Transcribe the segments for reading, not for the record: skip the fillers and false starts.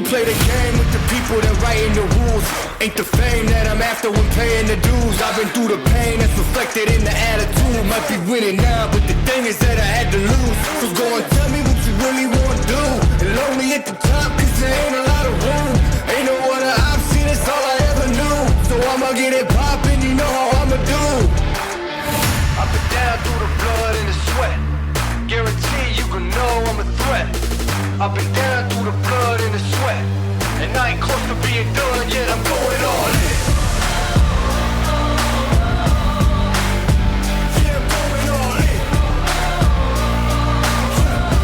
play the game with the people that writing the rules. Ain't the fame that I'm after when paying the dues. I've been through the pain that's reflected in the attitude. Might be winning now, but the thing is that I had to lose. So go and tell me what you really want to do. And lonely at the top, cause there ain't a lot of room. Ain't no other option, it's all I ever knew. So I'ma get it poppin', you know how I'ma do. I've been down through the blood and the sweat. Guarantee you can know I'm a threat. I've been down through the blood and the sweat. And I ain't close to being done yet, I'm going all in. Yeah, I'm going all in.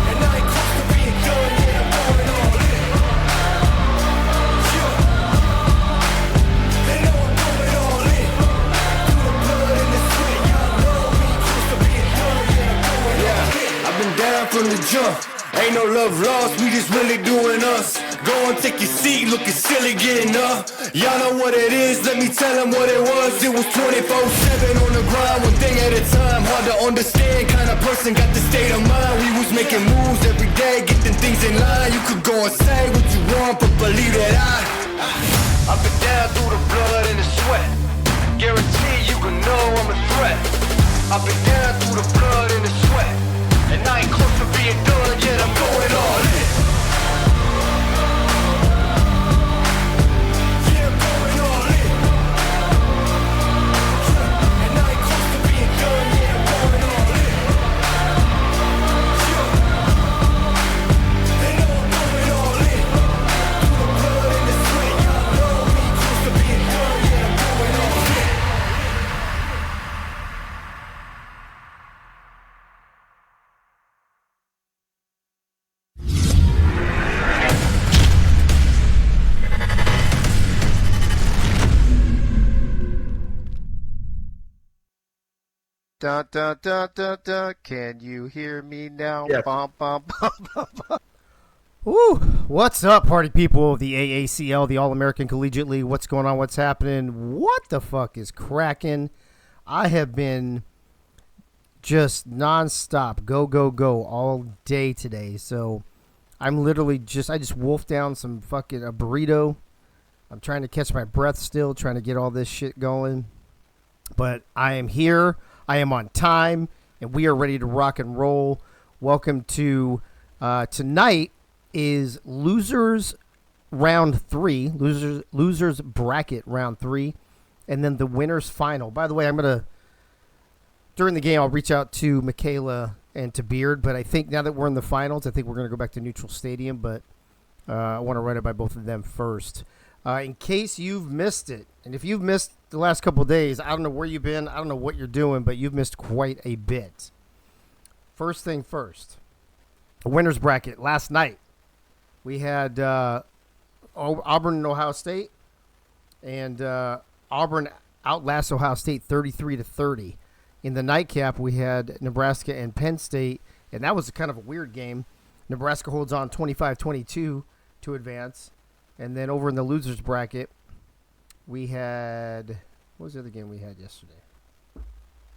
And I ain't close to being done yet, I'm going all in. Yeah. They know I'm going all in. Through the blood and the sweat, y'all know me close to being done yet, I'm going all in. I've been down from the jump. Ain't no love lost, we just really doing us. Go and take your seat, looking silly getting up. Y'all know what it is, let me tell them what it was. It was 24/7 on the grind, one thing at a time. Hard to understand, kind of person got the state of mind. We was making moves every day, getting things in line. You could go and say what you want, but believe that I've been down through the blood and the sweat. Guarantee you can know I'm a threat. I've been down through the blood and the sweat. And I ain't close to being done yet, I'm going all in. Yeah, I'm going all in. And I ain't close to being done yet, I'm going all in. Yeah. They know I'm going all in. Through the blood and the sweat, y'all know me close to being done yet, I'm going all in. Dun, dun, dun, dun, dun. Can you hear me now? Yeah. Bum, bum, bum, bum, bum. Woo! What's up, party people of the AACL, the All-American Collegiate League? What's going on? What's happening? What the fuck is cracking? I have been just nonstop, go, go, go all day today. So I'm literally I just wolfed down some fucking a burrito. I'm trying to catch my breath still, trying to get all this shit going. But I am here. I am on time, and we are ready to rock and roll. Welcome to tonight is losers round 3, losers bracket round 3, and then the winners final. By the way, during the game, I'll reach out to Michaela and to Beard, but I think now that we're in the finals, I think we're going to go back to neutral stadium, but I want to run it by both of them first. In case you've missed it, and if you've missed the last couple of days, I don't know where you've been, I don't know what you're doing, but you've missed quite a bit. First thing first, a winner's bracket. Last night, we had Auburn and Ohio State, and Auburn outlasts Ohio State 33-30. In the nightcap, we had Nebraska and Penn State, and that was kind of a weird game. Nebraska holds on 25-22 to advance. And then over in the losers bracket, we had – what was the other game we had yesterday?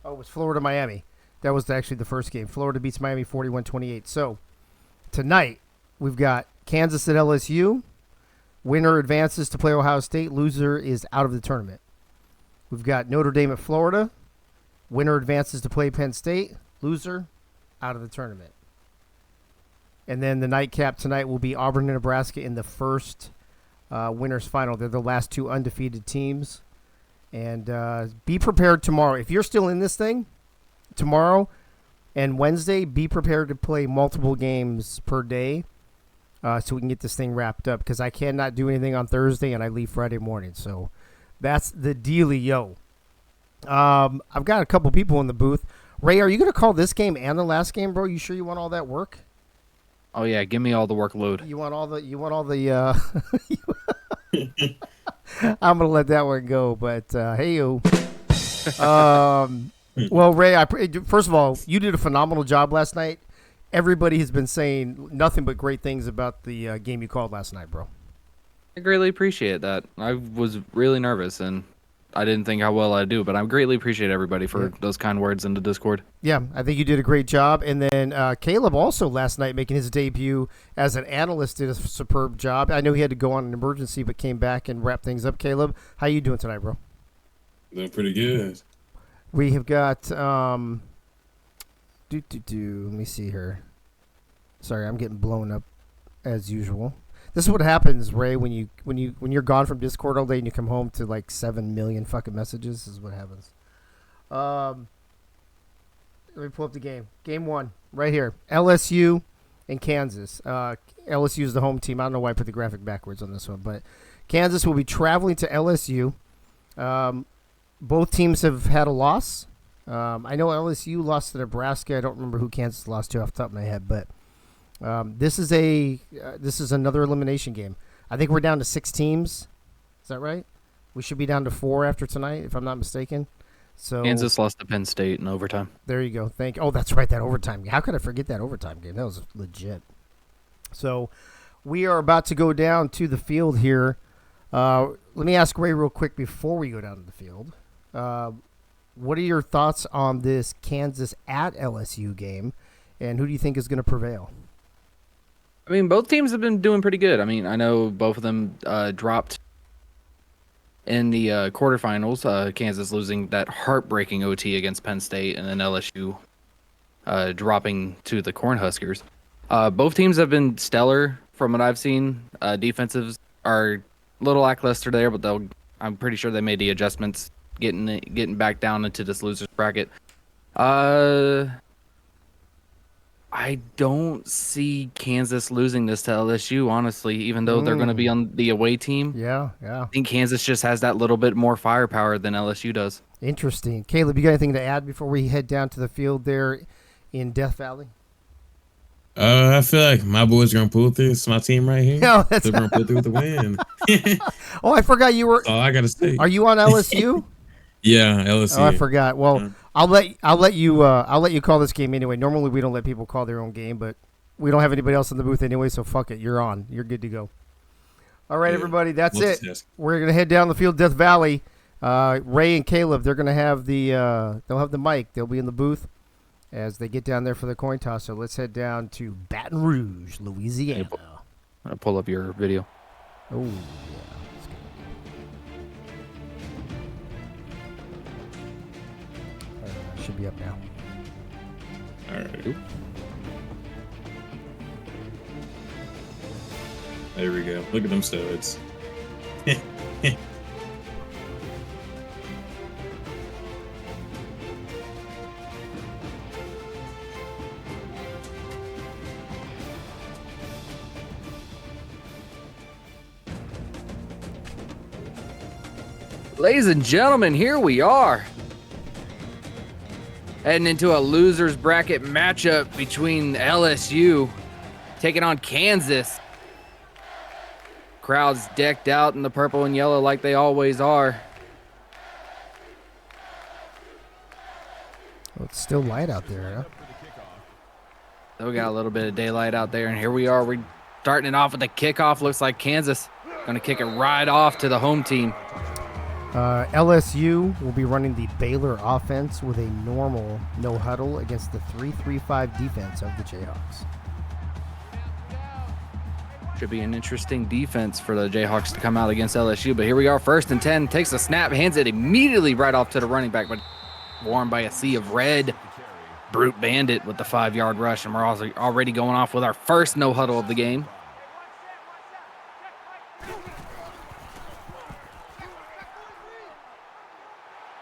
Oh, it was Florida-Miami. That was actually the first game. Florida beats Miami 41-28. So tonight we've got Kansas at LSU. Winner advances to play Ohio State. Loser is out of the tournament. We've got Notre Dame at Florida. Winner advances to play Penn State. Loser out of the tournament. And then the nightcap tonight will be Auburn and Nebraska in the first winners final. They're the last two undefeated teams. And be prepared tomorrow. If you're still in this thing, tomorrow and Wednesday, be prepared to play multiple games per day so we can get this thing wrapped up, because I cannot do anything on Thursday and I leave Friday morning. So that's the dealio. I've got a couple people in the booth. Ray, are you going to call this game and the last game, bro? You sure you want all that work? Oh yeah, give me all the workload. You want all the I'm gonna let that one go, but hey yo. Well, Ray, first of all, you did a phenomenal job last night. Everybody has been saying nothing but great things about the game you called last night, bro. I greatly appreciate that. I was really nervous, and I didn't think how well I'd do, but I greatly appreciate everybody for those kind words in the Discord. Yeah, I think you did a great job. And then Caleb also last night making his debut as an analyst did a superb job. I know he had to go on an emergency, but came back and wrapped things up. Caleb, how you doing tonight, bro? Doing pretty good. We have got let me see here. Sorry, I'm getting blown up as usual. This is what happens, Ray, when you're gone from Discord all day and you come home to like 7 million fucking messages. This is what happens. Let me pull up the game. Game 1, right here. LSU and Kansas. LSU is the home team. I don't know why I put the graphic backwards on this one, but Kansas will be traveling to LSU. Both teams have had a loss. I know LSU lost to Nebraska. I don't remember who Kansas lost to off the top of my head, but this is another elimination game. I think we're down to 6 teams. Is that right? We should be down to 4 after tonight, if I'm not mistaken. So Kansas lost to Penn State in overtime. There you go. Oh, that's right, that overtime game. How could I forget that overtime game? That was legit. So we are about to go down to the field here. Let me ask Ray real quick before we go down to the field. What are your thoughts on this Kansas at LSU game, and who do you think is going to prevail? I mean, both teams have been doing pretty good. I mean, I know both of them dropped in the quarterfinals. Kansas losing that heartbreaking OT against Penn State, and then LSU dropping to the Cornhuskers. Both teams have been stellar from what I've seen. Defensives are a little lackluster there, but I'm pretty sure they made the adjustments getting back down into this losers bracket. I don't see Kansas losing this to LSU, honestly, even though they're going to be on the away team. Yeah. I think Kansas just has that little bit more firepower than LSU does. Interesting. Caleb, you got anything to add before we head down to the field there in Death Valley? I feel like my boys are going to pull through. It's my team right here. No, they're going to pull through with the win. Oh, I forgot you were. That's all I got to say. Are you on LSU? Yeah, LSU. Oh, I forgot. Well, I'll let you call this game anyway. Normally we don't let people call their own game, but we don't have anybody else in the booth anyway, so fuck it. You're on. You're good to go. All right, everybody, that's it. We're gonna head down the field, Death Valley. Ray and Caleb, they're gonna have they'll have the mic. They'll be in the booth as they get down there for the coin toss. So let's head down to Baton Rouge, Louisiana. I'm gonna pull up your video. Oh yeah. Should be up now. All right. There we go. Look at them studs. Ladies and gentlemen, here we are. Heading into a loser's bracket matchup between LSU taking on Kansas. Crowds decked out in the purple and yellow like they always are. Well, it's still light out there, huh? So we got a little bit of daylight out there, and here we are. We're starting it off with the kickoff. Looks like Kansas going to kick it right off to the home team. LSU will be running the Baylor offense with a normal no huddle against the 3-3-5 defense of the Jayhawks. Should be an interesting defense for the Jayhawks to come out against LSU. But here we are, 1st and 10. Takes a snap, hands it immediately right off to the running back, but worn by a sea of red. Brute Bandit with the 5-yard rush, and we're also already going off with our first no huddle of the game.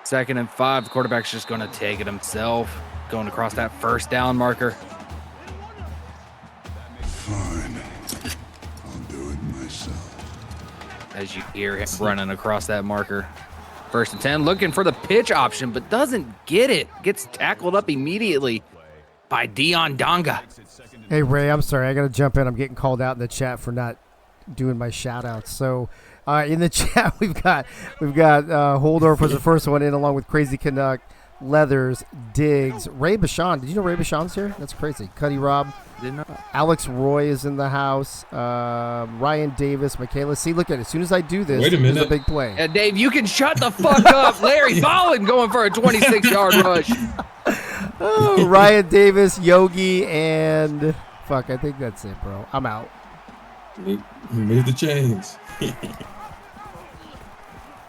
Second and 5, the quarterback's just going to take it himself, going across that first down marker. Fine. I'll do it myself. As you hear him running across that marker. 1st and 10, looking for the pitch option, but doesn't get it. Gets tackled up immediately by Dion Donga. Hey, Ray, I'm sorry. I got to jump in. I'm getting called out in the chat for not doing my shout-outs. So in the chat, we've got Holdorf was the first one in, along with Crazy Canuck, Leathers, Diggs, Ray Bashan. Did you know Ray Bashan's here? That's crazy. Cuddy Rob. Didn't know. Alex Roy is in the house. Ryan Davis, Michaela. See, look at it. As soon as I do this, Wait a there's minute. a big play. Yeah, Dave, you can shut the fuck up. Larry Bolin going for a 26-yard rush. Oh, Ryan Davis, Yogi, and fuck, I think that's it, bro. I'm out. Move the chains.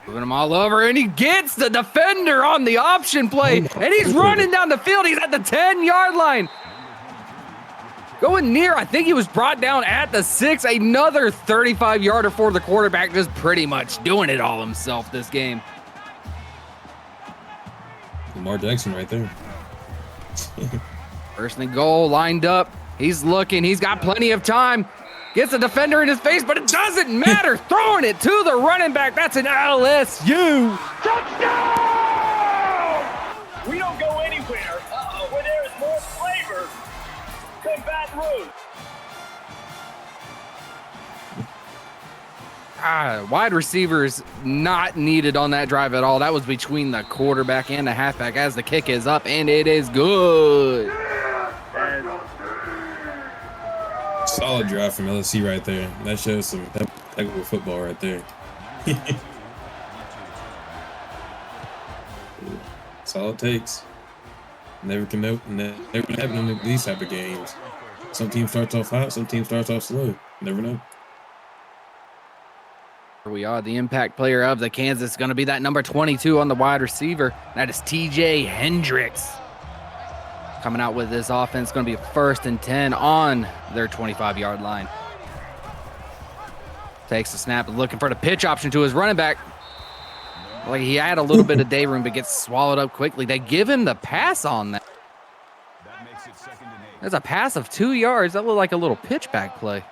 Moving him all over, and he gets the defender on the option play, and he's running down the field. He's at the 10-yard line. Going near, I think he was brought down at the 6. Another 35-yarder for the quarterback, just pretty much doing it all himself this game. Lamar Jackson right there. First and goal lined up. He's looking. He's got plenty of time. Gets a defender in his face, but it doesn't matter. Throwing it to the running back. That's an LSU. Touchdown! We don't go anywhere where there is more flavor than Baton Rouge. Wide receivers not needed on that drive at all. That was between the quarterback and the halfback as the kick is up, and it is good. Solid drive from LSU right there. That shows some heck of a football right there. That's all it takes. Never can happen in these type of games. Some team starts off hot, some team starts off slow. Never know. Here we are. The impact player of the Kansas is going to be that number 22 on the wide receiver. That is TJ Hendricks. Coming out with this offense, going to be a 1st and 10 on their 25-yard line. Takes the snap, looking for the pitch option to his running back. Like he had a little bit of day room, but gets swallowed up quickly. They give him the pass on that. There's a pass of 2 yards. That looked like a little pitch back play.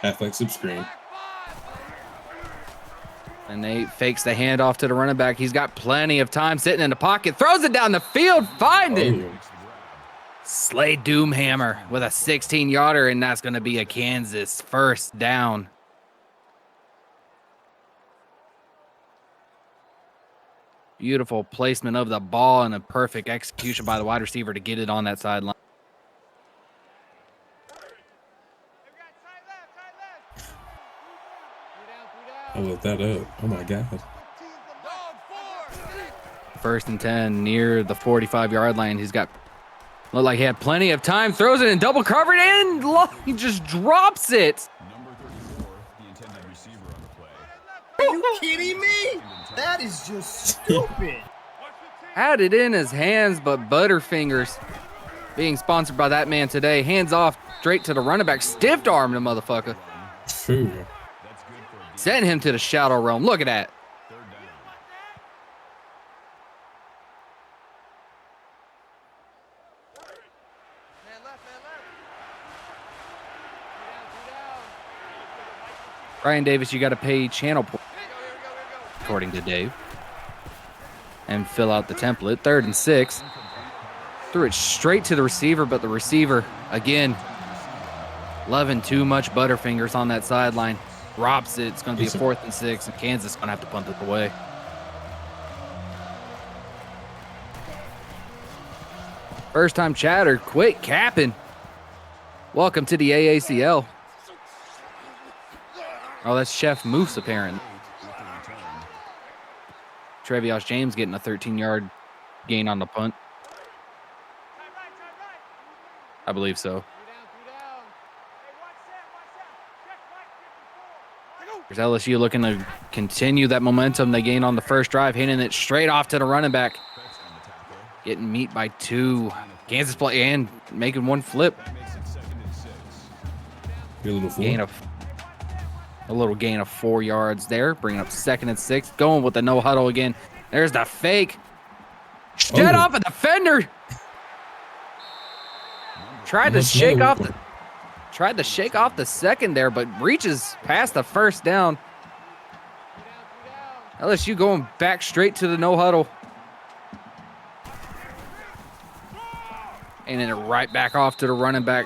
Halfback sub screen. And Nate fakes the handoff to the running back. He's got plenty of time sitting in the pocket. Throws it down the field. Find it. Slade Doomhammer with a 16-yarder, and that's going to be a Kansas 1st down. Beautiful placement of the ball and a perfect execution by the wide receiver to get it on that sideline. I looked that up. Oh my God. 1st and 10 near the 45-yard line. He's got, looked like he had plenty of time. Throws it in double coverage and he just drops it. Are you kidding me? That is just stupid. Had it in his hands, but Butterfingers, being sponsored by that man today, hands off straight to the running back. Stiff armed the motherfucker. True. Sent him to the shadow realm. Look at that. Ryan Davis, you got to pay channel point, according to Dave, and fill out the template. 3rd and 6. Threw it straight to the receiver, but the receiver, again, loving too much Butterfingers on that sideline. Drops it. It's going to be a 4th and 6, and Kansas is going to have to punt it away. First time chatter, quit capping. Welcome to the AACL. Oh, that's Chef Moose, apparently. Trevios James getting a 13-yard gain on the punt. I believe so. There's LSU looking to continue that momentum they gained on the first drive, hitting it straight off to the running back. Getting beat by 2. Kansas play and making one flip. A little gain of 4 yards there, bringing up 2nd and 6. Going with the no huddle again. There's the fake. Shut off a defender. Tried to shake off the second there, but reaches past the 1st down. LSU going back straight to the no huddle. And then right back off to the running back.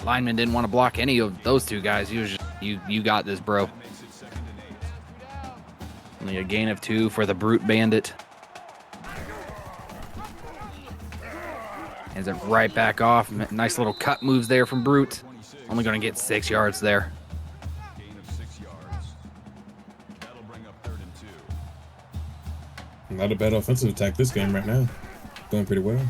Lineman didn't want to block any of those 2 guys. He was just, you got this, bro. Only a gain of 2 for the Brute Bandit. Hands it right back off. Nice little cut moves there from Brute. Only going to get 6 yards there. Gain of 6 yards. That'll bring up 3rd and 2. Not a bad offensive attack this game right now. Going pretty well.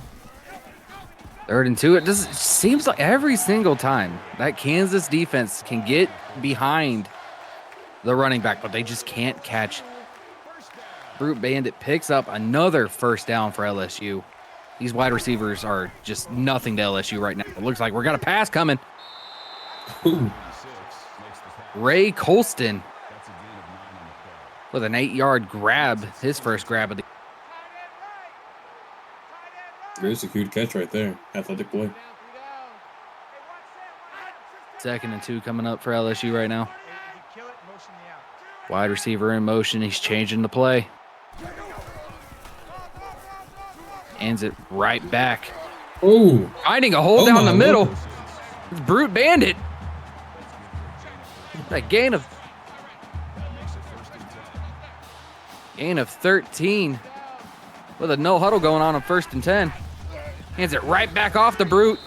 3rd and 2. It seems like every single time that Kansas defense can get behind the running back, but they just can't catch. Brute Bandit picks up another first down for LSU. These wide receivers are just nothing to LSU right now. It looks like we got a pass coming. Ooh. Ray Colston with an 8-yard grab, his first grab of the. Very secure catch right there. Athletic play. 2nd and 2 coming up for LSU right now. Wide receiver in motion. He's changing the play. Hands it right back. Oh, Finding a hole down the middle. It's Brute Bandit. That gain of 13 with a no huddle going on 1st and 10. Hands it right back off to Brute.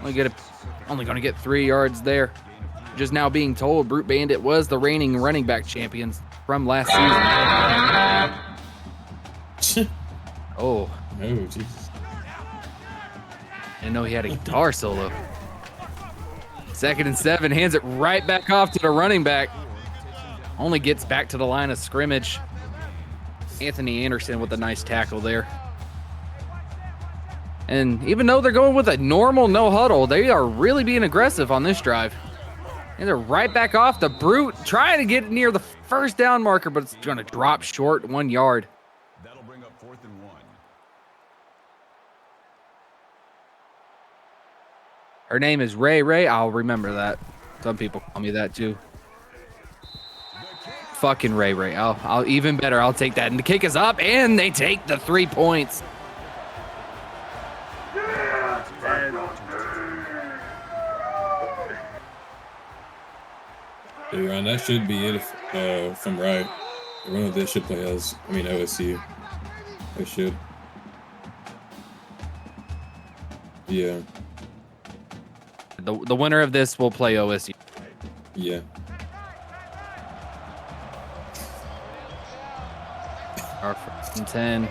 Only going to get 3 yards there. Just now being told Brute Bandit was the reigning running back champions from last season. Oh, Jesus. didn't know he had a guitar solo. 2nd and 7, hands it right back off to the running back. Only gets back to the line of scrimmage. Anthony Anderson with a nice tackle there. And even though they're going with a normal no huddle, they are really being aggressive on this drive. And they're right back off the Brute, trying to get near the first down marker, but it's going to drop short 1 yard. That'll bring up 4th and 1. Her name is Ray Ray. I'll remember that. Some people call me that too. Fucking Ray Ray. I'll even better. I'll take that. And the kick is up, and they take the 3 points. Yeah, Ryan, that should be it if I'm right. One of this should play OSU. They should. Yeah. The winner of this will play OSU. Yeah. Our 1st and 10.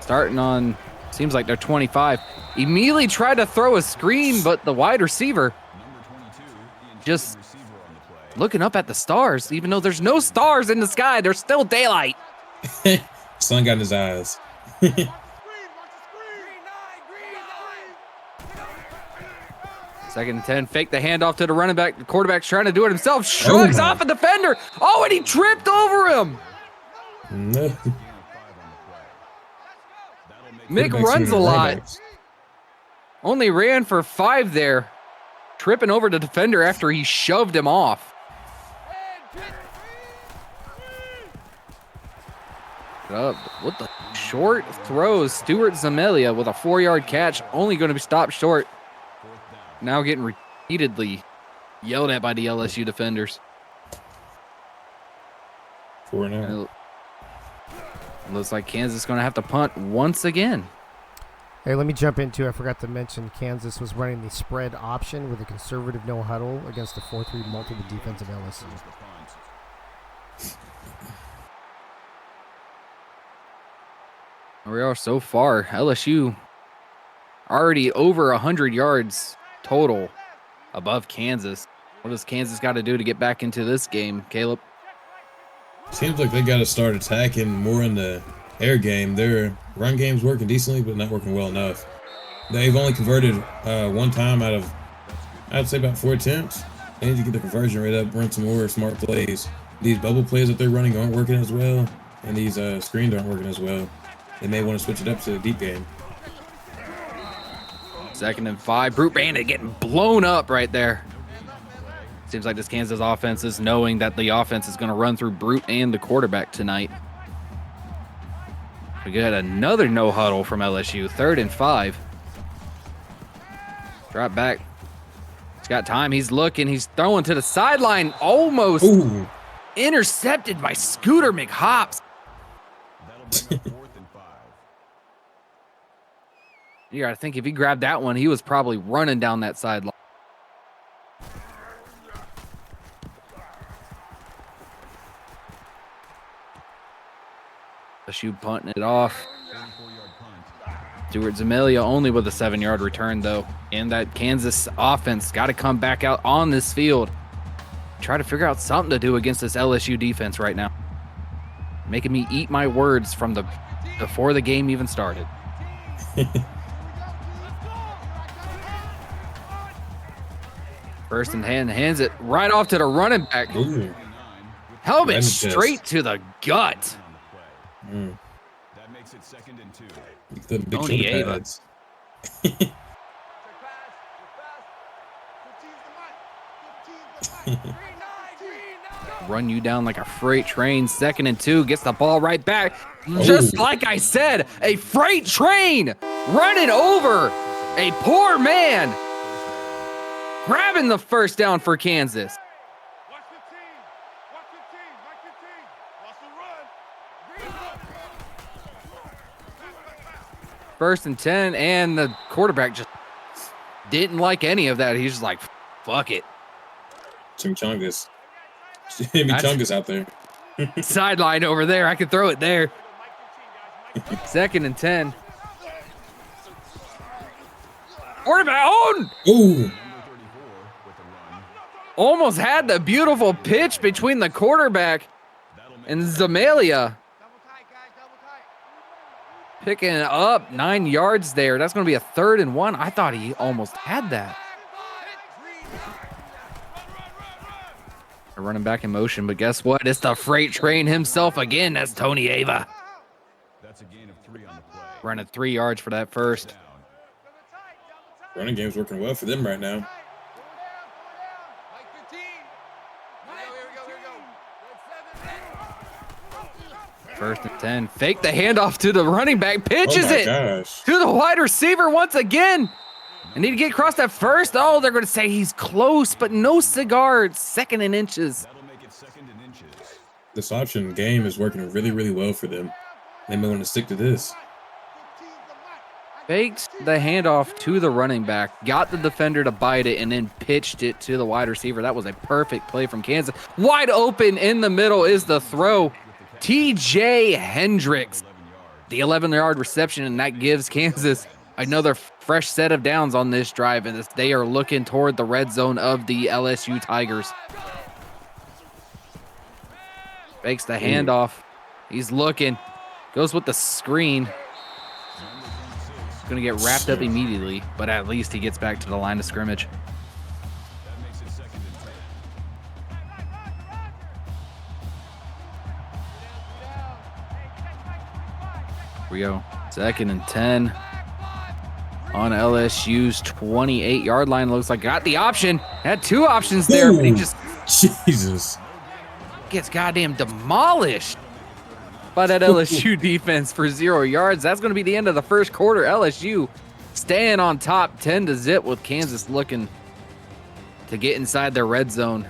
Starting on, seems like they're 25. Immediately tried to throw a screen, but the wide receiver just looking up at the stars. Even though there's no stars in the sky, there's still daylight. Sun got in his eyes. 2nd and 10, fake the handoff to the running back. The quarterback's trying to do it himself. Shrugs off a defender. Oh, and he tripped over him. No. Mick runs a lot. Only ran for 5 there. Tripping over the defender after he shoved him off. What the short throws. Stuart Zamelia with a 4-yard catch. Only going to be stopped short. Now getting repeatedly yelled at by the LSU defenders. 4-0. Looks like Kansas is going to have to punt once again. Hey, let me jump into. I forgot to mention Kansas was running the spread option with a conservative no huddle against the 4-3 multiple defense of LSU. We are so far. LSU already over 100 yards total above Kansas. What does Kansas got to do to get back into this game, Caleb? Seems like they got to start attacking more in the air game. Their run game's working decently, but not working well enough. They've only converted 1 time out of, I'd say, about 4 attempts. They need to get the conversion rate up, run some more smart plays. These bubble plays that they're running aren't working as well, and these screens aren't working as well. They may want to switch it up to the deep game. 2nd and 5. Brute Bandit getting blown up right there. Seems like this Kansas offense is knowing that the offense is going to run through Brute and the quarterback tonight. We got another no huddle from LSU. 3rd and 5. Drop back. He's got time. He's looking. He's throwing to the sideline. Almost intercepted by Scooter McHops. Yeah, I think if he grabbed that one, he was probably running down that sideline. LSU punting it off. 34-yard punt. Stuart Zamelia only with a 7-yard return, though. And that Kansas offense got to come back out on this field. Try to figure out something to do against this LSU defense right now. Making me eat my words from before the game even started. First and 10, hands it right off to the running back. Ooh. Helmet Right in the chest. straight to the gut. On the play. That makes it 2nd and 2. The big Tony shoulder Ava. pads. Run you down like a freight train. 2nd and 2, gets the ball right back. Just Oh. like I said, a freight train running over a poor man. Grabbing the first down for Kansas. Watch the team. Watch the team. Watch the team. Watch the run. First and 10, and the quarterback just didn't like any of that. He's just like, fuck it. Chimichangas. Chimichangas out there. Sideline over there. I could throw it there. 2nd and 10. Quarterback on! Ooh. Number 34 with the run. Almost had the beautiful pitch between the quarterback and Zamelia. Picking up 9 yards there. That's going to be a 3rd and 1. I thought he almost had that. They're running back in motion, but guess what? It's the freight train himself again. That's Tony Ava. That's a gain of 3 on the play. Running 3 yards for that first. Down. Running game's working well for them right now. First and 10. Fake the handoff to the running back. Pitches Oh my it gosh. to the wide receiver once again. I need to get across that first. Oh, they're going to say he's close, but no cigar. It's 2nd and inches. That'll make it 2nd and inches. This option game is working really, really well for them. They may want to stick to this. Faked the handoff to the running back, got the defender to bite it, and then pitched it to the wide receiver. That was a perfect play from Kansas. Wide open in the middle is the throw. TJ Hendricks, the 11-yard reception, and that gives Kansas another fresh set of downs on this drive, and they are looking toward the red zone of the LSU Tigers. Fakes the handoff. He's looking. Goes with the screen. Going to get wrapped up immediately, but at least he gets back to the line of scrimmage. That makes it 2nd and 10. Here we go. 2nd and 10 on LSU's 28-yard line. Looks like got the option. Had 2 options there, but he Ooh. just Jesus. gets goddamn demolished by that LSU defense for 0 yards. That's going to be the end of the first quarter. LSU staying on top 10-0 with Kansas looking to get inside their red zone.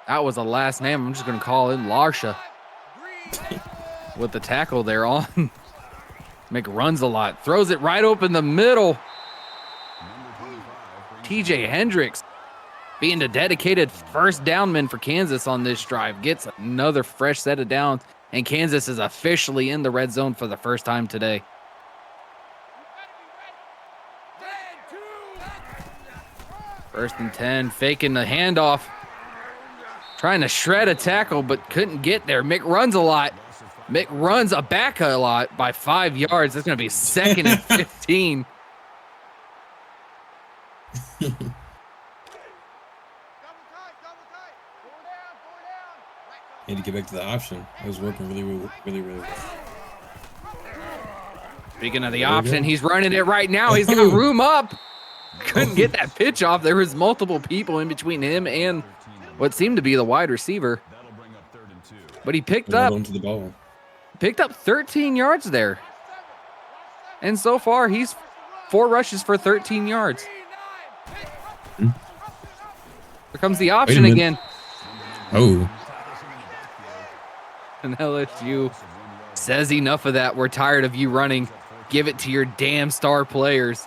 That was the last name. I'm just going to call it Larsha with the tackle there on. Mick runs a lot. Throws it right open the middle. TJ Hendricks being the dedicated first downman for Kansas on this drive. Gets another fresh set of downs. And Kansas is officially in the red zone for the first time today. First and 10. Faking the handoff. Trying to shred a tackle, but couldn't get there. Mick runs a lot. Mick runs back a lot by 5 yards. That's going to be 2nd and 15. Need to get back to the option. It was working really well. Speaking of the There we option, go. he's running it right now. He's got room up. Couldn't get that pitch off. There was multiple people in between him and what seemed to be the wide receiver. That'll bring up 3rd and 2. But he picked Hold up on to the ball. 13 yards there. And so far, he's 4 rushes for 13 yards. Here comes the option minute. again. Oh, And LSU says enough of that. We're tired of you running. Give it to your damn star players.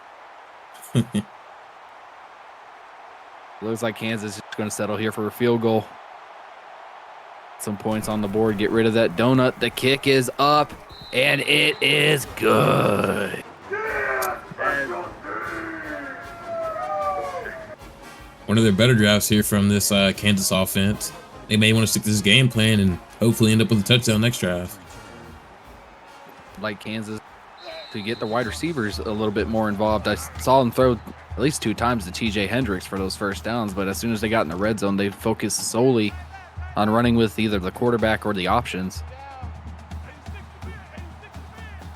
Looks like Kansas is going to settle here for a field goal. Some points on the board. Get rid of that donut. The kick is up, and it is good. one of their better drives here from this Kansas offense. They may want to stick to this game plan and hopefully end up with a touchdown next drive. Like Kansas to get the wide receivers a little bit more involved. I saw them throw at least 2 times to TJ Hendricks for those first downs, but as soon as they got in the red zone, they focused solely on running with either the quarterback or the options.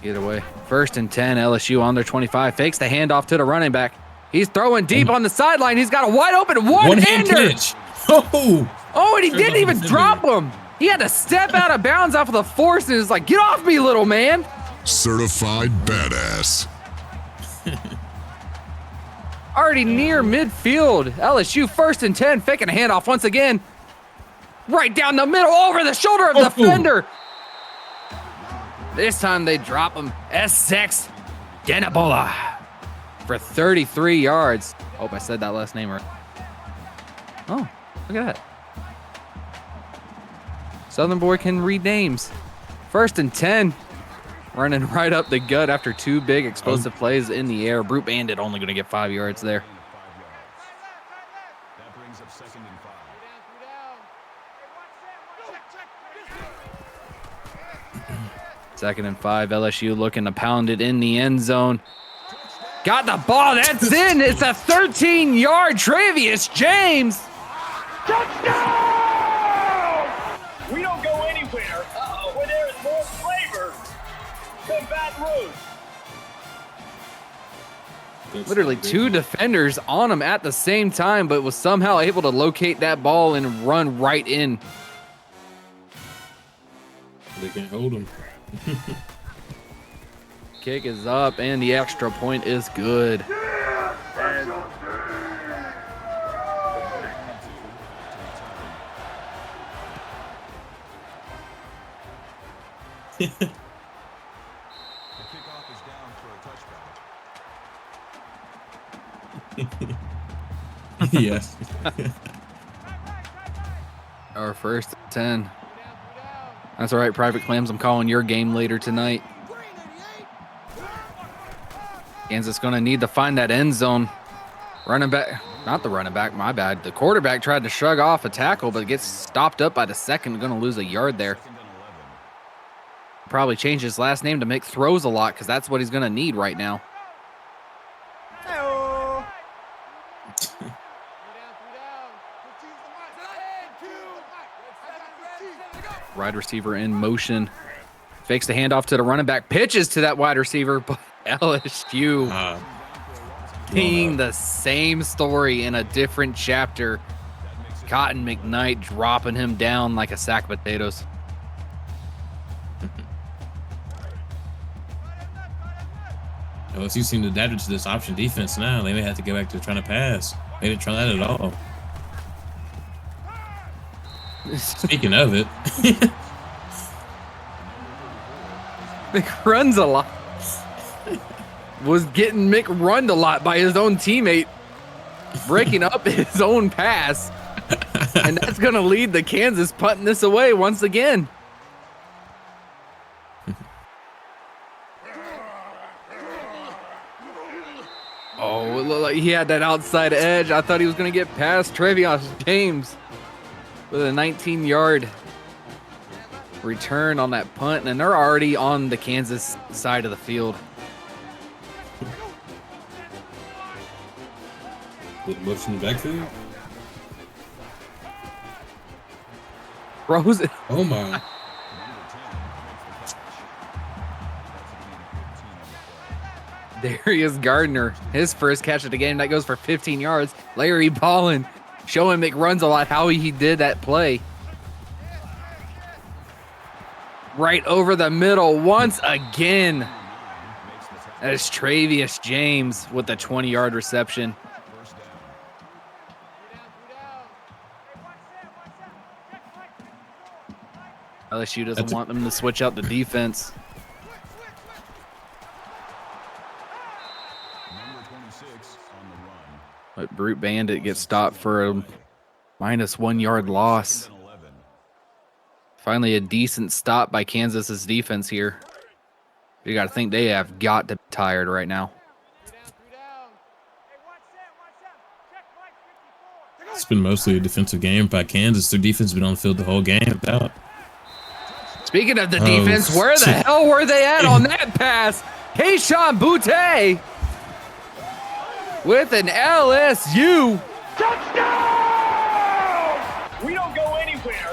Either way, 1st and 10, LSU on their 25, fakes the handoff to the running back. He's throwing deep on the sideline. He's got a wide open One-hand one-hander. catch. Oh, And he didn't even drop him. He had to step out of bounds off of the force and was like, get off me, little man. Certified badass. Already near midfield. LSU 1st and 10, faking a handoff once again. Right down the middle, over the shoulder of the defender. This time they drop him. Essex Denibola for 33 yards. Hope I said that last name right. Oh, look at that. Southern boy can read names. 1st and 10. Running right up the gut after 2 big explosive plays in the air. Brute Bandit only going to get 5 yards there. That brings up 2nd and 5. 2nd and 5. LSU looking to pound it in the end zone. Got the ball. That's in. It's a 13-yard Travius James. We don't go anywhere where there is more flavor than Baton Rouge. Literally 2 defenders on him at the same time, but was somehow able to locate that ball and run right in. They can't hold him. Kick is up, and the extra point is good. The kickoff is down for a touchback. Yes. Our 1st and 10. That's all right, Private Clams. I'm calling your game later tonight. Kansas going to need to find that end zone. Running back, not the running back, my bad. The quarterback tried to shrug off a tackle, but gets stopped up by the second. Going to lose a yard there. Probably change his last name to make throws a lot because that's what he's going to need right now. Wide receiver in motion. Fakes the handoff to the running back. Pitches to that wide receiver, but LSU seeing the same story in a different chapter. Cotton McKnight dropping him down like a sack of potatoes. LSU seem to adapt to this option defense now. They may have to go back to trying to pass. They didn't try that at all. Speaking of it, Mick runs a lot. Was getting Mick runned a lot by his own teammate, breaking up his own pass. And that's going to lead to Kansas putting this away once again. Oh, it looked like he had that outside edge. I thought he was going to get past Travius James with a 19-yard return on that punt. And they're already on the Kansas side of the field. with motion in the backfield. Throws it. Oh my. Darius Gardner, his first catch of the game, that goes for 15 yards. Larry Ballin showing McRuns a lot how he did that play. Right over the middle once again. That is Travius James with the 20-yard reception. LSU doesn't That's- want them to switch out the defense. Number 26 on the run. But Brute Bandit gets stopped for a -1 yard loss. 11. Finally, a decent stop by Kansas's defense here. You got to think they have got to be tired right now. It's been mostly a defensive game by Kansas. Their defense has been on the field the whole game. Without. Speaking of the Oh, defense, where the shit. hell were they at on that pass? Keyshawn Boutte with an LSU. We don't go anywhere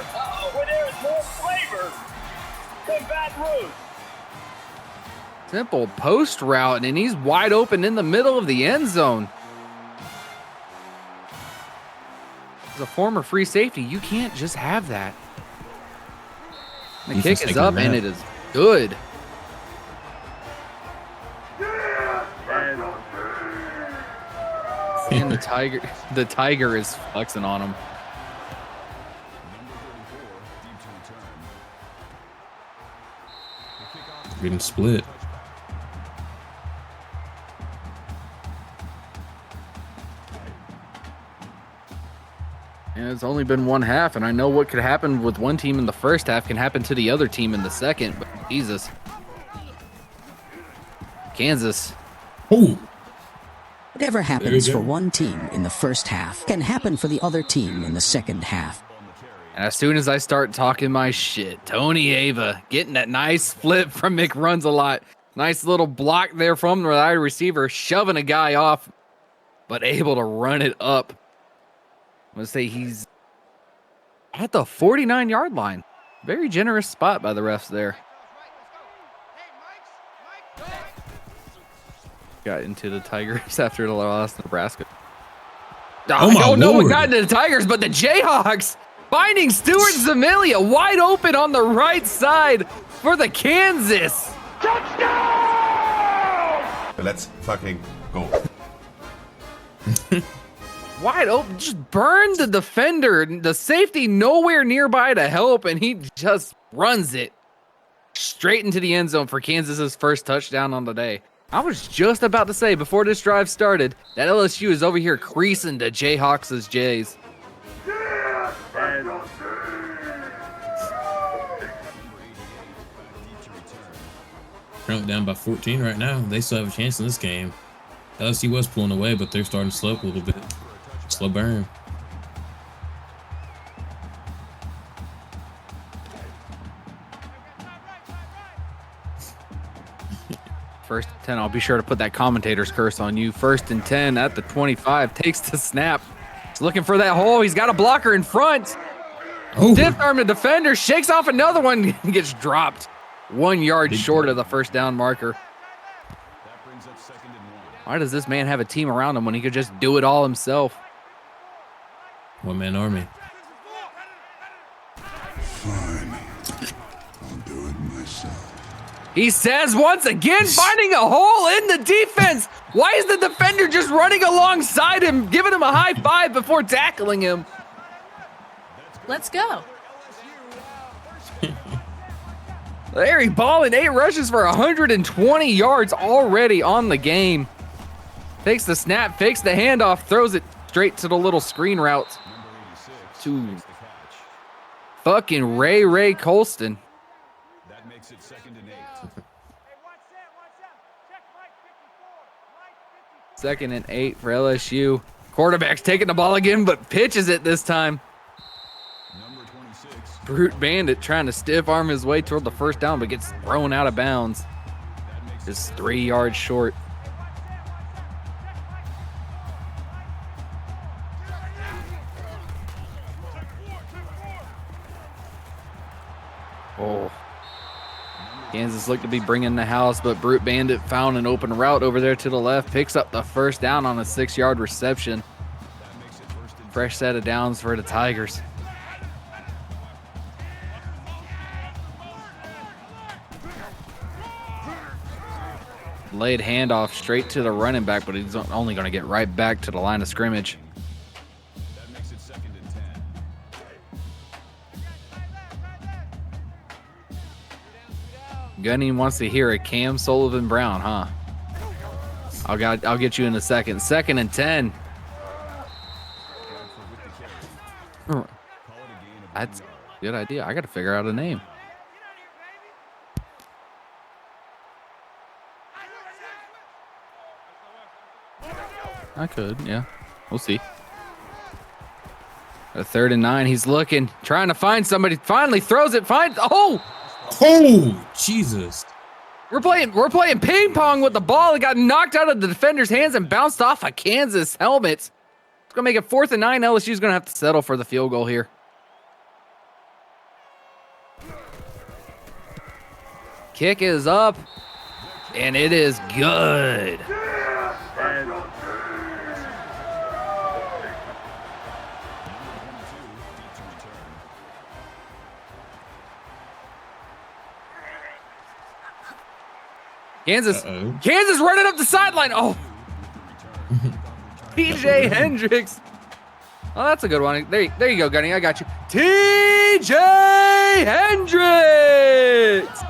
where there is more flavor than Baton Rouge. Simple post route, and he's wide open in the middle of the end zone. As a former free safety, you can't just have that. The Defense kick is taking a up, and nap. it is good. And the tiger is flexing on him. Getting split. And it's only been one half, and I know what could happen with one team in the first half can happen to the other team in the second, but Jesus. Kansas. Oh, Whatever There happens you for go. one team in the first half can happen for the other team in the second half. And as soon as I start talking my shit, Tony Ava getting that nice flip from McRuns-A-Lot. Nice little block there from the wide receiver, shoving a guy off, but able to run it up. I'm going to say he's at the 49-yard line. Very generous spot by the refs there. Got into the Tigers after the loss to Nebraska. Oh I my don't know what Lord. got into the Tigers, but the Jayhawks finding Stuart Zamilia wide open on the right side for the Kansas. Let's fucking go. Wide open, just burned the defender. The safety nowhere nearby to help, and he just runs it straight into the end zone for Kansas's first touchdown on the day. I was just about to say before this drive started that LSU is over here creasing the Jayhawks' Jays. currently down by 14 right now. They still have a chance in this game. LSU was pulling away, but they're starting to slow up a little bit. Slow burn. First and 10, I'll be sure to put that commentator's curse on you. First and 10 at the 25, takes the snap. He's looking for that hole. He's got a blocker in front. Oh, Stiff arm the defender, shakes off another one, and gets dropped 1 yard Big short play. of the first down marker. That brings up 2nd and 1. Why does this man have a team around him when he could just do it all himself? one-man army. Fine. I'll do it myself. He says once again, finding a hole in the defense. Why is the defender just running alongside him, giving him a high five before tackling him? Let's go. Larry Ballin, 8 rushes for 120 yards already on the game. Takes the snap, fakes the handoff, throws it straight to the little screen route to fucking Ray Colston. That makes it 2nd and 8. 2nd and 8 for LSU. Quarterback's taking the ball again, but pitches it this time. Number 26. Brute Bandit trying to stiff arm his way toward the first down, but gets thrown out of bounds. Just 3 yards short. Oh. Kansas looked to be bringing the house, but Brute Bandit found an open route over there to the left, picks up the first down on a 6-yard reception. That makes it 1st and Fresh set of downs for the Tigers. Laid handoff straight to the running back, but he's only going to get right back to the line of scrimmage. that makes it 2nd and 10. Gunny wants to hear a Cam Sullivan Brown, huh? I'll get you in a second. 2nd and 10. That's a good idea. I got to figure out a name. I could, yeah. We'll see. A 3rd and 9. He's looking, trying to find somebody. Finally throws it. Oh, Jesus. We're playing ping pong with the ball. It got knocked out of the defender's hands and bounced off a Kansas helmet. It's gonna make it 4th and 9. LSU's gonna have to settle for the field goal here. Kick is up, and it is good. Kansas running up the sideline. Oh, TJ Hendricks. Oh, that's a good one. There you go, Gunny. I got you. TJ Hendricks.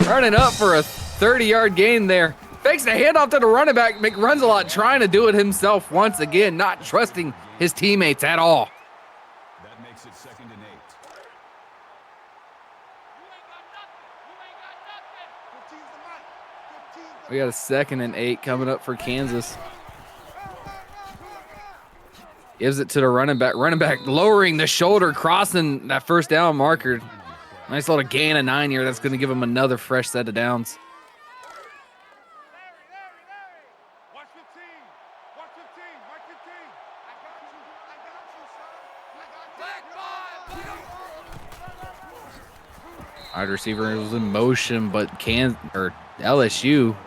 Running up for a 30-yard gain there. Fakes the handoff to the running back. Runs a lot, trying to do it himself once again, not trusting his teammates at all. That makes it 2nd and 8. We got a 2nd and 8 coming up for Kansas. Gives it to the running back. Running back lowering the shoulder, crossing that 1st down marker. Nice little gain of 9 here. That's going to give him another fresh set of downs. Wide receiver was in motion, but LSU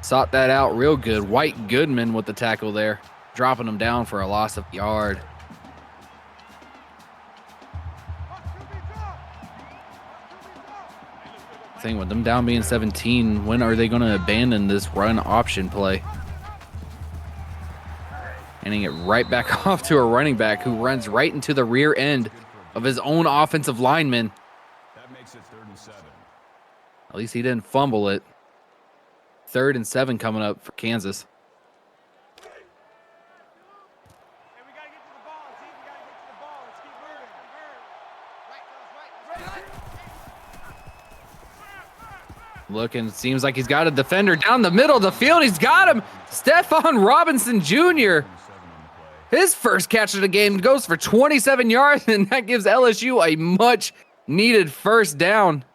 sought that out real good. White Goodman with the tackle there, dropping him down for a loss of yard. Thing with them down being 17, when are they going to abandon this run option play? Handing it right back off to a running back who runs right into the rear end of his own offensive lineman. That makes it 3rd and 7. At least he didn't fumble it. 3rd and 7 coming up for Kansas. Looking, seems like he's got a defender down the middle of the field. He's got him. Stephon Robinson Jr. His first catch of the game goes for 27 yards, and that gives LSU a much-needed 1st down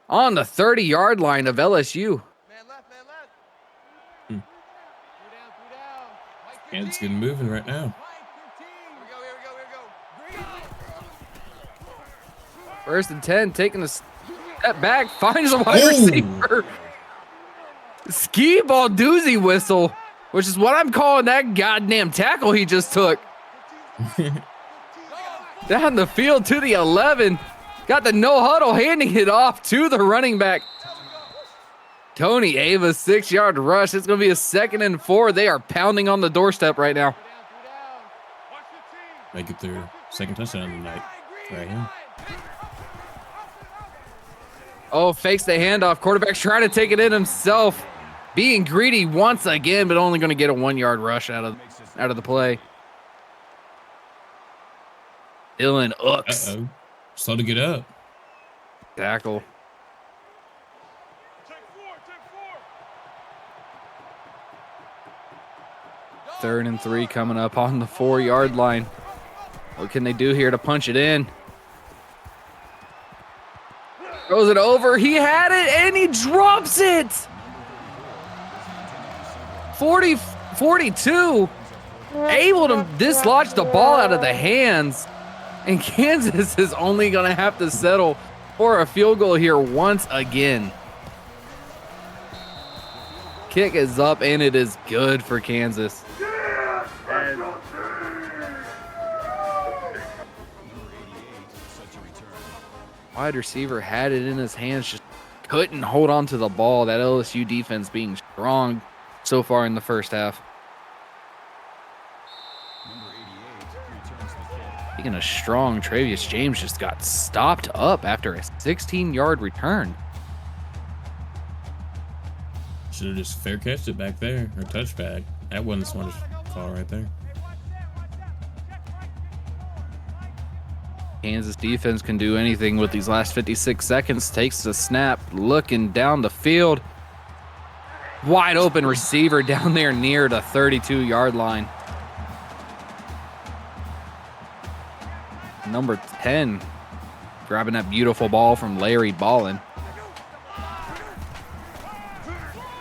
on the 30-yard line of LSU. And it's getting moving right now. First and 10, taking a step back, finds a wide receiver. Ski ball doozy whistle, which is what I'm calling that goddamn tackle he just took. Down the field to the 11. Got the no huddle, handing it off to the running back. Tony Ava, 6-yard rush. It's going to be a 2nd and 4. They are pounding on the doorstep right now. Make it their 2nd touchdown tonight. Right here. Oh, fakes the handoff. Quarterback's trying to take it in himself. Being greedy once again, but only going to get a 1-yard rush out of the play. Dylan Ooks. Slow to get up. Tackle. Third and 3 coming up on the 4-yard line. What can they do here to punch it in? Throws it over. He had it, and he drops it. 42. Able to dislodge the ball out of the hands. And Kansas is only going to have to settle for a field goal here once again. Kick is up, and it is good for Kansas. Wide receiver had it in his hands, just couldn't hold on to the ball. That LSU defense being strong so far in the first half. Number 88 returns the kick. Speaking of strong, Travius James just got stopped up after a 16-yard return. Should have just fair catched it back there, or touchback. That wasn't the smartest call right there. Kansas defense can do anything with these last 56 seconds. Takes the snap, looking down the field. Wide open receiver down there near the 32-yard line. Number 10 grabbing that beautiful ball from Larry Ballin.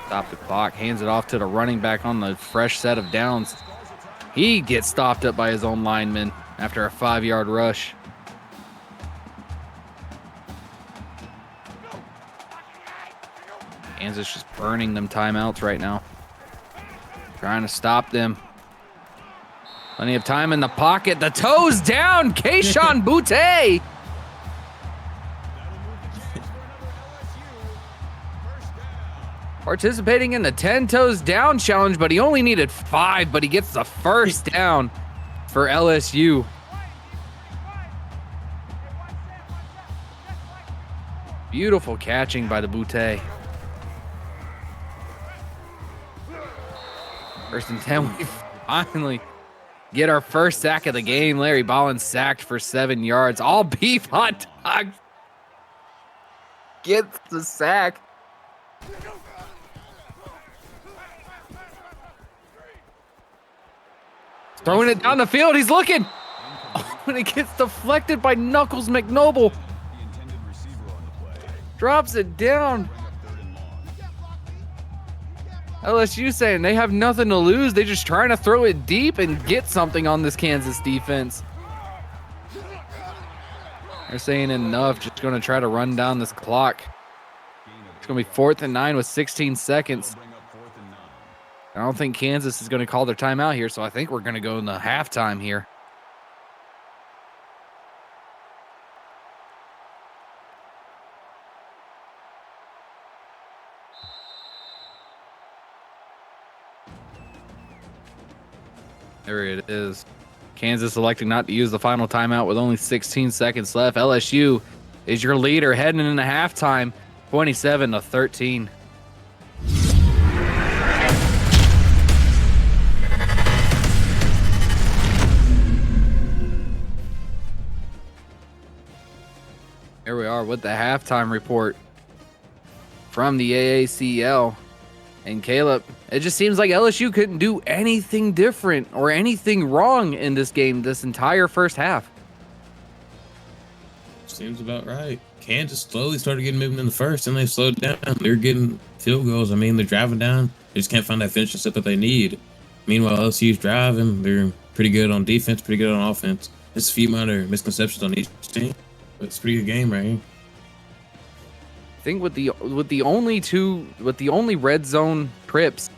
Stop the clock, hands it off to the running back on the fresh set of downs. He gets stopped up by his own lineman after a 5-yard rush. Kansas just burning them timeouts right now. Trying to stop them. Plenty of time in the pocket. The toes down. Kayshon Boutte. Participating in the 10 toes down challenge, but he only needed 5, but he gets the first down for LSU. Beautiful catching by the Boutte. First and 10, we finally get our first sack of the game. Larry Ballin sacked for 7 yards. All beef hot dog gets the sack. Throwing it down the field. He's looking. Oh, and it gets deflected by Knuckles McNoble. Drops it down. LSU saying they have nothing to lose. They're just trying to throw it deep and get something on this Kansas defense. They're saying enough, just going to try to run down this clock. It's going to be 4th and 9 with 16 seconds. I don't think Kansas is going to call their timeout here, so I think we're going to go in the halftime here. There it is. Kansas electing not to use the final timeout with only 16 seconds left. LSU is your leader heading into halftime, 27-13. Here we are with the halftime report from the AACL. And Caleb, it just seems like LSU couldn't do anything different or anything wrong in this game this entire first half. Seems about right. Kansas slowly started getting moving in the first, and they slowed down. They're getting field goals. I mean, they're driving down. They just can't find that finishing step that they need. Meanwhile, LSU's driving. They're pretty good on defense, pretty good on offense. There's a few minor misconceptions on each team, but it's a pretty good game right here. I think with the only red zone trips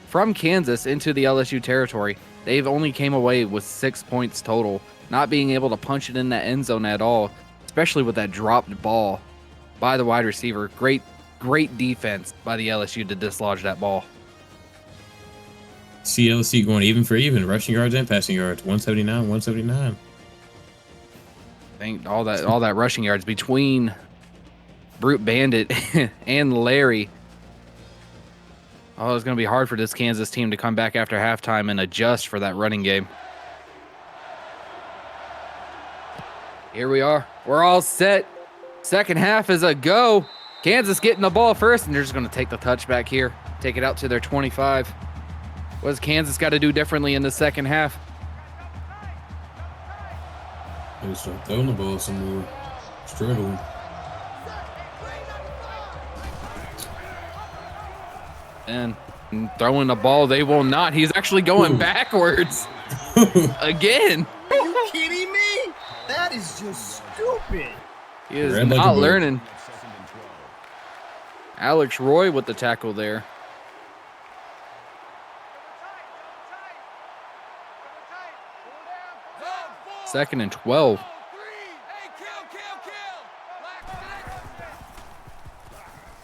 from Kansas into the LSU territory, they've only came away with 6 points total, not being able to punch it in that end zone at all, especially with that dropped ball by the wide receiver. Great defense by the LSU to dislodge that ball. See LSU going even for even, rushing yards and passing yards, 179, 179. I think all that rushing yards between Brute Bandit and Larry. Oh, it's going to be hard for this Kansas team to come back after halftime and adjust for that running game. Here we are. We're all set. Second half is a go. Kansas getting the ball first, and they're just going to take the touchback here. Take it out to their 25. What does Kansas got to do differently in the second half? They start throwing the ball some more. Struggling. And throwing the ball, they will not. He's actually going backwards again. Are you kidding me? That is just stupid. He is not learning. Alex Roy with the tackle there. Second and 12.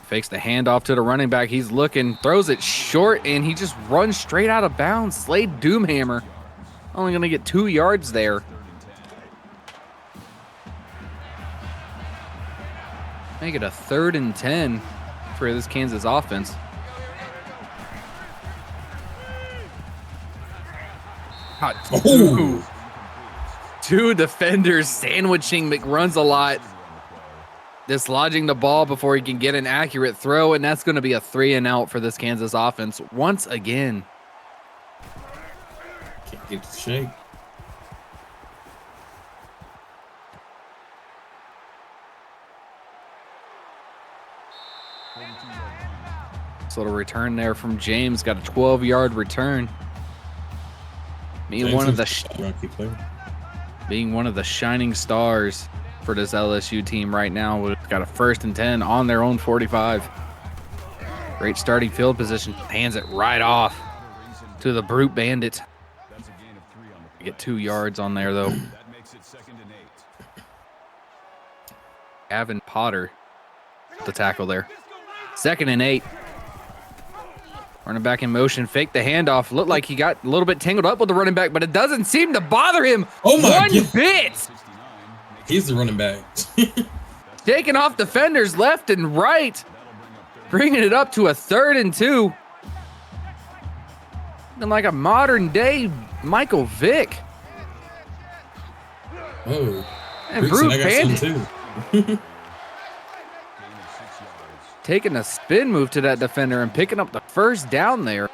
Fakes the handoff to the running back. He's looking, throws it short, and he just runs straight out of bounds. Slade Doomhammer only going to get 2 yards there. Make it a 3rd and 10 for this Kansas offense. Two defenders sandwiching McRuns-a-lot, dislodging the ball before he can get an accurate throw, and that's going to be a 3-and-out for this Kansas offense once again. Can't get the shape. So little return there from James, got a 12-yard return. Being one of the shining stars for this LSU team right now. We've got a 1st and 10 on their own 45. Great starting field position. Hands it right off to the Brute Bandit. Get 2 yards on there, though. Gavin Potter, the tackle there. 2nd and 8. Running back in motion, fake the handoff. Looked like he got a little bit tangled up with the running back, but it doesn't seem to bother him one bit. He's the running back. Taking off defenders left and right. Bringing it up to a 3rd and 2. Looking like a modern day Michael Vick. Oh. And Brute Bandit. Taking a spin move to that defender and picking up the 1st down there.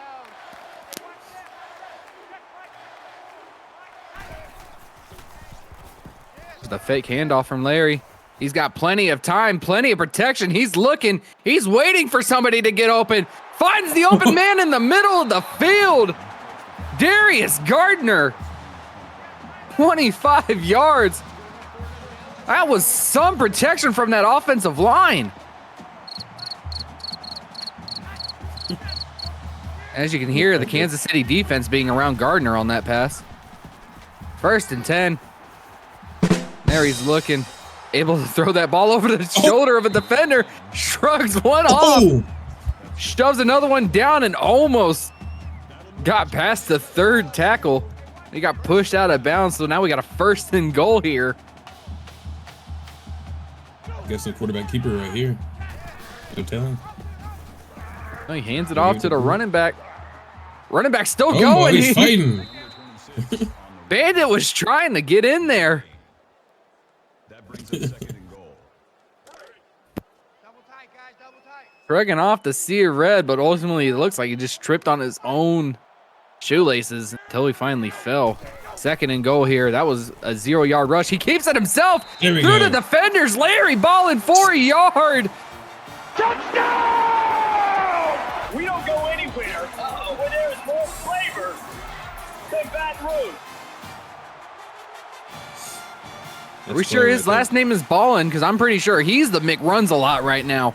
The fake handoff from Larry. He's got plenty of time, plenty of protection. He's looking. He's waiting for somebody to get open. Finds the open man in the middle of the field. Darius Gardner. 25 yards. That was some protection from that offensive line. As you can hear, the Kansas City defense being around Gardner on that pass. 1st and 10. There he's looking, able to throw that ball over the shoulder of a defender. Shrugs one off. Shoves another one down and almost got past the 3rd tackle. He got pushed out of bounds, so now we got a 1st and goal here. Guess the quarterback keeper right here. Go tell him. He hands it off to the running back. Running back still going. Boy, he's fighting. Bandit was trying to get in there. That brings up 2nd and goal. Shrugging off the sea of red, but ultimately it looks like he just tripped on his own shoelaces until he finally fell. 2nd and goal here. That was a 0-yard rush. He keeps it himself through the defenders. Larry balling 4-yard. Touchdown! We don't go anywhere where there is more flavor than Baton Rouge. Are we sure his last name is Ballin? Because I'm pretty sure he's the McRuns-a-lot right now.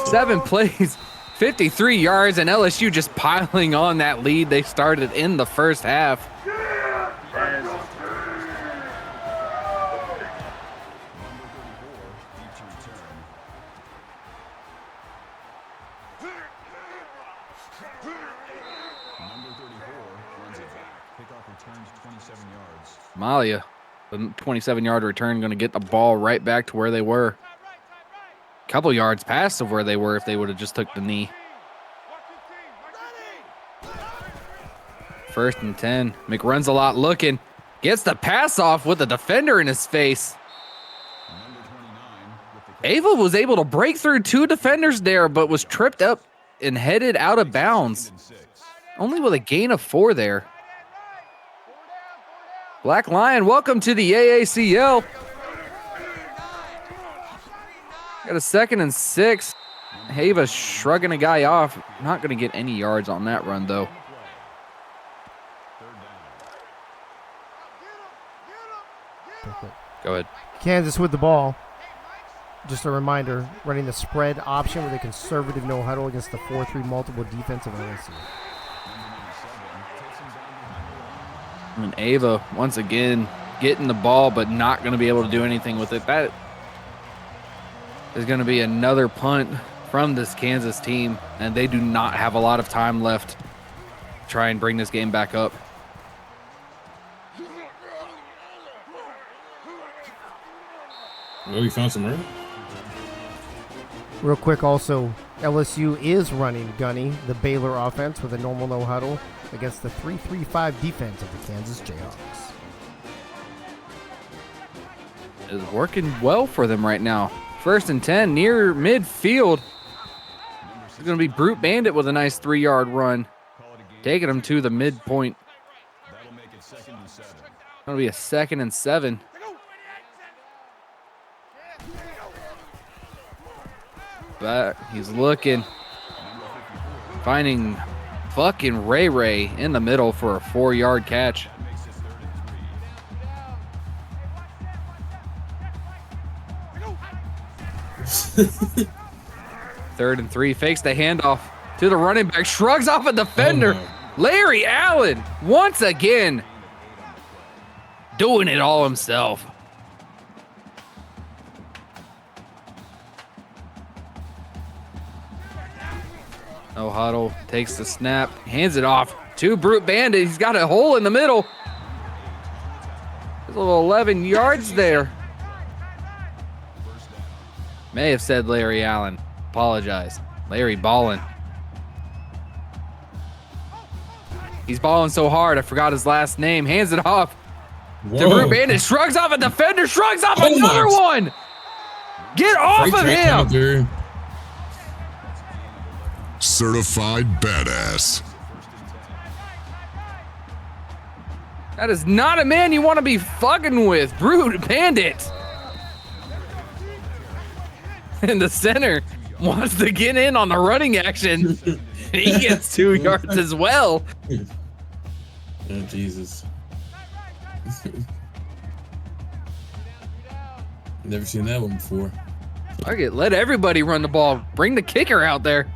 7 plays, 53 yards, and LSU just piling on that lead they started in the 1st half. Malia, the 27-yard return, going to get the ball right back to where they were. Couple yards past of where they were if they would have just took the knee. 1st and 10. McRuns-a-lot looking. Gets the pass off with the defender in his face. Ava was able to break through 2 defenders there, but was tripped up and headed out of bounds. Only with a gain of 4 there. Black Lion, welcome to the AACL. Got a 2nd and 6. Hava shrugging a guy off. Not going to get any yards on that run, though. Go ahead. Kansas with the ball. Just a reminder, running the spread option with a conservative no huddle against the 4-3 multiple defense of LSU. And Ava, once again, getting the ball, but not going to be able to do anything with it. That is going to be another punt from this Kansas team, and they do not have a lot of time left to try and bring this game back up. Well, we found some room. Real quick, also, LSU is running Gunny, the Baylor offense, with a normal no huddle against the 3-3-5 defense of the Kansas Jayhawks. Is working well for them right now. 1st and 10 near midfield. It's going to be Brute Bandit with a nice 3-yard run, taking them to the midpoint. That'll make it 2nd and 7. Going to be a 2nd and 7. But he's looking, finding fucking Ray Ray in the middle for a 4-yard catch. That makes it 3rd and 3. 3rd and 3, fakes the handoff to the running back, shrugs off a defender. Larry Allen, once again, doing it all himself. No huddle, takes the snap, hands it off to Brute Bandit. He's got a hole in the middle. There's a little 11 yards there. May have said Larry Allen. Apologize. Larry ballin'. He's balling so hard, I forgot his last name. Hands it off to Brute Bandit. Shrugs off a defender. Shrugs off another one. Get off of him. Certified badass. That is not a man you want to be fucking with. Brute Bandit. And the center wants to get in on the running action. He gets 2 yards as well. Oh, Jesus. Never seen that one before. Okay, let everybody run the ball. Bring the kicker out there.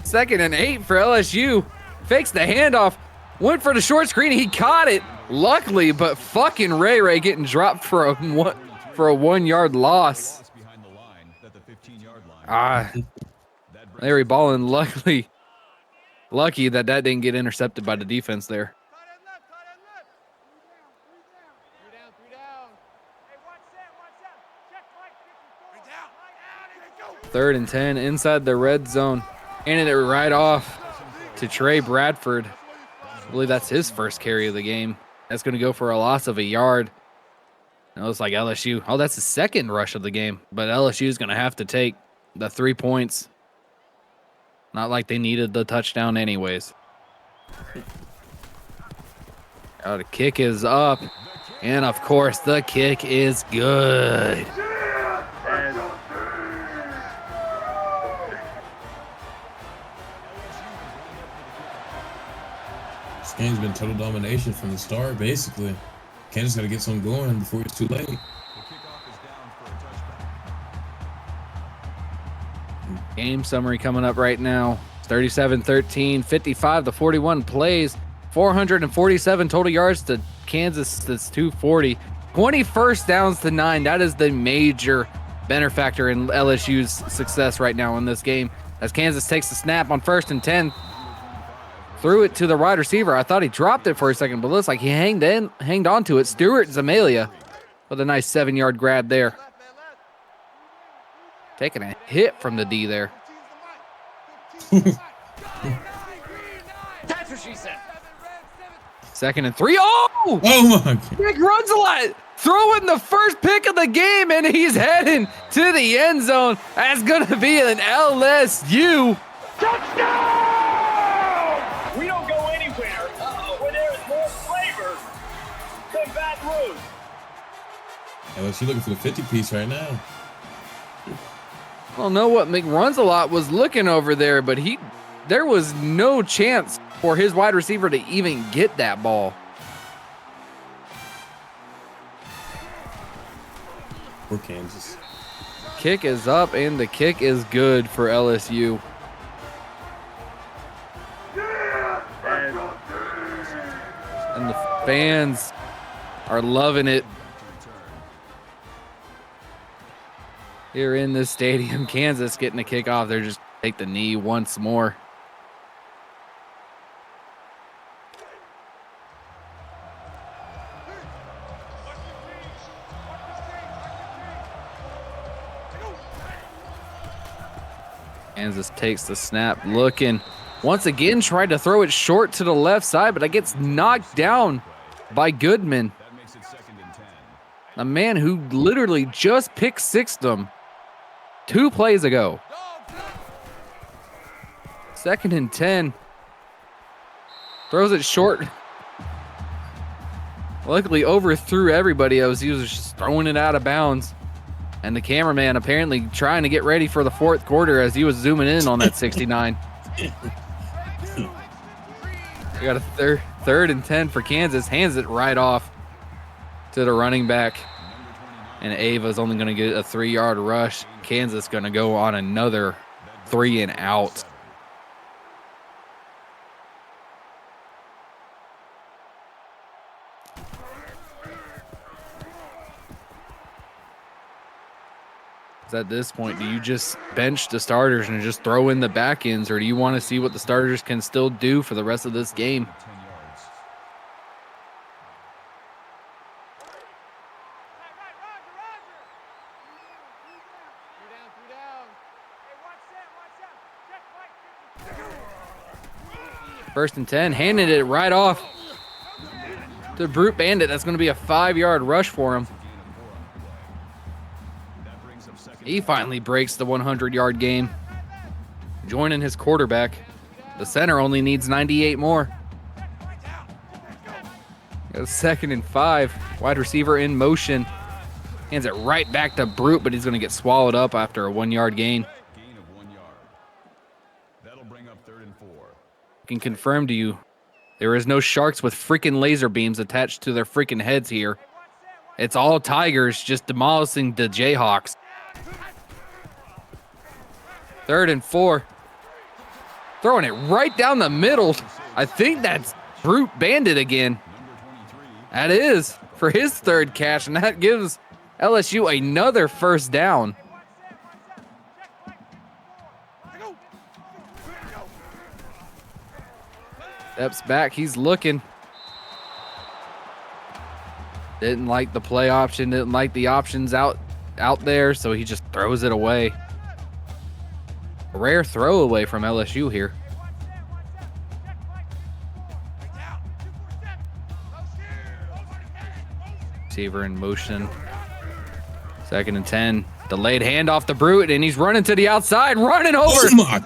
2nd and 8 for LSU. Fakes the handoff. Went for the short screen. He caught it. Luckily, but fucking Ray getting dropped for a 1-yard loss. Larry Ballin, lucky that didn't get intercepted by the defense there. Third and 10 inside the red zone. Handed it right off to Trey Bradford. I believe that's his first carry of the game. That's going to go for a loss of 1 yard. It looks like LSU. Oh, that's the 2nd rush of the game. But LSU is going to have to take the 3 points. Not like they needed the touchdown anyways. Oh, the kick is up. And, of course, the kick is good. This game's been total domination from the start, basically. Kansas got to get something going before it's too late. Game summary coming up right now. 37-13, 55-41 plays, 447 total yards to Kansas. That's 240. 20 first downs to 9. That is the major benefactor in LSU's success right now in this game. As Kansas takes the snap on 1st and 10. Threw it to the wide receiver. I thought he dropped it for a second, but looks like he hanged on to it. Stuart Zamalia with a nice 7-yard grab there. Taking a hit from the D there. That's what she said. 2nd and 3. Oh! Oh my God. Nick runs a lot. Throwing the first pick of the game, and he's heading to the end zone. That's going to be an LSU. Touchdown! We don't go anywhere where there is more flavor than Baton Rouge. LSU looking for the 50-piece right now. I don't know what McRunsalot was looking over there, but there was no chance for his wide receiver to even get that ball. For Kansas. Kick is up, and the kick is good for LSU. And the fans are loving it here in this stadium. Kansas getting a kickoff. They're just take the knee once more. Kansas takes the snap, looking. Once again, tried to throw it short to the left side, but it gets knocked down by Goodman. That makes it 2nd and 10. A man who literally just picked sixth them 2 plays ago. 2nd and 10. Throws it short. Luckily overthrew everybody as he was just throwing it out of bounds. And the cameraman apparently trying to get ready for the 4th quarter as he was zooming in on that 69. We got a 3rd and 10 for Kansas. Hands it right off to the running back. And Ava's only going to get a 3-yard rush. Kansas going to go on another 3 and out. At this point, do you just bench the starters and just throw in the back ends, or do you want to see what the starters can still do for the rest of this game? 10 yards. First and 10, handed it right off to Brute Bandit. That's going to be a 5-yard rush for him. He finally breaks the 100-yard game, joining his quarterback. The center only needs 98 more. Got a 2nd and 5. Wide receiver in motion. Hands it right back to Brute, but he's going to get swallowed up after a 1-yard gain. Gain of 1 yard. That'll bring up 3rd and 4. I can confirm to you, there is no sharks with freaking laser beams attached to their freaking heads here. It's all tigers just demolishing the Jayhawks. 3rd and 4. Throwing it right down the middle. I think that's Brute Bandit again. That is for his 3rd catch, and that gives LSU another 1st down. Steps back, he's looking. Didn't like the play option, didn't like the options out there, so he just throws it away. A rare throwaway from LSU here. Receiver in motion. 2nd and 10. Delayed handoff to Brute, and he's running to the outside, running over. Oh my.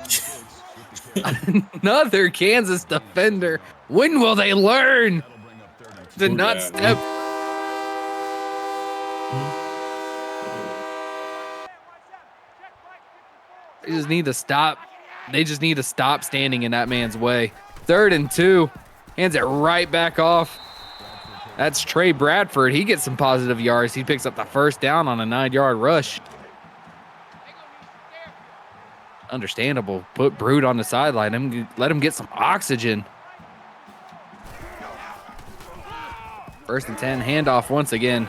Another Kansas defender. When will they learn to not step? They just need to stop. They just need to stop standing in that man's way. 3rd and 2. Hands it right back off. That's Trey Bradford. He gets some positive yards. He picks up the 1st down on a 9-yard rush. Understandable. Put Brute on the sideline. Let him get some oxygen. 1st and 10. Handoff once again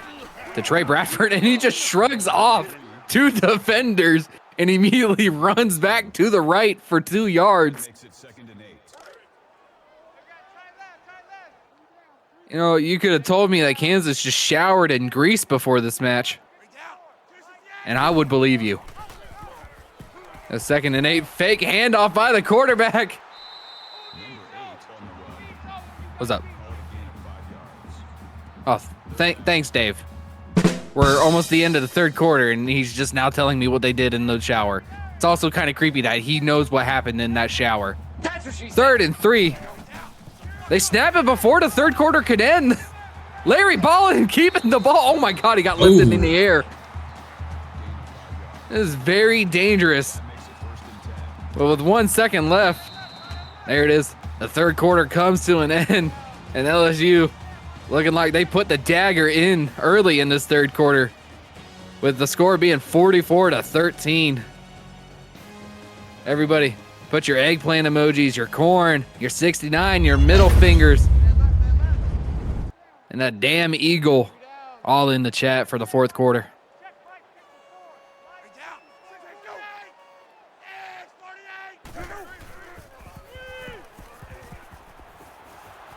to Trey Bradford, and he just shrugs off 2 defenders and immediately runs back to the right for 2 yards. Makes it 2nd and 8. You know, you could have told me that Kansas just showered in grease before this match, and I would believe you. A 2nd and 8. Fake handoff by the quarterback. What's up? Oh, thanks, Dave. We're almost the end of the 3rd quarter, and he's just now telling me what they did in the shower. It's also kind of creepy that he knows what happened in that shower. 3rd and 3. They snap it before the 3rd quarter could end. Larry Ballin keeping the ball. Oh my God, he got lifted in the air. This is very dangerous. But with 1 second left, there it is. The 3rd quarter comes to an end, and LSU looking like they put the dagger in early in this 3rd quarter, with the score being 44-13. Everybody, put your eggplant emojis, your corn, your 69, your middle fingers, and that damn eagle all in the chat for the 4th quarter.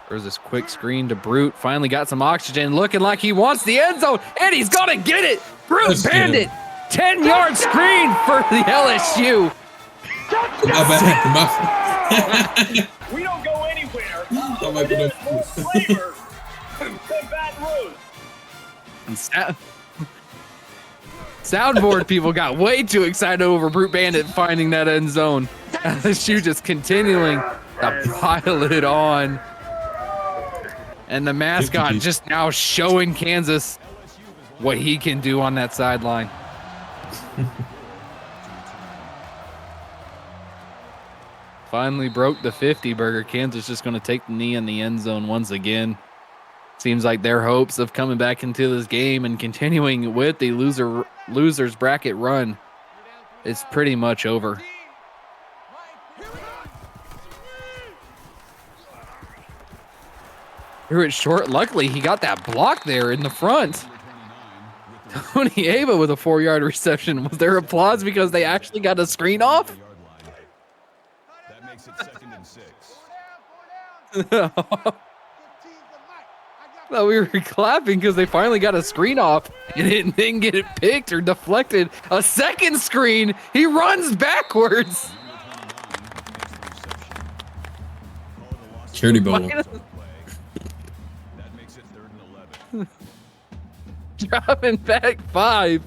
There's this quick screen to Brute. Finally got some oxygen, looking like he wants the end zone, and he's gonna get it. Brute Bandit, 10-yard screen for the LSU. My bad. We don't go anywhere. Oh, my There's goodness. more flavor than Baton Rouge. And soundboard people got way too excited over Brute Bandit finding that end zone. LSU just continuing to pile it on. And the mascot just now showing Kansas what he can do on that sideline. Finally broke the 50 burger. Kansas just going to take the knee in the end zone once again. Seems like their hopes of coming back into this game and continuing with the losers bracket run is pretty much over. Threw it short. Luckily, he got that block there in the front. Tony Ava with a 4-yard reception. Was there applause because they actually got a screen off? That makes it 2nd and 6. No, we were clapping because they finally got a screen off and it didn't get it picked or deflected. A second screen. He runs backwards. Charity bowl. That makes it 3rd and 11. Dropping back 5.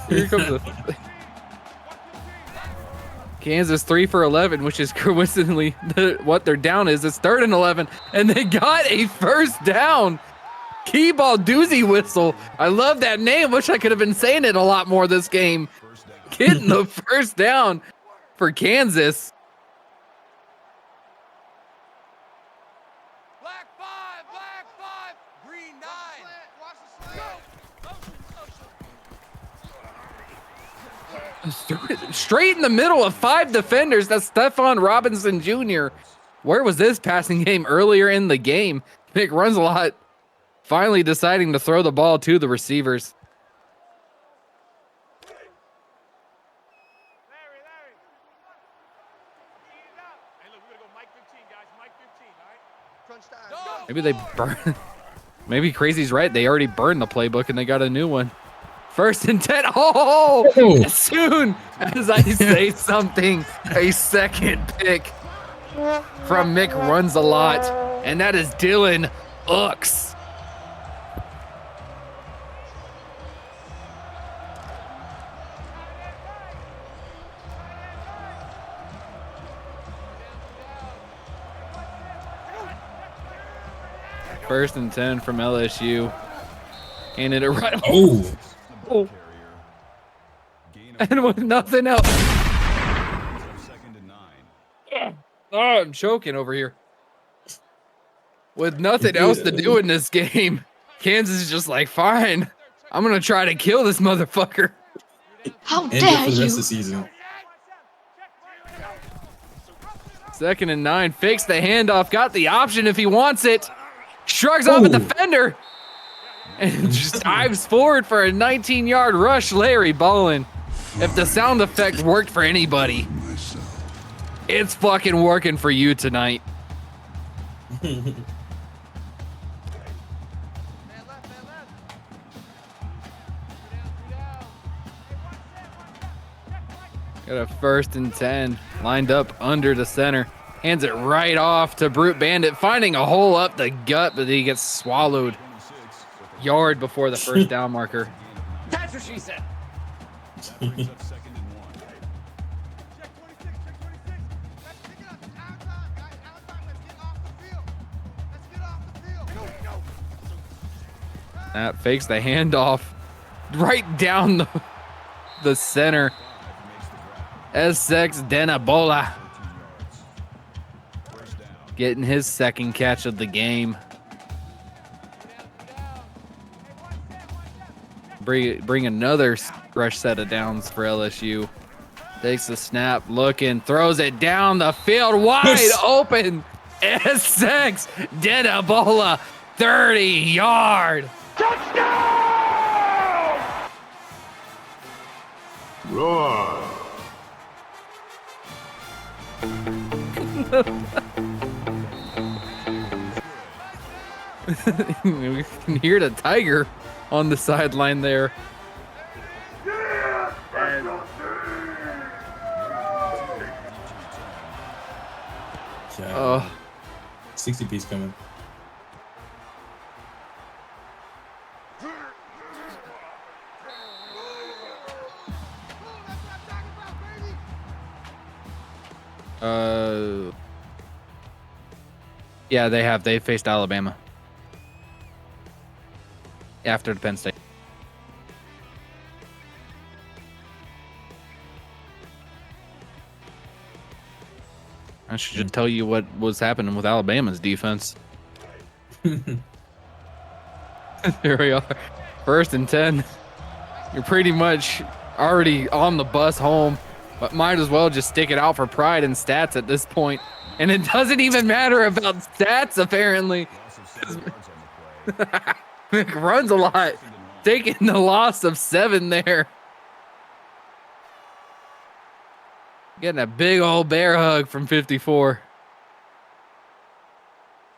Here comes the Kansas 3 for 11, which is coincidentally what their down is. It's 3rd and 11, and they got a first down. Keyball doozy whistle. I love that name. Wish I could have been saying it a lot more this game. Getting the first down for Kansas. Black 5, green 9. Straight in the middle of 5 defenders. That's Stephon Robinson Jr. Where was this passing game earlier in the game? Nick runs a lot. Finally deciding to throw the ball to the receivers. Maybe they burn. Maybe Crazy's right. They already burned the playbook and they got a new one. 1st and 10. Oh, as soon as I say something, a second pick from Mick runs a lot, and that is Dylan Ux. First and 10 from LSU. Handed it right. Oh. Oh. And with nothing else. 2nd and 9. Oh, I'm choking over here. With nothing else to do in this game, Kansas is just like, fine, I'm going to try to kill this motherfucker. How End it dare for the rest you? of the season. 2nd and 9. Fakes the handoff. Got the option if he wants it. Shrugs off a defender. And just dives forward for a 19-yard rush. Larry Bowen. If the sound effect worked for anybody, it's fucking working for you tonight. Got a 1st and 10 lined up under the center. Hands it right off to Brute Bandit, finding a hole up the gut, but he gets swallowed. Yard before the first down marker. That's what she said. Brings up 2nd and 1. That fakes the handoff right down the center. Essex Denabola getting his 2nd catch of the game. Bring another fresh set of downs for LSU. Takes the snap, looking, throws it down the field, wide open. Essex Denabola, 30-yard. Touchdown! Roar. We can hear the tiger on the sideline there. Yeah. 60 piece coming. Yeah, they have. They faced Alabama after the Penn State. I should just tell you what was happening with Alabama's defense. Here we are. 1st and 10. You're pretty much already on the bus home, but might as well just stick it out for pride and stats at this point. And it doesn't even matter about stats, apparently. Runs a lot. Taking the loss of 7 there. Getting a big old bear hug from 54.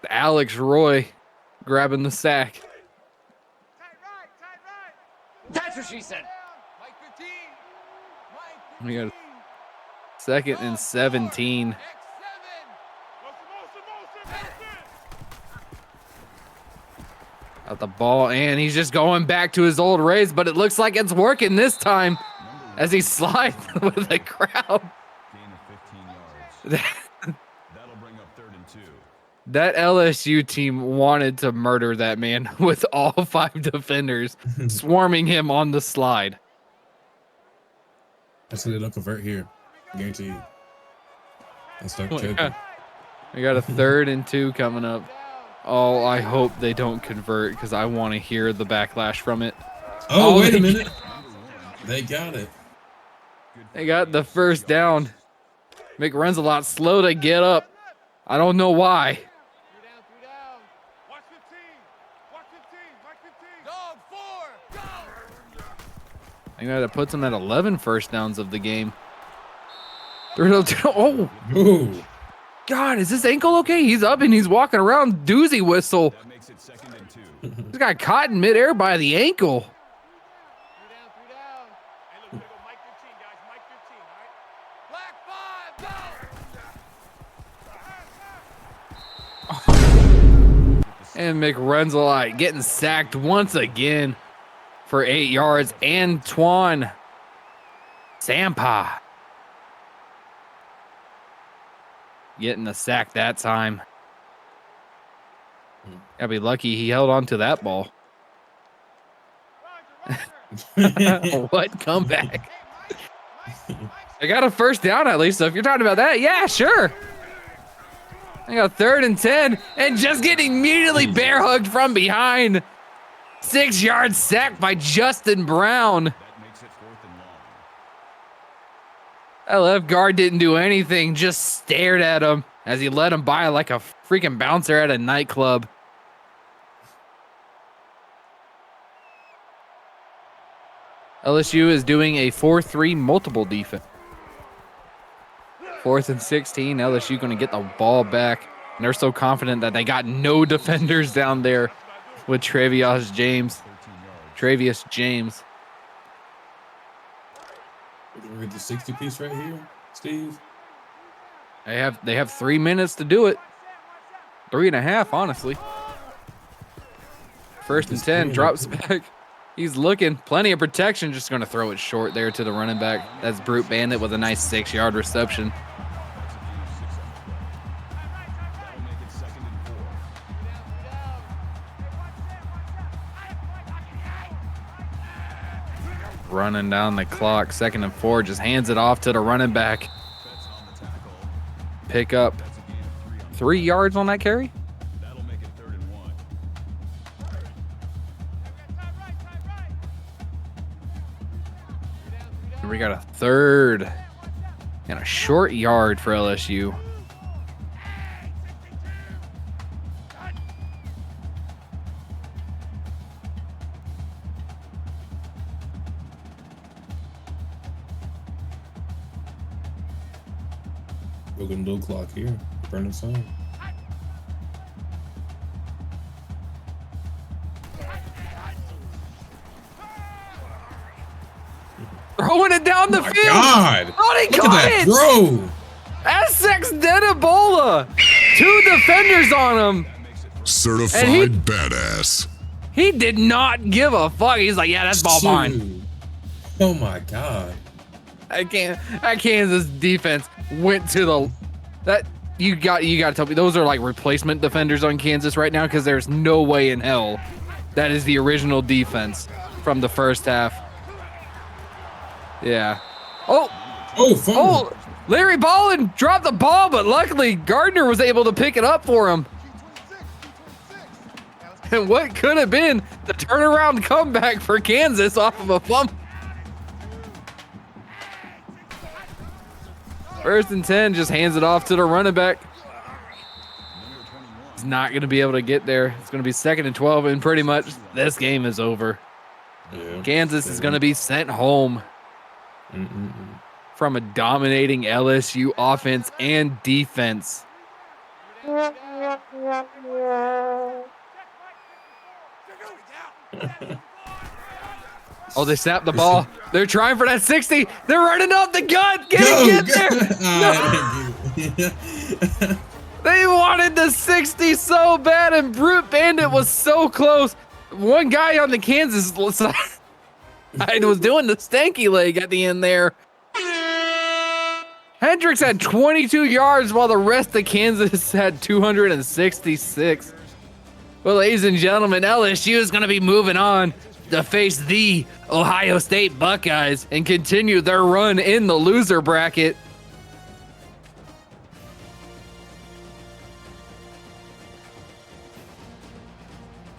Alex Roy grabbing the sack. That's what she said. We got 2nd and 17. Got the ball, and he's just going back to his old ways, but it looks like it's working this time as he slides with the crowd. Gain of 15 yards. That'll bring up 3rd and 2. That LSU team wanted to murder that man with all 5 defenders swarming him on the slide. That's why they don't convert here. I guarantee you. They start Oh, choking. yeah. We got a 3rd and 2 coming up. Oh, I hope they don't convert because I want to hear the backlash from it. Oh, wait a minute. They got it. They got the 1st down. McRun's a lot slow to get up. I don't know why. I think that puts him at 11 first downs of the game. Oh, Ooh. God, is this ankle okay? He's up and he's walking around. Doozy whistle. That makes it 2nd and 2. He's got caught in midair by the ankle. And McRenzelite getting sacked once again for 8 yards. Antoine Sampa getting a sack that time. Gotta be lucky he held on to that ball. What comeback? I got a 1st down at least, so if you're talking about that, yeah, sure. I got 3rd and 10, and just getting immediately bear hugged from behind. 6 yard sack by Justin Brown. That makes it 4th and long. That left guard didn't do anything, just stared at him as he let him by like a freaking bouncer at a nightclub. LSU is doing a 4-3 multiple defense. 4th and 16. LSU going to get the ball back. And they're so confident that they got no defenders down there with Travius James. Travius James. We're at the 60 piece right here, Steve. They have 3 minutes to do it. 3.5, honestly. 1st and 10, drops back. He's looking, plenty of protection, just going to throw it short there to the running back. That's Brute Bandit with a nice 6 yard reception. That'll make it 2nd and 4. Running down the clock, 2nd and 4, just hands it off to the running back. Fetz on the tackle. Pick up That's a gain of 3 on 3 yards on that carry. That'll make it 3rd and 1. And we got a 3rd and a short yard for LSU. Broken low clock here. Burning sun. down the Oh my field. God! Oh, he Look caught at that it. throw! Essex Denibola. 2 defenders on him. Certified badass. He did not give a fuck. He's like, yeah, that's ball mine. Dude. Oh my God! That Kansas defense went to the that you got to tell me those are like replacement defenders on Kansas right now, because there's no way in hell that is the original defense from the first half. Yeah. Oh, Larry Ballin dropped the ball, but luckily Gardner was able to pick it up for him. And what could have been the turnaround comeback for Kansas off of a fumble. 1st and 10, just hands it off to the running back. He's not going to be able to get there. It's going to be 2nd and 12, and pretty much this game is over. Yeah. Kansas is going to be sent home from a dominating LSU offense and defense. Oh, they snapped the ball. They're trying for that 60. They're running up the gut. Get there. No. They wanted the 60 so bad, and Brute Bandit was so close. One guy on the Kansas side was doing the stanky leg at the end there. Hendricks had 22 yards while the rest of Kansas had 266. Well, ladies and gentlemen, LSU is going to be moving on to face the Ohio State Buckeyes and continue their run in the loser bracket.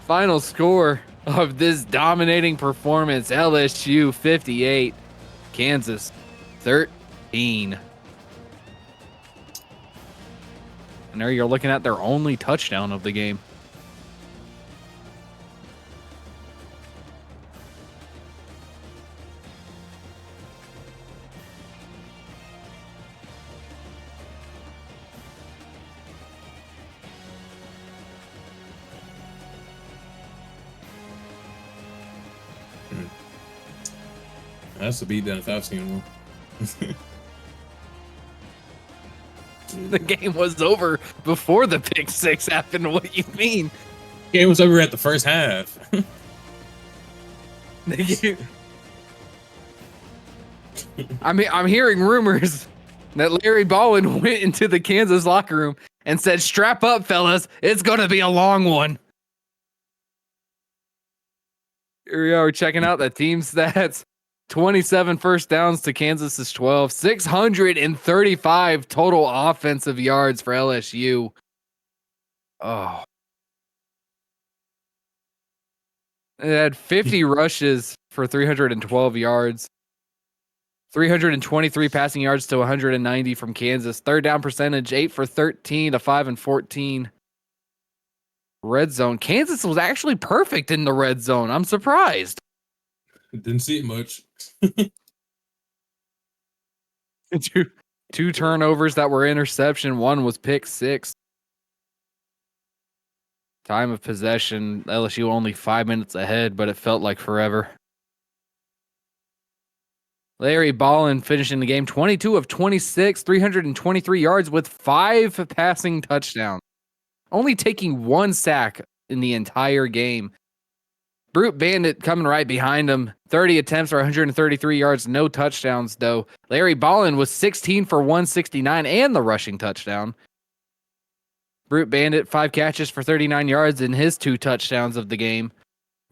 Final score of this dominating performance, LSU 58, Kansas 13. And there you're looking at their only touchdown of the game. That's a beatdown if I've seen one. The game was over before the pick six happened. What do you mean? Game was over at the first half. I mean, I'm hearing rumors that Larry Ballin went into the Kansas locker room and said, "Strap up, fellas. It's going to be a long one." Here we are checking out the team stats. 27 first downs to Kansas's 12. 635 total offensive yards for LSU. Oh. It had 50 rushes for 312 yards. 323 passing yards to 190 from Kansas. Third down percentage, 8 for 13 to 5 and 14. Red zone. Kansas was actually perfect in the red zone. I'm surprised. Didn't see it much. Two turnovers that were interception. One was pick six. Time of possession, LSU only 5 minutes ahead, but it felt like forever. Larry Ballin finishing the game 22 of 26, 323 yards with 5 passing touchdowns. Only taking 1 sack in the entire game. Brute Bandit coming right behind him. 30 attempts for 133 yards, no touchdowns though. Larry Ballin was 16 for 169 and the rushing touchdown. Brute Bandit, 5 catches for 39 yards in his 2 touchdowns of the game.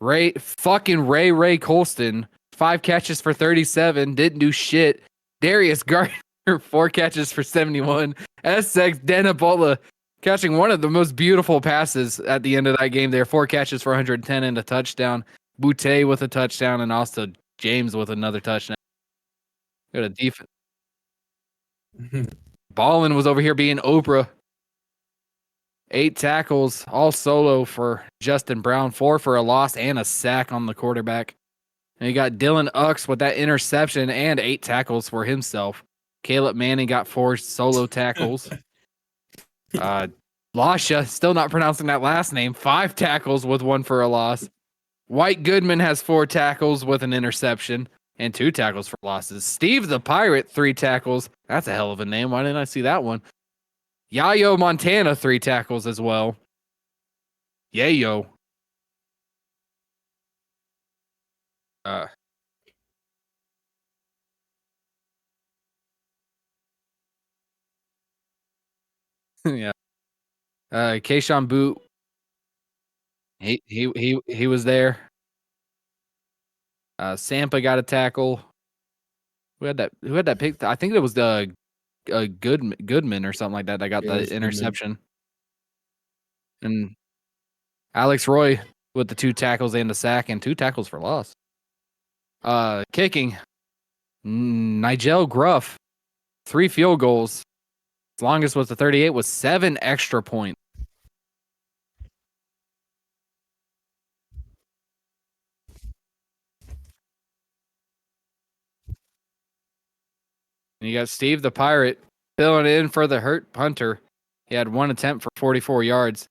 Ray Colston, 5 catches for 37, didn't do shit. Darius Gardner, 4 catches for 71. Essex Denibola catching one of the most beautiful passes at the end of that game there. 4 catches for 110 and a touchdown. Boutte with a touchdown, and also James with another touchdown. Got a defense. Ballin was over here being Oprah. 8 tackles, all solo for Justin Brown. 4 for a loss and a sack on the quarterback. And you got Dylan Ux with that interception and 8 tackles for himself. Caleb Manning got 4 solo tackles. Lasha, still not pronouncing that last name, 5 tackles with 1 for a loss. White Goodman has 4 tackles with an interception. and 2 tackles for losses. Steve the Pirate, 3 tackles. That's a hell of a name. Why didn't I see that one? Yayo Montana, 3 tackles as well. Yayo. Yeah. Keishon Boot. He was there. Sampa got a tackle. Who had that pick? I think it was the Goodman or something like that. That got the interception. And Alex Roy with the 2 tackles and the sack and 2 tackles for loss. Kicking. Nigel Gruff, 3 field goals. His longest was the 38 with 7 extra points. And you got Steve the Pirate filling in for the hurt punter. He had 1 attempt for 44 yards.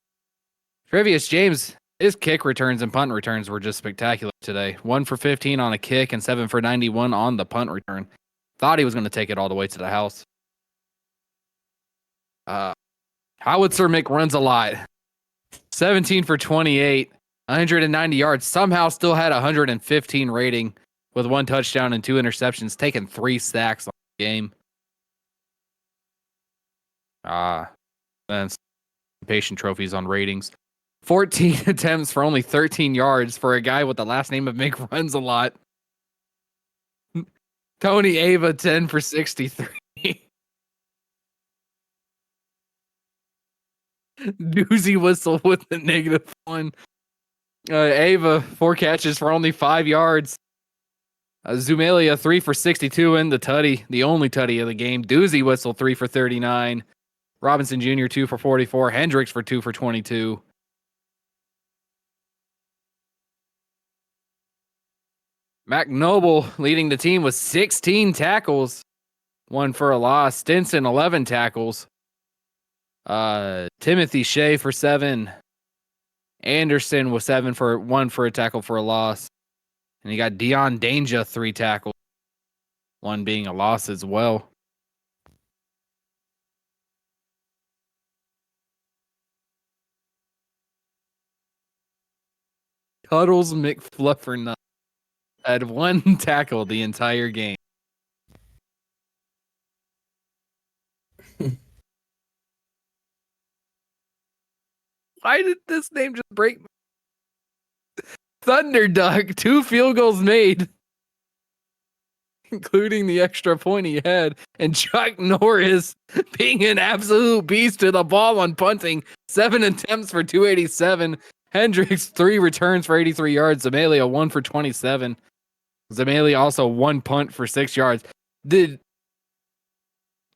Trevius James, his kick returns and punt returns were just spectacular today. 1 for 15 on a kick and 7 for 91 on the punt return. Thought he was going to take it all the way to the house. Howitzer Mick runs a lot. 17 for 28, 190 yards. Somehow still had 115 rating with 1 touchdown and 2 interceptions, taking 3 sacks on the game. That's patient trophies on ratings. 14 attempts for only 13 yards for a guy with the last name of Mick runs a lot. Tony Ava, 10 for 63. Doozy Whistle with the -1. Ava, 4 catches for only 5 yards. Zumalia, 3 for 62 in the tutty, the only tutty of the game. Doozy Whistle, 3 for 39. Robinson Jr., 2 for 44. Hendricks for 2 for 22. Mac Noble leading the team with 16 tackles, 1 for a loss. Stinson, 11 tackles. Timothy Shea for 7. Anderson with 7 for 1 for a tackle for a loss. And you got Dion Danger, 3 tackles, 1 being a loss as well. Cuddles McFluffernut had 1 tackle the entire game. Why did this name just break me? Thunder Duck, 2 field goals made, including the extra point he had. And Chuck Norris being an absolute beast to the ball on punting. 7 attempts for 287. Hendricks, 3 returns for 83 yards. Zamalia, 1 for 27. Zamalia also 1 punt for 6 yards.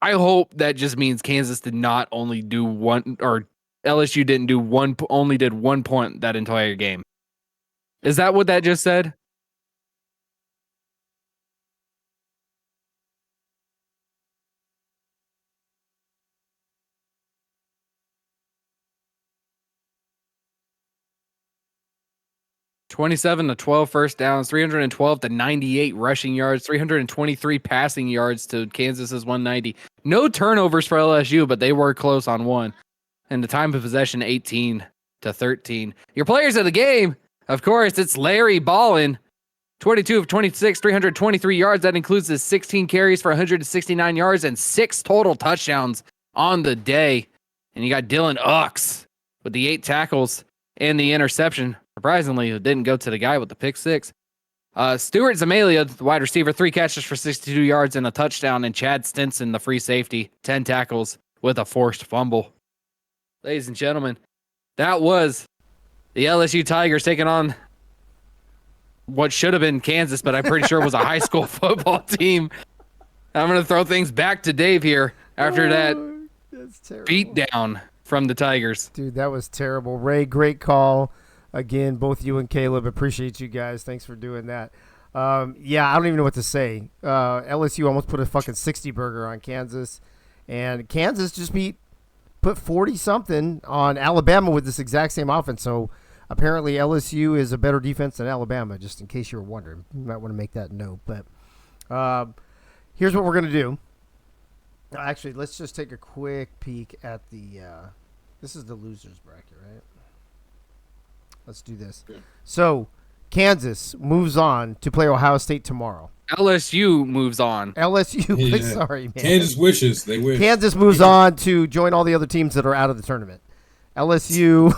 I hope that just means Kansas did not only do 1, or LSU didn't do 1, only did 1 point that entire game. Is that what that just said? (27-12) first downs, 312-98 rushing yards, 323 passing yards to Kansas's 190. No turnovers for LSU, but they were close on 1. And the time of possession, 18-13. Your players of the game, of course, it's Larry Ballin, 22 of 26, 323 yards. That includes his 16 carries for 169 yards and 6 total touchdowns on the day. And you got Dylan Ux with the 8 tackles and the interception. Surprisingly, it didn't go to the guy with the pick 6. Stuart Zamalia, the wide receiver, 3 catches for 62 yards and a touchdown. And Chad Stinson, the free safety, 10 tackles with a forced fumble. Ladies and gentlemen, that was the LSU Tigers taking on what should have been Kansas, but I'm pretty sure it was a high school football team. I'm going to throw things back to Dave here after that beat down from the Tigers. Dude, that was terrible. Ray, great call. Again, both you and Caleb, appreciate you guys. Thanks for doing that. Yeah, I don't even know what to say. LSU almost put a fucking 60 burger on Kansas, and Kansas just put 40-something on Alabama with this exact same offense. So apparently LSU is a better defense than Alabama, just in case you were wondering. You might want to make that note. But Here's what we're going to do. Actually, let's just take a quick peek at the this is the losers bracket, right? Let's do this. So, Kansas moves on to play Ohio State tomorrow. LSU moves on. LSU, sorry, man. Kansas wishes. They wish. Kansas moves on to join all the other teams that are out of the tournament. LSU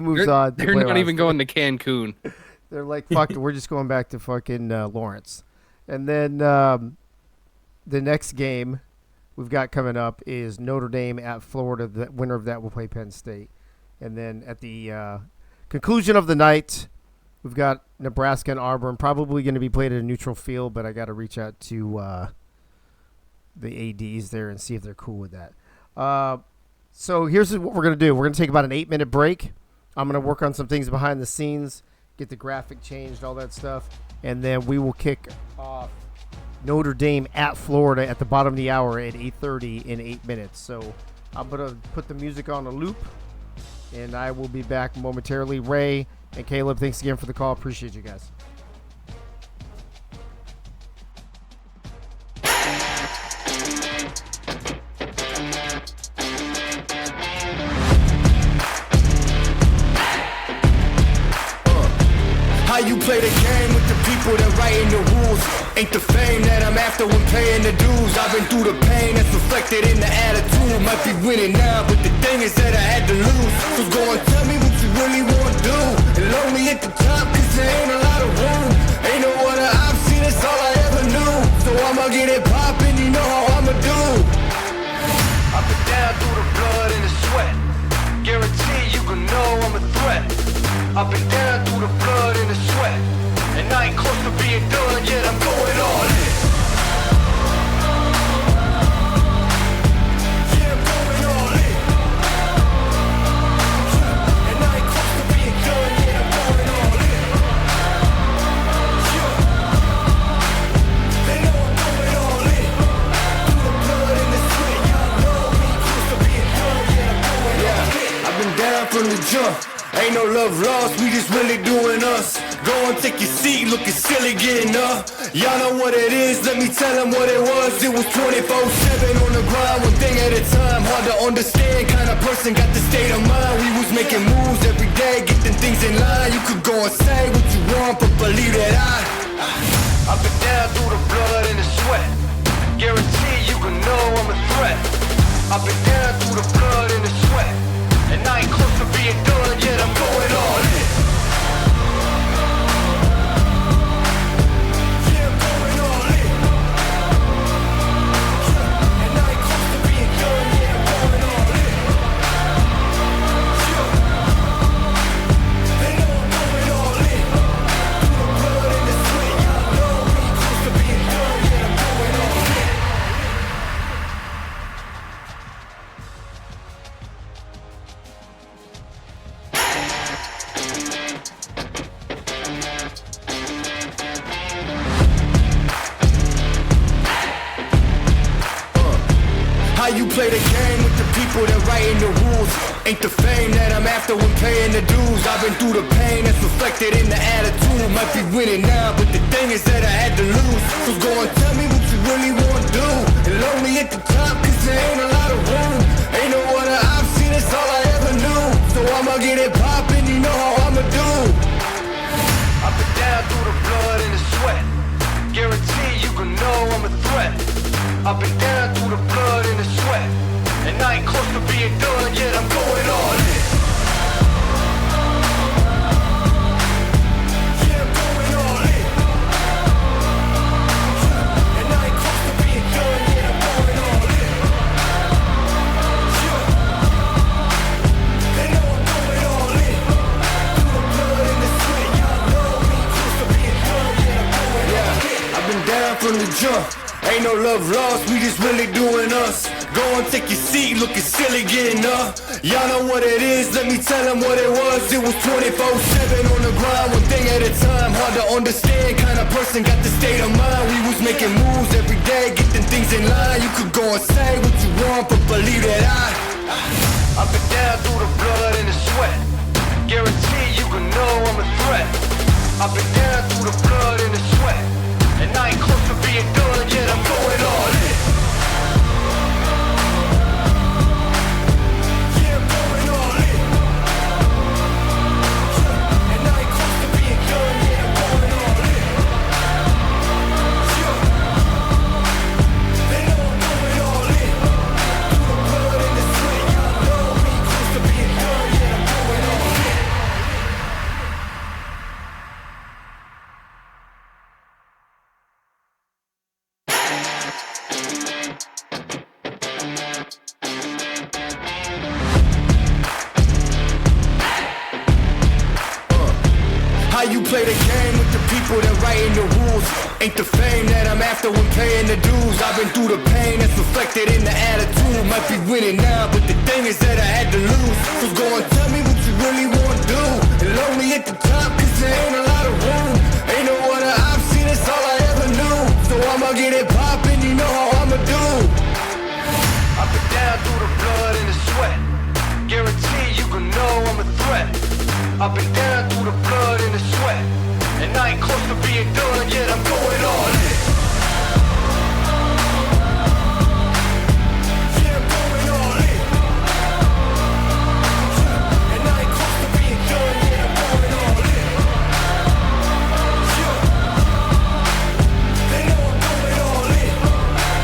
moves on. They're not even going to Cancun. They're like, fuck it, we're just going back to fucking Lawrence. And then the next game we've got coming up is Notre Dame at Florida. The winner of that will play Penn State. And then at the conclusion of the night, we've got Nebraska and Auburn, probably going to be played at a neutral field, but I got to reach out to the ADs there and see if they're cool with that. So here's what we're going to do. We're going to take about an 8-minute break. I'm going to work on some things behind the scenes, get the graphic changed, all that stuff, and then we will kick off Notre Dame at Florida at the bottom of the hour at 8:30 in 8 minutes. So I'm going to put the music on a loop, and I will be back momentarily. Ray and Caleb, thanks again for the call. Appreciate you guys. How you play the game with the people that writing the rules? Ain't the fame that I'm after when paying the dues. I've been through the pain that's reflected in the attitude. Might be winning now, but the thing is that I had to lose. So go and tell me what you really want to do. And lonely at the top, cause there ain't a lot of room. Ain't no other option, that's all I ever knew. So I'ma get it poppin', you know how I'ma do. I've been down through the blood and the sweat. Guarantee you can know I'm a threat. I've been down through the blood and the sweat, and I ain't close to being done yet, I'm going all in. Yeah, I'm going all in. And I ain't close to being done yet, I'm going all in. Yeah. They know I'm going all in. Through the blood and the sweat, y'all know we ain't close to being done yet, I'm going all in. I've been down from the jump. Ain't no love lost, we just really doing us. Go and take your seat, looking silly getting up. Y'all know what it is, let me tell them what it was. It was 24/7 on the grind, one thing at a time. Hard to understand, kind of person got the state of mind. We was making moves every day, getting things in line. You could go and say what you want, but believe that I've been down through the blood and the sweat. Guarantee you can know I'm a threat. I've been down through the blood and the sweat, and I ain't close to being done yet, I'm going all in. Yeah, I'm going all in. And I ain't close to being done yet, I'm going all in. Yeah. They know I'm going all in. Through the blood and the sweat, y'all know we ain't close to being done yet, I'm going all in. How you play the game with the people that writing the rules? Ain't the fame that I'm after when paying the dues. I've been through the pain that's reflected in the attitude. Might be winning now, but the thing is that I had to lose. So go and tell me what you really want to do. And lonely at the top, cause there ain't a lot of room. Ain't no other option, that's all I ever knew. So I'ma get it poppin', you know how I'ma do. I've been down through the blood and the sweat. Guarantee you can know I'm a threat. I've been down through the blood and the sweat, and I ain't close to being done yet, I'm going all in. Yeah, I'm going all in. And I ain't close to being done yet, I'm going all in. Yeah. They know I'm going all in. Through the blood and the sweat, y'all know we ain't close to being done yet, I'm going all in. I've been down from the jump. Ain't no love lost, we just really doing us. Go and take your seat, looking silly getting up. Y'all know what it is, let me tell them what it was. It was 24/7 on the grind, one thing at a time. Hard to understand, kind of person got the state of mind. We was making moves every day, getting things in line. You could go and say what you want, but believe that I've been down through the blood and the sweat. Guarantee you can know I'm a threat. I've been down through the blood and the sweat, and I ain't close to being How you play the game with the people that writing the rules? Ain't the fame that I'm after when paying the dues. I've been through the pain that's reflected in the attitude. Might be winning now, but the thing is that I had to lose. So go and tell me what you really want to do. And lonely at the top, cause there ain't a lot of room. Ain't no other option, it's all I ever knew. So I'ma get it poppin', you know how I'ma do. I've been down through the blood and the sweat. Guarantee you can know I'm a threat. I've been down through the blood and the sweat, and I ain't close to being done yet, I'm going all in. Yeah, I'm going all in. And I ain't close to being done yet, I'm going all in. Yeah. They know I'm going all in.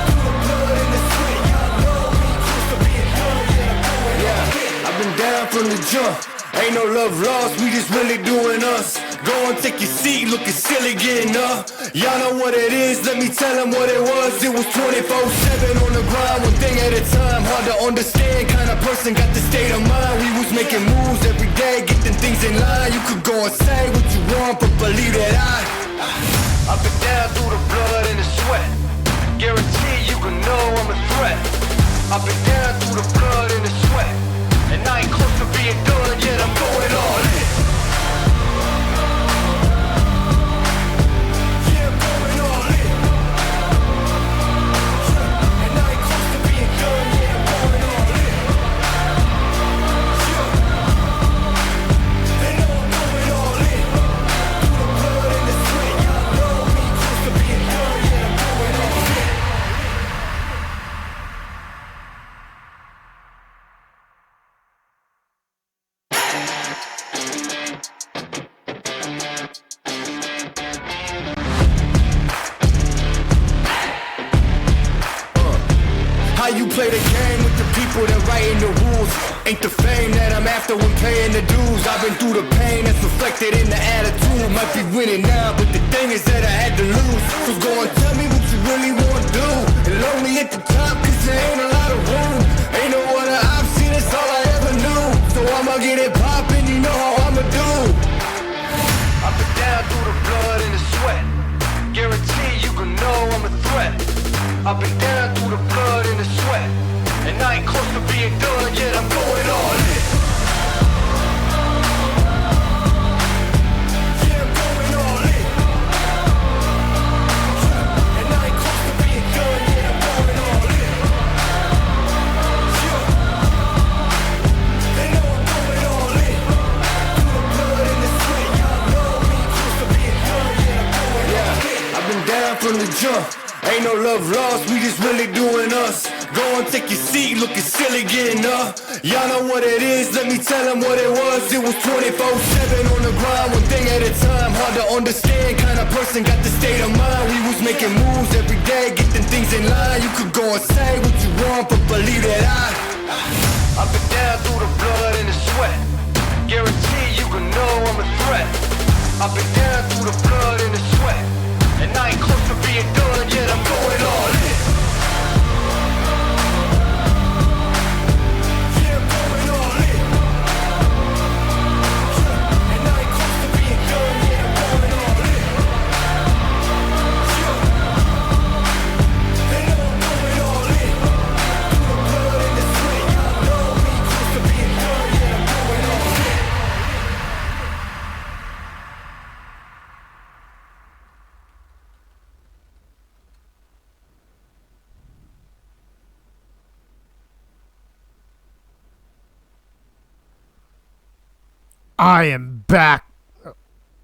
Through the blood and the sweat, y'all know me, close to being done yet, I'm going all in. I've been down from the jump. Ain't no love lost, we just really doing us. Go and take your seat, looking silly getting up. Y'all know what it is, let me tell them what it was. It was 24/7 on the grind, one thing at a time. Hard to understand, kind of person got the state of mind. We was making moves every day, getting things in line. You could go and say what you want, but believe that I've been down through the blood and the sweat. Guarantee you can know I'm a threat. I've been down through the blood and the sweat, and I ain't close to being done yet, I'm going all in. Yeah, I'm going all in. And I ain't close to being done yet, I'm going all in. Yeah. They know I'm going all in. Through the blood and the sweat, y'all know me, close to being done yet, I'm going all in. How you play the game with the people that writing the rules? Ain't the fame that I'm after when paying the dues. I've been through the pain that's reflected in the attitude. Might be winning now, but the thing is that I had to lose. So go and tell me what you really want to do. And lonely at the top, cause there ain't a lot of room. Ain't no other option, it's all I ever knew. So I'ma get it poppin', you know how I'ma do. I've been down through the blood and the sweat. Guarantee you can know I'm a threat. I've been down through the blood and the sweat, and I ain't close to being done yet, I'm going all in. Yeah, I'm going all in. And I ain't close to being done yet, I'm going all in. Yeah. They know I'm going all in. Through the blood and the sweat, y'all know me, close to being done yet, I'm going all in. I've been down from the jump. Ain't no love lost, we just really doing us. Go and take your seat, looking silly getting up. Y'all know what it is, let me tell them what it was. It was 24/7 on the grind, one thing at a time. Hard to understand, kind of person got the state of mind. We was making moves every day, getting things in line. You could go and say what you want, but believe that I've been down through the blood and the sweat. Guarantee you can know I'm a threat. I've been down through the blood and the sweat, and I ain't close to being done yet, I'm going all in. Yeah, I'm going all in. And I ain't close to being done yet, I'm going all in. Yeah. They know I'm going all in. Through the blood and the sweat, y'all know me, close to being done yet, I'm going all in. I am back.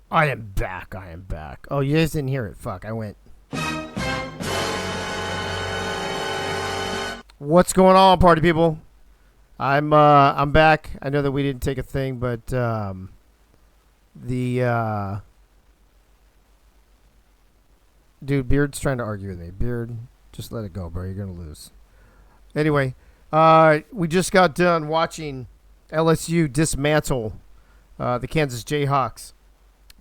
I am back. I am back. Oh, you guys didn't hear it. Fuck, I went. What's going on, party people? I'm back. I know that we didn't take a thing, but dude, Beard's trying to argue with me. Beard, just let it go, bro. You're gonna lose. Anyway, we just got done watching LSU dismantle the Kansas Jayhawks,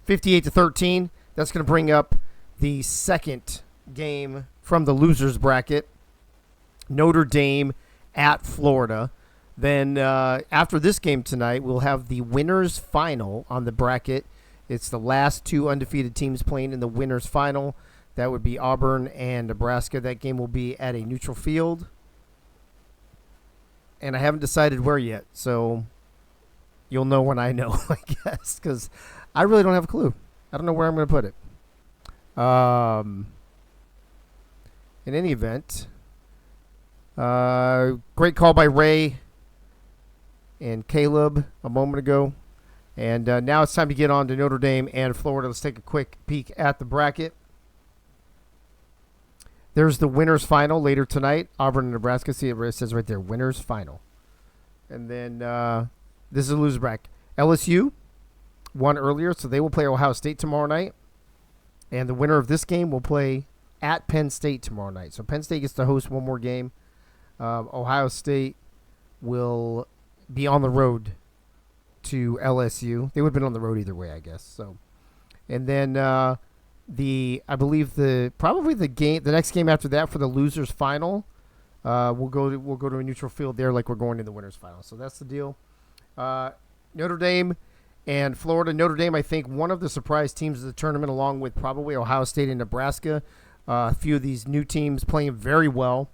58-13. That's going to bring up the second game from the losers bracket, Notre Dame at Florida. Then after this game tonight, we'll have the winners final on the bracket. It's the last two undefeated teams playing in the winners final. That would be Auburn and Nebraska. That game will be at a neutral field. And I haven't decided where yet, so you'll know when I know, I guess, because I really don't have a clue. I don't know where I'm going to put it. In any event, great call by Ray and Caleb a moment ago. And now it's time to get on to Notre Dame and Florida. Let's take a quick peek at the bracket. There's the winners final later tonight. Auburn and Nebraska. See, it says right there, winners final. And then this is a loser bracket. LSU won earlier, so they will play Ohio State tomorrow night. And the winner of this game will play at Penn State tomorrow night. So Penn State gets to host one more game. Ohio State will be on the road to LSU. They would have been on the road either way, I guess. So, and then I believe the next game after that for the losers final, we'll go to a neutral field there like we're going to the winners final. So that's the deal. Notre Dame and Florida. Notre Dame, I think, one of the surprise teams of the tournament, along with probably Ohio State and Nebraska. A few of these new teams playing very well,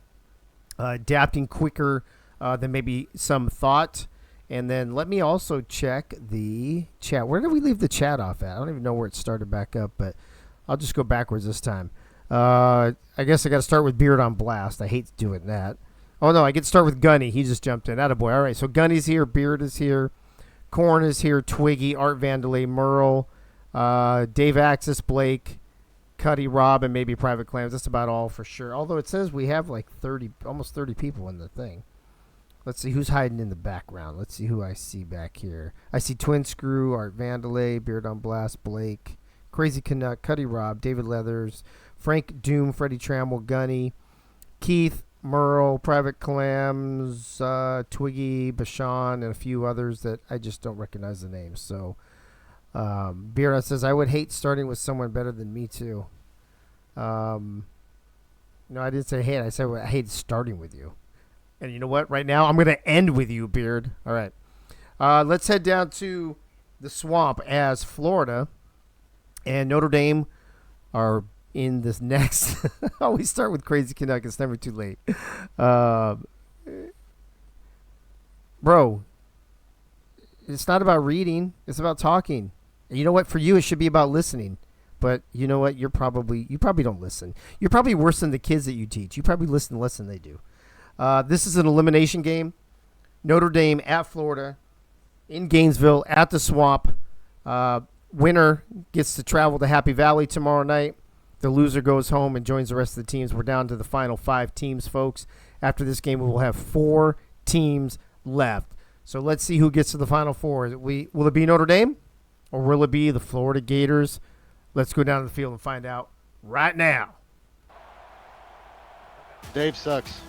adapting quicker than maybe some thought. And then let me also check the chat. Where did we leave the chat off at? I don't even know where it started back up, but I'll just go backwards this time. I guess I got to start with Beard on Blast. I hate doing that. Oh, no, I get to start with Gunny. He just jumped in. Attaboy. All right, so Gunny's here. Beard is here. Corn is here. Twiggy, Art Vandelay, Merle, Dave Axis, Blake, Cuddy, Rob, and maybe Private Clams. That's about all for sure. Although it says we have like almost 30 people in the thing. Let's see who's hiding in the background. Let's see who I see back here. I see Twin Screw, Art Vandelay, Beard on Blast, Blake, Crazy Canuck, Cuddy Rob, David Leathers, Frank Doom, Freddie Trammell, Gunny, Keith, Merle, Private Clams, Twiggy, Bashan, and a few others that I just don't recognize the names. So Beard says, I would hate starting with someone better than me too. No, I didn't say hate. I said I hate starting with you. And you know what? Right now, I'm going to end with you, Beard. All right. Let's head down to the swamp as Florida and Notre Dame are in this next. Always start with Crazy Canuck. It's never too late. Bro, it's not about reading. It's about talking. And you know what? For you, it should be about listening. But you know what? You probably don't listen. You're probably worse than the kids that you teach. You probably listen less than they do. This is an elimination game. Notre Dame at Florida in Gainesville at the Swamp. Winner gets to travel to Happy Valley tomorrow night. The loser goes home and joins the rest of the teams. We're down to the final 5 teams, folks. After this game, we will have 4 teams left. So let's see who gets to the final 4. Will it be Notre Dame or will it be the Florida Gators? Let's go down to the field and find out right now. Dave sucks.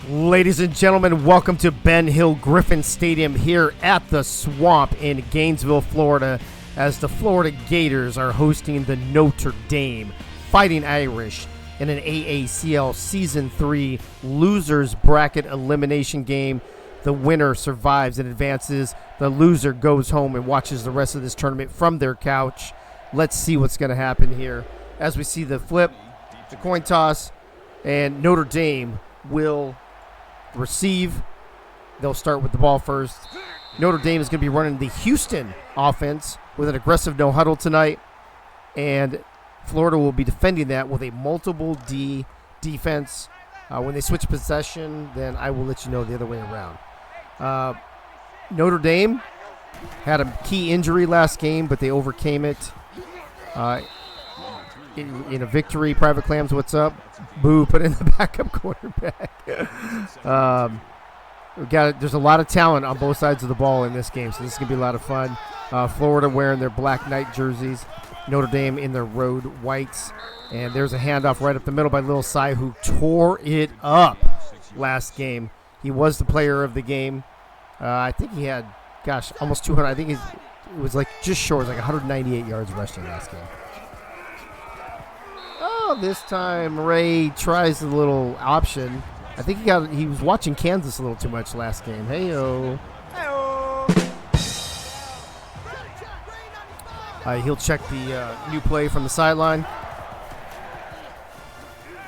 Ladies and gentlemen, welcome to Ben Hill Griffin Stadium here at the Swamp in Gainesville, Florida, as the Florida Gators are hosting the Notre Dame Fighting Irish in an AACL Season 3 losers bracket elimination game. The winner survives and advances. The loser goes home and watches the rest of this tournament from their couch. Let's see what's going to happen here as we see the flip, the coin toss, and Notre Dame will receive. They'll start with the ball first. Notre Dame is going to be running the Houston offense with an aggressive no huddle tonight, and Florida will be defending that with a multiple D defense. When they switch possession, then I will let you know the other way around. Notre Dame had a key injury last game, but they overcame it. in a victory. Private Clams, what's up? Boo, put in the backup quarterback. There's a lot of talent on both sides of the ball in this game, so this is going to be a lot of fun. Florida wearing their Black Knight jerseys. Notre Dame in their road whites. And there's a handoff right up the middle by Lil Cy, who tore it up last game. He was the player of the game. I think he had, almost 200. I think it was like just short. It was like 198 yards rushing last game. Oh, this time Ray tries a little option. I think he was watching Kansas a little too much last game. Hey-o. He'll check the new play from the sideline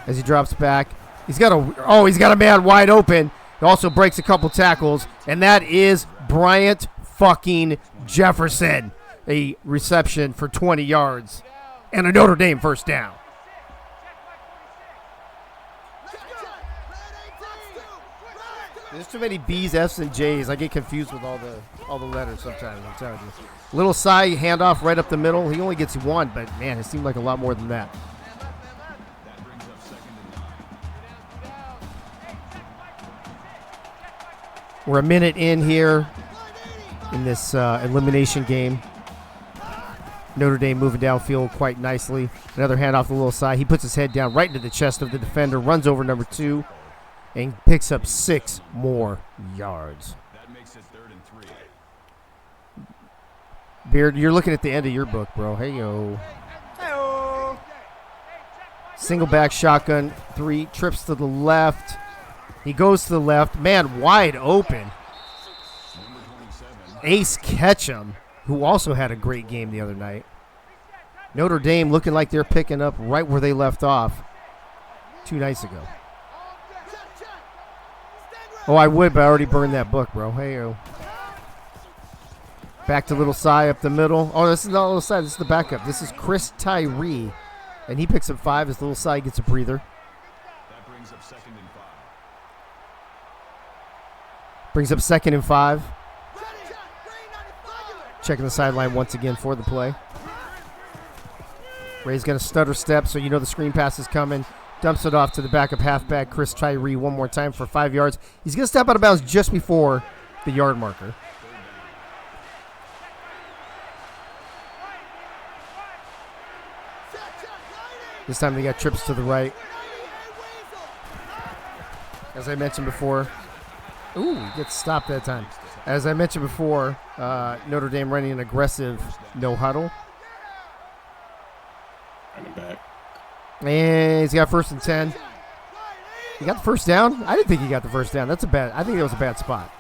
as he drops back. He's got a man wide open. He also breaks a couple tackles, and that is Bryant fucking Jefferson. A reception for 20 yards and a Notre Dame first down. There's too many B's, F's, and J's. I get confused with all the letters sometimes. I'm telling you. Little Cy handoff right up the middle. He only gets one, but man, it seemed like a lot more than that. We're a minute in here in this elimination game. Notre Dame moving downfield quite nicely. Another handoff to Little Cy. He puts his head down right into the chest of the defender, runs over number 2. And picks up 6 more yards. That makes it 3rd and 3. Beard, you're looking at the end of your book, bro. Hey-yo. Hey-yo. Single back shotgun, 3, trips to the left. He goes to the left. Man, wide open. Ace Ketchum, who also had a great game the other night. Notre Dame looking like they're picking up right where they left off 2 nights ago. Oh, I would, but I already burned that book, bro. Hey-o. Back to Little Cy up the middle. Oh, this is not Little Cy. This is the backup. This is Chris Tyree. And he picks up 5 as Little Cy gets a breather. That brings up 2nd and 5. Brings up 2nd and 5. Checking the sideline once again for the play. Ray's going to stutter step, so you know the screen pass is coming. Dumps it off to the backup halfback, Chris Tyree, one more time for 5 yards. He's going to step out of bounds just before the yard marker. This time they got trips to the right. As I mentioned before. Ooh, he gets stopped that time. As I mentioned before, Notre Dame running an aggressive no huddle. Back. And he's got 1st and 10. He got the first down? I didn't think he got the first down. I think that was a bad spot.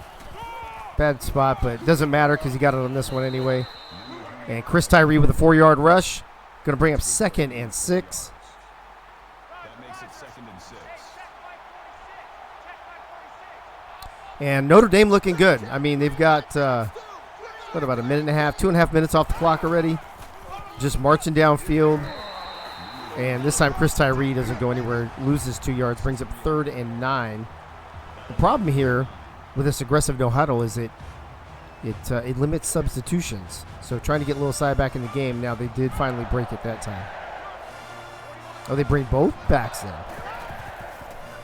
Bad spot, but it doesn't matter because he got it on this one anyway. And Chris Tyree with a 4-yard rush. Going to bring up 2nd and 6. That makes it 2nd and 6. And Notre Dame looking good. I mean, they've got, about a minute and a half, 2.5 minutes off the clock already. Just marching downfield. And this time Chris Tyree doesn't go anywhere, loses 2 yards, brings up 3rd and 9. The problem here with this aggressive no huddle is it limits substitutions. So trying to get Lil Cy back in the game, now they did finally break it that time. Oh, they bring both backs in.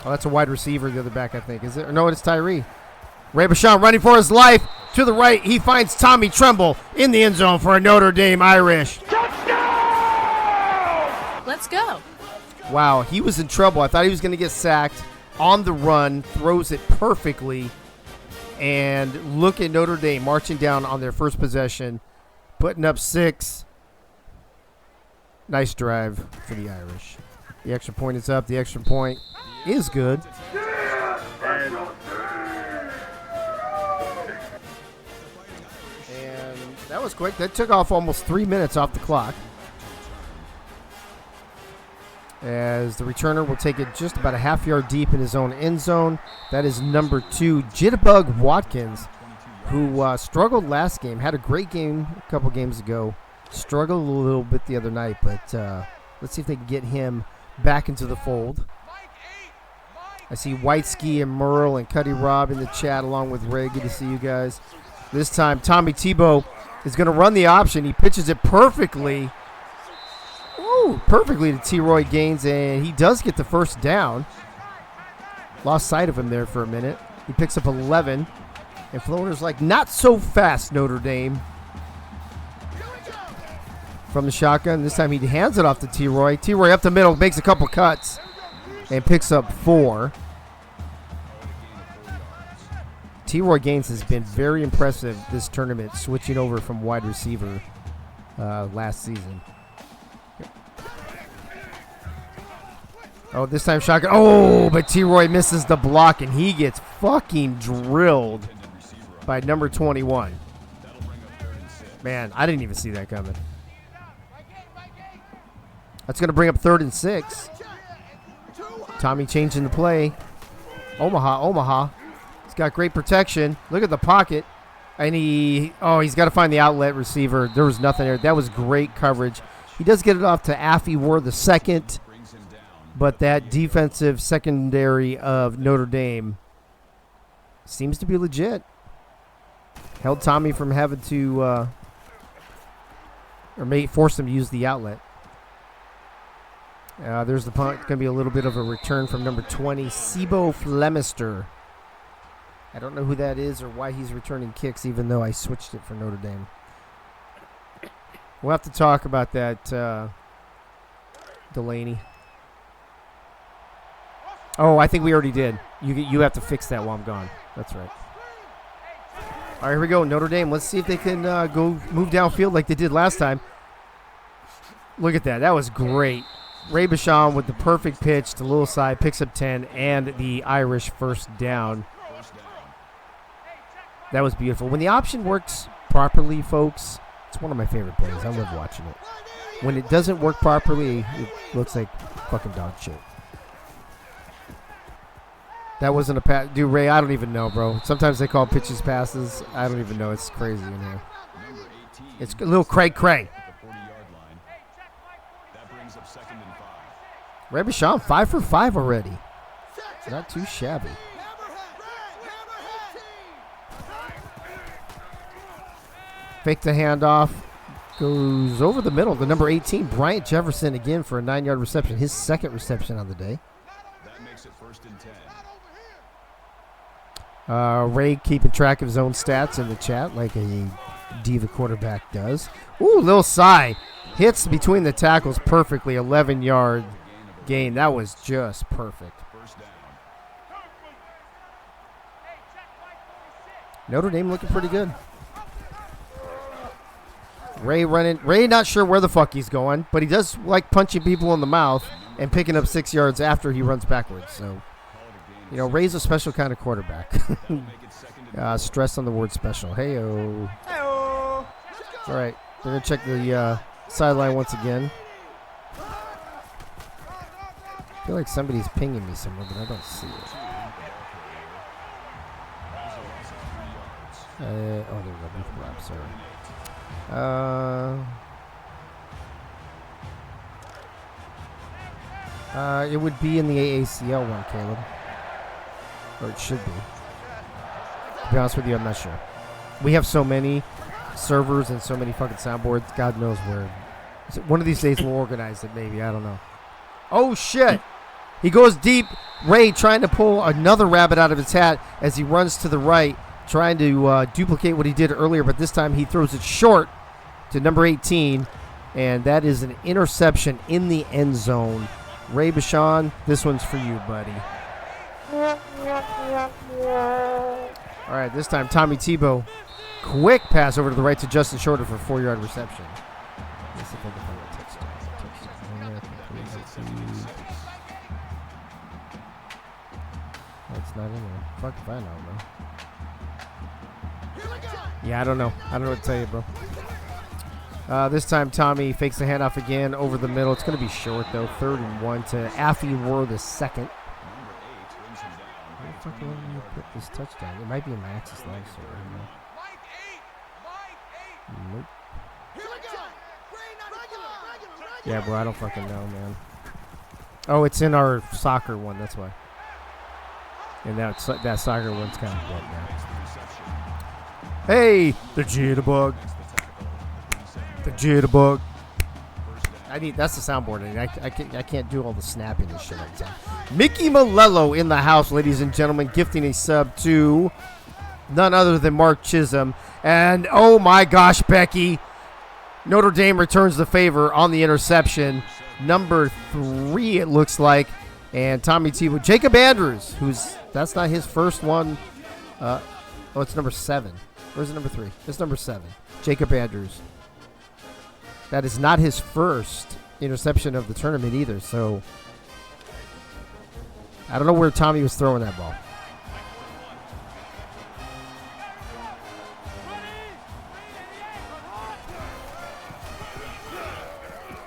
Oh, that's a wide receiver, the other back, I think. Is it? Or no, it's Tyree. Ray Bashan running for his life. To the right, he finds Tommy Tremble in the end zone for a Notre Dame Irish. Let's go. Wow, he was in trouble. I thought he was going to get sacked on the run, throws it perfectly. And look at Notre Dame marching down on their first possession, putting up 6. Nice drive for the Irish. The extra point is up. The extra point is good. And that was quick. That took off almost 3 minutes off the clock. As the returner will take it just about a half yard deep in his own end zone. That is number 2, Jitterbug Watkins, who struggled last game. Had a great game a couple games ago. Struggled a little bit the other night, but let's see if they can get him back into the fold. I see Whiteski and Merle and Cuddy Rob in the chat along with Ray. Good to see you guys. This time, Tommy Tebow is going to run the option. He pitches it perfectly. Ooh. Ooh, perfectly to T-Roy Gaines, and he does get the first down. Lost sight of him there for a minute. He picks up 11, and Floater's like, not so fast, Notre Dame. From the shotgun, this time he hands it off to T-Roy. T-Roy up the middle, makes a couple cuts, and picks up 4. T-Roy Gaines has been very impressive this tournament, switching over from wide receiver last season. Oh, this time shotgun. Oh, but T-Roy misses the block, and he gets fucking drilled by number 21. Man, I didn't even see that coming. That's going to bring up 3rd and 6. Tommy changing the play. Omaha. He's got great protection. Look at the pocket. And he's got to find the outlet receiver. There was nothing there. That was great coverage. He does get it off to Affie Ward the second. But that defensive secondary of Notre Dame seems to be legit. Held Tommy from having to, forced him to use the outlet. There's the punt. It's going to be a little bit of a return from number 20, Sibo Flemister. I don't know who that is or why he's returning kicks, even though I switched it for Notre Dame. We'll have to talk about that, Delaney. Oh, I think we already did. You have to fix that while I'm gone. That's right. All right, here we go. Notre Dame. Let's see if they can go move downfield like they did last time. Look at that. That was great. Ray Bashan with the perfect pitch to little side, picks up 10, and the Irish first down. That was beautiful. When the option works properly, folks, it's one of my favorite plays. I love watching it. When it doesn't work properly, it looks like fucking dog shit. That wasn't a pass. Dude, Ray, I don't even know, bro. Sometimes they call pitches passes. I don't even know. It's crazy in here. It's a little cray-cray. Ray Bashan, 5 for 5 already. Not too shabby. Fake the handoff. Goes over the middle. The number 18, Bryant Jefferson, again for a 9-yard reception. His second reception on the day. That makes it 1st and 10. Ray keeping track of his own stats in the chat like a diva quarterback does. Ooh, little sigh. Hits between the tackles perfectly. 11-yard gain. That was just perfect. Notre Dame looking pretty good. Ray running. Ray not sure where the fuck he's going, but he does like punching people in the mouth and picking up 6 yards after he runs backwards. So, you know, Ray's a special kind of quarterback. Stress on the word special. Hey-o. All right, we're going to check the sideline once again. I feel like somebody's pinging me somewhere, but I don't see it. There we go. I'm sorry. It would be in the AACL one, Caleb. Or it should be. To be honest with you, I'm not sure. We have so many servers and so many fucking soundboards. God knows where. One of these days we'll organize it, maybe. I don't know. Oh, shit. He goes deep. Ray trying to pull another rabbit out of his hat as he runs to the right, trying to duplicate what he did earlier, but this time he throws it short to number 18, and that is an interception in the end zone. Ray Bashan, this one's for you, buddy. All right, this time Tommy Tebow. Quick pass over to the right to Justin Shorter for a 4-yard reception. Let's see if I can find a touchdown. That's not in there. Fuck if I know, bro. Yeah, I don't know. I don't know what to tell you, bro. This time Tommy fakes the handoff again over the middle. It's going to be short, though. 3rd and 1 to Affie Ward the second. Where the fuck did you put this touchdown? It might be in my Access Live server. Nope. Yeah, bro, I don't fucking know, man. Oh, it's in our soccer one. That's why. And that soccer one's kind of dead now. Hey, the jitterbug. The jitterbug. That's the soundboard. I can't do all the snapping and shit all the time. Mickey Malello in the house, ladies and gentlemen, gifting a sub to none other than Mark Chisholm. And oh my gosh, Becky, Notre Dame returns the favor on the interception. Number 3, it looks like. And Tommy Tebow, Jacob Andrews, that's not his first one. It's number 7. Where's the number 3? It's number 7. Jacob Andrews. That is not his first interception of the tournament either. So I don't know where Tommy was throwing that ball.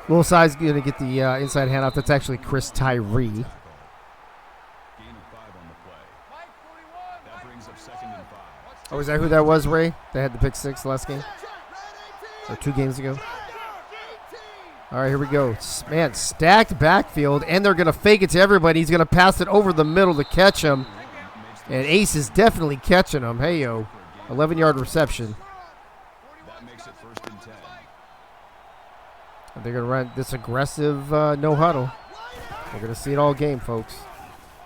Little side's going to get the inside handoff. That's actually Chris Tyree. Gain of 5 on the play. That brings up 2nd and 5. Oh, is that who that was, Ray? They had the pick 6 last game? Or 2 games ago? All right, here we go. Man, stacked backfield, and they're going to fake it to everybody. He's going to pass it over the middle to catch him. And Ace is definitely catching him. Hey, yo. 11-yard reception. That makes it 1st and 10. And they're going to run this aggressive no huddle. We're going to see it all game, folks.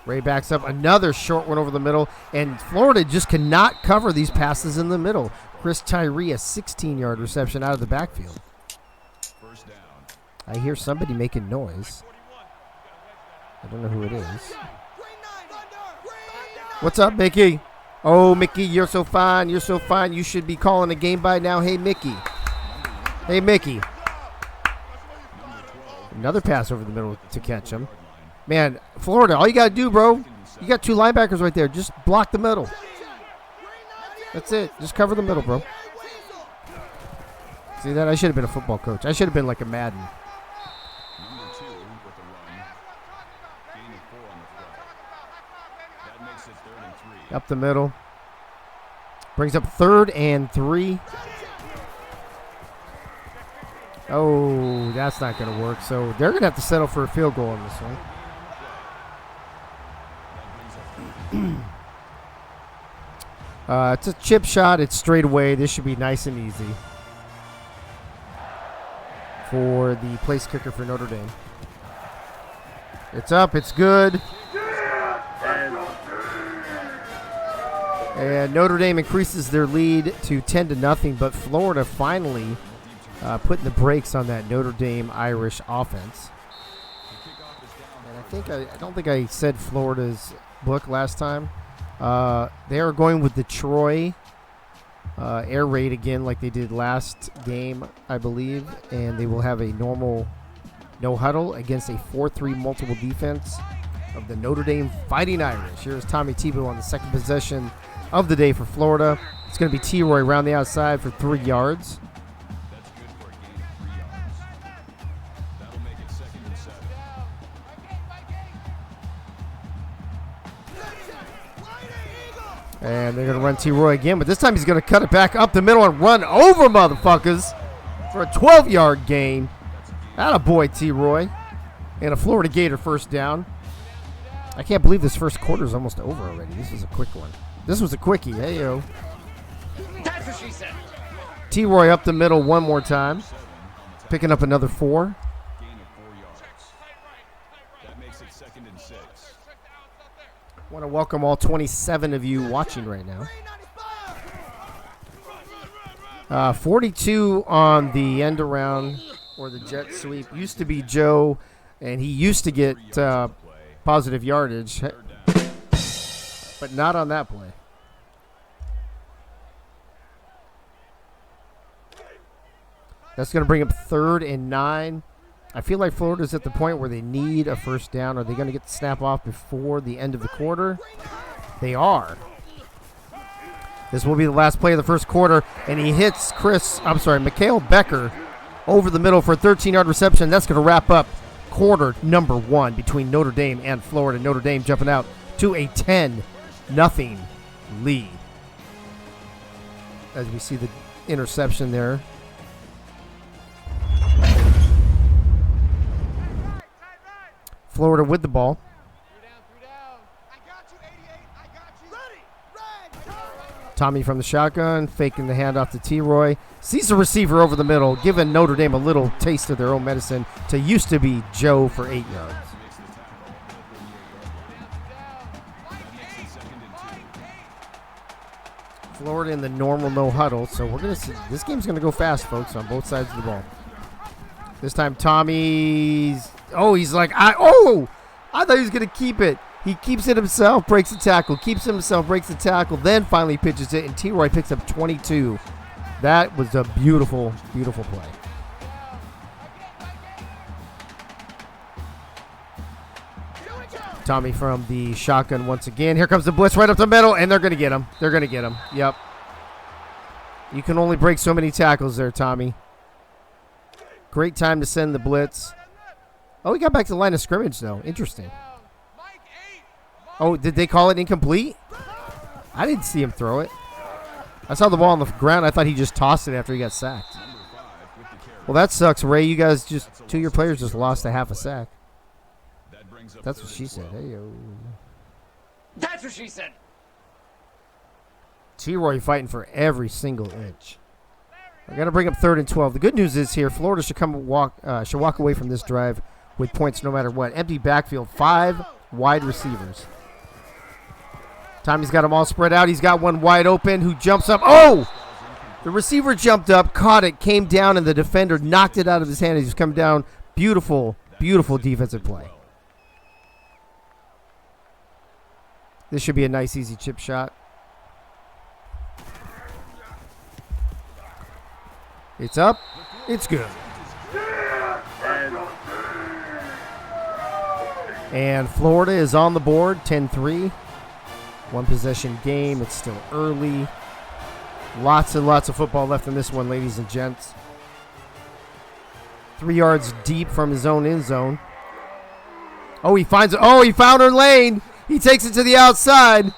Ray backs up. Another short one over the middle. And Florida just cannot cover these passes in the middle. Chris Tyree, a 16-yard reception out of the backfield. First down. I hear somebody making noise. I don't know who it is. What's up, Mickey? Oh, Mickey, you're so fine. You're so fine. You should be calling the game by now. Hey, Mickey. Hey, Mickey. Another pass over the middle to catch him. Man, Florida, all you got to do, bro, you got 2 linebackers right there. Just block the middle. That's it. Just cover the middle, bro. See that? I should have been a football coach. I should have been like a Madden. Number 2 with the run. Gain of 4 on the play. That makes it 3rd and 3. Up the middle. Brings up 3rd and 3. Oh, that's not going to work. So they're going to have to settle for a field goal on this one. It's a chip shot. It's straight away. This should be nice and easy for the place kicker for Notre Dame. It's up. It's good. And Notre Dame increases their lead to 10-0, but Florida finally putting the brakes on that Notre Dame Irish offense. And I don't think I said Florida's book last time. They are going with the Troy air raid again like they did last game, I believe, and they will have a normal no huddle against a 4-3 multiple defense of the Notre Dame Fighting Irish. Here's Tommy Tebow on the second possession of the day for Florida. It's going to be T-Roy around the outside for 3 yards. That's good for a gain of 3 yards. That'll make it 2nd and 7. And they're going to run T-Roy again, but this time he's going to cut it back up the middle and run over motherfuckers for a 12-yard gain. Attaboy, T-Roy. And a Florida Gator first down. I can't believe this first quarter is almost over already. This was a quick one. This was a quickie. Hey, yo. That's what she said. T-Roy up the middle one more time. Picking up another 4. Gain of 4 yards. That makes it 2nd and 6. I want to welcome all 27 of you watching right now. 42 on the end around or the jet sweep. Used to be Joe, and he used to get positive yardage, but not on that play. That's going to bring up 3rd and 9. I feel like Florida's at the point where they need a first down. Are they going to get the snap off before the end of the quarter? They are. This will be the last play of the first quarter, and he hits Mikael Becker over the middle for a 13-yard reception. That's going to wrap up quarter number 1 between Notre Dame and Florida. Notre Dame jumping out to a 10-0 lead. As we see the interception there. Florida with the ball. Tommy from the shotgun, faking the handoff to T-Roy. Sees the receiver over the middle, giving Notre Dame a little taste of their own medicine to used to be Joe for 8 yards. Florida in the normal no huddle, so we're gonna see. This game's gonna go fast, folks, on both sides of the ball. This time, Tommy's. Oh, he's like, I thought he was gonna keep it. He keeps it himself, breaks the tackle, keeps it himself, breaks the tackle, then finally pitches it, and T-Roy picks up 22. That was a beautiful, beautiful play. Tommy from the shotgun once again. Here comes the blitz right up the middle, and they're going to get him. They're going to get him. Yep. You can only break so many tackles there, Tommy. Great time to send the blitz. Oh, he got back to the line of scrimmage, though. Interesting. Oh, did they call it incomplete? I didn't see him throw it. I saw the ball on the ground. I thought he just tossed it after he got sacked. Well, that sucks, Ray. You guys just, 2 of your players just lost a half a sack. That's what she said. Hey, yo. That's what she said. T-Roy fighting for every single inch. I got to bring up 3rd and 12. The good news is here, Florida should walk away from this drive with points no matter what. Empty backfield, 5 wide receivers. Tommy's got them all spread out. He's got one wide open who jumps up. Oh! The receiver jumped up, caught it, came down, and the defender knocked it out of his hand as he was coming down. Beautiful, beautiful defensive play. This should be a nice, easy chip shot. It's up. It's good. And Florida is on the board, 10-3. 1 possession game. It's still early. Lots and lots of football left in this one, ladies and gents. 3 yards deep from his own end zone. Oh, he finds it. Oh, he found her lane. He takes it to the outside.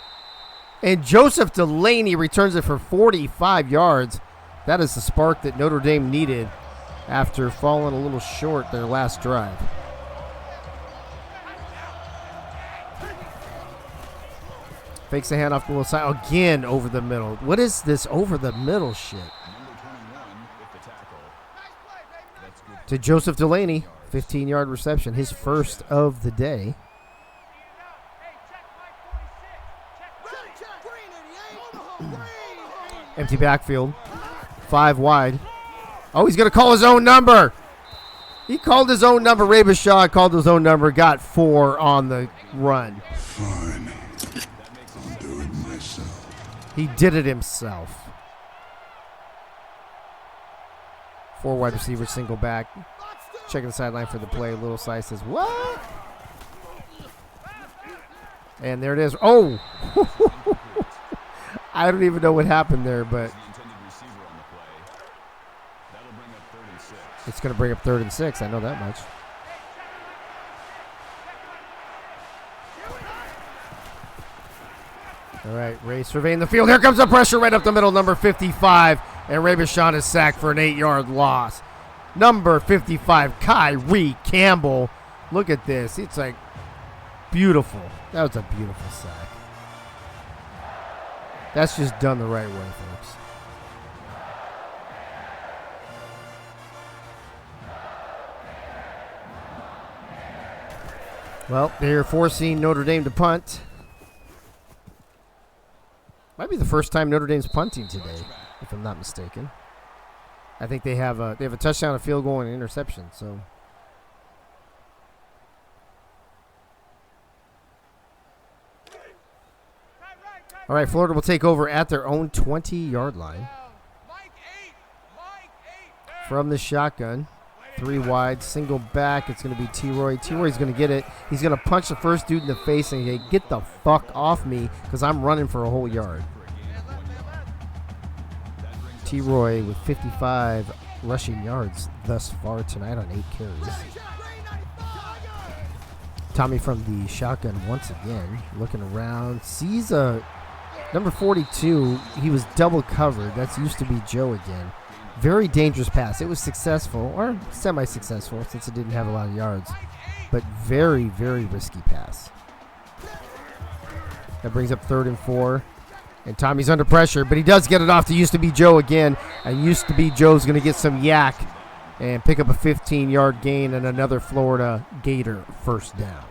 And Joseph Delaney returns it for 45 yards. That is the spark that Notre Dame needed after falling a little short their last drive. Fakes the handoff to the little side. Again over the middle. What is this over the middle shit? To Joseph Delaney. 15-yard reception. His first of the day. Empty backfield. 5 wide. Oh, he's going to call his own number. He called his own number. Ray Bashaw called his own number. Got 4 on the run. Fine. I'll do it myself. He did it himself. 4 wide receivers, single back. Checking the sideline for the play. Little Size says, what? And there it is. Oh! I don't even know what happened there, but it's going to bring up 3rd and 6. I know that much. All right, Ray surveying the field. Here comes the pressure right up the middle, number 55. And Ray Bashaw is sacked for an 8-yard loss. Number 55, Kyrie Campbell. Look at this. It's like beautiful. That was a beautiful sack. That's just done the right way, folks. Well, they're forcing Notre Dame to punt. Might be the first time Notre Dame's punting today, if I'm not mistaken. I think they have a touchdown, a field goal, and an interception. So. All right, Florida will take over at their own 20-yard line. From the shotgun, 3 wide, single back. It's going to be T-Roy. T-Roy's going to get it. He's going to punch the first dude in the face and say, get the fuck off me because I'm running for a whole yard. T-Roy with 55 rushing yards thus far tonight on 8 carries. Tommy from the shotgun once again, looking around, sees a number 42. He was double covered. That's used to be Joe again. Very dangerous pass. It was successful, or semi-successful, since it didn't have a lot of yards. But very, very risky pass. That brings up 3rd and 4. And Tommy's under pressure, but he does get it off to Used to Be Joe again. And Used to Be Joe's going to get some yak and pick up a 15-yard gain and another Florida Gator first down.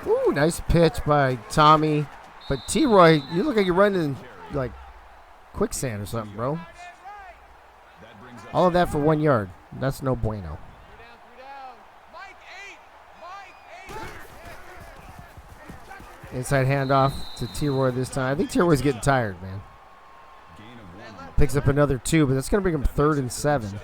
Ooh, nice pitch by Tommy. But T-Roy, you look like you're running like quicksand or something, bro. All of that for 1 yard. That's no bueno. Inside handoff to T-Roy this time. I think T-Roy's getting tired, man. Picks up another 2, but that's going to bring him 3rd and 7.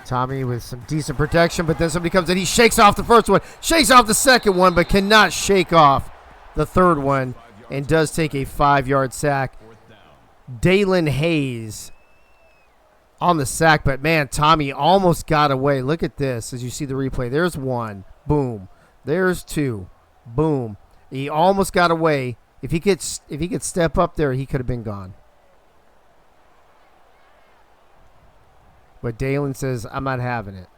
Tommy with some decent protection, but then somebody comes in. He shakes off the first one, shakes off the second one, but cannot shake off the third one, and does take a 5-yard sack. Dalen Hayes on the sack, but man, Tommy almost got away. Look at this as you see the replay. There's 1, boom. There's 2, boom. He almost got away. If he could step up there, he could have been gone. But Dalen says, I'm not having it.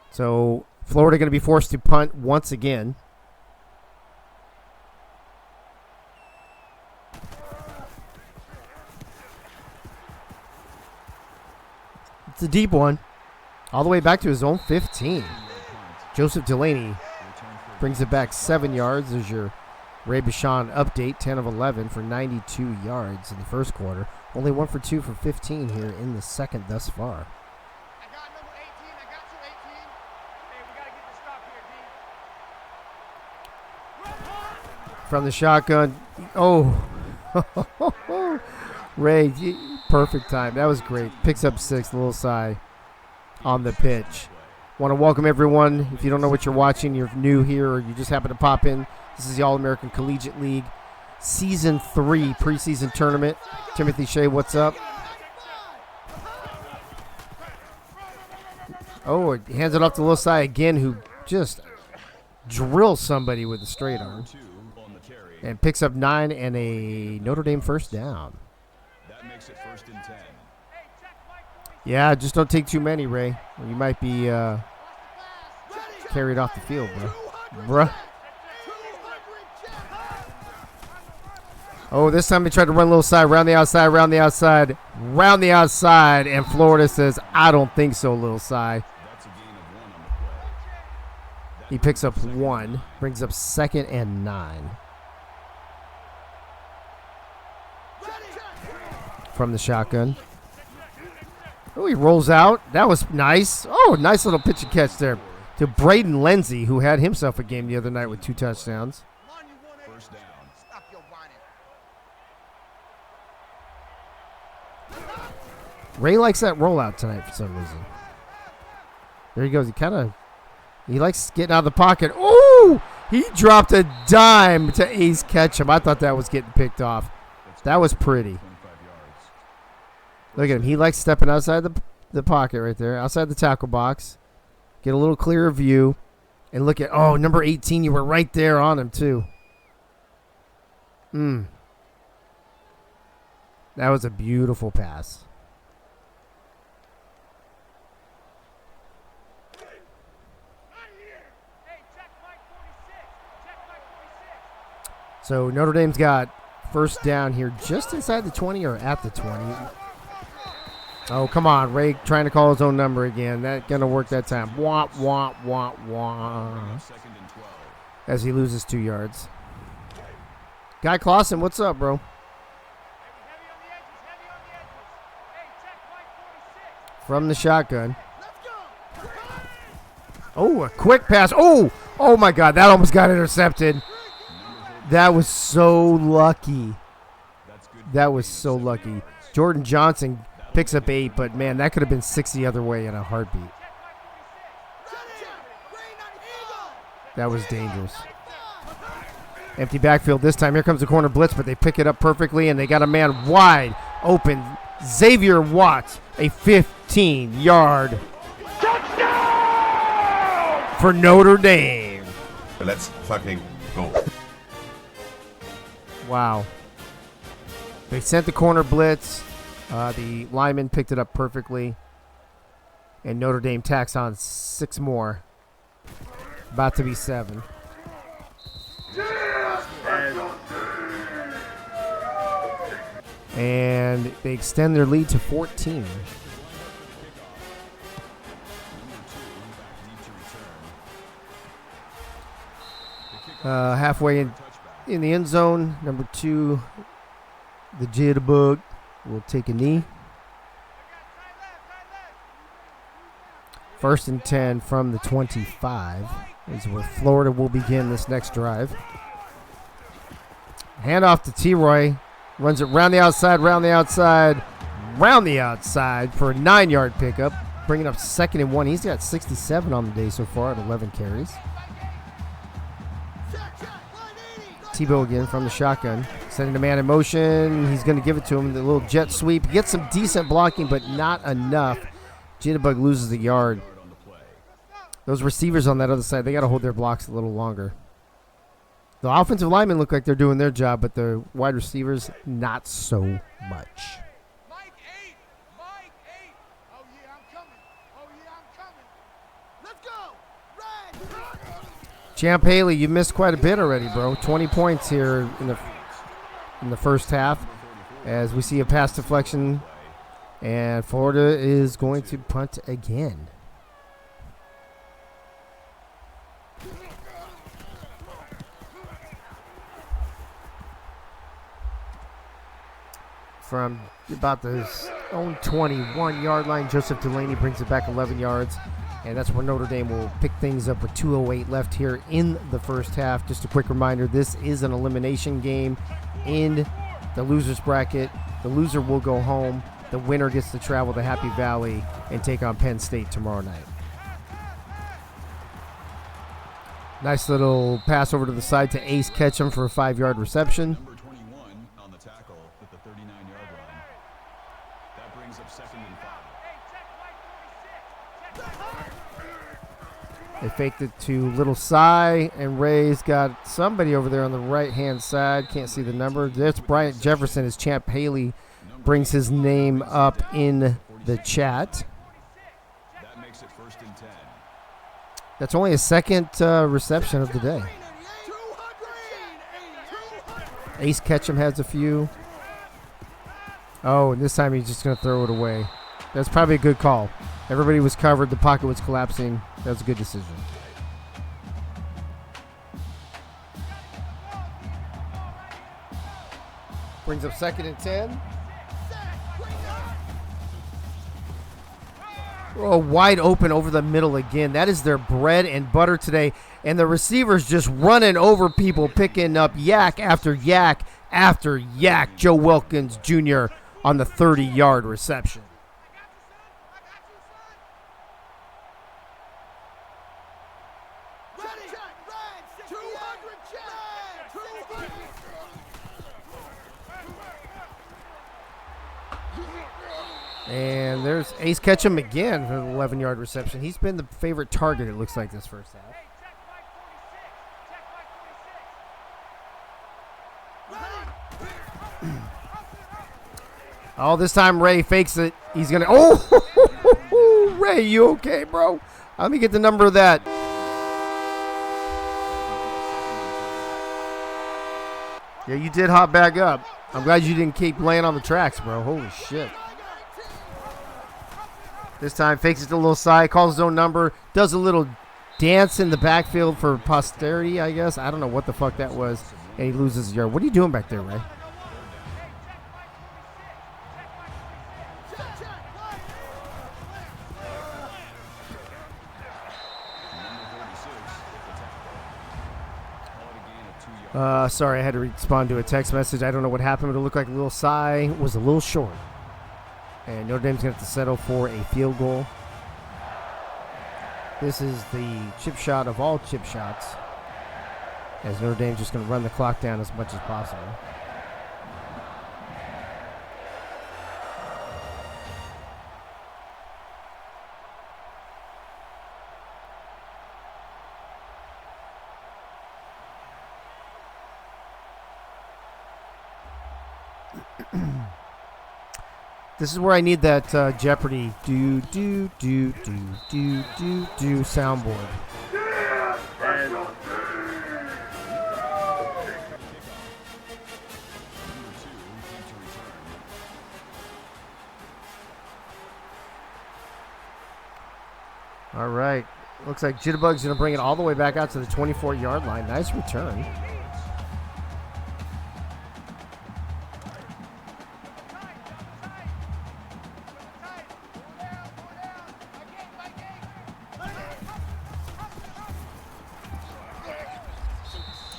So Florida going to be forced to punt once again. It's a deep one. All the way back to his own 15. Joseph Delaney brings it back 7 yards. There's your Ray Bashan update, 10 of 11 for 92 yards in the first quarter. Only 1 for 2 for 15 here in the second thus far. I got number 18. I got you 18. Hey, we got to get the stop here, D. From the shotgun. Oh. Ray, perfect time. That was great. Picks up 6, little sigh on the pitch. Want to welcome everyone. If you don't know what you're watching, you're new here, or you just happen to pop in. This is the All-American Collegiate League Season 3 preseason tournament. Timothy Shea, what's up? Oh, he hands it off to Losai again, who just drills somebody with a straight arm. And picks up 9 and a Notre Dame first down. That makes it 1st and 10. Yeah, just don't take too many, Ray. Or you might be carried off the field, bruh. Oh, this time they tried to run a little side, round the outside, round the outside, round the outside, and Florida says, I don't think so, little side. He picks up 1, brings up 2nd and 9. From the shotgun. Oh, he rolls out. That was nice. Oh, nice little pitch and catch there to Braden Lindsey, who had himself a game the other night with 2 touchdowns. First down. Ray likes that rollout tonight for some reason. There he goes. He likes getting out of the pocket. Oh, he dropped a dime to Ace Ketchum. I thought that was getting picked off. That was pretty. Look at him. He likes stepping outside the pocket right there, outside the tackle box. Get a little clearer view. And look at, oh, number 18, you were right there on him, too. That was a beautiful pass. So Notre Dame's got first down here just inside the 20 or at the 20. Oh, come on. Ray trying to call his own number again. That going to work that time. Wah, wah, wah, wah. As he loses 2 yards. Guy Clausen, what's up, bro? From the shotgun. Oh, a quick pass. Oh, my God. That almost got intercepted. That was so lucky. That was so lucky. Jordan Johnson picks up 8, but, man, that could have been 6 the other way in a heartbeat. That was dangerous. Empty backfield this time. Here comes the corner blitz, but they pick it up perfectly, and they got a man wide open. Xavier Watts, a 15-yard touchdown for Notre Dame. Let's fucking go. Wow. They sent the corner blitz. The lineman picked it up perfectly. And Notre Dame tacks on 6 more. About to be 7. And they extend their lead to 14. Halfway in the end zone, number 2, the Jitterbug will take a knee. 1st and 10 from the 25 is where Florida will begin this next drive. Handoff to T-Roy. Runs it round the outside for a 9-yard pickup. Bringing up 2nd and 1. He's got 67 on the day so far at 11 carries. Tebow again from the shotgun. Setting the man in motion. He's going to give it to him. The little jet sweep. He gets some decent blocking, but not enough. Jitterbug loses the yard. Those receivers on that other side, they got to hold their blocks a little longer. The offensive linemen look like they're doing their job, but the wide receivers, not so much. Mike 8. Mike 8. Oh, yeah, I'm coming. Oh, yeah, I'm coming. Let's go. Red. Champ Haley, you missed quite a bit already, bro. 20 points here in the first half as we see a pass deflection, and Florida is going to punt again. From about the own 21-yard line, Joseph Delaney brings it back 11 yards. And that's where Notre Dame will pick things up with 2:08 left here in the first half. Just a quick reminder, this is an elimination game in the loser's bracket. The loser will go home. The winner gets to travel to Happy Valley and take on Penn State tomorrow night. Nice little pass over to the side to Ace Ketchum for a 5-yard reception. Number 21 on the tackle at the 39-yard line. That brings up 2nd and 5. They faked it to Little Cy, and Ray's got somebody over there on the right-hand side. Can't see the number. That's Bryant Jefferson as Champ Haley brings his name up in the chat. That makes it 1st and 10. That's only his 2nd reception of the day. Ace Ketchum has a few. Oh, and this time he's just going to throw it away. That's probably a good call. Everybody was covered. The pocket was collapsing. That was a good decision. Brings up 2nd and 10. Oh, wide open over the middle again. That is their bread and butter today. And the receivers just running over people, picking up yak after yak after yak. Joe Wilkins Jr. on the 30-yard reception. And there's Ace Ketchum again for an 11-yard reception. He's been the favorite target, it looks like, this first half. Oh, this time Ray fakes it. He's going to... Oh! Ray, you okay, bro? Let me get the number of that. Yeah, you did hop back up. I'm glad you didn't keep laying on the tracks, bro. Holy shit. This time fakes it to a little side, calls his own number, does a little dance in the backfield for posterity, I guess. I don't know what the fuck that was. And he loses a yard. What are you doing back there, Ray? Sorry, I had to respond to a text message. I don't know what happened, but it looked like Lil Cy was a little short. And Notre Dame's going to have to settle for a field goal. This is the chip shot of all chip shots, as Notre Dame's just going to run the clock down as much as possible. This is where I need that Jeopardy do soundboard. All right. Looks like Jitterbug's going to bring it all the way back out to the 24-yard line. Nice return.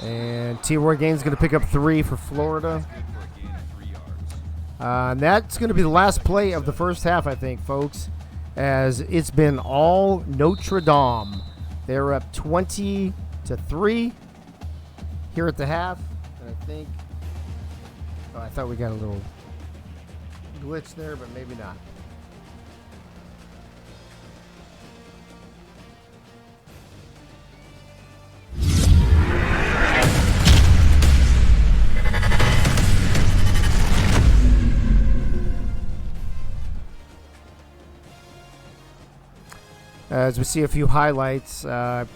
And T-Roy Gaines going to pick up 3 for Florida. And that's going to be the last play of the first half, I think, folks, as it's been all Notre Dame. They're up 20-3 here at the half. And I think, I thought we got a little glitch there, but maybe not. As we see a few highlights,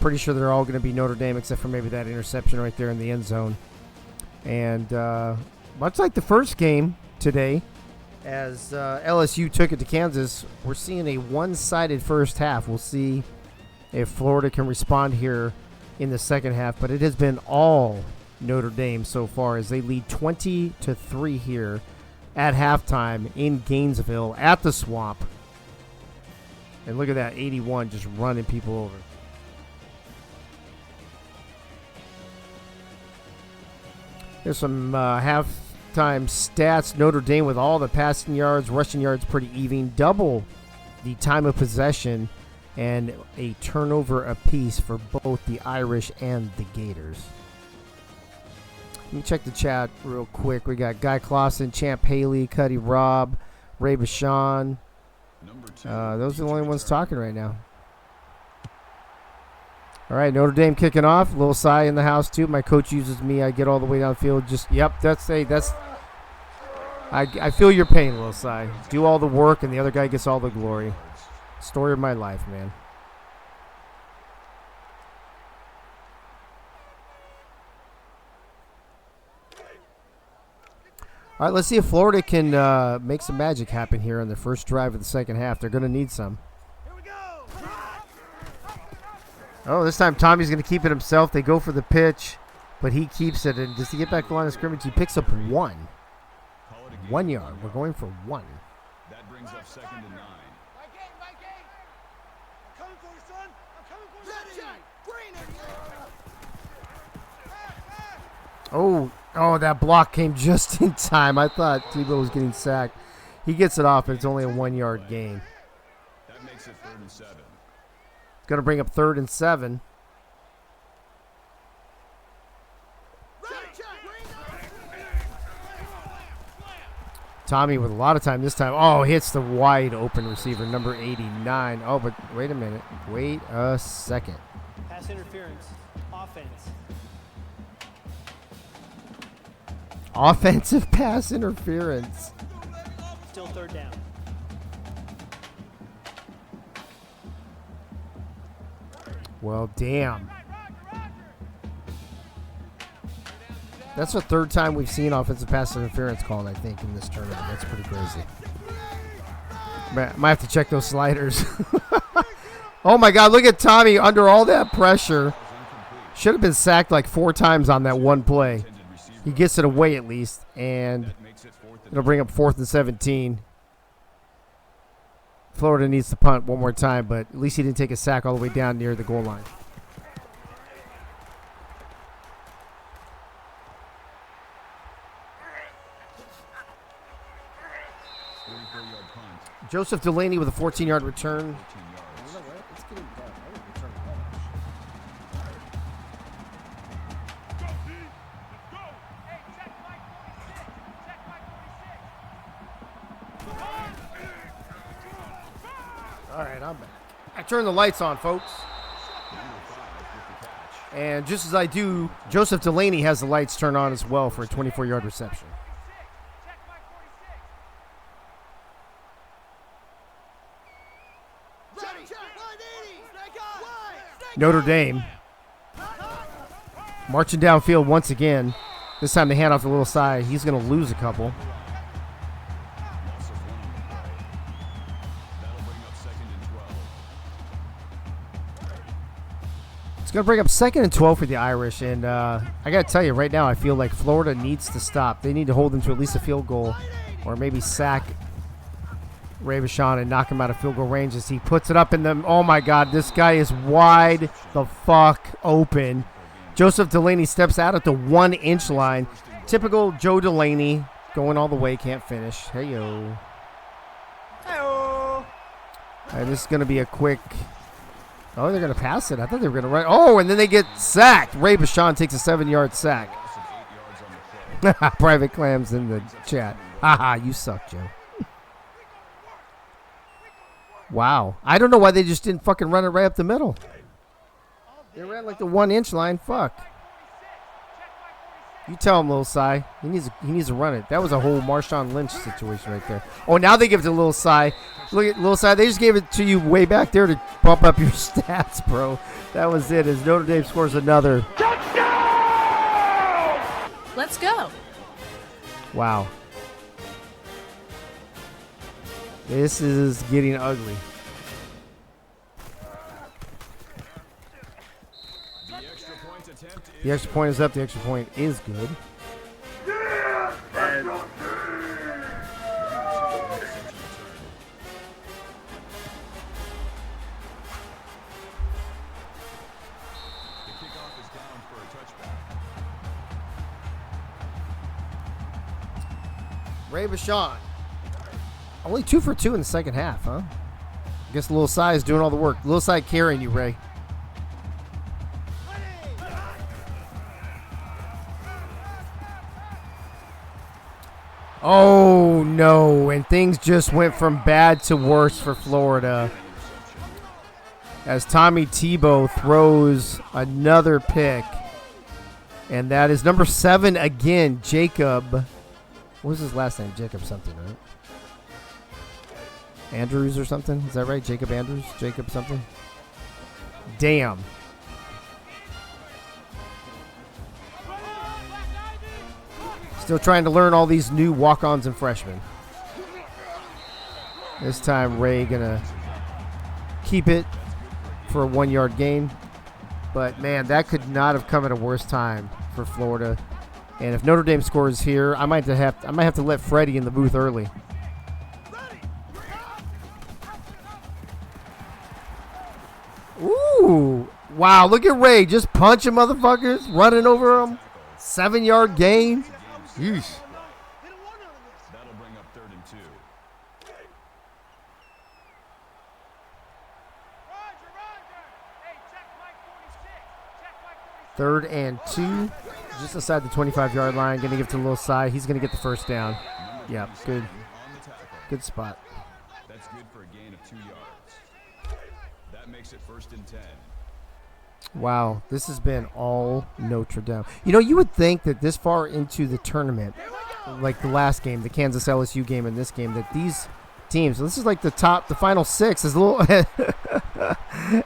pretty sure they're all going to be Notre Dame except for maybe that interception right there in the end zone. And much like the first game today, as LSU took it to Kansas, we're seeing a one-sided first half. We'll see if Florida can respond here in the second half. But it has been all Notre Dame so far as they lead 20-3 here at halftime in Gainesville at the Swamp. And look at that, 81 just running people over. There's some halftime stats. Notre Dame with all the passing yards, rushing yards pretty even. Double the time of possession and a turnover apiece for both the Irish and the Gators. Let me check the chat real quick. We got Guy Clausen, Champ Haley, Cuddy Robb, Ray Bashan. Those are the only ones talking right now. All right, Notre Dame kicking off. Lil Cy in the house too. My coach uses me. I get all the way downfield. I feel your pain, Lil Cy. Do all the work, and the other guy gets all the glory. Story of my life, man. All right, let's see if Florida can make some magic happen here on the first drive of the second half. They're going to need some. Oh, this time Tommy's going to keep it himself. They go for the pitch, but he keeps it. And does he get back to the line of scrimmage? He picks up 1. 1 yard. We're going for 1. That brings up 2nd and 9. Oh, that block came just in time. I thought Tebow was getting sacked. He gets it off, and it's only a 1-yard gain. That makes it 3rd and 7. It's going to bring up 3rd and 7. Tommy with a lot of time this time. Oh, hits the wide open receiver, number 89. Oh, but wait a minute. Wait a second. Pass interference. Offense. Offensive pass interference. Still 3rd down. Well, damn. That's the 3rd time we've seen offensive pass interference called, I think, in this tournament. That's pretty crazy. Might have to check those sliders. Oh, my God. Look at Tommy under all that pressure. Should have been sacked like 4 times on that one play. He gets it away at least, and it'll bring up 4th and 17. Florida needs to punt one more time, but at least he didn't take a sack all the way down near the goal line. Joseph Delaney with a 14-yard return. All right, I'm back. I turn the lights on, folks. And just as I do, Joseph Delaney has the lights turned on as well for a 24-yard reception. Notre Dame marching downfield once again. This time they hand off the little side. He's going to lose a couple. It's going to bring up 2nd and 12 for the Irish. And I got to tell you, right now, I feel like Florida needs to stop. They need to hold them to at least a field goal or maybe sack Ray Vachon and knock him out of field goal range as he puts it up in the... Oh, my God. This guy is wide the fuck open. Joseph Delaney steps out at the 1-inch line. Typical Joe Delaney going all the way, can't finish. Hey-yo. Hey-yo. This is going to be a quick... Oh, they're going to pass it. I thought they were going to run. Oh, and then they get sacked. Ray Vachon takes a 7-yard sack. Private Clams in the chat. Haha, you suck, Joe. Wow. I don't know why they just didn't fucking run it right up the middle. They ran like the 1-inch line. Fuck. You tell him, Lil Cy. He needs to run it. That was a whole Marshawn Lynch situation right there. Oh, now they give it to Lil Cy. Look at Lil Cy. They just gave it to you way back there to bump up your stats, bro. That was it. As Notre Dame scores another. Touchdown! Let's go. Wow. This is getting ugly. The extra point is up. The extra point is good. Ray Vachon. Only 2 for 2 in the second half, huh? I guess Lil Cy is doing all the work. Lil Cy carrying you, Ray. Oh, no. And things just went from bad to worse for Florida. As Tommy Tebow throws another pick. And that is number 7 again, Jacob. What was his last name? Jacob something, right? Andrews or something? Is that right? Jacob Andrews? Jacob something? Damn. Still trying to learn all these new walk-ons and freshmen. This time Ray gonna keep it for a 1-yard gain. But man, that could not have come at a worse time for Florida. And if Notre Dame scores here, I might have to let Freddie in the booth early. Ooh. Wow, look at Ray just punching motherfuckers, running over them. 7-yard gain. Yeesh. That'll bring up 3rd and 2. 3rd and 2. Just inside the 25-yard line. Going to give it to Lil Cy. He's going to get the first down. Yeah, good. Good spot. That's good for a gain of 2 yards. That makes it 1st and 10. Wow, this has been all Notre Dame. You know, you would think that this far into the tournament, like the last game, the Kansas LSU game and this game, that these teams, this is like the final 6, as little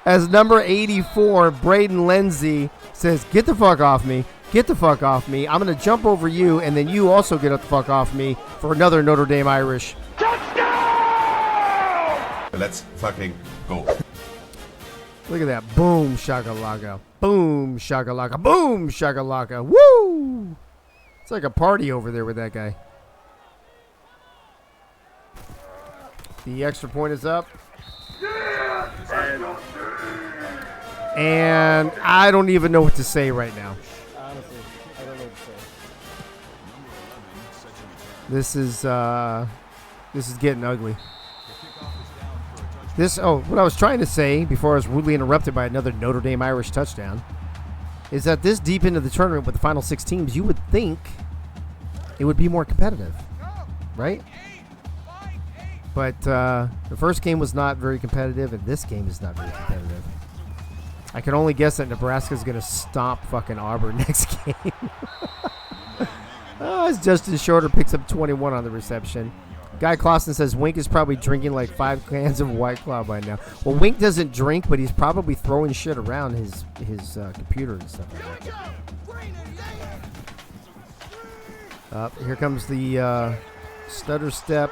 as number 84, Braden Lenzy says, "Get the fuck off me. Get the fuck off me. I'm going to jump over you, and then you also get the fuck off me for another Notre Dame Irish." Touchdown! Let's fucking go. Look at that. Boom, shakalaka. Boom, shakalaka. Boom, shakalaka. Woo! It's like a party over there with that guy. The extra point is up. And I don't even know what to say right now. Honestly, I don't know what to say. This is getting ugly. What I was trying to say before I was rudely interrupted by another Notre Dame Irish touchdown is that this deep into the tournament with the final 6 teams, you would think it would be more competitive, right? But the first game was not very competitive, and this game is not very competitive. I can only guess that Nebraska's going to stomp fucking Auburn next game. As Justin Shorter picks up 21 on the reception. Guy Clausen says Wink is probably drinking like 5 cans of White Claw by now. Well, Wink doesn't drink, but he's probably throwing shit around his computer and stuff like that. Here comes the stutter step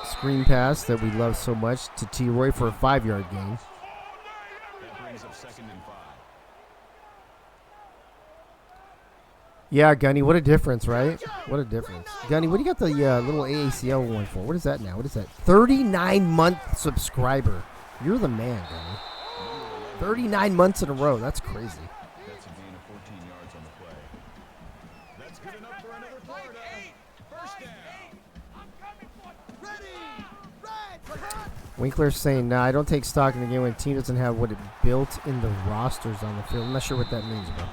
screen pass that we love so much to T-Roy for a 5-yard gain. That brings up 2nd and 5. Yeah, Gunny, what a difference, right? What a difference. Gunny, what do you got the little AACL one for? What is that now? What is that? 39-month subscriber. You're the man, Gunny. 39 months in a row. That's crazy. That's a gain of 14 yards on the play. That's good enough for another Florida. First down. Winkler's saying, nah, I don't take stock in the game when a team doesn't have what it built in the rosters on the field. I'm not sure what that means, bro.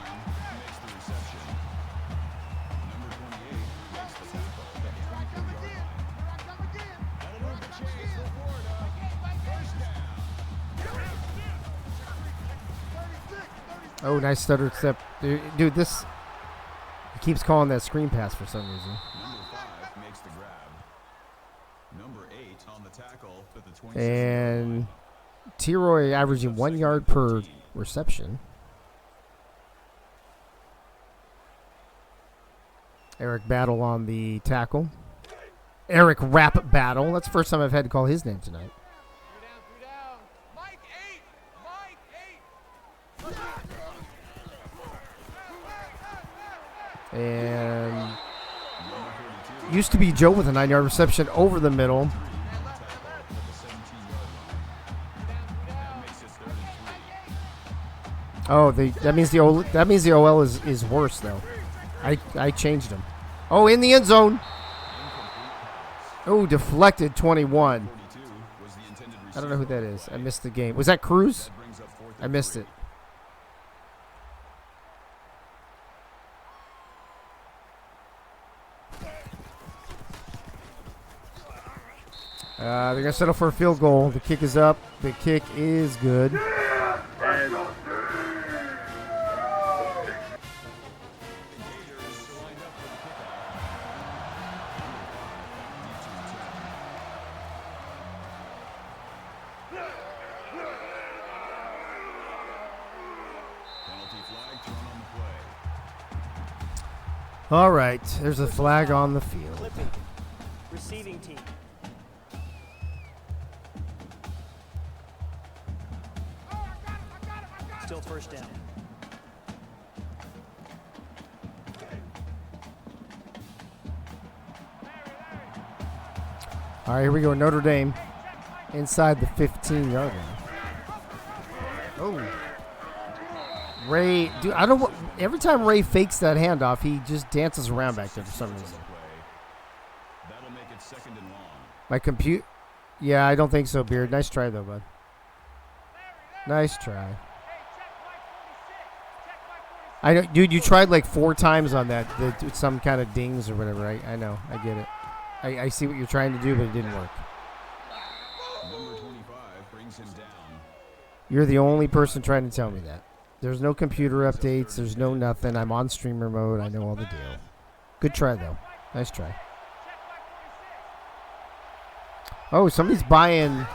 Oh, nice stutter step. Dude, this... He keeps calling that screen pass for some reason. Number 5 makes the grab. Number 8 on the tackle at the 26. And T-Roy averaging 1 yard per reception. Eric Battle on the tackle. Eric Rap Battle. That's the first time I've had to call his name tonight. And used to be Joe with a 9-yard reception over the middle. Oh, that means the OL is worse though. I changed him. Oh, in the end zone. Oh, deflected 21. I don't know who that is. I missed the game. Was that Cruz? I missed it. They're going to settle for a field goal. The kick is up. The kick is good. All right, there's a flag on the field. Receiving team. Still first down. All right, here we go. Notre Dame inside the 15-yard line. Oh. Ray, dude, I don't. Every time Ray fakes that handoff, he just dances around back there for some reason. That'll make it 2nd and long. My compute. Yeah, I don't think so, Beard. Nice try though, bud. Nice try. I know, dude. You tried like 4 times on that. Some kind of dings or whatever. I know. I get it. I see what you're trying to do, but it didn't work. Number 25 brings him down. You're the only person trying to tell me that. There's no computer updates. There's no nothing. I'm on streamer mode. I know all the deal. Good try, though. Nice try. Oh, somebody's buying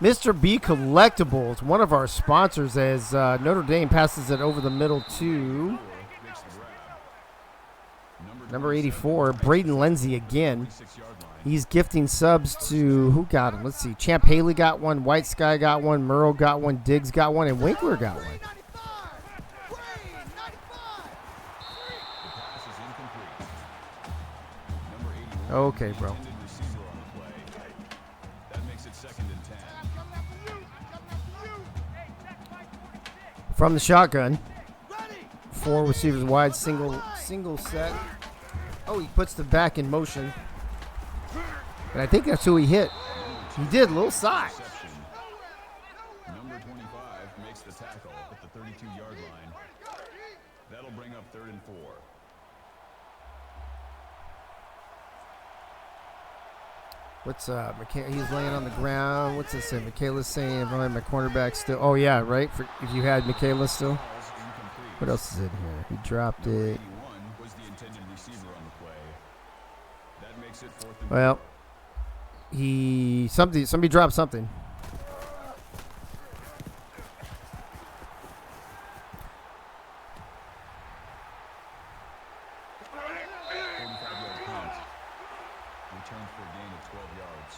Mr. B Collectibles, one of our sponsors, as Notre Dame passes it over the middle to number 84, Braden Lindsay again. He's gifting subs to, who got him? Let's see. Champ Haley got one. White Sky got one. Merle got one. Diggs got one. And Winkler got one. Okay, bro. From the shotgun. 4 receivers wide. Single set. Oh, he puts the back in motion. And I think that's who he hit. He did, a little side. Number 25 makes the tackle at the 32-yard line. That'll bring up 3rd and 4. What's he's laying on the ground. What's this say? Michaela's saying if I had my cornerback still. Oh, yeah, right? If you had Michaela still. What else is in here? He dropped it. makes it 4th and Well, somebody dropped something. returns for a gain of 12 yards.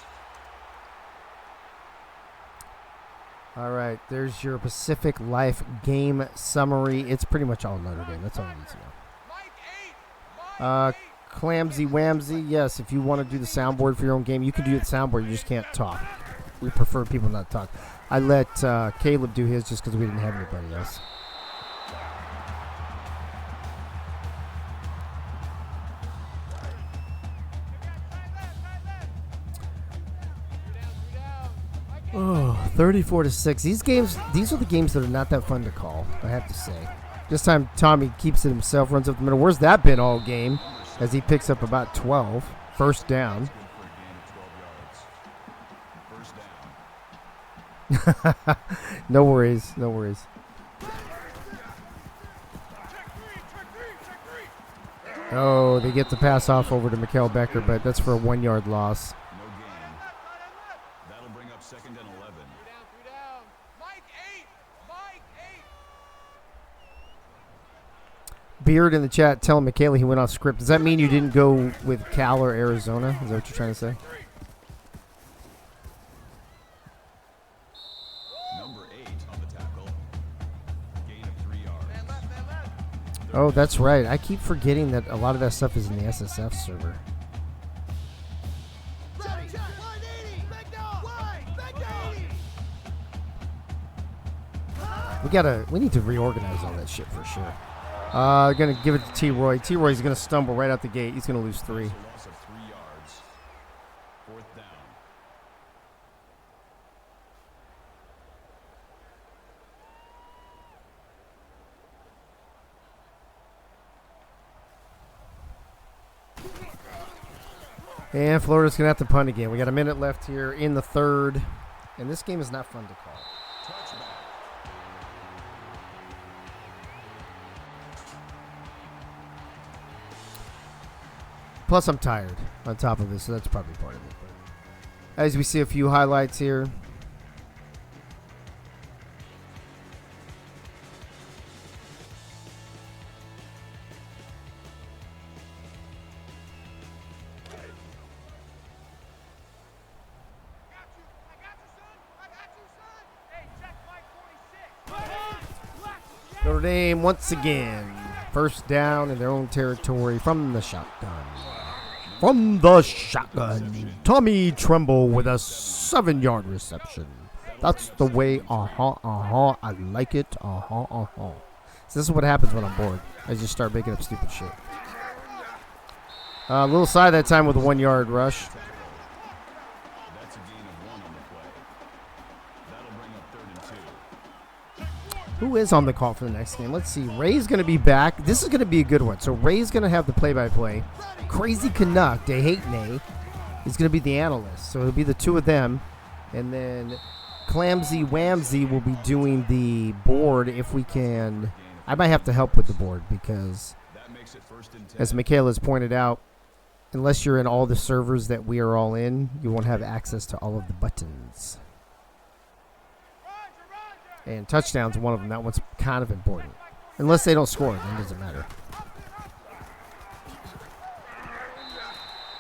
All right, there's your Pacific Life game summary. It's pretty much all Notre Dame. That's all you need to know. Clamsy Whamsy, yes, if you want to do the soundboard for your own game, you can do the soundboard. You just can't talk. We prefer people not talk. I let Caleb do his just because we didn't have anybody else. Oh, 34-6. These are the games that are not that fun to call, I have to say. This time, Tommy keeps it himself, runs up the middle. Where's that been all game? As he picks up about 12. First down. No worries, no worries. Oh, they get the pass off over to Mikael Becker, but that's for a 1-yard loss. No gain. That'll bring up 2nd and 11. Beard in the chat telling Michaela he went off script. Does that mean you didn't go with Cal or Arizona? Is that what you're trying to say? Number 8 on the tackle. Gain of 3 yards. Oh, that's right. I keep forgetting that a lot of that stuff is in the SSF server. We need to reorganize all that shit for sure. Gonna give it to T-Roy. T-Roy's gonna stumble right out the gate. He's gonna lose 3. Loss of 3 yards. 4th down. And Florida's gonna have to punt again. We got a minute left here in the third, and this game is not fun to call. Plus, I'm tired on top of this, so that's probably part of it. But as we see a few highlights here. Notre Dame once again. First down in their own territory from the shotgun. From the shotgun, Tommy Tremble with a 7-yard reception. That's the way, I like it, So this is what happens when I'm bored. I just start making up stupid shit. A little side that time with a 1-yard rush. That's a gain of 1 on the play. That'll bring up 3rd and 2. Who is on the call for the next game? Let's see. Ray's going to be back. This is going to be a good one. So Ray's going to have the play-by-play. Crazy Canuck, De Haytney, is going to be the analyst. So it'll be the two of them. And then Clamsy Whamsy will be doing the board if we can. I might have to help with the board because, That makes it 1st and 10. as Michaela's pointed out, unless you're in all the servers that we are all in, you won't have access to all of the buttons. And touchdown's one of them. That one's kind of important. Unless they don't score, then it doesn't matter.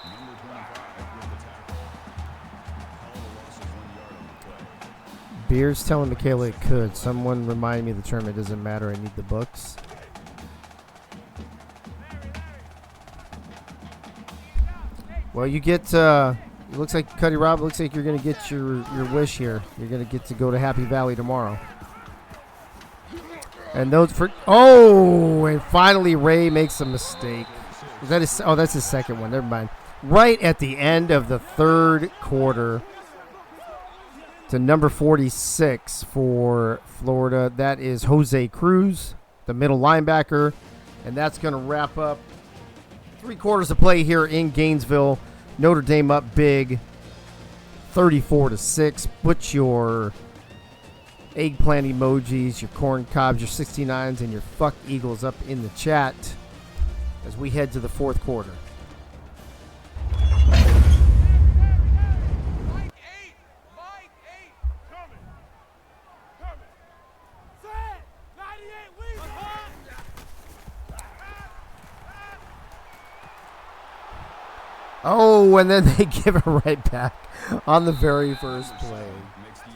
Number 25 with the tackle. Hell of a loss of 1 yard on the play. Beers telling Michaela it could. Someone remind me of the term. It doesn't matter. I need the books. Well, you get. It looks like Cuddy Rob. Looks like you're gonna get your wish here. You're gonna get to go to Happy Valley tomorrow. And those for and finally Ray makes a mistake. Is that his? Oh, that's his second one. Never mind. Right at the end of the third quarter. To number 46 for Florida. That is Jose Cruz, the middle linebacker. And that's going to wrap up 3 quarters of play here in Gainesville. Notre Dame up big, 34-6. Put your eggplant emojis, your corn cobs, your 69s, and your fuck Eagles up in the chat as we head to the fourth quarter. Oh, and then they give it right back on the very first play.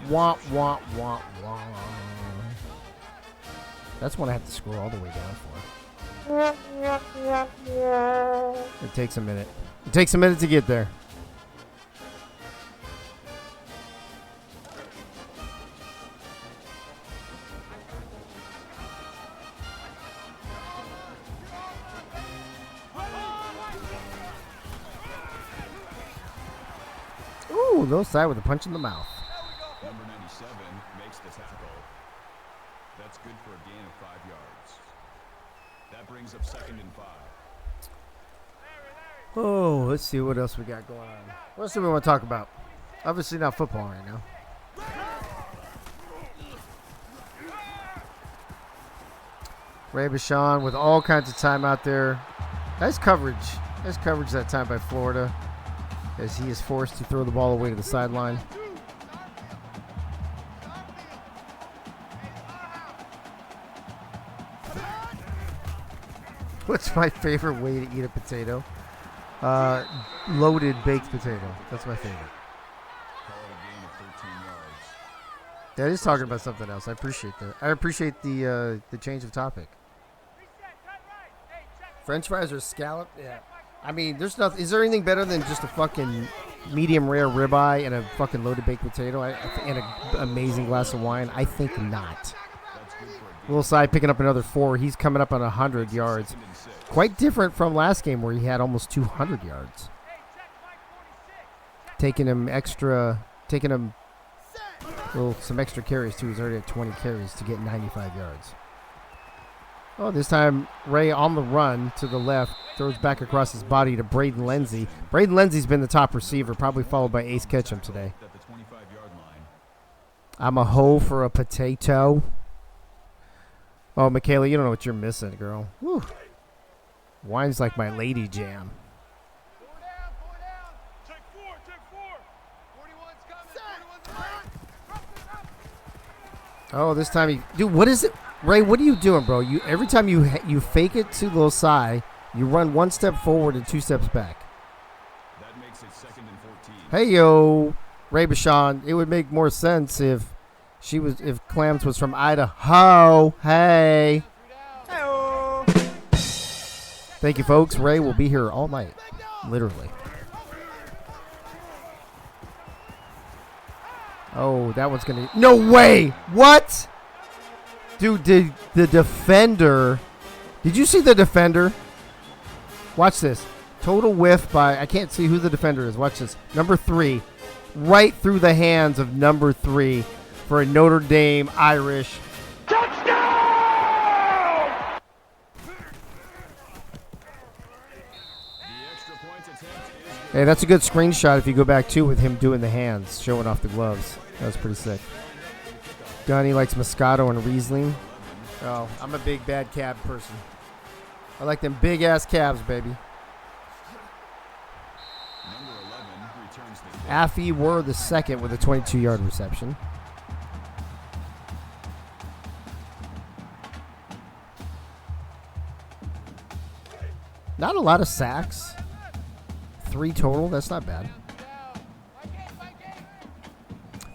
Womp, womp, womp, womp. That's one I have to scroll all the way down for. It takes a minute. It takes a minute to get there. Ooh, low side with a punch in the mouth. Number 97 makes the tackle. That's good for a gain of 5 yards. That brings up 2nd and 5. Oh, let's see what else we got going on. What else do we want to talk about? Obviously not football right now. Ray Bashan with all kinds of time out there. Nice coverage. Nice coverage that time by Florida as he is forced to throw the ball away to the sideline. What's my favorite way to eat a potato? Loaded baked potato. That's my favorite. That is talking about something else. I appreciate that. I appreciate the change of topic. French fries or scallop? Yeah. I mean, there's nothing. Is there anything better than just a fucking medium rare ribeye and a fucking loaded baked potato and an amazing glass of wine? I think not. Little side picking up another 4. He's coming up on 100 yards. Quite different from last game where he had almost 200 yards. Taking him some extra carries too. He's already at 20 carries to get 95 yards. Oh, this time Ray on the run to the left, throws back across his body to Braden Lenzy. Braden Lenzy's been the top receiver, probably followed by Ace Ketchum today. I'm a hoe for a potato. Oh, Michaela, you don't know what you're missing, girl. Whew. Wine's like my lady jam. Oh, this time he... Dude, what is it? Ray, what are you doing, bro? Every time you fake it to Losai, you run 1 step forward and 2 steps back. That makes it 2nd and 14. Hey, yo. Ray Bashan, it would make more sense if Clams was from Idaho. Hey. Thank you, folks. Ray will be here all night. Literally. Oh, that one's going to... No way! What? Dude, did the defender... Did you see the defender? Watch this. Total whiff by... I can't see who the defender is. Watch this. Number 3. Right through the hands of number 3 for a Notre Dame Irish. Hey, that's a good screenshot if you go back, too, with him doing the hands, showing off the gloves. That was pretty sick. Gunny likes Moscato and Riesling. Oh, I'm a big bad cab person. I like them big-ass cabs, baby. Affy were the second with a 22-yard reception. Not a lot of sacks. 3 total. That's not bad.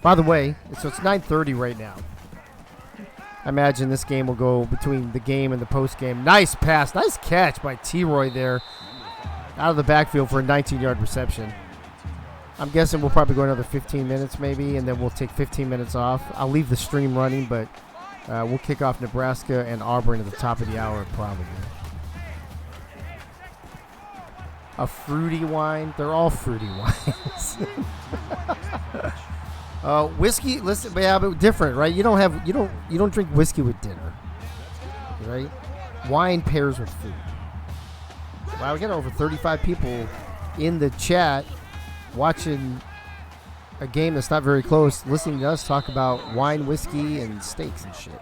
By the way, so it's 9:30 right now. I imagine this game will go between the game and the post game. Nice pass. Nice catch by T-Roy there. Out of the backfield for a 19-yard reception. I'm guessing we'll probably go another 15 minutes maybe, and then we'll take 15 minutes off. I'll leave the stream running, but we'll kick off Nebraska and Auburn at the top of the hour probably. A fruity wine. They're all fruity wines. Whiskey. Listen, yeah, but different, right? You don't drink whiskey with dinner, right? Wine pairs with food. Wow, we got over 35 people in the chat watching a game that's not very close, listening to us talk about wine, whiskey, and steaks and shit.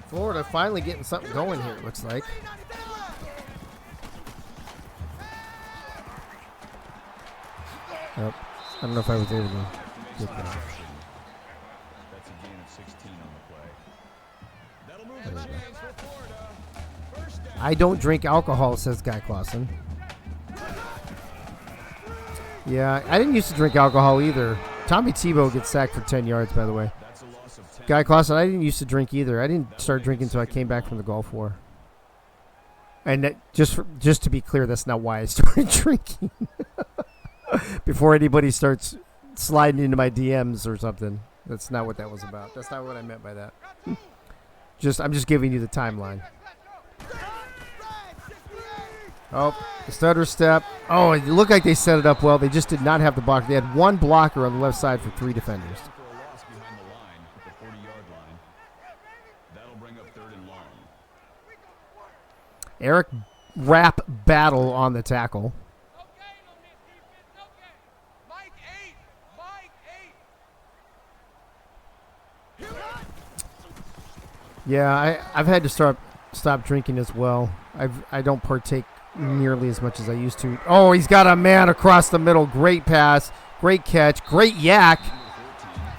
Florida finally getting something going here, it looks like. Yep. I don't know if I was able to get that. That's a gain of 16 on the play. That'll move the chains for Florida. I don't drink alcohol, says Guy Clausen. Yeah, I didn't used to drink alcohol either. Tommy Tebow gets sacked for 10 yards, by the way. Guy Clausen, I didn't used to drink either. I didn't start drinking until I came back from the Gulf War. And that, just to be clear, that's not why I started drinking. Before anybody starts sliding into my DMs or something. That's not what that was about. That's not what I meant by that. I'm just giving you the timeline. Oh, the stutter step. Oh, it looked like they set it up well. They just did not have the blocker. They had one blocker on the left side for 3 defenders. Eric Rapp battle on the tackle. Yeah, I've had to stop drinking as well. I don't partake nearly as much as I used to. Oh, he's got a man across the middle. Great pass, great catch, great yak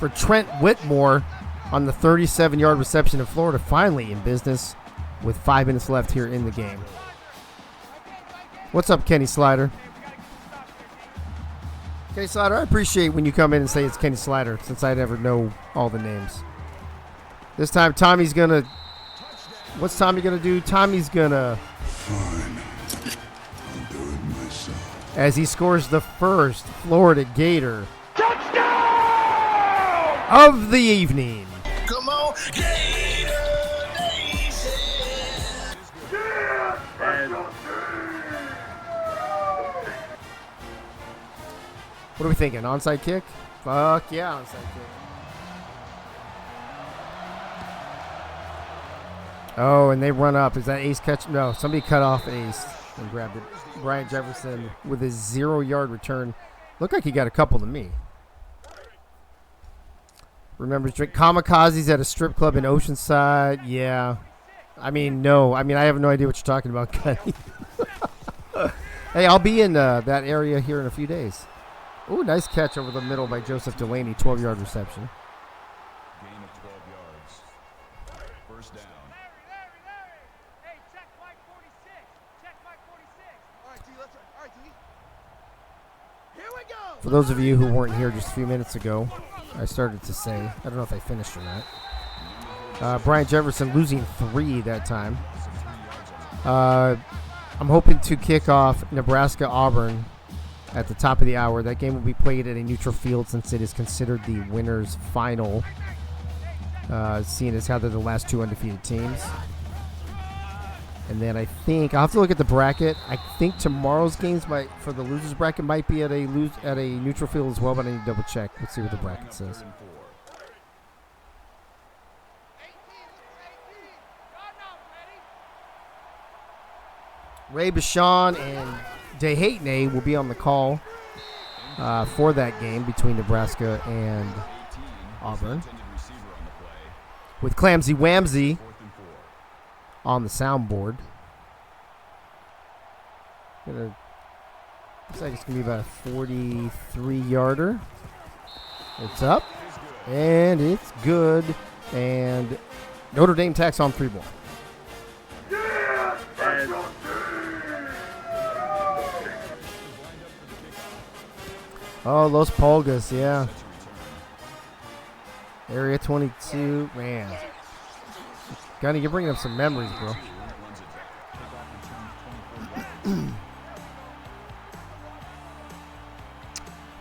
for Trent Whitmore on the 37-yard reception of Florida. Finally in business with 5 minutes left here in the game. What's up, Kenny Slider? Kenny Slider, I appreciate when you come in and say it's Kenny Slider, since I never know all the names. This time, Tommy's going to... What's Tommy going to do? Tommy's going to... Fine. I'll do it myself. As he scores the first Florida Gator Touchdown! of the evening. Come on, Gator Nation. What are we thinking? Onside kick? Fuck yeah, onside kick. Oh, and they run up. Is that Ace catch? No, somebody cut off Ace and grabbed it. Brian Jefferson with a 0-yard return. Looked like he got a couple to me. Remembers drink kamikazes at a strip club in Oceanside. Yeah. I mean, no. I mean, I have no idea what you're talking about, Kenny. Hey, I'll be in that area here in a few days. Ooh, nice catch over the middle by Joseph Delaney. 12-yard reception. Gain of 12 yards. First down. For those of you who weren't here just a few minutes ago, I started to say, I don't know if I finished or not. Brian Jefferson losing 3 that time. I'm hoping to kick off Nebraska-Auburn at the top of the hour. That game will be played at a neutral field since it is considered the winner's final, seeing as how they're the last 2 undefeated teams. And then I think I'll have to look at the bracket. I think tomorrow's games for the losers bracket might be at a neutral field as well, but I need to double check. Let's see what the bracket says. Ray Bashan and DeHatenay will be on the call for that game between Nebraska and Auburn, with Clamsy Wamsy on the soundboard. Looks like it's going to be about a 43-yarder. It's up, and it's good, and Notre Dame tacks on 3 more. Oh, Los Polgas, yeah. Area 22, man. Gunny, you're bringing up some memories, bro.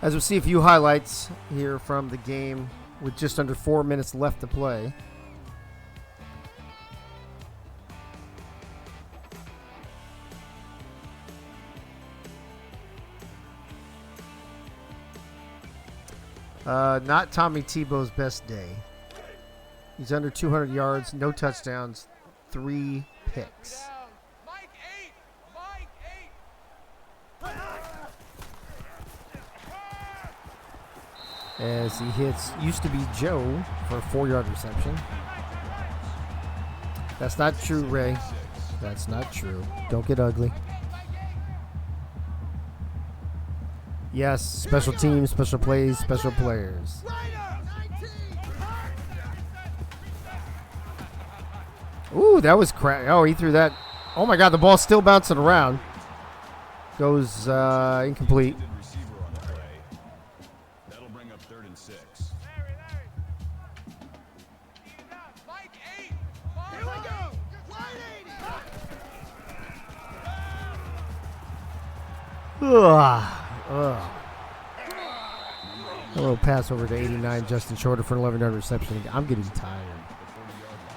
As we'll see a few highlights here from the game with just under 4 minutes left to play. Not Tommy Tebow's best day. He's under 200 yards, no touchdowns, 3 picks. As he hits used to be Joe for a 4-yard reception. That's not true, Ray. That's not true. Don't get ugly. Yes, special teams, special plays, special players. Ooh, that was crap. Oh, he threw that Oh my God, the ball's still bouncing around. Goes incomplete. Receiver on the play. That'll bring up 3rd and 6. Ugh. Ugh. A little pass over to 89, Justin Shorter for an 11-yard reception. I'm getting tired.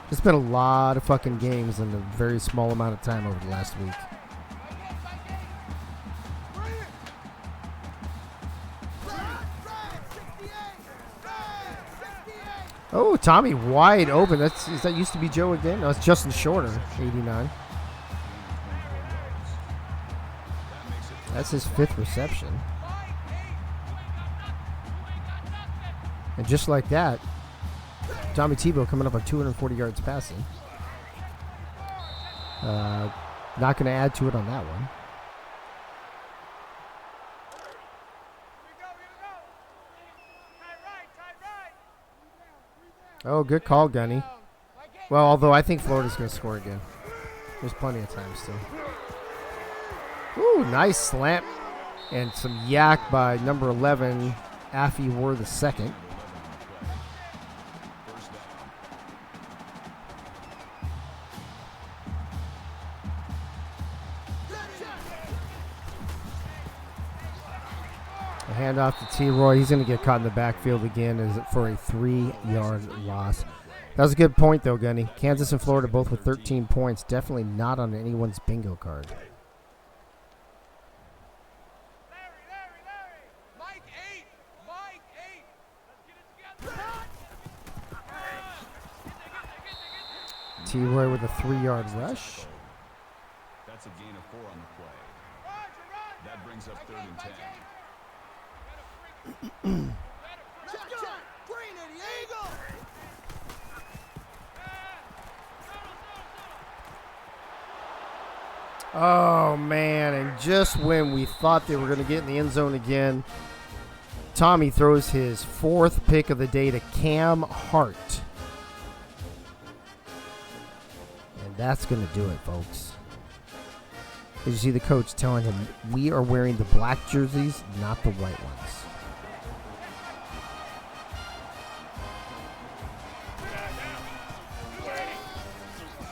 It's been a lot of fucking games in a very small amount of time over the last week. Oh, Tommy wide open. Is that used to be Joe again? No, it's Justin Shorter, 89. That's his 5th reception. And just like that, Tommy Tebow coming up on 240 yards passing. Not going to add to it on that one. Oh, good call, Gunny. Well, although I think Florida's going to score again. There's plenty of time still. Ooh, nice slant. And some yak by number 11, Affy War the second. A handoff to T-Roy. He's going to get caught in the backfield again for a 3-yard loss. That was a good point, though, Gunny. Kansas and Florida both with 13 points. Definitely not on anyone's bingo card. T-Roy with a 3-yard rush. That's a gain of 4 on the play. That brings up 3rd and 10. Oh, man, and just when we thought they were going to get in the end zone again, Tommy throws his 4th pick of the day to Cam Hart. And that's going to do it, folks. Did you see the coach telling him, we are wearing the black jerseys, not the white ones?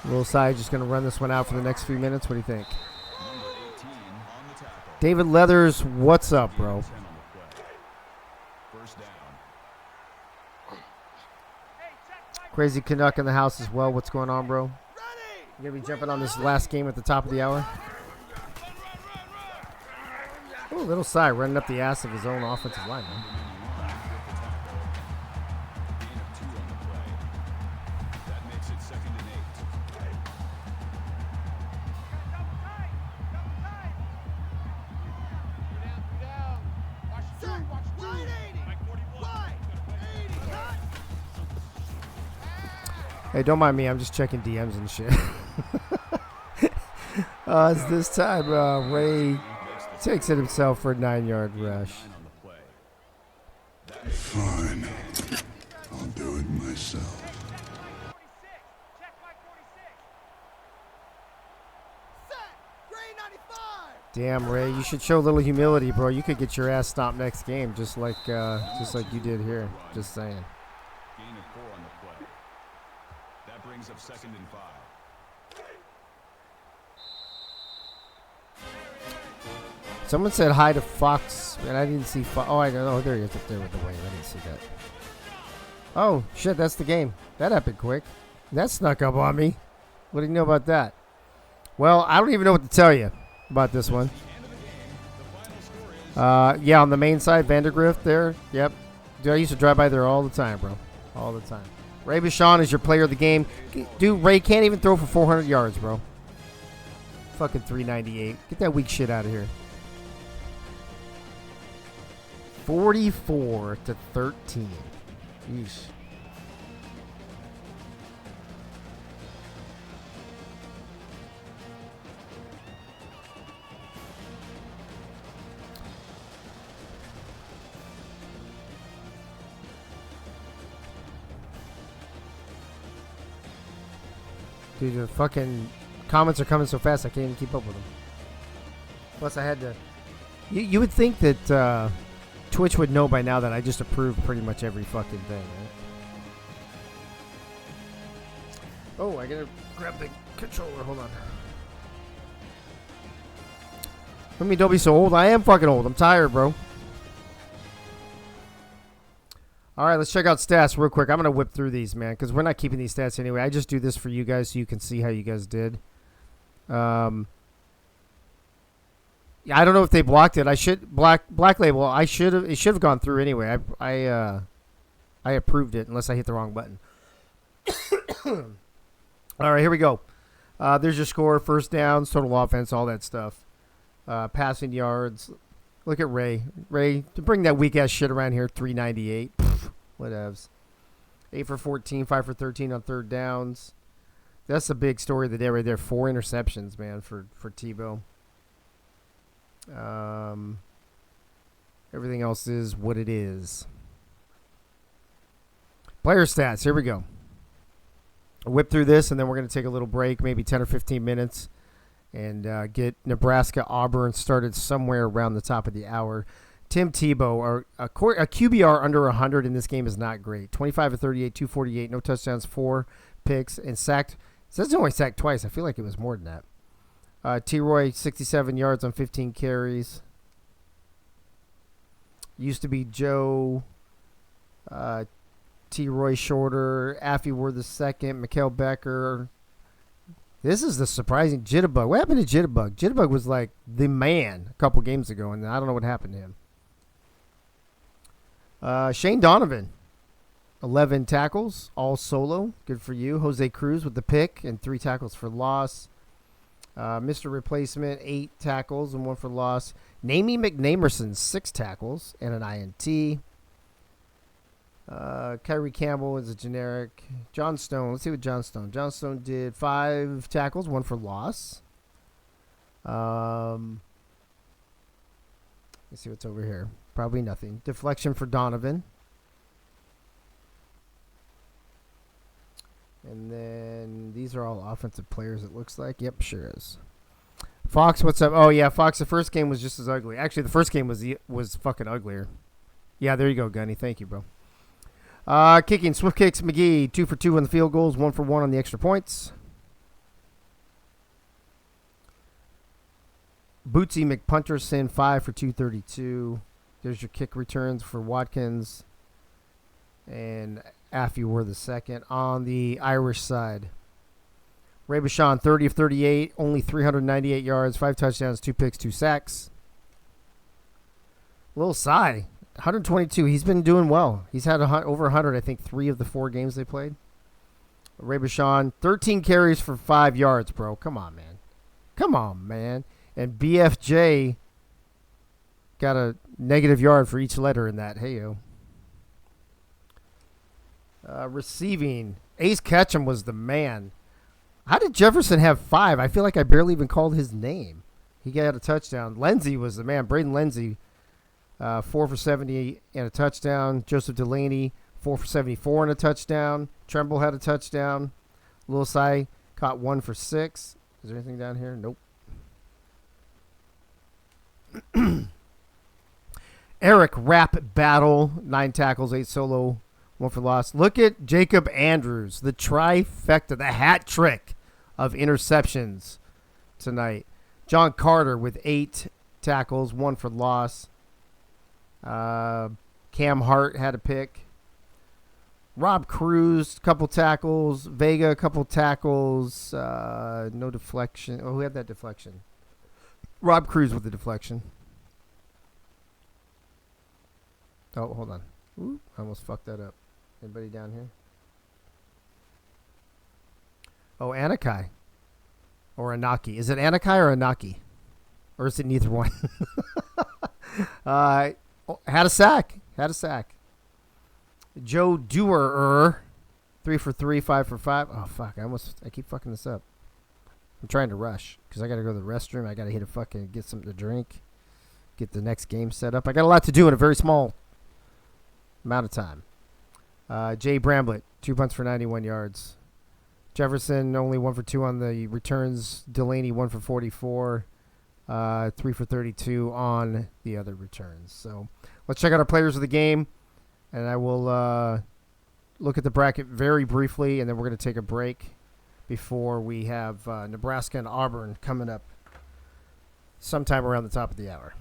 Will Side just going to run this one out for the next few minutes. What do you think? David Leathers, what's up, bro? Crazy Canuck in the house as well. What's going on, bro? You going to be jumping on this last game at the top of the hour? Oh, little Side running up the ass of his own offensive lineman. Hey, don't mind me. I'm just checking DMs and shit. It's this time Ray takes it himself for a 9-yard rush. Fine. I'll do it myself. Damn, Ray, you should show a little humility, bro. You could get your ass stomped next game, just like you did here. Just saying. Gain of 4 on the play. That brings up 2nd and 5. Someone said hi to Fox, and I didn't see Fox. Oh, I don't know. There he is up there with the wave. I didn't see that. Oh, shit, that's the game. That happened quick. That snuck up on me. What do you know about that? Well, I don't even know what to tell you about this one. Yeah, on the main side, Vandergrift there. Yep. Dude, I used to drive by there all the time, bro. All the time. Ray Bichon is your player of the game. Dude, Ray can't even throw for 400 yards, bro. Fucking 398. Get that weak shit out of here. 44-13. Yeesh. Dude, the fucking comments are coming so fast I can't even keep up with them. Plus, I had to. You would think that Twitch would know by now that I just approved pretty much every fucking thing, right? Oh, I gotta grab the controller. Hold on. I mean, don't be so old. I am fucking old. I'm tired, bro. All right, let's check out stats real quick. I'm going to whip through these, man, because we're not keeping these stats anyway. I just do this for you guys so you can see how you guys did. Yeah, I don't know if they blocked it. I should Black Label. It should have gone through anyway. I approved it unless I hit the wrong button. All right, here we go. There's your score, first downs, total offense, all that stuff. Passing yards. Look at Ray. Ray, to bring that weak-ass shit around here, 398. Whatevs. 8 for 14, 5 for 13 on third downs. That's the big story of the day right there. 4 interceptions, man, for Tebow. Everything else is what it is. Player stats. Here we go. I'll whip through this, and then we're going to take a little break, maybe 10 or 15 minutes, and get Nebraska-Auburn started somewhere around the top of the hour. Tim Tebow, a QBR under 100 in this game is not great. 25 of 38, 248, no touchdowns, 4 picks, and sacked. It says he only sacked twice. I feel like it was more than that. T-Roy, 67 yards on 15 carries. Used to be Joe. T-Roy Shorter. Affy Ward the second. Mikael Becker. This is the surprising Jitterbug. What happened to Jitterbug? Jitterbug was like the man a couple games ago, and I don't know what happened to him. Shane Donovan, 11 tackles, all solo. Good for you. Jose Cruz with the pick and 3 tackles for loss. Mr. Replacement, 8 tackles and 1 for loss. Namey McNamerson, 6 tackles and an INT. Kyrie Campbell is a generic. John Stone. Let's see what John Stone. John Stone did 5 tackles, 1 for loss. Let's see what's over here. Probably nothing. Deflection for Donovan. And then these are all offensive players, it looks like. Yep, sure is. Fox, what's up? Oh, yeah, Fox, the first game was just as ugly. Actually, the first game was fucking uglier. Yeah, there you go, Gunny. Thank you, bro. Kicking, Swift Kicks, McGee, 2 for 2 on the field goals, 1 for 1 on the extra points. Bootsy McPunterson, 5 for 232. There's your kick returns for Watkins and Affy Ward the second. On the Irish side, Ray Bashan, 30 of 38, only 398 yards, 5 touchdowns, 2 picks, 2 sacks. Lil Cy, 122. He's been doing well. He's had over 100, I think, 3 of the 4 games they played. Ray Bashan, 13 carries for 5 yards, bro. Come on, man. Come on, man. And BFJ got a negative yard for each letter in that. Hey-yo. Receiving, Ace Ketchum was the man. How did Jefferson have 5? I feel like I barely even called his name. He got a touchdown. Lindsey was the man. Braden Lindsey, 4 for 70 and a touchdown. Joseph Delaney, 4 for 74 and a touchdown. Tremble had a touchdown. Lil Cy caught 1 for 6. Is there anything down here? Nope. Eric Rap Battle, 9 tackles, 8 solo, 1 for loss. Look at Jacob Andrews, the trifecta, the hat trick of interceptions tonight. John Carter with 8 tackles, 1 for loss. Cam Hart had a pick. Rob Cruz, couple tackles. Vega, a couple tackles. No deflection. Oh, who had that deflection? Rob Cruz with the deflection. Oh, hold on. Ooh, I almost fucked that up. Anybody down here? Oh, Anakai. Or Anaki. Is it Anakai or Anaki? Or is it neither one? Had a sack. Had a sack. Joe Dewar, 3 for 3, 5 for 5. Oh, fuck. I keep fucking this up. I'm trying to rush because I got to go to the restroom. I got to hit a fucking, get something to drink. Get the next game set up. I got a lot to do in a very small amount of time. Jay Bramblett, 2 punts for 91 yards. Jefferson only 1 for 2 on the returns. Delaney 1 for 44. 3 for 32 on the other returns. So let's check out our players of the game, and I will look at the bracket very briefly, and then we're going to take a break before we have Nebraska and Auburn coming up sometime around the top of the hour.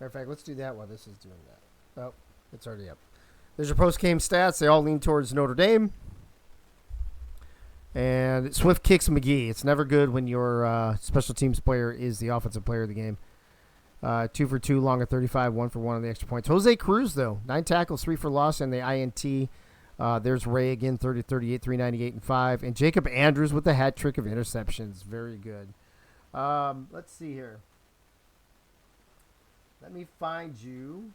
Matter of fact, let's do that while this is doing that. Oh, it's already up. There's your post-game stats. They all lean towards Notre Dame. And Swift kicks McGee. It's never good when your special teams player is the offensive player of the game. 2 for 2, long at 35, 1 for 1 on the extra points. Jose Cruz, though, 9 tackles, 3 for loss, and the INT. There's Ray again, 30, 38, 398, and 5. And Jacob Andrews with the hat trick of interceptions. Very good. Let's see here. Let me find you.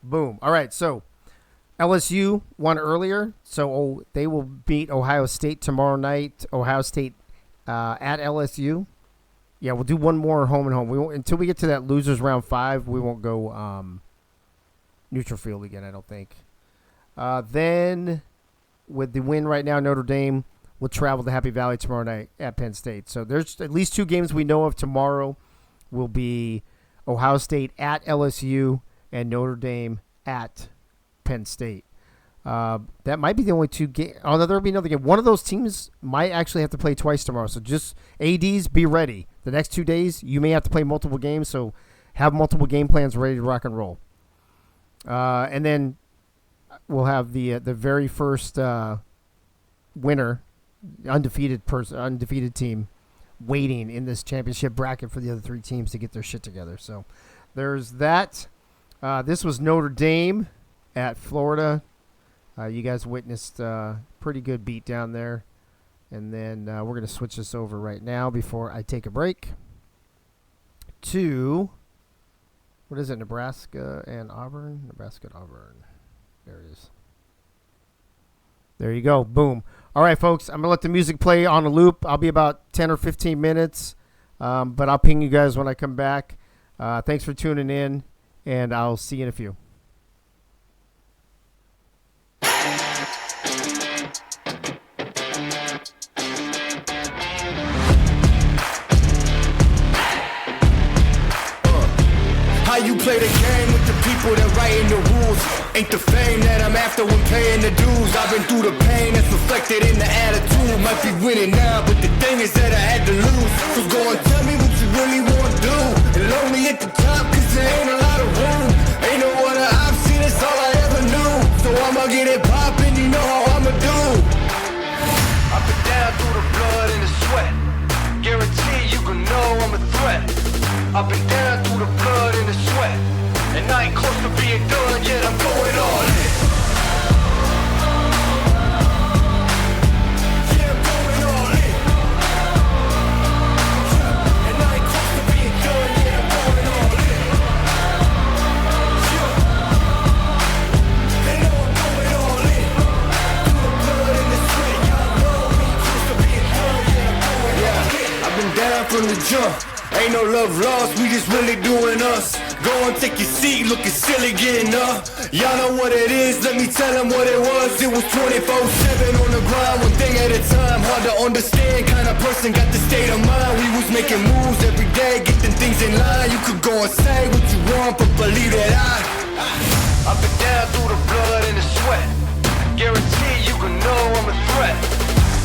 Boom. All right, so LSU won earlier, so they will beat Ohio State tomorrow night. Ohio State at LSU. Yeah, we'll do one more home and home. We won't, until we get to that losers round 5, we won't go neutral field again, I don't think. Then with the win right now, Notre Dame will travel to Happy Valley tomorrow night at Penn State. So there's at least 2 games we know of tomorrow will be Ohio State at LSU and Notre Dame at Penn State. That might be the only 2 games. Oh, no, there'll be another game. One of those teams might actually have to play twice tomorrow. So just ADs, be ready. The next 2 days, you may have to play multiple games. So have multiple game plans ready to rock and roll. And then we'll have the very first winner, undefeated team, waiting in this championship bracket for the other 3 teams to get their shit together. So there's that. This was Notre Dame at Florida. You guys witnessed a pretty good beat down there. And then we're going to switch this over right now before I take a break to, what is it, Nebraska and Auburn? Nebraska and Auburn. There it is. There you go. Boom. All right, folks, I'm going to let the music play on a loop. I'll be about 10 or 15 minutes, but I'll ping you guys when I come back. Thanks for tuning in, and I'll see you in a few. How you play the game with the people that writing the rules? Ain't the fame that I'm after when paying the dues. I've been through the pain that's reflected in the attitude. Might be winning now, but the thing is that I had to lose. So go and tell me what you really want to do. And lonely at the top, cause there ain't a lot of room. Ain't no other option, it's all I ever knew. So I'ma get it poppin', you know how I'ma do. I've been down through the blood and the sweat. Guarantee you can know I'm a threat. I've been down through the blood and the sweat, and I ain't close to being done yet, I'm going all in. Yeah, I'm going all in. And I ain't close to being done yet, I'm going all in. They know I'm going all in. Through the blood and the sweat, y'all know me, close to being done yet, I'm going all in. I've been down from the jump. Ain't no love lost, we just really doing us. Go and take your seat, looking silly getting up. Y'all know what it is, let me tell them what it was. It was 24/7 on the grind, one thing at a time. Hard to understand, kind of person got the state of mind. We was making moves every day, getting things in line. You could go and say what you want, but believe that I've been down through the blood and the sweat. Guarantee you can know I'm a threat.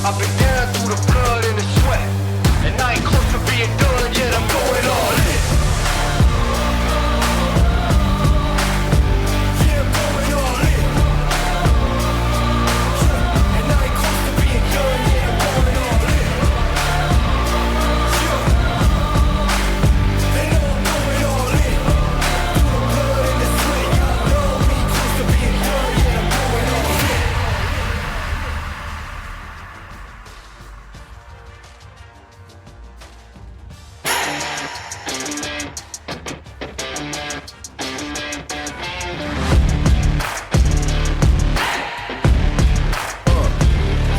I've been down through the blood and the sweat, and I ain't close to being done yet, I'm going all in. Yeah, I'm going all in. And I ain't close to being done yet, I'm going all in. They know I'm going all in. Through the blood and the sweat, y'all know me, close to being done yet, I'm going all in.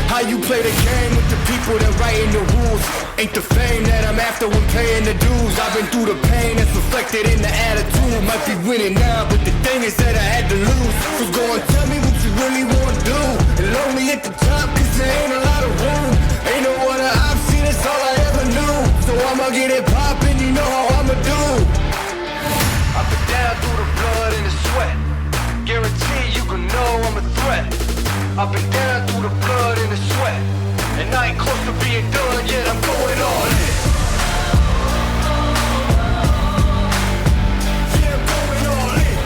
How you play the game with the people that writing the rules? Ain't the fame that I'm after when paying the dues. I've been through the pain that's reflected in the attitude. Might be winning now, but the thing is that I had to lose. So go and tell me what you really want to do. And And lonely at the top, cause there ain't a lot of room. Ain't no other option, it's all I ever knew. So I'ma get it poppin', you know how I'ma do. Up and down through the blood and the sweat. Guarantee you can know I'm a threat. Up and down through the blood and the sweat. And I ain't close to being done yet, I'm going all in. Yeah, I'm going all in.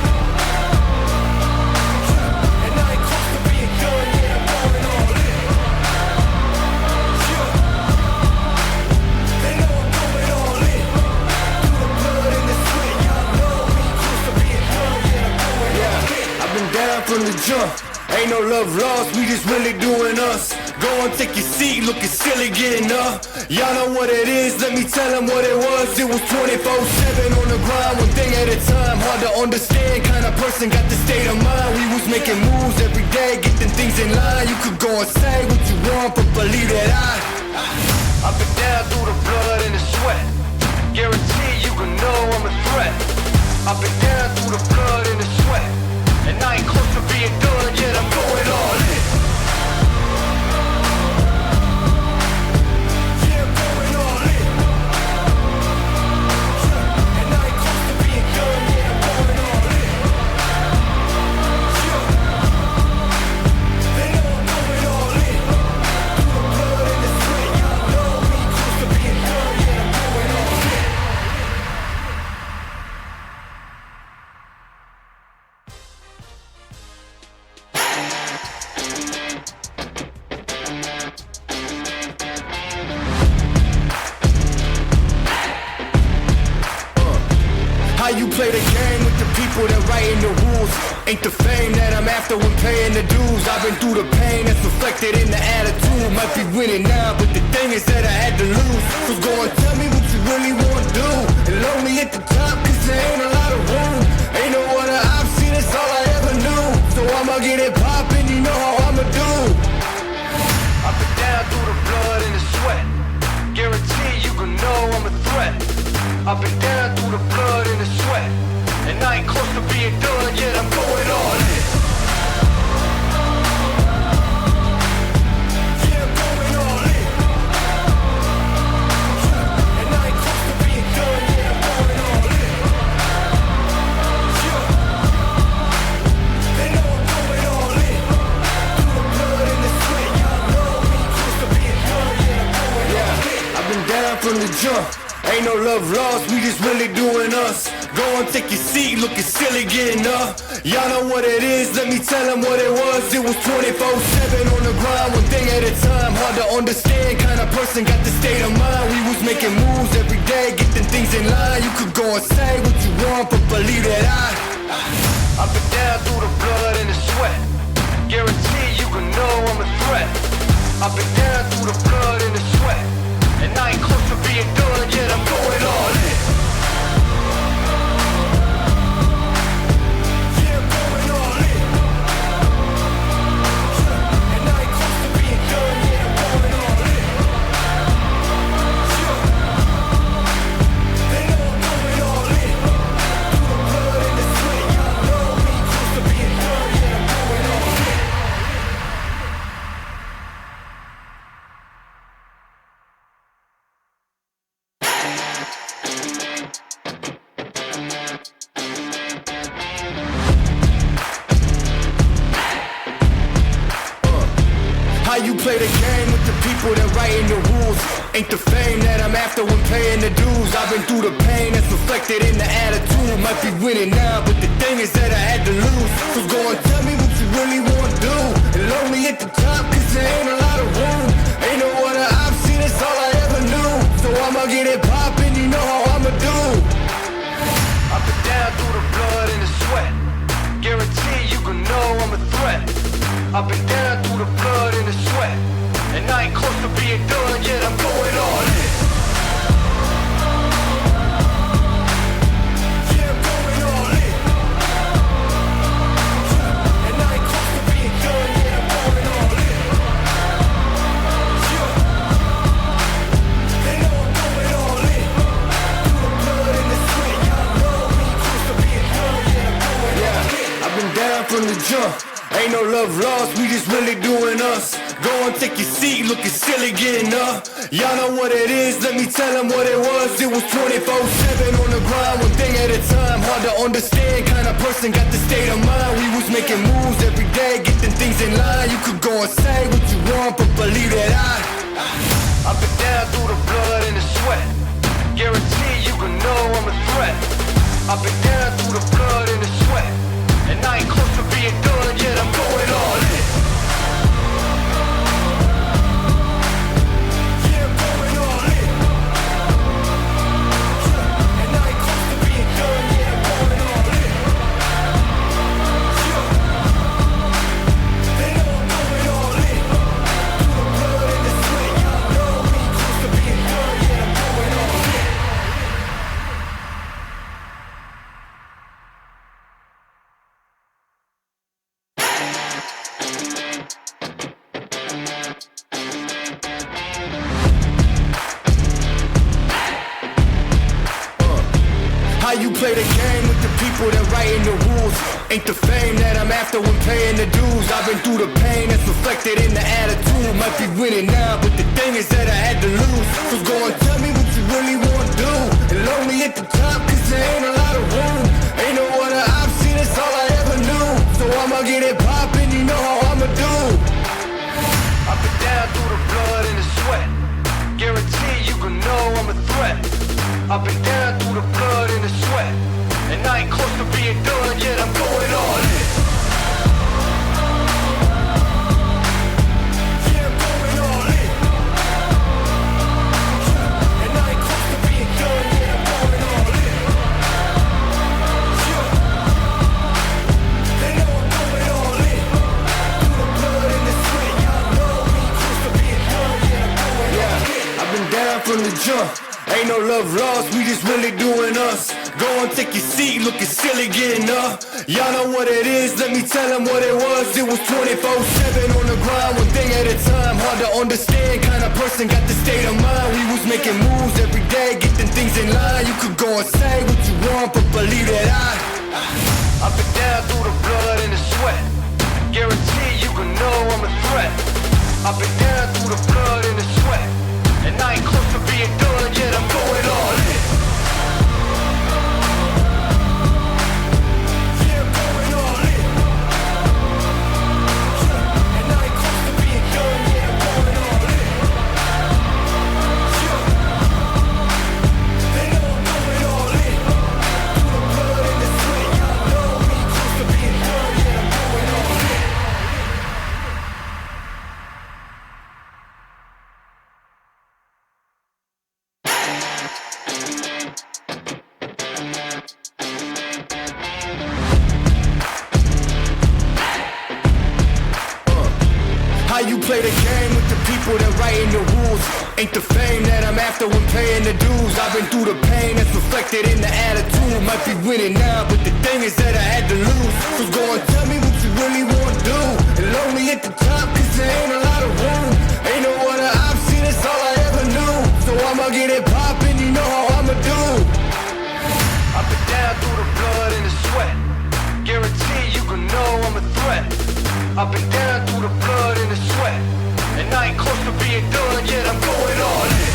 And I ain't close to being done yet, I'm going all in. Yeah. They know I'm going all in. Through the blood and the sweat, y'all know me. Close to being done yet, I'm going all in. I've been down from the jump. Ain't no love lost, we just really doing us. Go and take your seat, looking silly getting up. Y'all know what it is, let me tell them what it was. It was 24/7 on the grind, one thing at a time. Hard to understand, kind of person got the state of mind. We was making moves every day, getting things in line. You could go and say what you want, but believe that Up and down through the blood and the sweat. Guarantee you can know I'm a threat. Up and down through the blood and the sweat. And I ain't close to being done yet, I'm going all in. Yeah, I'm going all in. And I ain't close to being done yet, I'm going all in. Yeah. They know I'm going all in. Through the blood and the sweat, y'all know we ain't close to being done yet, I'm going all in. How you play the game with the people that writing the rules? Ain't the fame that I'm after when paying the dues. I've been through the pain that's reflected in the attitude. Might be winning now, but the thing is that I had to lose. So go and tell me what you really want to do. And lonely at the top, cause there ain't a lot of room. Ain't no other option, it's all I ever knew. So I'ma get it poppin', you know how I'ma do. Up and down through the blood and the sweat. Guarantee you can know I'm a threat. Up and down through the blood and the sweat. And I ain't close to being done yet, I'm going all in. Yeah, I'm going all in. And I ain't close to being done yet, I'm going all in. Yeah. They know I'm going all in. Through the blood and the sweat, y'all know we ain't close to being done yet, I'm going all in. I've been down from the jump. Ain't no love lost, we just really doing us. Go and take your seat, looking silly getting up. Y'all know what it is, let me tell them what it was. It was 24/7 on the grind, one thing at a time. Hard to understand, kind of person got the state of mind. We was making moves every day, getting things in line. You could go and say what you want, but believe that Up and down through the blood and the sweat. Guarantee you can know I'm a threat. Up and down through the blood and the sweat. And I ain't close to being done yet, I'm going all in. Yeah, I'm going all in. And I ain't close to being done yet, I'm going all in. Yeah. They know I'm going all in. Through the blood and the sweat, y'all know we ain't close to being done yet, I'm going all in. How you play the game with the people that writing the rules? Ain't the fame that I'm after when paying the dues. I've been through the pain that's reflected in the attitude. Might be winning now, but the thing is that I had to lose. So go and tell me what you really want to do. And lonely at the top, cause there ain't a lot of room. Ain't no other option, it's all I ever knew. So I'ma get it poppin', you know how I'ma do. Up and down through the blood and the sweat. Guarantee you can know I'm a threat. Up and down through the blood and the sweat. And I ain't close to being done yet, I'm going all in. Yeah, I'm going all in. And I ain't close to being done yet, I'm going all in. Yeah. They know I'm going all in. Through the blood and the sweat, y'all know we ain't close to being done yet, I'm going all in. I've been down from the jump. Ain't no love lost, we just really doing us. Go and take your seat, looking silly getting up. Y'all know what it is, let me tell them what it was. It was 24/7 on the grind, one thing at a time. Hard to understand, kind of person got the state of mind. We was making moves every day, getting things in line. You could go and say what you want, but believe that I've been down through the blood and the sweat. Guarantee you can know I'm a threat. I've been down through the blood and the sweat. And I ain't close to being done yet, I'm going all in. Yeah, I'm going all in. And I ain't close to being done yet, I'm going all in. They know I'm going all in. Through the blood and the sweat, y'all know we ain't close to being done yet, I'm going all in. How you play the game with the people that writing the rules? Ain't the fame that I'm after when paying the dues. I've been through the pain that's reflected in the attitude. Might be winning now, but the thing is that I had to lose. So go and tell me what you really want to do. And lonely at the top, cause there ain't a lot of room. Ain't no other option, it's all I ever knew. So I'ma get it poppin', you know how I'ma do. I've been down through the blood and the sweat. Guarantee you can know I'm a threat. I've been down through the blood and the sweat. And I ain't close to being done yet, I'm going all in. Yeah, I'm going all in. And I ain't close to being done yet, I'm going all in. They know I'm going all in. Through the blood and the sweat, y'all know we ain't close to being done yet, I'm going all in. I've been down from the jump. Ain't no love lost, we just really doing us. Go and take your seat, looking silly getting up. Y'all know what it is, let me tell them what it was. It was 24/7 on the grind, one thing at a time. Hard to understand, kind of person got the state of mind. We was making moves every day, getting things in line. You could go and say what you want, but believe that I've been down through the blood and the sweat. Guarantee you can know I'm a threat. I've been down through the blood and the sweat. And I ain't close to being done yet, I'm going all in. Yeah, I'm going all in. And I ain't close to being done yet, I'm going all in. They know I'm going all in. Through the blood and the sweat, y'all know we ain't close to being done yet, I'm going all in. How you play the game with the people that writing the rules? Ain't the fame that I'm after when paying the dues. I've been through the pain that's reflected in the attitude. Might be winning now, but the thing is that I had to lose. So go and tell me what you really want to do. And lonely at the top, cause there ain't a lot of room. Ain't no other option, it's all I ever knew. So I'ma get it poppin', you know how I'ma do. I've been down through the blood and the sweat. Guarantee you can know I'm a threat. I've been down through the blood and the sweat. And I ain't close to being done yet, I'm going all in.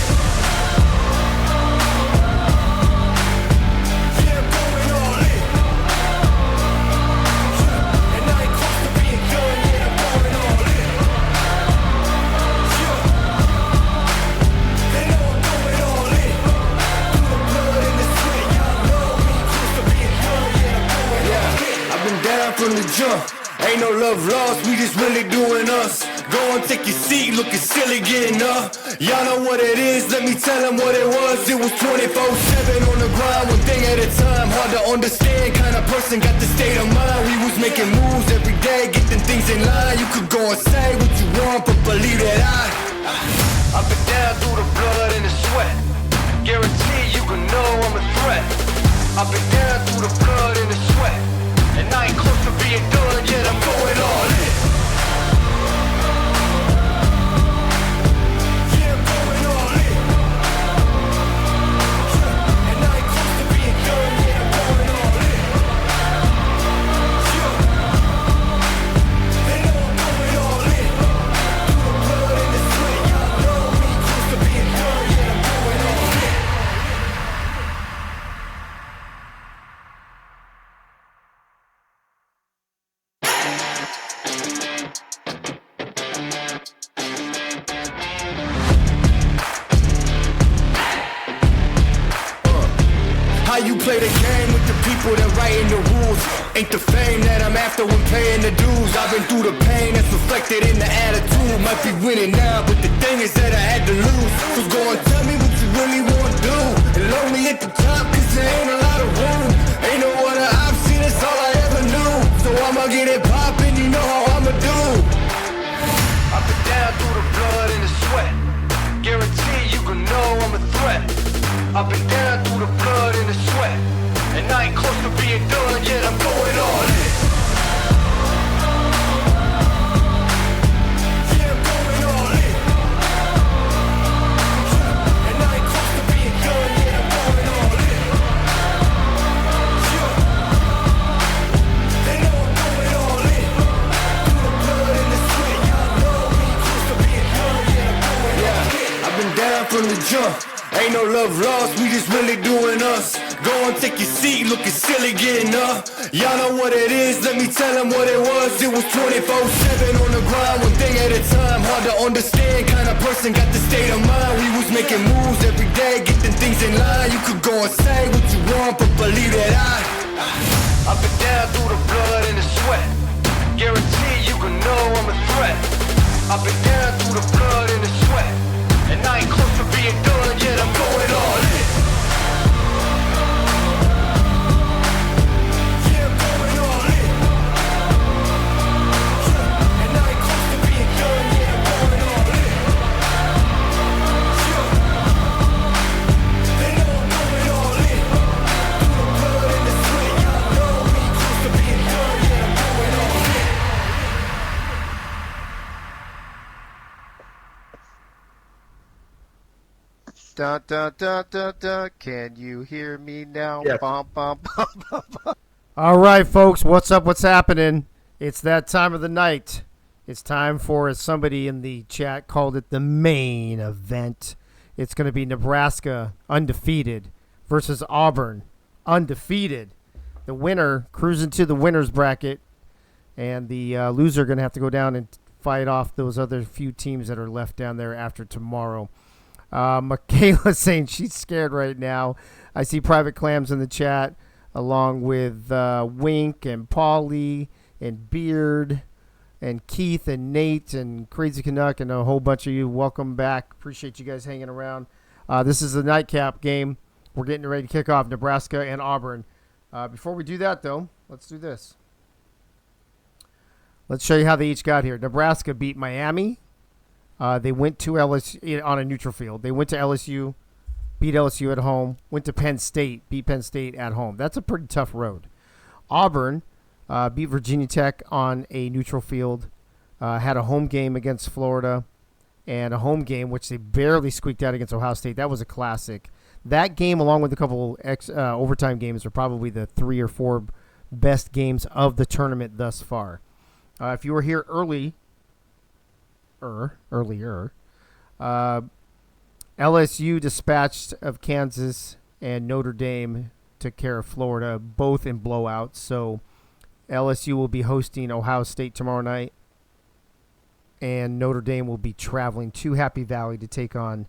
Yeah, I'm going all in. And I ain't close to being done yet, I'm going all in. They know I'm going all in. Through the blood and the sweat, y'all know we ain't close to being done yet, I'm going all in. I've been down from the jump. Ain't no love lost, we just really doing us. Go and take your seat, looking silly getting up. Y'all know what it is, let me tell them what it was. It was 24/7 on the grind, one thing at a time. Hard to understand, kind of person got the state of mind. We was making moves every day, getting things in line. You could go and say what you want, but believe that I've been down through the blood and the sweat. Guarantee you can know I'm a threat. I've been down through the blood and the sweat. And I ain't close to being done yet, I'm going all in. Yeah, I'm going all in. And I ain't close to being done yet, I'm going all in. how you play the game with the people that writing the rules. Ain't the fame that I'm after when paying the dues. I've been through the pain that's reflected in the attitude. Might be winning now, but the thing is that I had to lose. So go and tell me what you really want to do. And load me at the top, cause there ain't a lot of room. Ain't no other option, that's all I ever knew. So I'ma get it poppin', you know how I'ma do. I've been down through the blood and the sweat. Guarantee you can know I'm a threat. I've been down through the blood and the sweat. And I ain't close to being done yet, I'm going all in. Yeah, I'm going all in. And I ain't close to being done yet, I'm going all in. Yeah. They know I'm going all in. Through the blood and the sweat, y'all know we ain't close to being done yet, I'm going all in. I've been down from the jump. Ain't no love lost, we just really doing us. Go and take your seat, looking silly getting up. Y'all know what it is, let me tell them what it was. It was 24/7 on the grind, one thing at a time. Hard to understand, kind of person got the state of mind. We was making moves every day, getting things in line. You could go and say what you want, but believe that I've been down through the blood and the sweat. Guarantee you can know I'm a threat. I've been down through the blood and the sweat. And I ain't close to being done yet, I'm going all in. Yeah, I'm going all in. Yeah, and I ain't close to being done yet, I'm going all in. Yeah, they know I'm going all in. Through the blood and the sweat, y'all know we ain't close to being done yet, I'm going all in. Dun, dun, dun, dun, dun. Can you hear me now? Yes. Bum, bum, bum, bum, bum. All right, folks. What's up? What's happening? It's that time of the night. It's time for, as somebody in the chat called it, the main event. It's going to be Nebraska, undefeated, versus Auburn, undefeated. The winner cruising to the winner's bracket, and the loser going to have to go down and fight off those other few teams that are left down there after tomorrow. Michaela saying she's scared right now. I see Private Clams in the chat, along with Wink and Paulie and Beard and Keith and Nate and Crazy Canuck and a whole bunch of you. Welcome back. Appreciate you guys hanging around. This is the nightcap game. We're getting ready to kick off Nebraska and Auburn. Before we do that, though, let's do this. Let's show you how they each got here. Nebraska beat Miami. They went to LSU on a neutral field. They went to LSU, beat LSU at home, went to Penn State, beat Penn State at home. That's a pretty tough road. Auburn beat Virginia Tech on a neutral field, had a home game against Florida, and a home game which they barely squeaked out against Ohio State. That was a classic. That game, along with a couple overtime games, are probably the 3 or 4 best games of the tournament thus far. If you were here earlier, LSU dispatched of Kansas, and Notre Dame took care of Florida, both in blowouts. So LSU will be hosting Ohio State tomorrow night, and Notre Dame will be traveling to Happy Valley to take on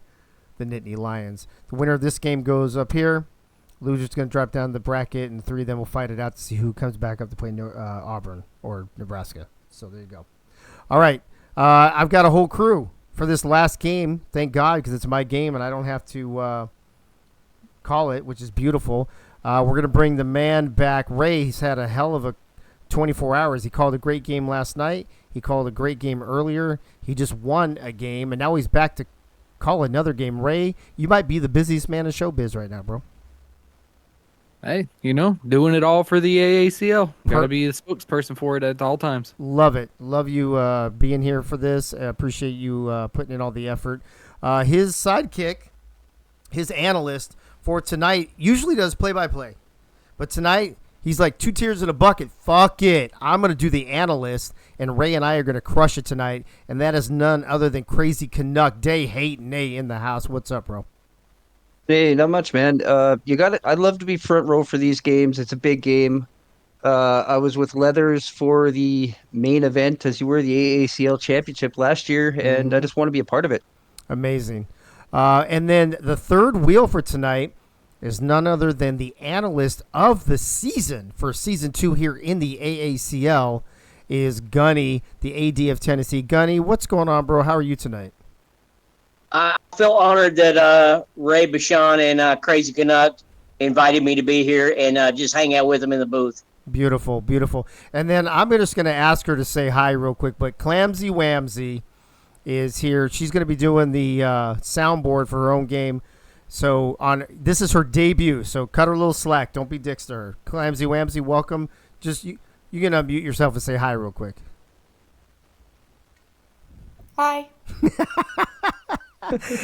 the Nittany Lions. The winner of this game goes up here. Loser's going to drop down the bracket, and the 3 of them will fight it out to see who comes back up to play Auburn or Nebraska. So there you go. All right. I've got a whole crew for this last game. Thank God, because it's my game and I don't have to call it, which is beautiful. We're going to bring the man back. Ray, he's had a hell of a 24 hours. He called a great game last night. He called a great game earlier. He just won a game, and now he's back to call another game. Ray, you might be the busiest man in showbiz right now, bro. Hey, doing it all for the AACL. Got to be the spokesperson for it at all times. Love it. Love you being here for this. I appreciate you putting in all the effort. His sidekick, his analyst for tonight, usually does play-by-play. But tonight, he's like 2 tears in a bucket. Fuck it. I'm going to do the analyst, and Ray and I are going to crush it tonight. And that is none other than Crazy Canuck. Day Hate Nay in the house. What's up, bro? Hey, not much, man. You got it. I'd love to be front row for these games. It's a big game. I was with Leathers for the main event as you were the AACL championship last year, and I just want to be a part of it. Amazing. And then the third wheel for tonight is none other than the analyst of the season for season 2 here in the AACL is Gunny, the AD of Tennessee. Gunny, what's going on, bro? How are you tonight? I feel honored that Ray Bashan and Crazy Canuck invited me to be here and just hang out with them in the booth. Beautiful, beautiful. And then I'm just going to ask her to say hi real quick, but Clamsy Wamsy is here. She's going to be doing the soundboard for her own game. So this is her debut, so cut her a little slack. Don't be dicks to her. Clamsy Wamsy, welcome. Just you can unmute yourself and say hi real quick. Hi.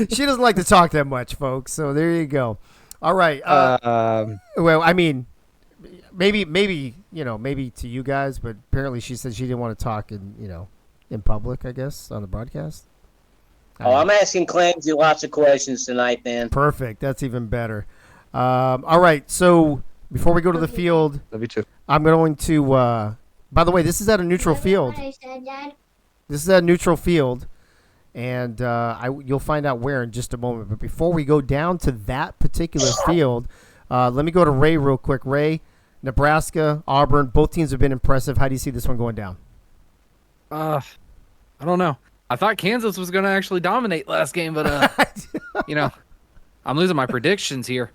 She doesn't like to talk that much, folks. So there you go. All right. Well, I mean, maybe to you guys, but apparently she said she didn't want to talk in public, I guess, on the broadcast. I'm asking Clamsy lots of questions tonight, then. Perfect. That's even better. All right. So before we go to the field, Love you too. I'm going to. By the way, this is at a neutral field. This is at a neutral field. And you'll find out where in just a moment. But before we go down to that particular field, let me go to Ray real quick. Ray, Nebraska, Auburn, both teams have been impressive. How do you see this one going down? I don't know. I thought Kansas was going to actually dominate last game, but, I'm losing my predictions here.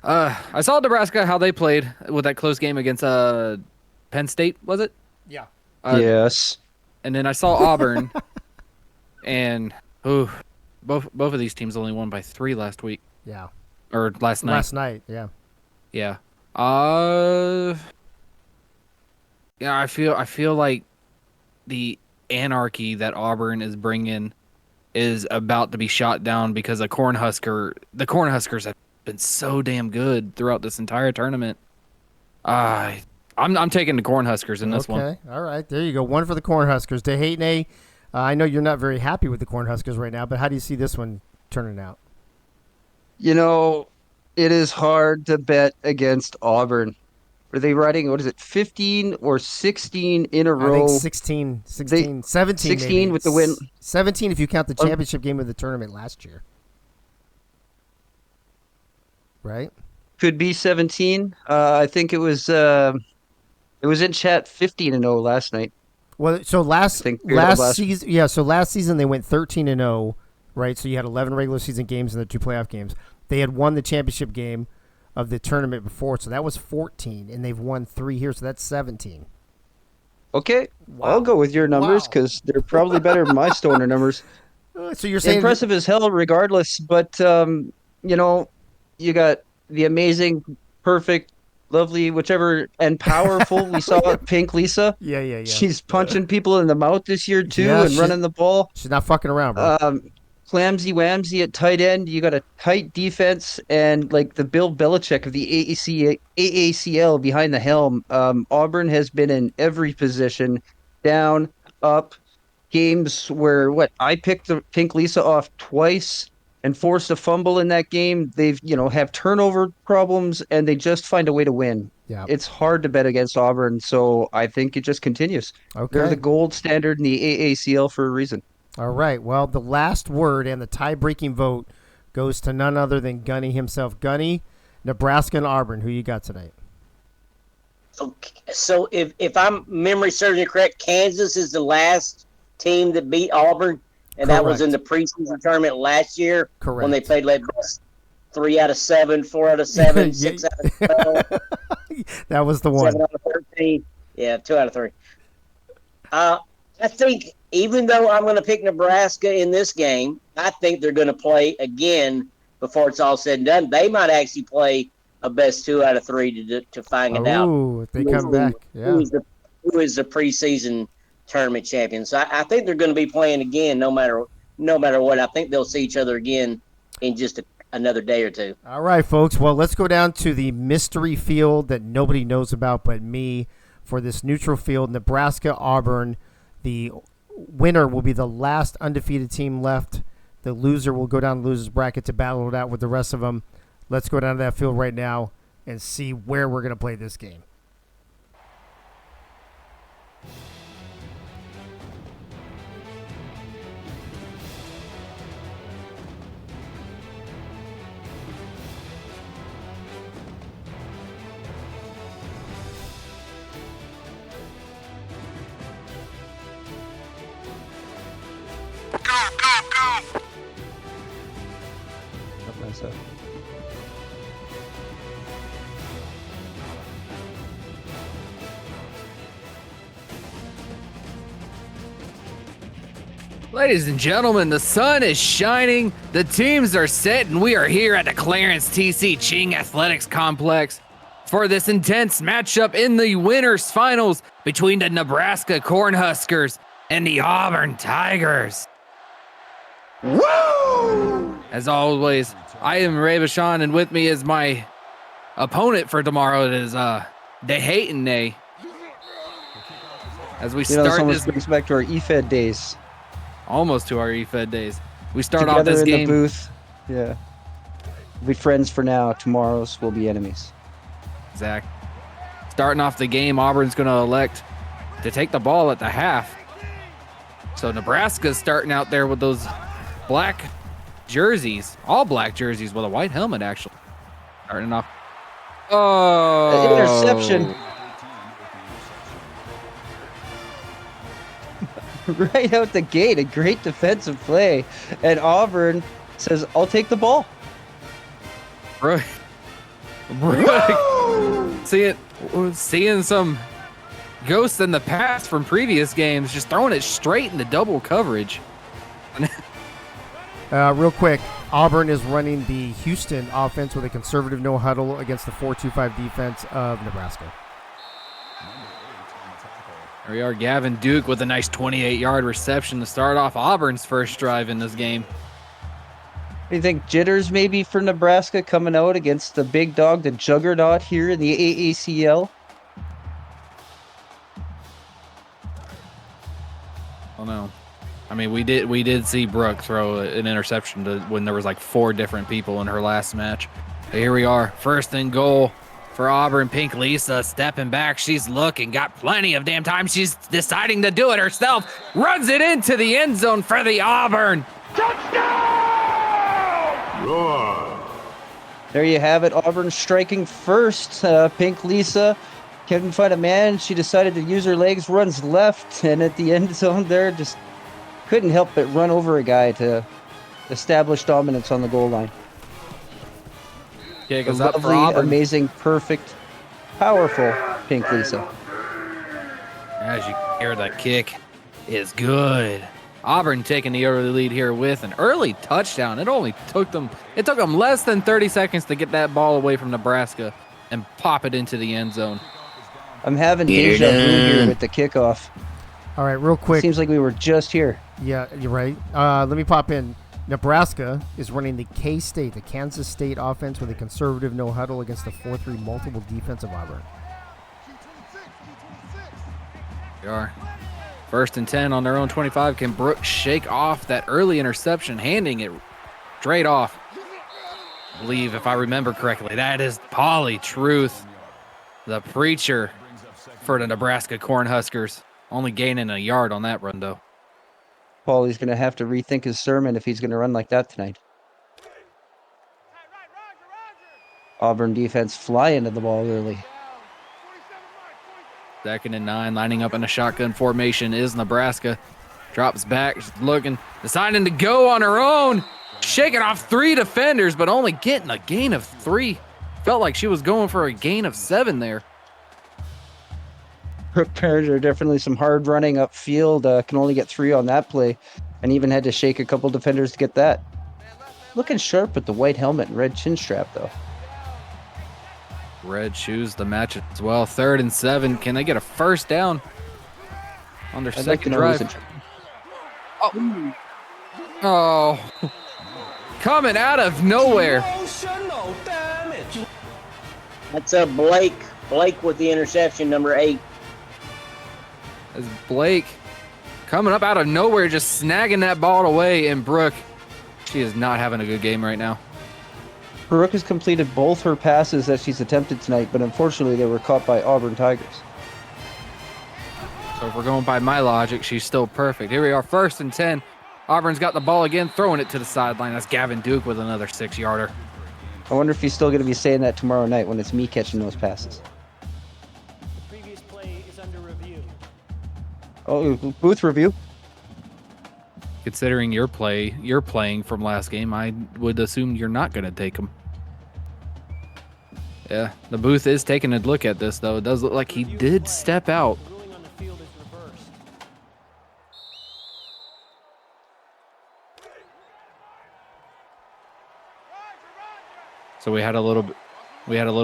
I saw Nebraska, how they played with that close game against Penn State, was it? Yeah. Yes. And then I saw Auburn. And both of these teams only won by 3 last week. Yeah. Or last night. Last night, yeah. Yeah. I feel like the anarchy that Auburn is bringing is about to be shot down because the Cornhuskers have been so damn good throughout this entire tournament. I'm taking the Cornhuskers in this one. Okay. All right. There you go. One for the Cornhuskers. DeHayne, I know you're not very happy with the Cornhuskers right now, but how do you see this one turning out? It is hard to bet against Auburn. Are they riding, 15 or 16 in a row? I think 16, 17 16 maybe. with the win. 17 if you count the championship game of the tournament last year. Right? Could be 17. I think it was in chat 15-0 last night. Well, so last season, so last season they went 13-0, right? So you had 11 regular season games and the 2 playoff games. They had won the championship game of the tournament before, so that was 14, and they've won 3 here, so that's 17. Okay, wow. I'll go with your numbers because they're probably better than my stoner numbers. So you're saying impressive as hell, regardless. But you got the amazing, perfect, lovely, whichever, and powerful. We saw Pink Lisa. Yeah. She's punching people in the mouth this year too, and running the ball. She's not fucking around, bro. Clamsy Wamsy at tight end. You got a tight defense and like the Bill Belichick of the AACL behind the helm. Auburn has been in every position, down, up. Games where I picked the Pink Lisa off twice and forced a fumble in that game. They've have turnover problems and they just find a way to win. Yeah, it's hard to bet against Auburn, so I think it just continues. Okay, they're the gold standard in the AACL for a reason. All right. Well, the last word and the tie-breaking vote goes to none other than Gunny himself. Gunny, Nebraska and Auburn. Who you got tonight? So if I'm memory serves me correct, Kansas is the last team that beat Auburn, and that was in the preseason tournament last year. Correct. When they played 3 out of 7, 4 out of 7, 6 out of 12. That was the one. 7 out of 13. Yeah, 2 out of 3. I think even though I'm going to pick Nebraska in this game, I think they're going to play again before it's all said and done. They might actually play a best 2 out of 3 to find it out. Oh, if they come back, yeah. Who is the preseason tournament champion? So I think they're going to be playing again, no matter what. I think they'll see each other again in just another day or two. All right, folks. Well, let's go down to the mystery field that nobody knows about but me for this neutral field, Nebraska, Auburn. The winner will be the last undefeated team left. The loser will go down the loser's bracket to battle it out with the rest of them. Let's go down to that field right now and see where we're going to play this game. Ladies and gentlemen, the sun is shining, the teams are set, and we are here at the Clarence T.C. Ching Athletics Complex for this intense matchup in the winners finals between the Nebraska Cornhuskers and the Auburn Tigers. Woo! As always, I am Ray Bashan, and with me is my opponent for tomorrow. It is DeHayton. As we start this, brings back to our EFED days. Almost to our EFED days. We start Together off this in game. the booth. Yeah. We'll be friends for now. Tomorrow's will be enemies. Zach. Starting off the game, Auburn's going to elect to take the ball at the half. So Nebraska's starting out there with those black jerseys, all black jerseys with a white helmet, actually. Starting off. Oh! Interception. Right out the gate, a great defensive play. And Auburn says, I'll take the ball. Right. Seeing some ghosts in the past from previous games, just throwing it straight into double coverage. Real quick, Auburn is running the Houston offense with a conservative no huddle against the 4-2-5 defense of Nebraska. There we are, Gavin Duke with a nice 28-yard reception to start off Auburn's first drive in this game. Do you think jitters maybe for Nebraska coming out against the big dog, the juggernaut here in the AACL? Oh no. I mean, we did see Brooke throw an interception when there was like 4 different people in her last match. But here we are, first and goal for Auburn. Pink Lisa stepping back. She's looking, got plenty of damn time. She's deciding to do it herself. Runs it into the end zone for the Auburn. There you have it. Auburn striking first. Pink Lisa couldn't find a man. She decided to use her legs, runs left, and at the end zone there, just couldn't help but run over a guy to establish dominance on the goal line. Kick A is up for lovely, Auburn. amazing, perfect, powerful Pink Lisa. As you hear, that kick is good. Auburn taking the early lead here with an early touchdown. It took them less than 30 seconds to get that ball away from Nebraska and pop it into the end zone. I'm having deja vu here with the kickoff. All right, real quick. Seems like we were just here. Yeah, you're right. Let me pop in. Nebraska is running the K-State, the Kansas State offense with a conservative no huddle against the 4-3 multiple defense of Auburn. They are. First and 10 on their own 25. Can Brooks shake off that early interception, handing it straight off? I believe, if I remember correctly, that is Polly Truth, the preacher for the Nebraska Cornhuskers. Only gaining a yard on that run, though. Paulie's going to have to rethink his sermon if he's going to run like that tonight. Auburn defense fly into the ball early. 2nd and 9, lining up in a shotgun formation is Nebraska. Drops back, she's looking, deciding to go on her own. Shaking off 3 defenders, but only getting a gain of 3. Felt like she was going for a gain of 7 there. There are definitely some hard running upfield. Can only get 3 on that play, and even had to shake a couple defenders to get that. Looking sharp with the white helmet and red chin strap, though. Red shoes to match it as well. 3rd and 7. Can they get a first down on their second drive? Oh. Coming out of nowhere. That's a Blake. Blake with the interception, number 8. As Blake coming up out of nowhere, just snagging that ball away. And Brooke, she is not having a good game right now. Brooke has completed both her passes that she's attempted tonight, but unfortunately they were caught by Auburn Tigers. So if we're going by my logic, she's still perfect. Here we are, 1st and 10. Auburn's got the ball again, throwing it to the sideline. That's Gavin Duke with another 6-yarder. I wonder if he's still going to be saying that tomorrow night when it's me catching those passes. The previous play is under review. Oh, booth review. Considering your playing from last game, I would assume you're not going to take them. Yeah, the booth is taking a look at this, though. It does look like he did step out. So we had a little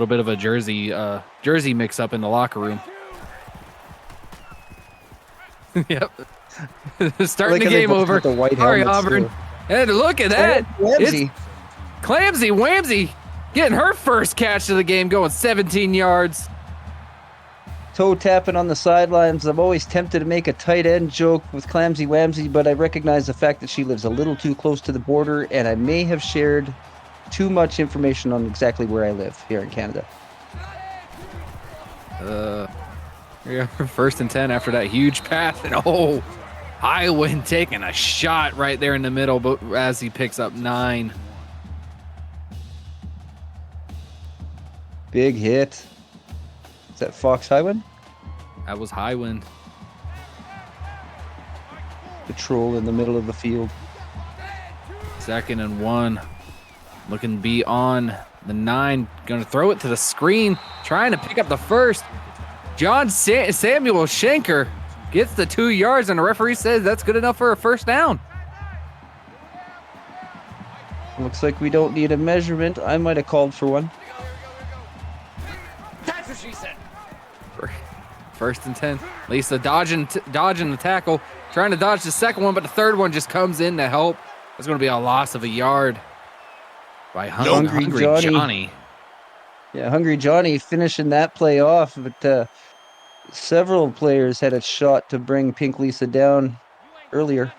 bit of a jersey mix up in the locker room. Yep. Starting the game over. Sorry, Auburn. Too. And look at that. It's Clamsy Whamsy getting her first catch of the game, going 17 yards. Toe tapping on the sidelines. I'm always tempted to make a tight end joke with Clamsy Whamsy, but I recognize the fact that she lives a little too close to the border, and I may have shared too much information on exactly where I live here in Canada. Yeah, 1st and 10 after that huge pass, and Highwind taking a shot right there in the middle, but as he picks up 9. Big hit. Is that Fox Highwind? That was Highwind. Patrol in the middle of the field. 2nd and 1. Looking to be on the 9. Going to throw it to the screen, trying to pick up the first. John Samuel Schenker gets the 2 yards, and the referee says that's good enough for a first down. Looks like we don't need a measurement. I might have called for one. That's what she said. 1st and 10. Lisa dodging the tackle, trying to dodge the second one, but the third one just comes in to help. It's going to be a loss of a yard by Hungry Johnny. Yeah, Hungry Johnny finishing that play off, but several players had a shot to bring Pink Lisa down earlier.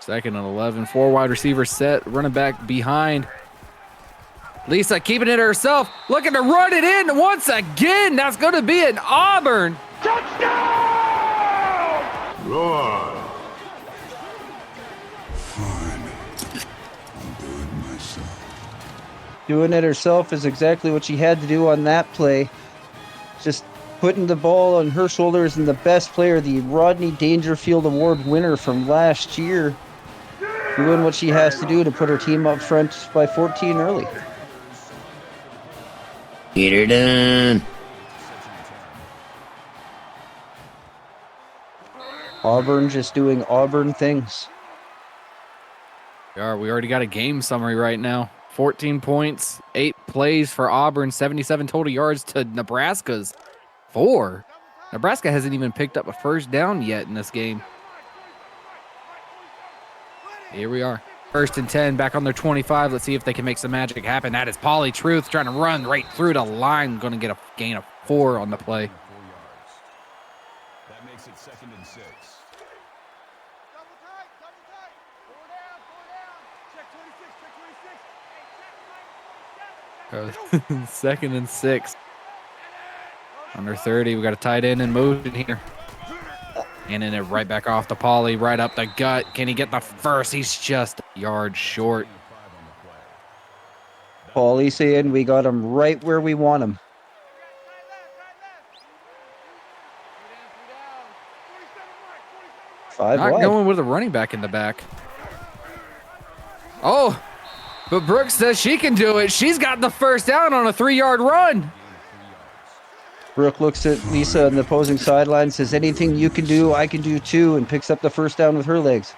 2nd and 11. 4 wide receivers set, running back behind. Lisa keeping it herself, looking to run it in once again. That's going to be an Auburn. Touchdown! Good. Fine. I'll do it myself. Doing it herself is exactly what she had to do on that play. Just putting the ball on her shoulders, and the best player, the Rodney Dangerfield Award winner from last year, doing what she has to do to put her team up front by 14 early. Get her done. Auburn just doing Auburn things. We already got a game summary right now. 14 points, 8 plays for Auburn, 77 total yards to Nebraska's 4. Nebraska hasn't even picked up a first down yet in this game. Here we are. 1st and 10, back on their 25. Let's see if they can make some magic happen. That is Pauly Truth trying to run right through the line. Going to get a gain of 4 on the play. That makes it 2nd and 6. 2nd and 6. Under 30. We got a tight end in motion here. And then it right back off to Pauly, right up the gut. Can he get the first? He's just a yard short. Pauly saying we got him right where we want him. Not wide. going with a running back in the back. Oh, but Brooks says she can do it. She's got the first down on a 3-yard run. Brooke looks at Lisa on the opposing sideline, says, anything you can do, I can do too, and picks up the first down with her legs.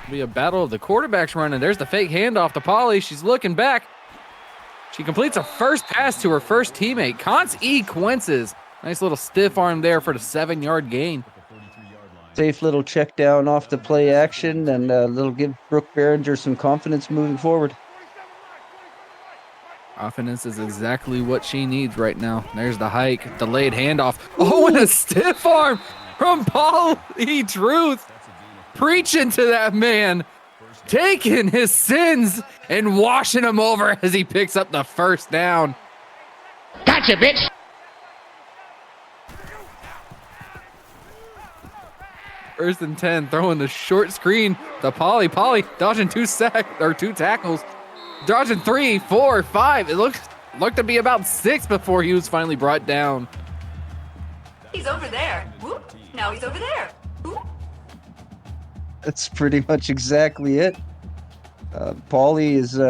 It'll be a battle of the quarterbacks running. There's the fake handoff to Pauly. She's looking back. She completes a first pass to her first teammate, Conce E. Quinces. Nice little stiff arm there for the 7-yard gain. Safe little check down off the play action, and a little give Brooke Behringer some confidence moving forward. Confidence is exactly what she needs right now. There's the hike, delayed handoff. Oh, and a stiff arm from Pauly Truth. Preaching to that man, taking his sins and washing them over as he picks up the first down. Gotcha, bitch. First and 10, throwing the short screen to Pauly. Pauly dodging 2 tackles. Dodging 3, 4, 5. It looked to be about 6 before he was finally brought down. He's over there. Whoop. Now he's over there. Whoop. That's pretty much exactly it. Pauly is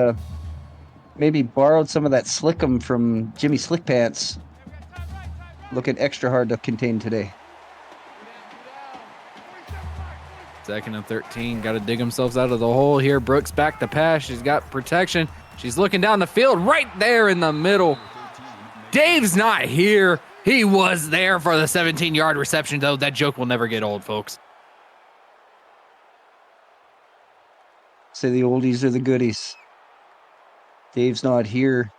maybe borrowed some of that slickum from Jimmy Slick Pants. Looking extra hard to contain today. 2nd and 13. Got to dig themselves out of the hole here. Brooks back to pass. She's got protection. She's looking down the field right there in the middle. Dave's not here. He was there for the 17-yard reception, though. That joke will never get old, folks. Say the oldies are the goodies. Dave's not here.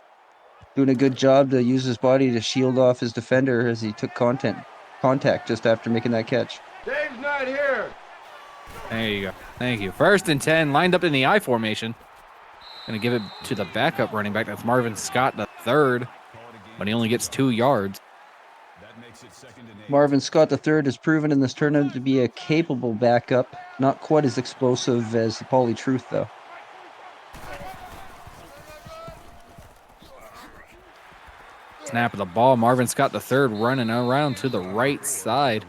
Doing a good job to use his body to shield off his defender as he took contact just after making that catch. Dave's not here. There you go. Thank you. 1st and 10, lined up in the I formation. Going to give it to the backup running back. That's Marvin Scott, the 3rd, but he only gets 2 yards. Marvin Scott III has proven in this tournament to be a capable backup. Not quite as explosive as Pauly Truth, though. Snap of the ball. Marvin Scott III running around to the right side.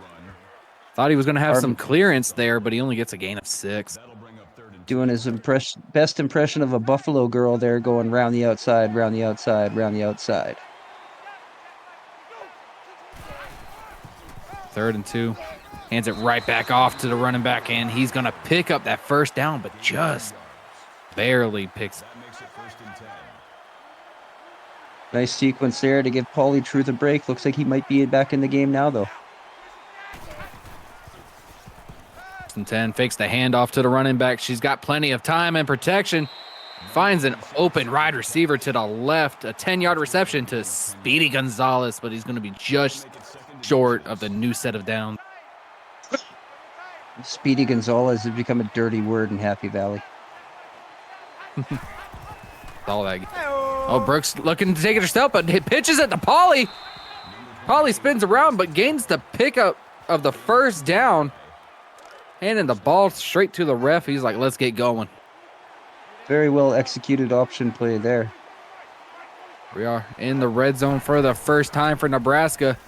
Thought he was going to have some clearance there, but he only gets a gain of 6. Doing his best impression of a Buffalo girl there, going round the outside, round the outside, round the outside. 3rd and 2. Hands it right back off to the running back, and he's going to pick up that 1st down, but just barely picks it. Nice sequence there to give Pauly Truth a break. Looks like he might be back in the game now, though. 1st and 10, fakes the handoff to the running back. She's got plenty of time and protection. Finds an open wide receiver to the left. A 10-yard reception to Speedy Gonzalez, but he's going to be just short of the new set of downs. Speedy Gonzalez has become a dirty word in Happy Valley. All that. Oh, Brooks looking to take it herself, but he pitches it to Pauly. Pauly spins around, but gains the pickup of the 1st down. Handing the ball straight to the ref. He's like, let's get going. Very well executed option play there. We are in the red zone for the first time for Nebraska.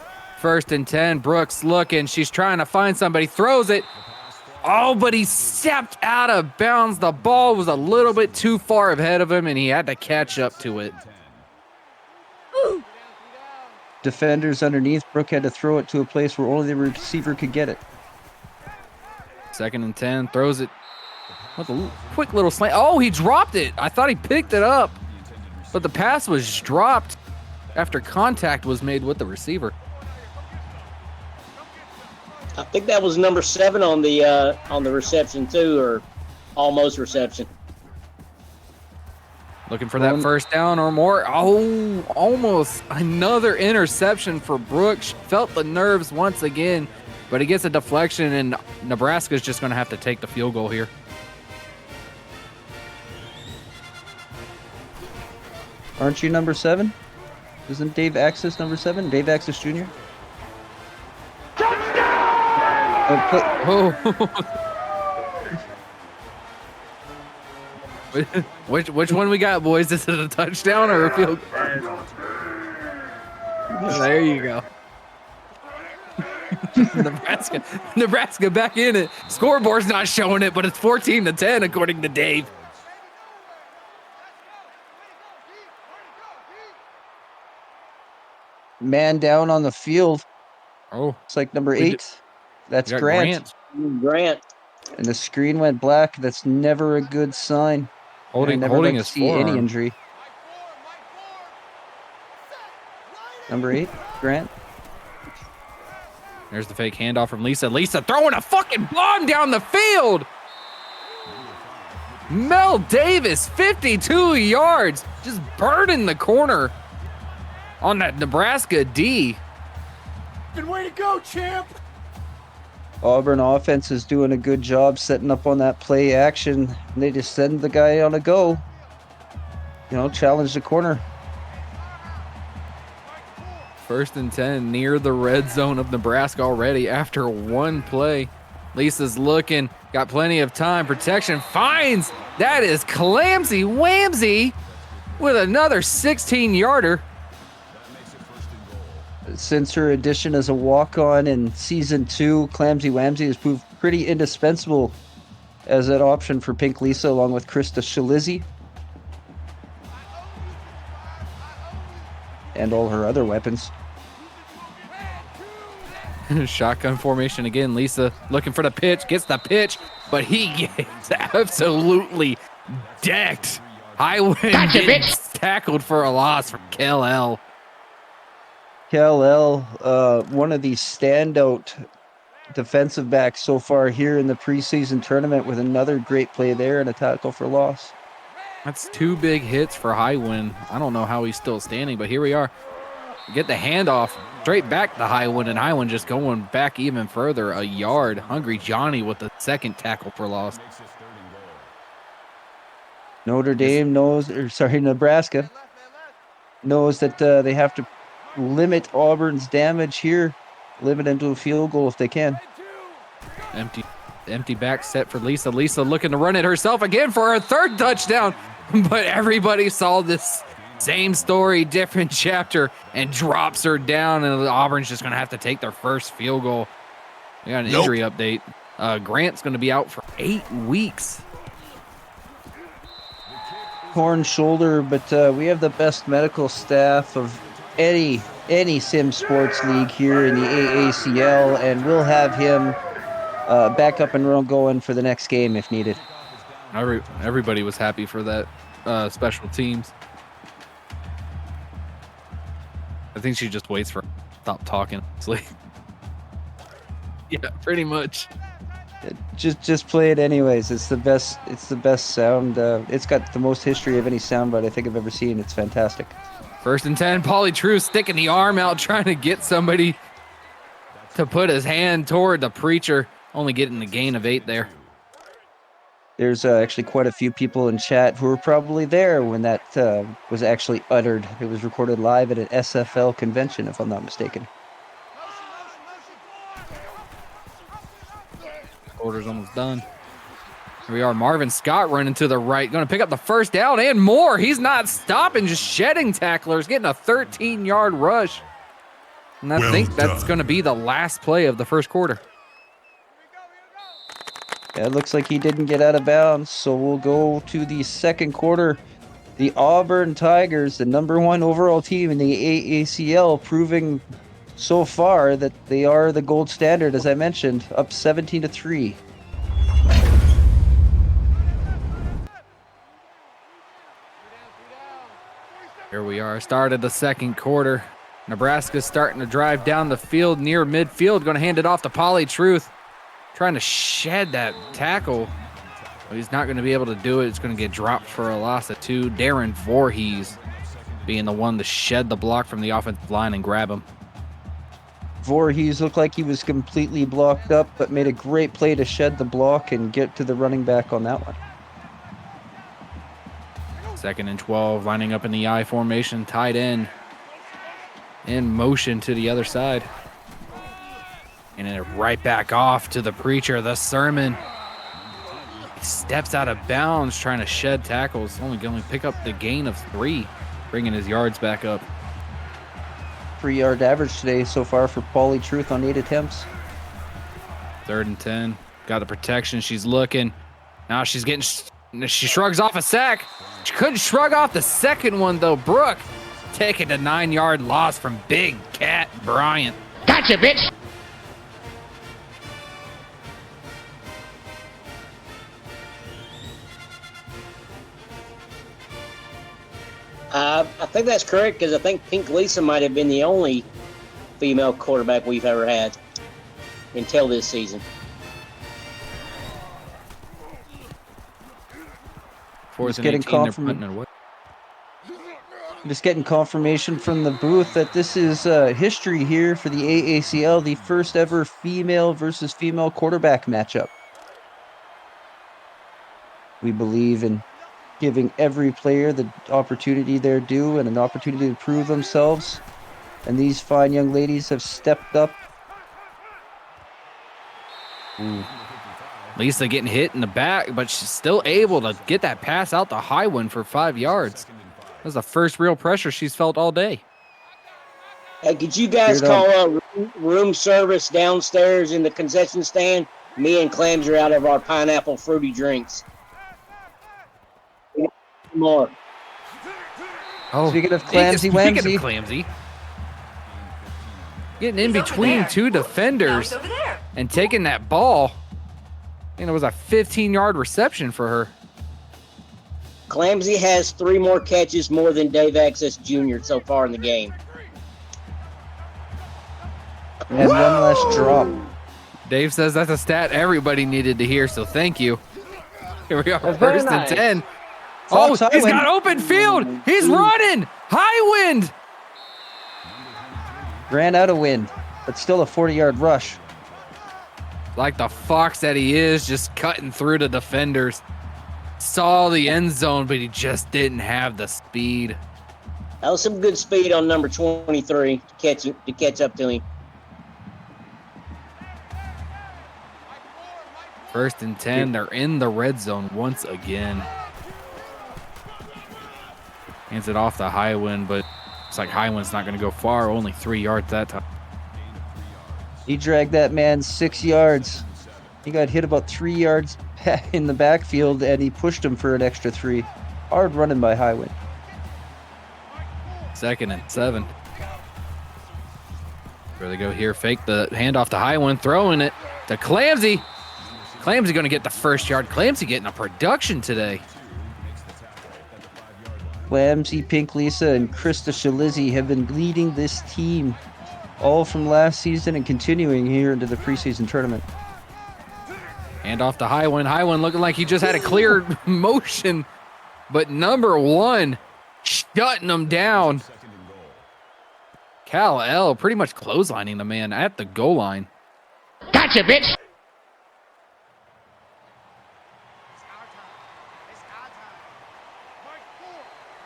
1st and 10. Brooks looking. She's trying to find somebody. Throws it. Oh, but he stepped out of bounds. The ball was a little bit too far ahead of him, and he had to catch up to it. Defenders underneath. Brooke had to throw it to a place where only the receiver could get it. 2nd and 10. Throws it with a quick little slant. Oh, he dropped it. I thought he picked it up, but the pass was dropped after contact was made with the receiver. I think that was number 7 on the reception too, or almost reception. Looking for that 1st down or more. Oh, almost another interception for Brooks. Felt the nerves once again, but he gets a deflection, and Nebraska's just going to have to take the field goal here. Aren't you number 7? Isn't Dave Axis number 7? Dave Axis Jr.? Which one we got, boys? Is it a touchdown or a field goal? There you go. Nebraska back in it. Scoreboard's not showing it, but it's 14-10 according to Dave. Man down on the field. Oh, it's like number 8. That's Grant. Grant. And the screen went black. That's never a good sign. Holding his see forearm. Any injury. Number 8, Grant. There's the fake handoff from Lisa. Lisa throwing a fucking bomb down the field. Mel Davis, 52 yards, just burning the corner on that Nebraska D. Good way to go, champ. Auburn offense is doing a good job setting up on that play action. And they just send the guy on a go. Challenge the corner. 1st and 10 near the red zone of Nebraska already after one play. Lisa's looking, got plenty of time. Protection finds. That is Clamsy Wamsey with another 16-yarder. Since her addition as a walk-on in Season 2, Clamsy Wamsey has proved pretty indispensable as an option for Pink Lisa along with Krista Shalizzi. And all her other weapons. Shotgun formation again. Lisa looking for the pitch, gets the pitch, but he gets absolutely decked. Highwind gets tackled for a loss from Kel-El. Kel-El, one of the standout defensive backs so far here in the preseason tournament, with another great play there and a tackle for loss. That's 2 big hits for Highwind. I don't know how he's still standing, but here we are. Get the handoff straight back to Highwind, and Highwind just going back even further, a yard. Hungry Johnny with the second tackle for loss. Nebraska knows that they have to limit Auburn's damage here, limit them to a field goal if they can. Empty back set for Lisa. Lisa looking to run it herself again for her 3rd touchdown, but everybody saw this same story, different chapter, and drops her down, and Auburn's just going to have to take their first field goal. We got an injury update. Grant's going to be out for 8 weeks. Torn shoulder, but we have the best medical staff of any sim sports league here in the AACL, and we'll have him back up and going for the next game if needed. Everybody was happy for that special teams. I think she just waits for stop talking. Yeah, pretty much. Just play it anyways. It's the best. It's the best sound. It's got the most history of any soundbite I think I've ever seen. It's fantastic. 1st and 10. Pauly True sticking the arm out, trying to get somebody to put his hand toward the preacher. Only getting the gain of 8 there. There's actually quite a few people in chat who were probably there when that was actually uttered. It was recorded live at an SFL convention, if I'm not mistaken. Quarter's almost done. Here we are. Marvin Scott running to the right. Going to pick up the 1st down and more. He's not stopping, just shedding tacklers, getting a 13-yard rush. And I think that's going to be the last play of the 1st quarter. Yeah, it looks like he didn't get out of bounds, so we'll go to the 2nd quarter. The Auburn Tigers, the #1 overall team in the AACL, proving so far that they are the gold standard, as I mentioned, up 17-3. Here we are, start of the 2nd quarter. Nebraska's starting to drive down the field near midfield, going to hand it off to Pauly Truth. Trying to shed that tackle, but he's not going to be able to do it. It's going to get dropped for a loss of 2. Darren Voorhees being the one to shed the block from the offensive line and grab him. Voorhees looked like he was completely blocked up, but made a great play to shed the block and get to the running back on that one. 2nd and 12, lining up in the I formation, tight end in motion to the other side. And then right back off to the preacher, the sermon. He steps out of bounds trying to shed tackles. Only going to pick up the gain of 3, bringing his yards back up. 3-yard average today so far for Pauly Truth on 8 attempts. 3rd and 10. Got the protection. She's looking. Now she's getting... She shrugs off a sack. She couldn't shrug off the 2nd one, though. Brooke taking a 9-yard loss from Big Cat Bryant. Gotcha, bitch! I think that's correct, because I think Pink Lisa might have been the only female quarterback we've ever had until this season. Just getting confirmation from the booth that this is history here for the AACL, the first ever female versus female quarterback matchup. We believe in giving every player the opportunity they're due and an opportunity to prove themselves. And these fine young ladies have stepped up. Ooh. Lisa getting hit in the back, but she's still able to get that pass out to Highwind for 5 yards. That's the first real pressure she's felt all day. Hey, could you guys call room service downstairs in the concession stand? Me and Clams are out of our pineapple fruity drinks. More. Oh, speaking of Clamsy Wamsy. Clamsy. getting in between two defenders Over there. and taking that ball. And it was a 15-yard reception for her. Clamsy has 3 more catches more than Dave Access Jr. so far in the game. And one less drop. Dave says that's a stat everybody needed to hear, so thank you. Here we are, That's very first and nice. 10. Fox, Oh, high he's wind. got open field. He's running. High wind. Ran out of wind, but still a 40-yard rush. Like the fox that he is, just cutting through the defenders. Saw the end zone, but he just didn't have the speed. That was some good speed on number 23 to catch up to him. First and 10, they're in the red zone once again. Hands it off to Highwind, but it's like Highwind's not going to go far, only 3 yards that time. He dragged that man 6 yards. He got hit about 3 yards in the backfield, and he pushed him for an extra 3. Hard running by Highwind. Second and 7. Where they go here, fake the handoff to Highwind, throwing it to Clamsy. Clamsy going to get the first yard. Clamsy getting a production today. Clamsy, Pink Lisa, and Krista Shalizzi have been leading this team all from last season and continuing here into the preseason tournament. Handoff to Highwind. Highwind looking like he just had a clear motion, but number 1 shutting him down. Cal L pretty much clotheslining the man at the goal line. Gotcha, bitch.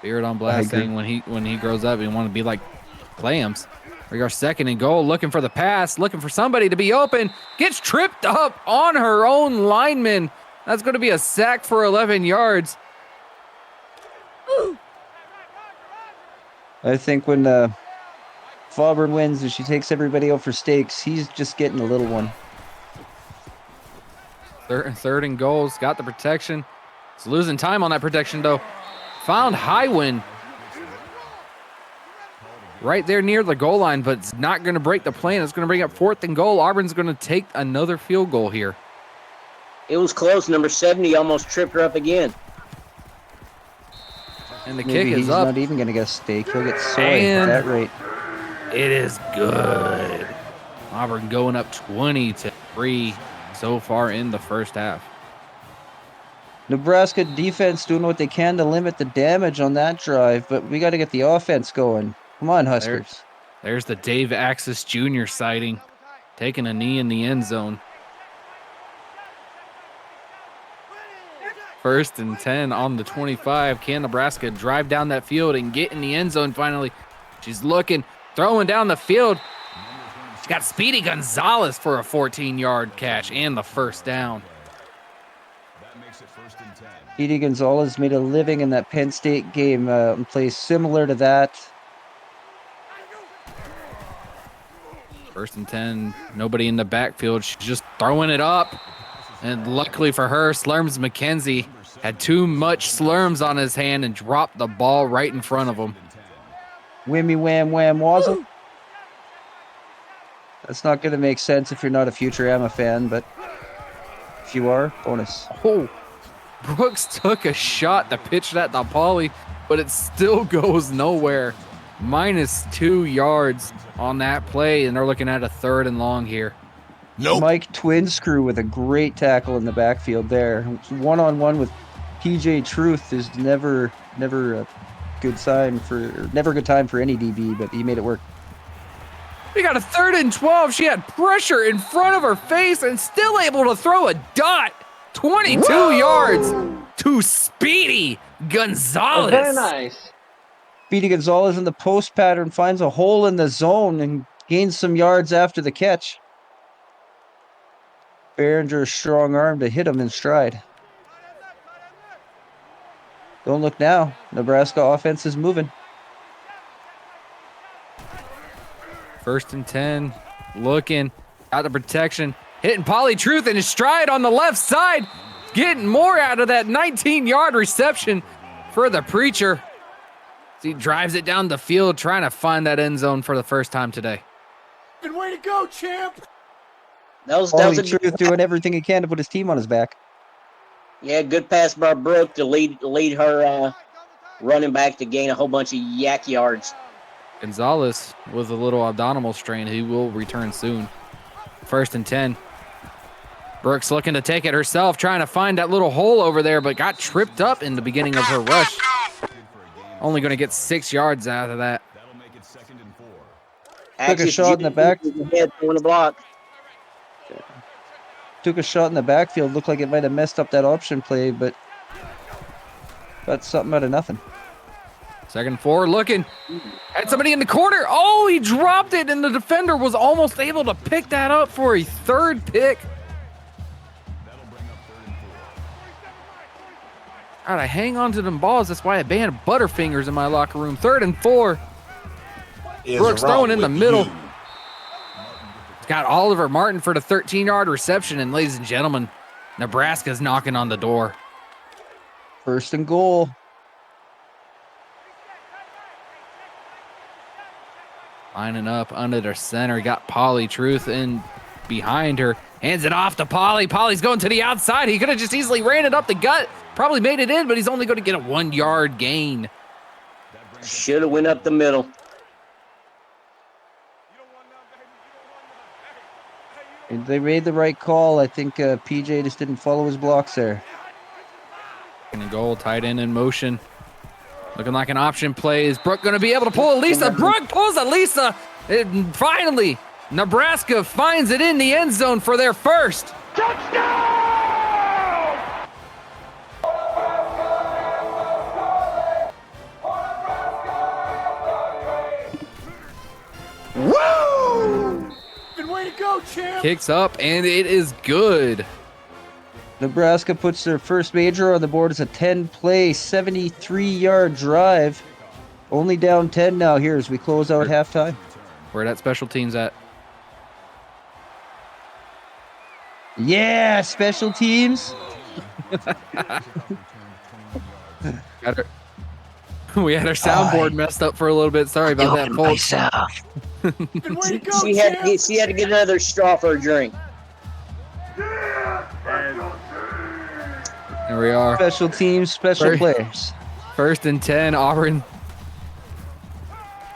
Beard on blast saying when he grows up, he want to be like Clams. We are second and goal, looking for the pass, looking for somebody to be open. Gets tripped up on her own lineman. That's going to be a sack for 11 yards. I think when Fauburn wins and she takes everybody out for steaks, he's just getting a little one. Third and goals, got the protection. It's losing time on that protection though. Found Highwind right there near the goal line, but it's not going to break the plan. It's going to bring up 4th and goal. Auburn's going to take another field goal here. It was close. Number 70 almost tripped her up again. And the Maybe kick he's is up. not even going to get a steak. He'll get soy And at that rate. it is good. Auburn going up 20-3 so far in the first half. Nebraska defense doing what they can to limit the damage on that drive, but we got to get the offense going. Come on, Huskers. There's the Dave Axis Jr. sighting, taking a knee in the end zone. First and 10 on the 25. Can Nebraska drive down that field and get in the end zone finally? She's looking, throwing down the field. She got Speedy Gonzalez for a 14-yard catch and the first down. Edie Gonzalez made a living in that Penn State game, plays similar to that. First and 10, nobody in the backfield. She's just throwing it up. And luckily for her, Slurms McKenzie had too much Slurms on his hand and dropped the ball right in front of him. Whammy wham wham wazzle. That's not going to make sense if you're not a Futurama fan, but if you are, bonus. Oh, Brooks took a shot to pitch that to Pauly, but it still goes nowhere. -2 yards on that play, and they're looking at a 3rd and long here. Nope. Mike Twinscrew with a great tackle in the backfield there. One-on-one with PJ Truth is never a good sign for, never a good time for any DB, but he made it work. We got a 3rd and 12. She had pressure in front of her face and still able to throw a dot. 22 yards to Speedy Gonzalez. Very nice. Speedy Gonzalez in the post pattern finds a hole in the zone and gains some yards after the catch. Behringer's strong arm to hit him in stride. Don't look now. Nebraska offense is moving. First and 10, looking out the protection, hitting Pauly Truth in his stride on the left side, getting more out of that 19-yard reception for the Preacher. He drives it down the field, trying to find that end zone for the first time today. Way to go, champ! That was Paulie a Truth doing everything he can to put his team on his back. Yeah, good pass by Brooke to lead her running back to gain a whole bunch of yak yards. Gonzalez with a little abdominal strain. He will return soon. 1st and 10. Brooks looking to take it herself, trying to find that little hole over there, but got tripped up in the beginning of her rush. Only going to get 6 yards out of that. Took a shot in the back. On the block. Took a shot in the backfield. Looked like it might have messed up that option play, but got something out of nothing. 2nd and 4, looking. Had somebody in the corner. Oh, he dropped it, and the defender was almost able to pick that up for a 3rd pick. Gotta hang on to them balls. That's why I banned Butterfingers in my locker room. 3rd and 4. Brooks throwing in the middle. Got Oliver Martin for the 13-yard reception, and ladies and gentlemen, Nebraska's knocking on the door. 1st and goal. Lining up under their center. Got Paulie Truth in behind her. Hands it off to Paulie. Paulie's going to the outside. He could have just easily ran it up the gut. Probably made it in, but he's only going to get a 1-yard gain. Should have went up the middle. And they made the right call. I think PJ just didn't follow his blocks there. And goal, tight end in motion. Looking like an option play. Is Brooke going to be able to pull Elisa? Brooke pulls Elisa. And finally, Nebraska finds it in the end zone for their first. Touchdown! Woo! Way to go, champ! Kicks up, and it is good. Nebraska puts their first major on the board. It's a 10-play, 73-yard drive. Only down 10 now here as we close out halftime. Where that special teams at? Yeah, special teams. We had our soundboard messed up for a little bit. Sorry about that, folks. She had to get another straw for a drink. There we are. Special teams, special players. 1st and 10, Auburn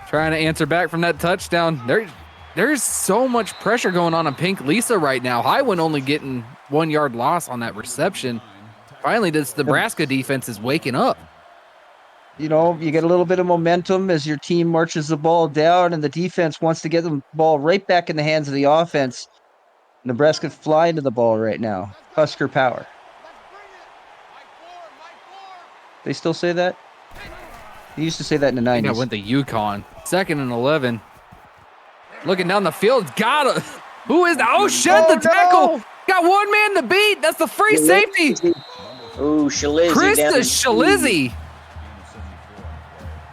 trying to answer back from that touchdown. There's so much pressure going on Pink Lisa right now. Highwind only getting 1-yard loss on that reception. Finally, this Nebraska defense is waking up. You know, you get a little bit of momentum as your team marches the ball down, and the defense wants to get the ball right back in the hands of the offense. Nebraska flying to the ball right now. Husker power. They still say that? They used to say that in the 90s. I went to UConn. 2nd and 11. Looking down the field. Got a. Who is that? Oh, shed the tackle. No. Got one man to beat. That's the free safety. Ooh, Shalizzy. Krista Shalizzy.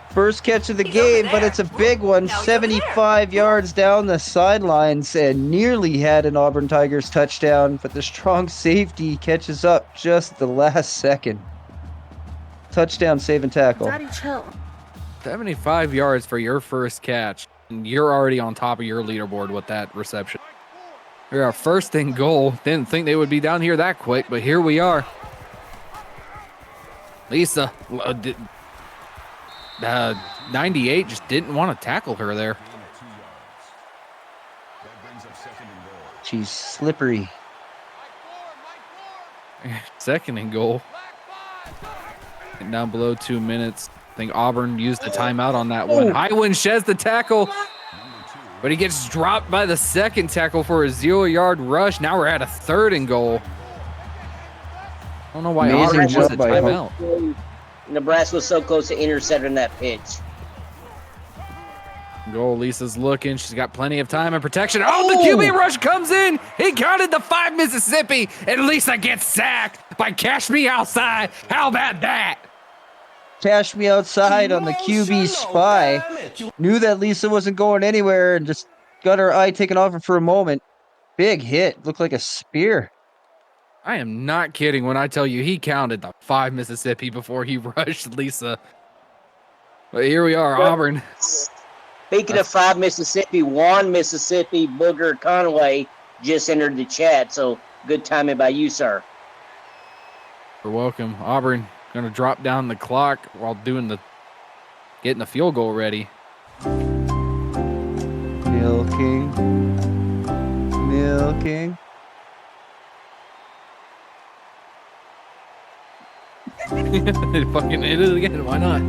First catch of the game, but it's a big one. 75 yards down the sidelines and nearly had an Auburn Tigers touchdown, but the strong safety catches up just the last second. Touchdown, save and tackle. Daddy, chill. 75 yards for your first catch, and you're already on top of your leaderboard with that reception. We're our 1st and goal. Didn't think they would be down here that quick, but here we are. Lisa, 98 just didn't want to tackle her there. She's slippery. 2nd and goal. And down below 2 minutes. I think Auburn used the timeout on that one. Highwind sheds the tackle, but he gets dropped by the 2nd tackle for a 0-yard rush. Now we're at a 3rd and goal. I don't know why Auburn used the timeout. Nebraska was so close to intercepting that pitch. Goal, Lisa's looking. She's got plenty of time and protection. Oh, the QB rush comes in. He counted the 5 Mississippi, and Lisa gets sacked by Cash Me Outside. How about that? Cash Me Outside on the QB spy. Knew that Lisa wasn't going anywhere and just got her eye taken off her for a moment. Big hit. Looked like a spear. I am not kidding when I tell you he counted the 5 Mississippi before he rushed Lisa. But here we are, Auburn. Speaking of 5 Mississippi, 1 Mississippi, Booger Conway just entered the chat. So good timing by you, sir. You're welcome. Auburn going to drop down the clock while getting the field goal ready. Milking. Fucking hit it again. Why not?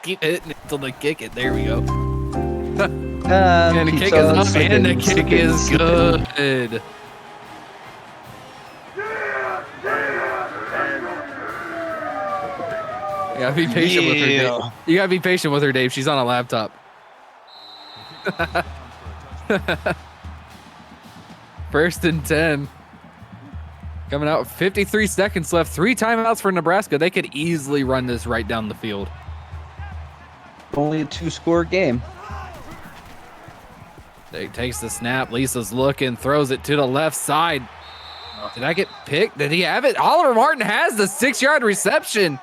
Keep hitting it until they kick it. There we go. And the kick is up, and the kick is good. You gotta be patient with her, Dave. You gotta be patient with her, Dave. She's on a laptop. First and 10. Coming out, 53 seconds left. 3 timeouts for Nebraska. They could easily run this right down the field. Only a 2-score game. They takes the snap. Lisa's looking, throws it to the left side. Did I get picked? Did he have it? Oliver Martin has the 6-yard reception.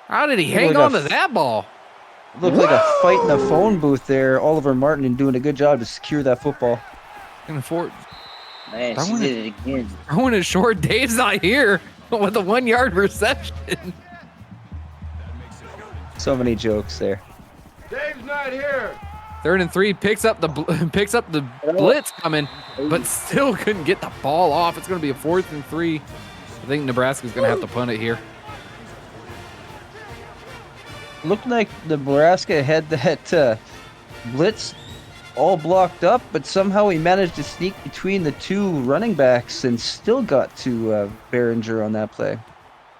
How did he hang on to that ball? Looked like a fight in a phone booth there. Oliver Martin doing a good job to secure that football. Man, she did it again. Throwing it short. Dave's not here with a 1-yard reception. So many jokes there. Dave's not here. 3rd and 3, picks up the blitz coming, but still couldn't get the ball off. It's going to be a 4th and 3. I think Nebraska's going to have to punt it here. Looked like Nebraska had that blitz all blocked up, but somehow he managed to sneak between the 2 running backs and still got to Behringer on that play.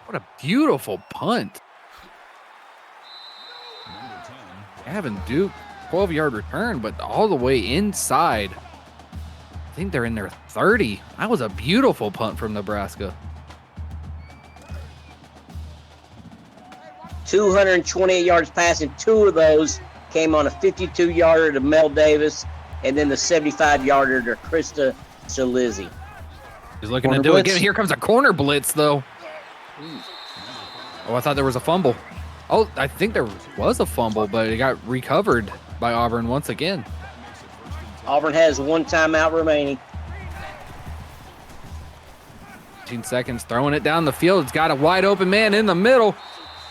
What a beautiful punt. Gavin Duke, 12-yard return, but all the way inside. I think they're in their 30. That was a beautiful punt from Nebraska. 228 yards passing. 2 of those came on a 52-yarder to Mel Davis, and then the 75-yarder to Krista Shalizzi. He's looking to do it again. Here comes a corner blitz, though. Oh, I thought there was a fumble. Oh, I think there was a fumble, but it got recovered by Auburn once again. Auburn has 1 timeout remaining. 15 seconds, throwing it down the field. It's got a wide open man in the middle.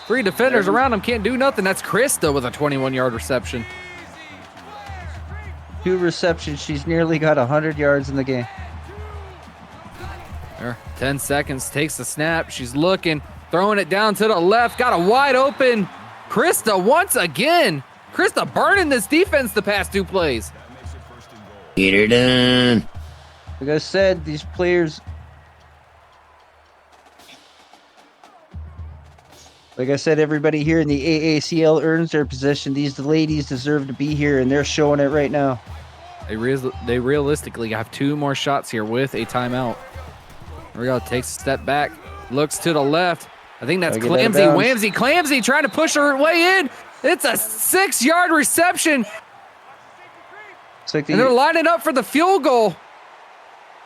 3 defenders around him, can't do nothing. That's Krista with a 21-yard reception. 2 receptions. She's nearly got 100 yards in the game. There, 10 seconds, takes the snap. She's looking, throwing it down to the left. Got a wide open Krista once again. Krista burning this defense the past 2 plays. Get her done. Like I said, these players... Like I said, everybody here in the AACL earns their position. These ladies deserve to be here, and they're showing it right now. They realistically have 2 more shots here with a timeout. There we go. Takes a step back. Looks to the left. I think that's Clamsy. Whamsy. Clamsy trying to push her way in. It's a 6-yard reception. It's like and they're lining up for the field goal.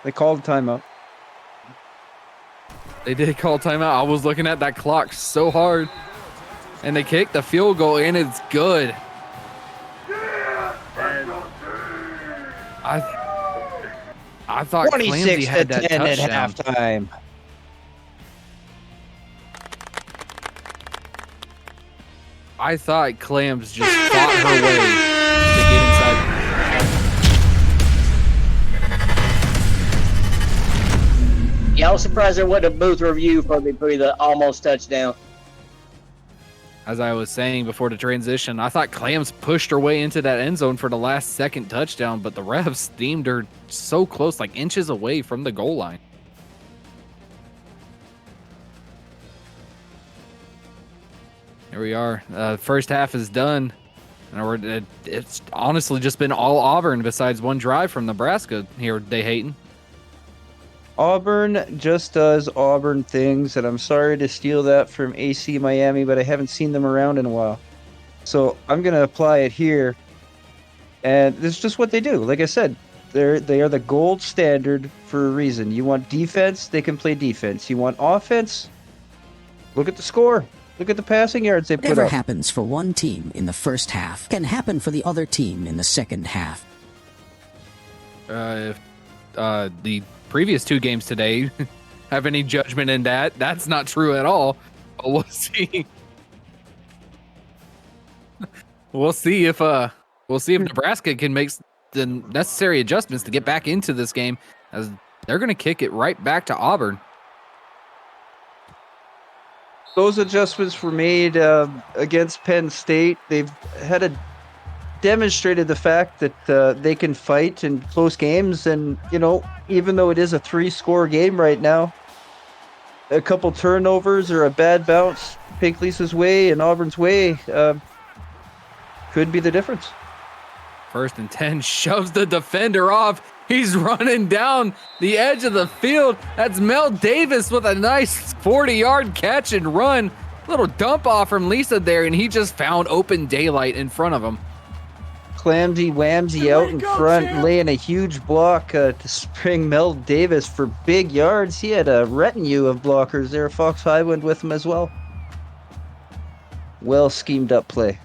They called timeout. They did call timeout. I was looking at that clock so hard. And they kicked the field goal, and it's good. I thought Clamsy had that touchdown. At halftime. I thought Clams just fought her way to get inside. Yeah, I was surprised there wasn't a booth review for the almost touchdown. As I was saying before the transition, I thought Clams pushed her way into that end zone for the last second touchdown, but the refs deemed her so close, like inches away from the goal line. Here we are. First half is done. And it's honestly just been all Auburn besides 1 drive from Nebraska here, Hayton. Auburn just does Auburn things, and I'm sorry to steal that from AC Miami, but I haven't seen them around in a while. So I'm going to apply it here, and this is just what they do. Like I said, they are the gold standard for a reason. You want defense, they can play defense. You want offense, look at the score. Look at the passing yards they put Whatever up. happens for one team in the first half can happen for the other team in the second half. If the previous 2 games today have any judgment in that, that's not true at all. But we'll see. We'll see if Nebraska can make the necessary adjustments to get back into this game, as they're going to kick it right back to Auburn. Those adjustments were made against Penn State. They've demonstrated the fact that they can fight in close games, and even though it is a 3-score game right now, a couple turnovers or a bad bounce Pink Lisa's way and Auburn's way could be the difference. 1st and 10, shoves the defender off. He's running down the edge of the field. That's Mel Davis with a nice 40-yard catch and run. Little dump off from Lisa there, and he just found open daylight in front of him. Clamsy Wamsy out in front, laying a huge block to spring Mel Davis for big yards. He had a retinue of blockers there. Fox Highwind with him as well. Well schemed up play.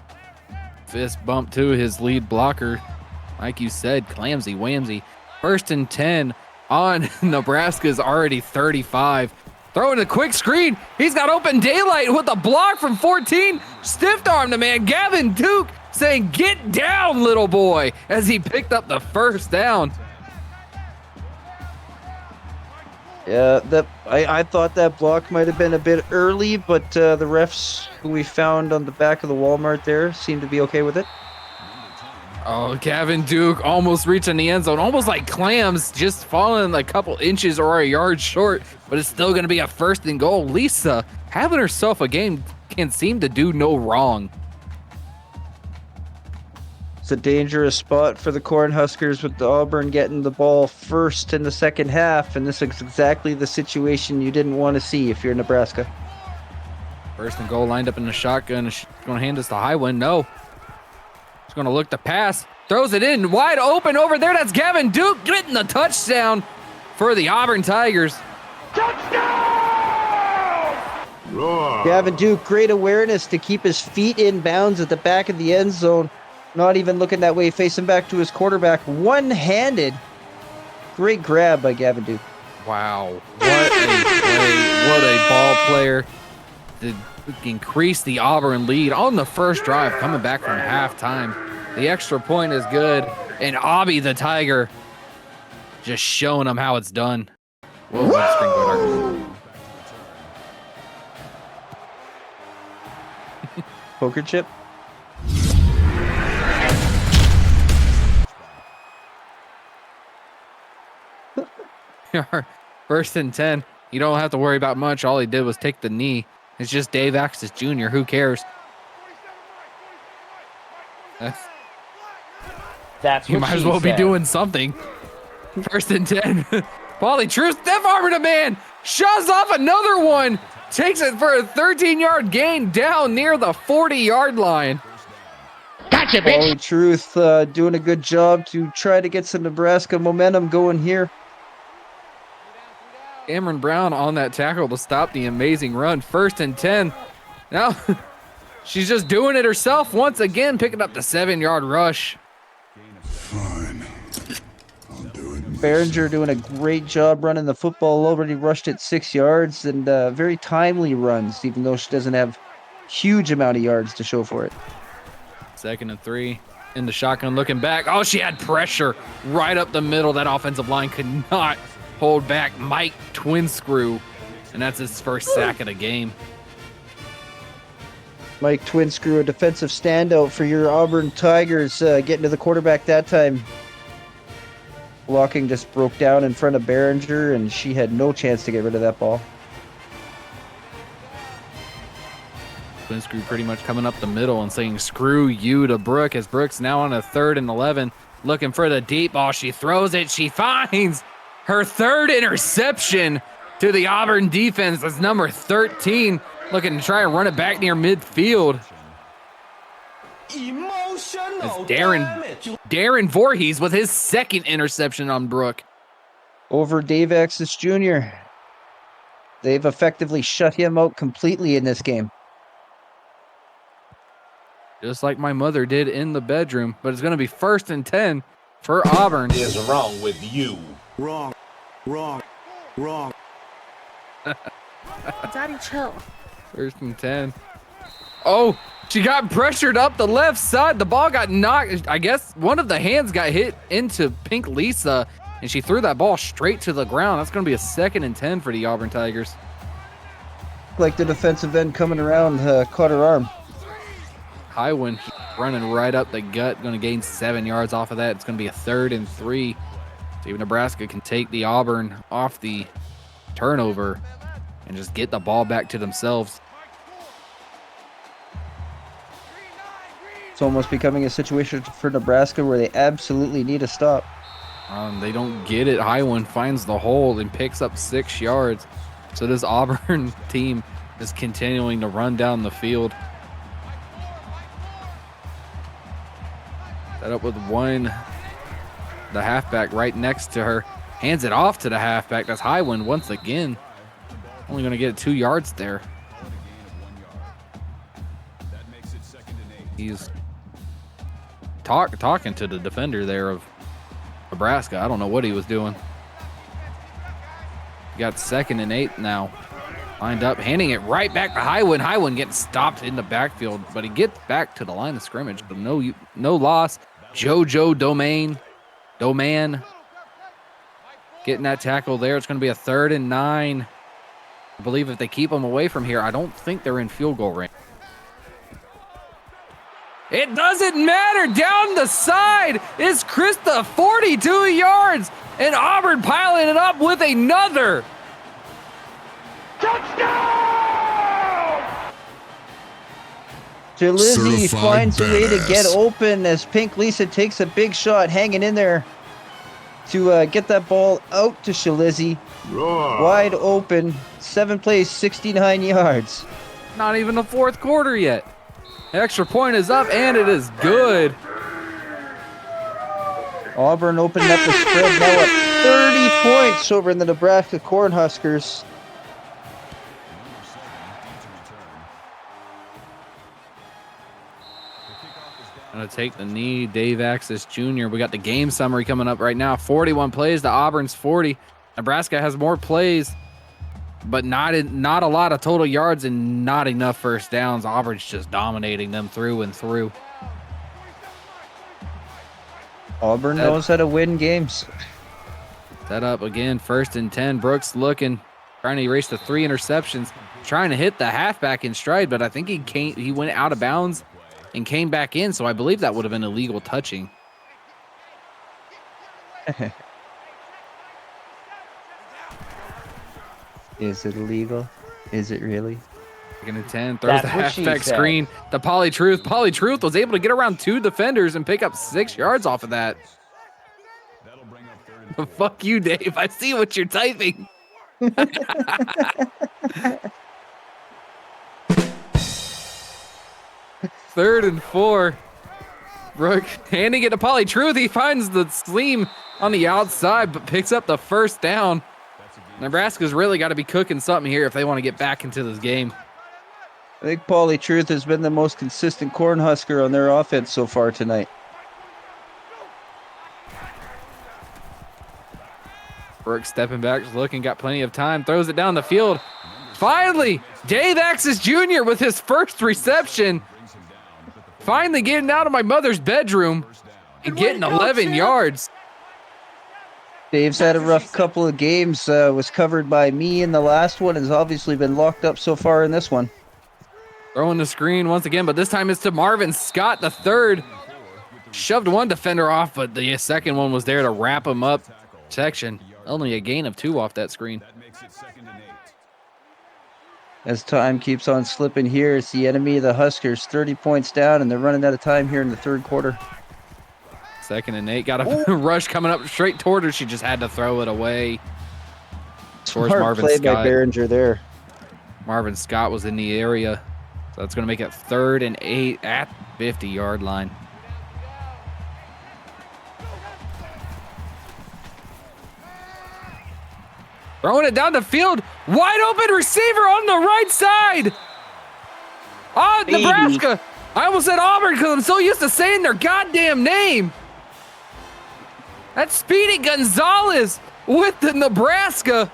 Fist bump to his lead blocker. Like you said, Clamsy Wamsy. 1st and 10 on Nebraska's already 35. Throwing a quick screen. He's got open daylight with a block from 14. Stiff armed the man, Gavin Duke, saying, "Get down, little boy," as he picked up the 1st down. Yeah, I thought that block might have been a bit early, but the refs who we found on the back of the Walmart there seemed to be okay with it. Oh, Gavin Duke almost reaching the end zone, almost like Clams, just falling a couple inches or a yard short, but it's still going to be a 1st and goal. Lisa, having herself a game, can seem to do no wrong. It's a dangerous spot for the Cornhuskers with the Auburn getting the ball first in the second half, and this is exactly the situation you didn't want to see if you're Nebraska. 1st and goal lined up in the shotgun. She's going to hand us to Highwind. No. She's going to look to pass. Throws it in wide open over there. That's Gavin Duke getting the touchdown for the Auburn Tigers. Gavin Duke, great awareness to keep his feet in bounds at the back of the end zone. Not even looking that way, facing back to his quarterback. One-handed. Great grab by Gavin Duke. Wow. What a play. What a ball player. To increase the Auburn lead on the first drive, coming back from halftime. The extra point is good. And Obby the Tiger just showing them how it's done. Whoa, what screen guard. Poker chip. First and 10. You don't have to worry about much. All he did was take the knee. It's just Dave Axis Jr. Who cares? That's you what might as she well said. be doing something. First and 10. Pauly True, Steph Armor the man, shoves off another one. Takes it for a 13-yard gain down near the 40-yard line. Gotcha, bitch. Pauly Truth doing a good job to try to get some Nebraska momentum going here. Cameron Brown on that tackle to stop the amazing run. First and 10. Now she's just doing it herself once again, picking up the 7-yard rush. Fine. I'll do it. Behringer doing a great job running the football. Already rushed it 6 yards and very timely runs, even though she doesn't have huge amount of yards to show for it. 2nd and 3 in the shotgun, looking back. Oh, she had pressure right up the middle. That offensive line could not hold back Mike Twinscrew, and that's his first sack of the game. Mike Twinscrew, a defensive standout for your Auburn Tigers, getting to the quarterback that time. Blocking just broke down in front of Behringer, and she had no chance to get rid of that ball. Twinscrew pretty much coming up the middle and saying screw you to Brooke, as Brooks now on a 3rd and 11, looking for the deep ball. She throws it. She finds her 3rd interception to the Auburn defense. That's number 13, looking to try and run it back near midfield. Emotional Darren Voorhees with his 2nd interception on Brooke. Over Dave Axis Jr. They've effectively shut him out completely in this game. just like my mother did in the bedroom. But it's going to be 1st and 10 for Auburn. What is wrong with you? Wrong. Daddy, chill. 1st and 10. Oh, she got pressured up the left side. The ball got knocked. I guess one of the hands got hit into Pink Lisa, and she threw that ball straight to the ground. That's going to be a 2nd and 10 for the Auburn Tigers. Like the defensive end coming around, caught her arm. Highwind running right up the gut, going to gain 7 yards off of that. It's going to be a 3rd and 3. See if Nebraska can take the Auburn off the turnover and just get the ball back to themselves. It's almost becoming a situation for Nebraska where they absolutely need a stop. They don't get it. Highwind finds the hole and picks up 6 yards. So this Auburn team is continuing to run down the field. Set up with one, the halfback right next to her. Hands it off to the halfback. That's Highwind once again. Only going to get 2 yards there. He's talking to the defender there of Nebraska. I don't know what he was doing. Got 2nd and 8 now. Lined up, handing it right back to Highwind. Highwind getting stopped in the backfield, but he gets back to the line of scrimmage. But no loss. JoJo Doman getting that tackle there. It's going to be a 3rd and 9. I believe if they keep them away from here, I don't think they're in field goal range. It doesn't matter. Down the side is Krista, 42 yards, and Auburn piling it up with another. Lizzie finds a way to get open as Pink Lisa takes a big shot, hanging in there to get that ball out to Shalizzy. Wide open, 7 plays, 69 yards. Not even the 4th quarter yet. Extra point is up, and it is good. Auburn opening up the spread now at 30 points over in the Nebraska Cornhuskers. Gonna take the knee, Dave Axis Jr. We got the game summary coming up right now. 41 plays to Auburn's 40. Nebraska has more plays, but not a lot of total yards and not enough first downs. Auburn's just dominating them through and through. Auburn knows how to win games. Set up again, 1st and 10. Brooks looking, trying to erase the 3 interceptions, trying to hit the halfback in stride, but I think he went out of bounds and came back in, so I believe that would have been illegal touching. Is it illegal? Is it really? 2nd and 10, throws the halfback screen. The Polytruth. Polytruth was able to get around 2 defenders and pick up 6 yards off of that. Fuck you, Dave. I see what you're typing. 3rd and 4. Brooke handing it to Polytruth. He finds the seam on the outside, but picks up the 1st down. Nebraska's really got to be cooking something here if they want to get back into this game. I think Polytruth has been the most consistent Cornhusker on their offense so far tonight. Brooks stepping back, just looking, got plenty of time, throws it down the field. Finally, Dave Axis Jr. with his 1st reception. Finally getting out of my mother's bedroom and getting 11 yards. Dave's had a rough couple of games, was covered by me in the last one, has obviously been locked up so far in this one. Throwing the screen once again, but this time it's to Marvin Scott, the 3rd. Shoved one defender off, but the 2nd one was there to wrap him up. Section, only a gain of 2 off that screen. As time keeps on slipping here, it's the enemy of the Huskers, 30 points down, and they're running out of time here in the 3rd quarter. 2nd and 8, got a rush coming up straight toward her. She just had to throw it away. Smart play by Behringer there. Marvin Scott was in the area, so that's going to make it 3rd and 8 at 50-yard line. Throwing it down the field. Wide open receiver on the right side. Oh, Nebraska I almost said Auburn because I'm so used to saying their goddamn name. That's Speedy Gonzalez with the Nebraska.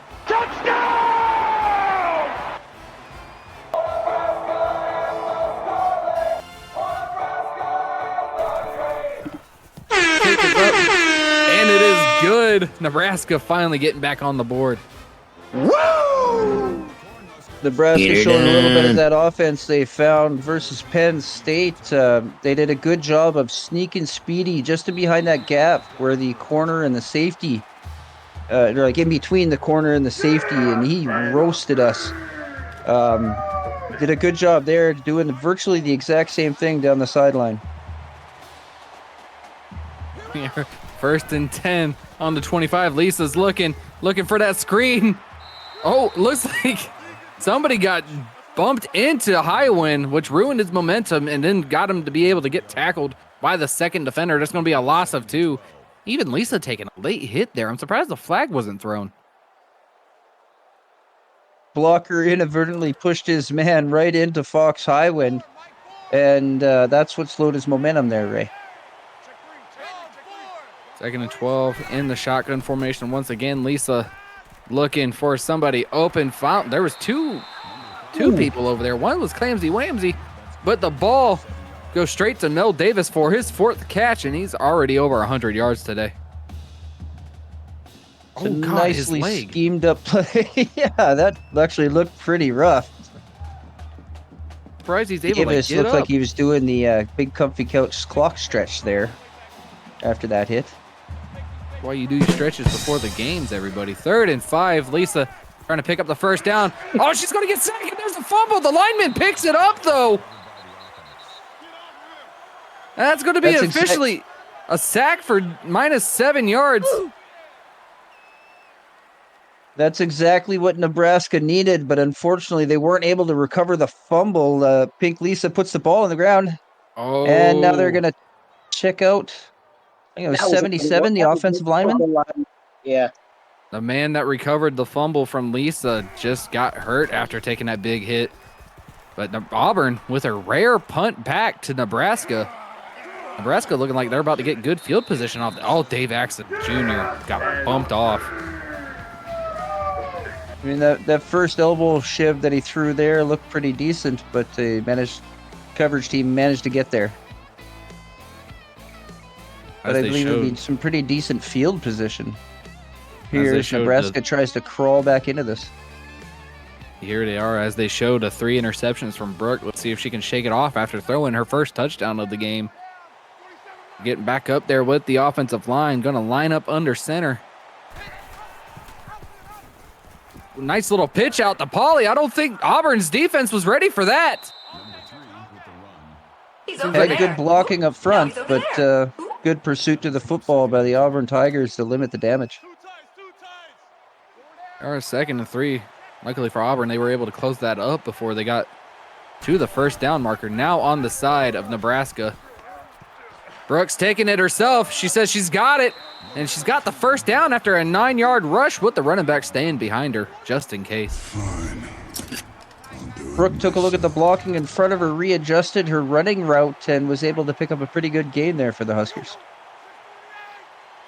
And it is good. Nebraska finally getting back on the board. Nebraska showing a little bit of that offense they found versus Penn State. They did a good job of sneaking Speedy just to behind that gap where the corner and the safety, they're like in between the corner and the safety, and he roasted us. Did a good job there doing virtually the exact same thing down the sideline. First and 10 on the 25. Lisa's looking for that screen. Oh, looks like somebody got bumped into Highwind, which ruined his momentum and then got him to be able to get tackled by the second defender. That's going to be a loss of 2. Even Lisa taking a late hit there. I'm surprised the flag wasn't thrown. Blocker inadvertently pushed his man right into Fox Highwind, and that's what slowed his momentum there, Ray. Second and 12 in the shotgun formation. Once again, Lisa looking for somebody open. Found there was two people over there. One was Clamsy Wamsy, but the ball goes straight to Mel Davis for his 4th catch, and he's already over 100 yards today. Oh, God, nicely schemed up play. Yeah, that actually looked pretty rough. Surprised he's able Davis to get looked up. like he was doing the big comfy couch clock stretch there after that hit. Why you do stretches before the games, everybody. 3rd and 5. Lisa trying to pick up the first down. Oh, she's going to get sacked. There's a fumble. The lineman picks it up, though. That's going to be officially a sack for -7 yards. That's exactly what Nebraska needed, but unfortunately they weren't able to recover the fumble. Pink Lisa puts the ball on the ground. Oh. And now they're going to check out. I think it was 77, the offensive lineman. Yeah. The man that recovered the fumble from Lisa just got hurt after taking that big hit. But Auburn with a rare punt back to Nebraska. Nebraska looking like they're about to get good field position off. Dave Axon Jr. got bumped off. I mean, that first elbow shiv that he threw there looked pretty decent, but the coverage team managed to get there. But I believe it would be some pretty decent field position. Here as Nebraska tries to crawl back into this. Here they are as they showed 3 interceptions from Brooke. Let's see if she can shake it off after throwing her first touchdown of the game. Getting back up there with the offensive line. Going to line up under center. Nice little pitch out to Pauly. I don't think Auburn's defense was ready for that. Had good blocking up front, but good pursuit to the football by the Auburn Tigers to limit the damage. Or 2nd and 3. Luckily for Auburn, they were able to close that up before they got to the first down marker. Now on the side of Nebraska. Brooks taking it herself. She says she's got it. And she's got the first down after a 9-yard rush with the running back staying behind her just in case. Brooke took a look at the blocking in front of her, readjusted her running route, and was able to pick up a pretty good gain there for the Huskers.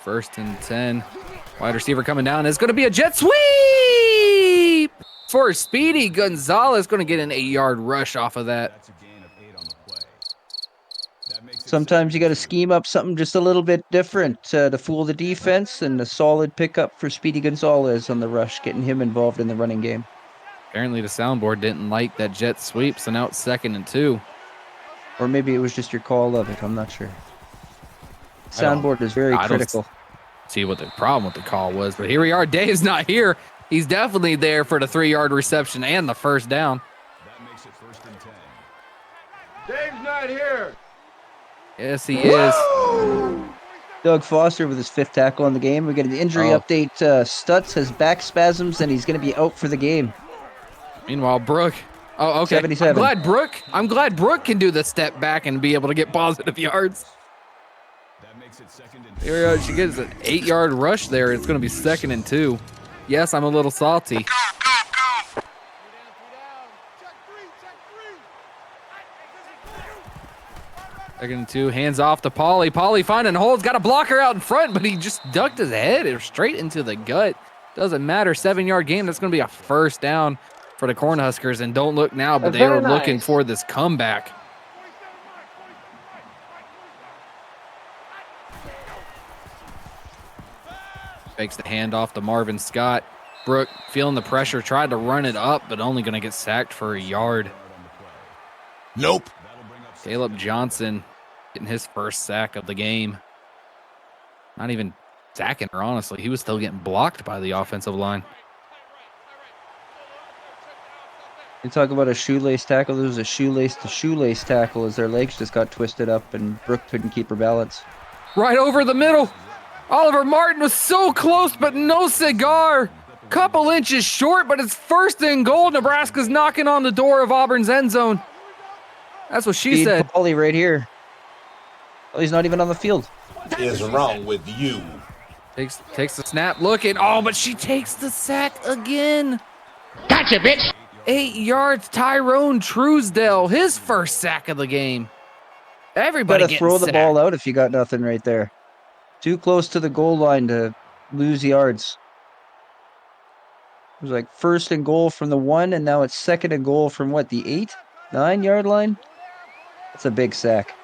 1st and 10. Wide receiver coming down. It's going to be a jet sweep for Speedy Gonzalez. Going to get an 8-yard rush off of that. Sometimes you got to scheme up something just a little bit different to fool the defense, and a solid pickup for Speedy Gonzalez on the rush, getting him involved in the running game. Apparently the soundboard didn't like that jet sweep, so now it's 2nd and 2. Or maybe it was just your call of it. I'm not sure. Soundboard is very critical. See what the problem with the call was, but here we are. Dave's not here. He's definitely there for the 3-yard reception and the first down. That makes it 1st and 10. Dave's not here. Yes, he is. Doug Foster with his 5th tackle in the game. We get an injury update. Stutz has back spasms, and he's going to be out for the game. Meanwhile, Brooke. Oh, okay. 77. I'm glad Brooke can do the step back and be able to get positive yards. That makes it 2nd and Here we go. She gets an 8-yard rush there. It's going to be 2nd and 2. Yes, I'm a little salty. Second and 2, hands off to Pauly. Pauly finding holes, got a blocker out in front, but he just ducked his head straight into the gut. Doesn't matter, 7-yard game. That's going to be a first down for the Cornhuskers. And don't look now, but they were looking for this comeback. Fakes the handoff to Marvin Scott. Brooke feeling the pressure, tried to run it up, but only going to get sacked for a yard. Nope. Caleb Johnson getting his first sack of the game. Not even sacking her, honestly. He was still getting blocked by the offensive line. You talk about a shoelace tackle. There was a shoelace to shoelace tackle as their legs just got twisted up and Brooke couldn't keep her balance. Right over the middle. Oliver Martin was so close, but no cigar. Couple inches short, but it's first and goal. Nebraska's knocking on the door of Auburn's end zone. That's what she said. Pauly right here. Oh, he's not even on the field. What is wrong with you? Takes the snap, looking. Oh, but she takes the sack again. Gotcha, bitch. 8 yards, Tyrone Truesdell, his first sack of the game. Everybody gotta throw the sacked. ball out if you got nothing right there. Too close to the goal line to lose yards. It was like first and goal from the 1, and now it's second and goal from what, the 8, 9 yard line? That's a big sack.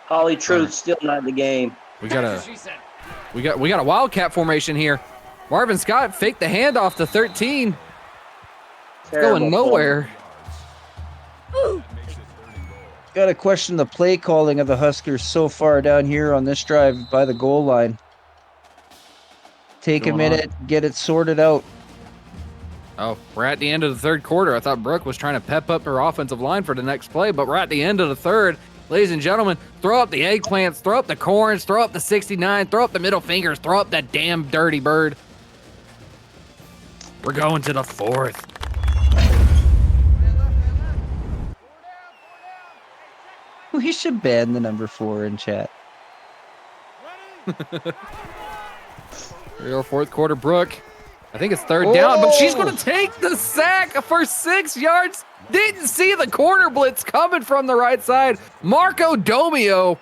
Holly Truth still not in the game. We got a wildcat formation here. Marvin Scott faked the handoff to 13. It's going nowhere. Got to question the play calling of the Huskers so far down here on this drive by the goal line. Take a minute, get it sorted out. Oh, we're at the end of the third quarter. I thought Brooke was trying to pep up her offensive line for the next play, but we're at the end of the third. Ladies and gentlemen, throw up the eggplants, throw up the corns, throw up the 69, throw up the middle fingers, throw up that damn dirty bird. We're going to the fourth. We should ban the number 4 in chat. Real fourth quarter, Brooke. I think it's third down, but she's going to take the sack for 6 yards. Didn't see the corner blitz coming from the right side. Marco Domio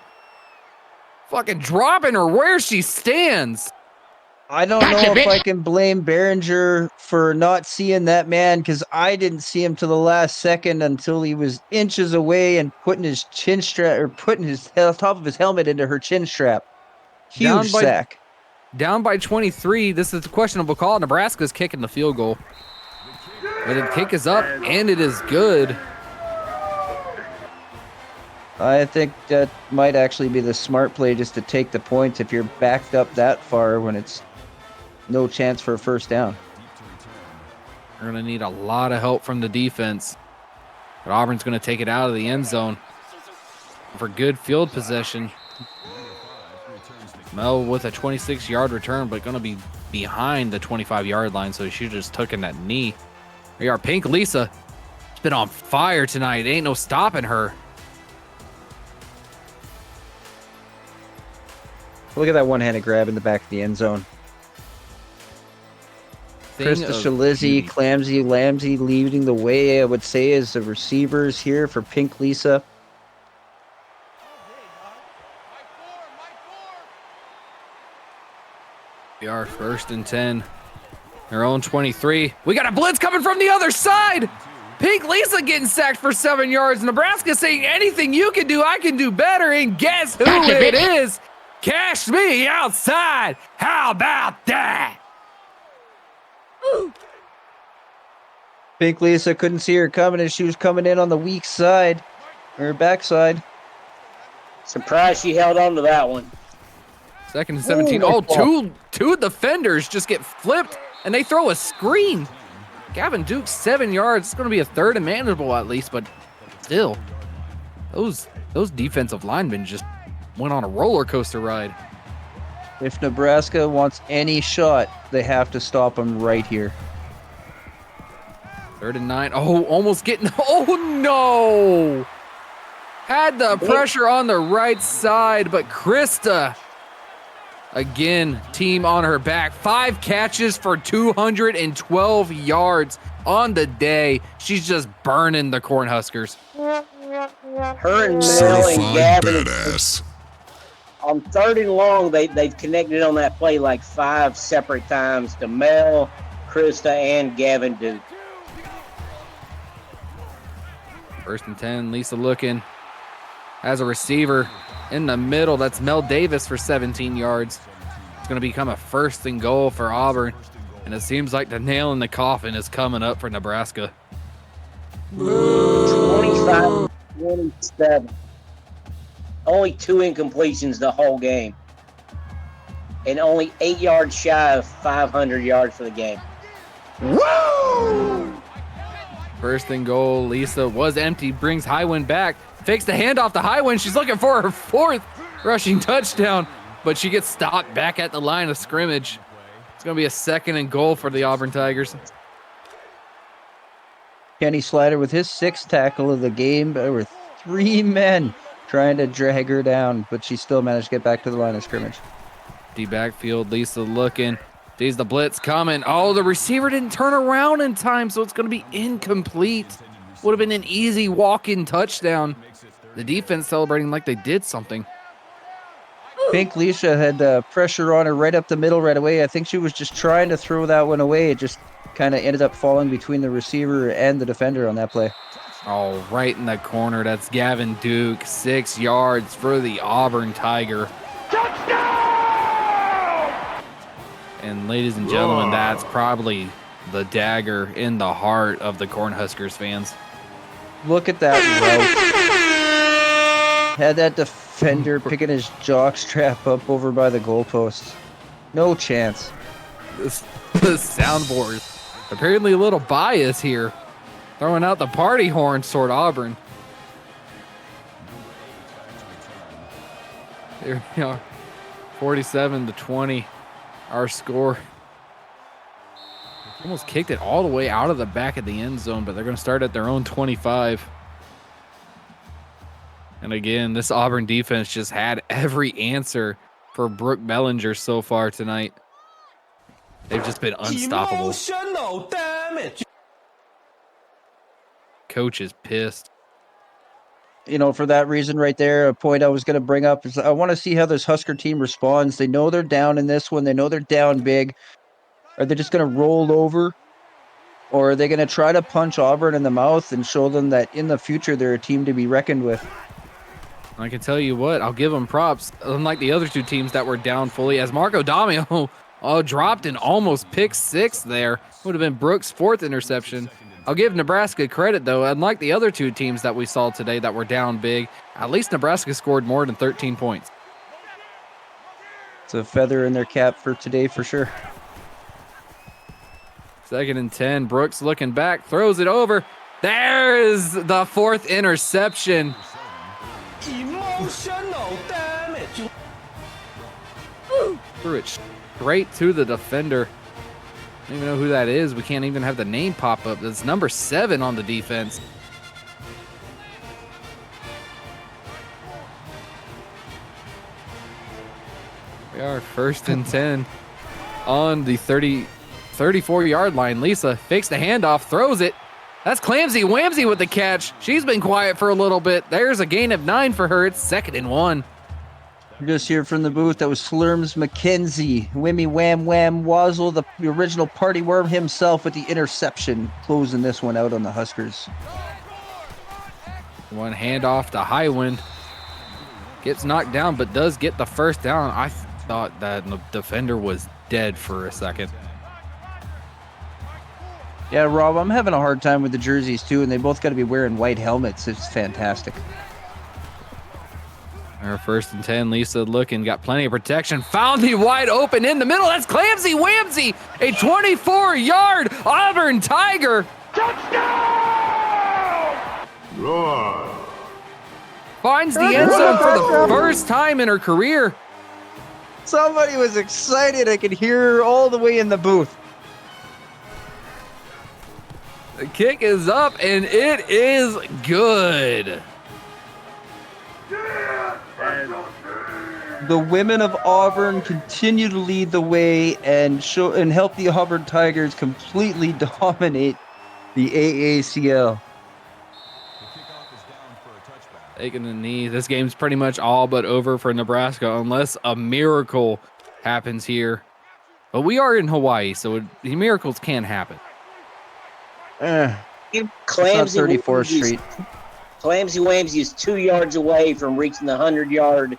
fucking dropping her where she stands. I don't know if I can blame Behringer for not seeing that man, because I didn't see him to the last second until he was inches away and putting his chin strap, or putting his top of his helmet into her chin strap. Huge sack. Down by 23. This is a questionable call. Nebraska's kicking the field goal. But the kick is up, and it is good. I think that might actually be the smart play, just to take the points if you're backed up that far when it's no chance for a first down. We're going to need a lot of help from the defense. But Auburn's going to take it out of the end zone for good field possession. Mel with a 26-yard return, but going to be behind the 25-yard line, so she just took in that knee. We are Pink Lisa. She's been on fire tonight. Ain't no stopping her. Look at that one-handed grab in the back of the end zone. Krista Shalizzi, Clamsy, Lamsey leading the way, I would say, as the receivers here for Pink Lisa. We are first and 10. Their own 23. We got a blitz coming from the other side. Pink Lisa getting sacked for 7 yards. Nebraska saying anything you can do, I can do better. And guess who it is? Cash me outside. How about that? Pink Lisa couldn't see her coming, and she was coming in on the weak side, or backside. Surprised she held on to that one. Second and 17. Oh, two defenders just get flipped, and they throw a screen. Gavin Duke, 7 yards. It's going to be a third and manageable at least, but still, those defensive linemen just went on a roller coaster ride. If Nebraska wants any shot, they have to stop them right here. 3rd and 9. Oh, almost getting. Oh, no. Had the pressure on the right side, but Krista, again, team on her back. 5 catches for 212 yards on the day. She's just burning the Cornhuskers. Her and Mel and Gavin on 3rd and long, they've connected on that play like 5 separate times to Mel, Krista, and Gavin Duke. 1st and 10, Lisa looking. Has a receiver in the middle. That's Mel Davis for 17 yards. It's going to become a 1st and goal for Auburn. And it seems like the nail in the coffin is coming up for Nebraska. 25-27. Only 2 incompletions the whole game. And only 8 yards shy of 500 yards for the game. Woo! 1st and goal. Lisa was empty. Brings Highwind back. Fakes the handoff to Highwind. She's looking for her 4th rushing touchdown. But she gets stopped back at the line of scrimmage. It's going to be a 2nd and goal for the Auburn Tigers. Kenny Slider with his 6th tackle of the game. There were 3 men trying to drag her down, but she still managed to get back to the line of scrimmage. D backfield, Lisa looking. Sees the blitz coming. Oh, the receiver didn't turn around in time, so it's going to be incomplete. Would have been an easy walk-in touchdown. The defense celebrating like they did something. Pink Leisha had pressure on her right up the middle right away. I think she was just trying to throw that one away. It just kind of ended up falling between the receiver and the defender on that play. Oh, right in the corner. That's Gavin Duke. 6 yards for the Auburn Tiger. Touchdown! And ladies and gentlemen, that's probably the dagger in the heart of the Cornhuskers fans. Look at that route. Had that defender picking his jockstrap up over by the goalpost. No chance. The soundboard. Apparently a little bias here. Throwing out the party horns toward Auburn. There we are. 47-20. Our score. Almost kicked it all the way out of the back of the end zone, but they're going to start at their own 25. And again, this Auburn defense just had every answer for Brooke Bellinger so far tonight. They've just been unstoppable. Emotional damage. Coach is pissed. You know, for that reason right there, a point I was going to bring up is I want to see how this Husker team responds. They know they're down in this one. They know they're down big. Are they just going to roll over? Or are they going to try to punch Auburn in the mouth and show them that in the future they're a team to be reckoned with? I can tell you what, I'll give them props. Unlike the other 2 teams that were down fully, as Marco Damio dropped and almost picked 6 there. Would have been Brooks' 4th interception. I'll give Nebraska credit, though. Unlike the other 2 teams that we saw today that were down big, at least Nebraska scored more than 13 points. It's a feather in their cap for today for sure. 2nd and 10. Brooks looking back, throws it over. There's the 4th interception. Emotional damage. Threw it straight to the defender. I don't even know who that is. We can't even have the name pop up. That's number 7 on the defense. We are 1st and 10 on the 34-yard line. Lisa fakes the handoff, throws it. That's Clamsy Whamsy with the catch. She's been quiet for a little bit. There's a gain of 9 for her. It's 2nd and 1. You just hear from the booth, that was Slurms McKenzie. Whammy Wham Wham Wazzle, the original party worm himself with the interception, closing this one out on the Huskers. One handoff to Highwind. Gets knocked down, but does get the 1st down. I thought that the defender was dead for a second. Yeah, Rob, I'm having a hard time with the jerseys too, and they both got to be wearing white helmets. It's fantastic. Our 1st and 10, Lisa looking, got plenty of protection, found the wide open in the middle. That's Clamsy Whamsy, a 24-yard Auburn Tiger. Touchdown! Roar. Finds the end zone for the first time in her career. Somebody was excited. I could hear her all the way in the booth. The kick is up, and it is good. The women of Auburn continue to lead the way and help the Auburn Tigers completely dominate the AACL. taking a knee. This game's pretty much all but over for Nebraska unless a miracle happens here. But we are in Hawaii, so miracles can happen. Clamsy 34th Street. Clamsy Wamsy is 2 yards away from reaching the 100-yard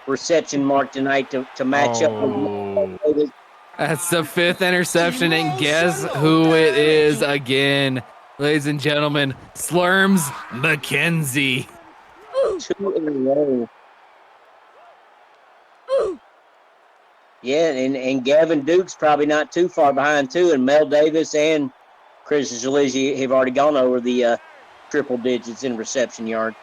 reception mark tonight to match up with. That's the 5th interception, and guess who it is again, ladies and gentlemen? Slurms McKenzie. 2 in a row. Yeah, and Gavin Duke's probably not too far behind too, and Mel Davis and Chris Jaligi have already gone over the triple digits in reception yard.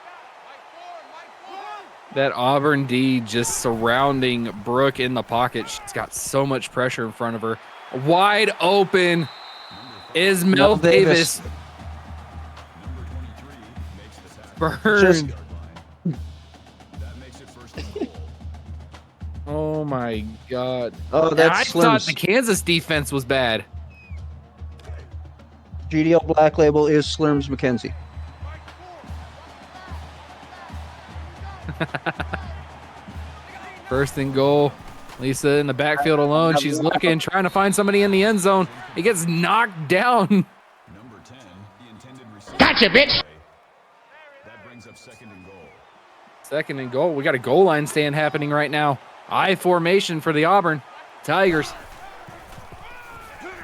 That Auburn D just surrounding Brooke in the pocket. She's got so much pressure in front of her. Wide open is Mel Davis. Burned. Oh my God. Oh, that's I thought the Kansas defense was bad. GDL Black Label is Slurms McKenzie. First and goal. Lisa in the backfield alone. She's looking, trying to find somebody in the end zone. It gets knocked down. Gotcha, bitch. That brings up second and goal. Second and goal. We got a goal line stand happening right now. I formation for the Auburn Tigers.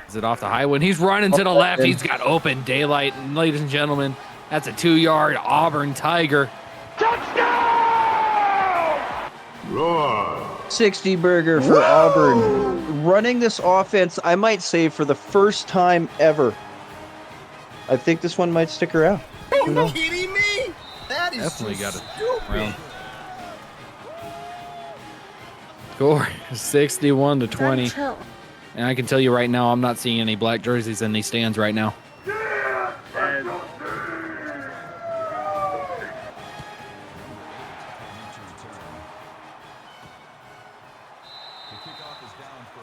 Is it off the highway? He's running to the left. He's got open daylight. And ladies and gentlemen, that's a 2-yard Auburn Tiger. Roar. 60 burger for Auburn. Running this offense, I might say, for the first time ever. I think this one might stick around. Are you kidding me? That is Definitely got it. stupid. Score 61-20. And I can tell you right now, I'm not seeing any black jerseys in these stands right now.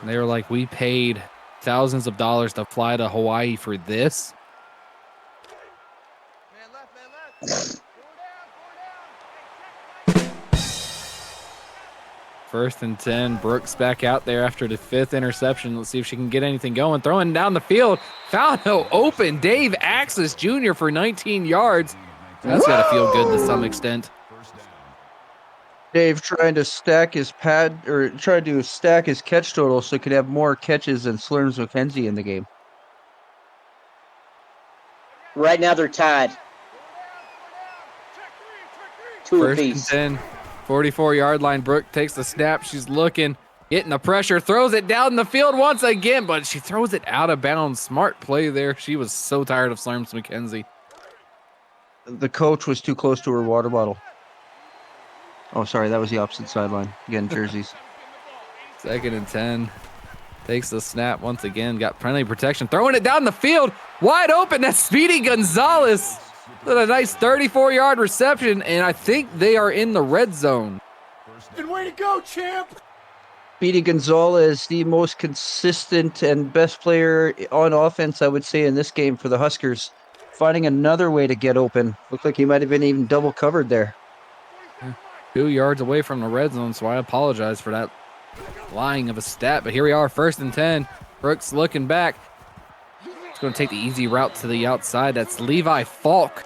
They were like, we paid thousands of dollars to fly to Hawaii for this. First and 10. Brooks back out there after the 5th interception. Let's see if she can get anything going. Throwing down the field. Found open. Dave Axis Jr. for 19 yards. That's got to feel good to some extent. Dave trying to stack his stack his catch total so he could have more catches than Slurms McKenzie in the game. Right now they're tied. 2 First apiece. and 10. 44-yard line. Brooke takes the snap. She's looking, getting the pressure, throws it down the field once again, but she throws it out of bounds. Smart play there. She was so tired of Slurms McKenzie. The coach was too close to her water bottle. Oh, sorry, that was the opposite sideline. Again, jerseys. Second and 10. Takes the snap once again. Got plenty of protection. Throwing it down the field. Wide open. That's Speedy Gonzalez. With a nice 34-yard reception, and I think they are in the red zone. Good way to go, champ. Speedy Gonzalez, the most consistent and best player on offense, I would say, in this game for the Huskers. Finding another way to get open. Looked like he might have been even double covered there. 2 yards away from the red zone, so I apologize for that lying of a stat. But here we are, first and 10. Brooks looking back. He's going to take the easy route to the outside. That's Levi Falk.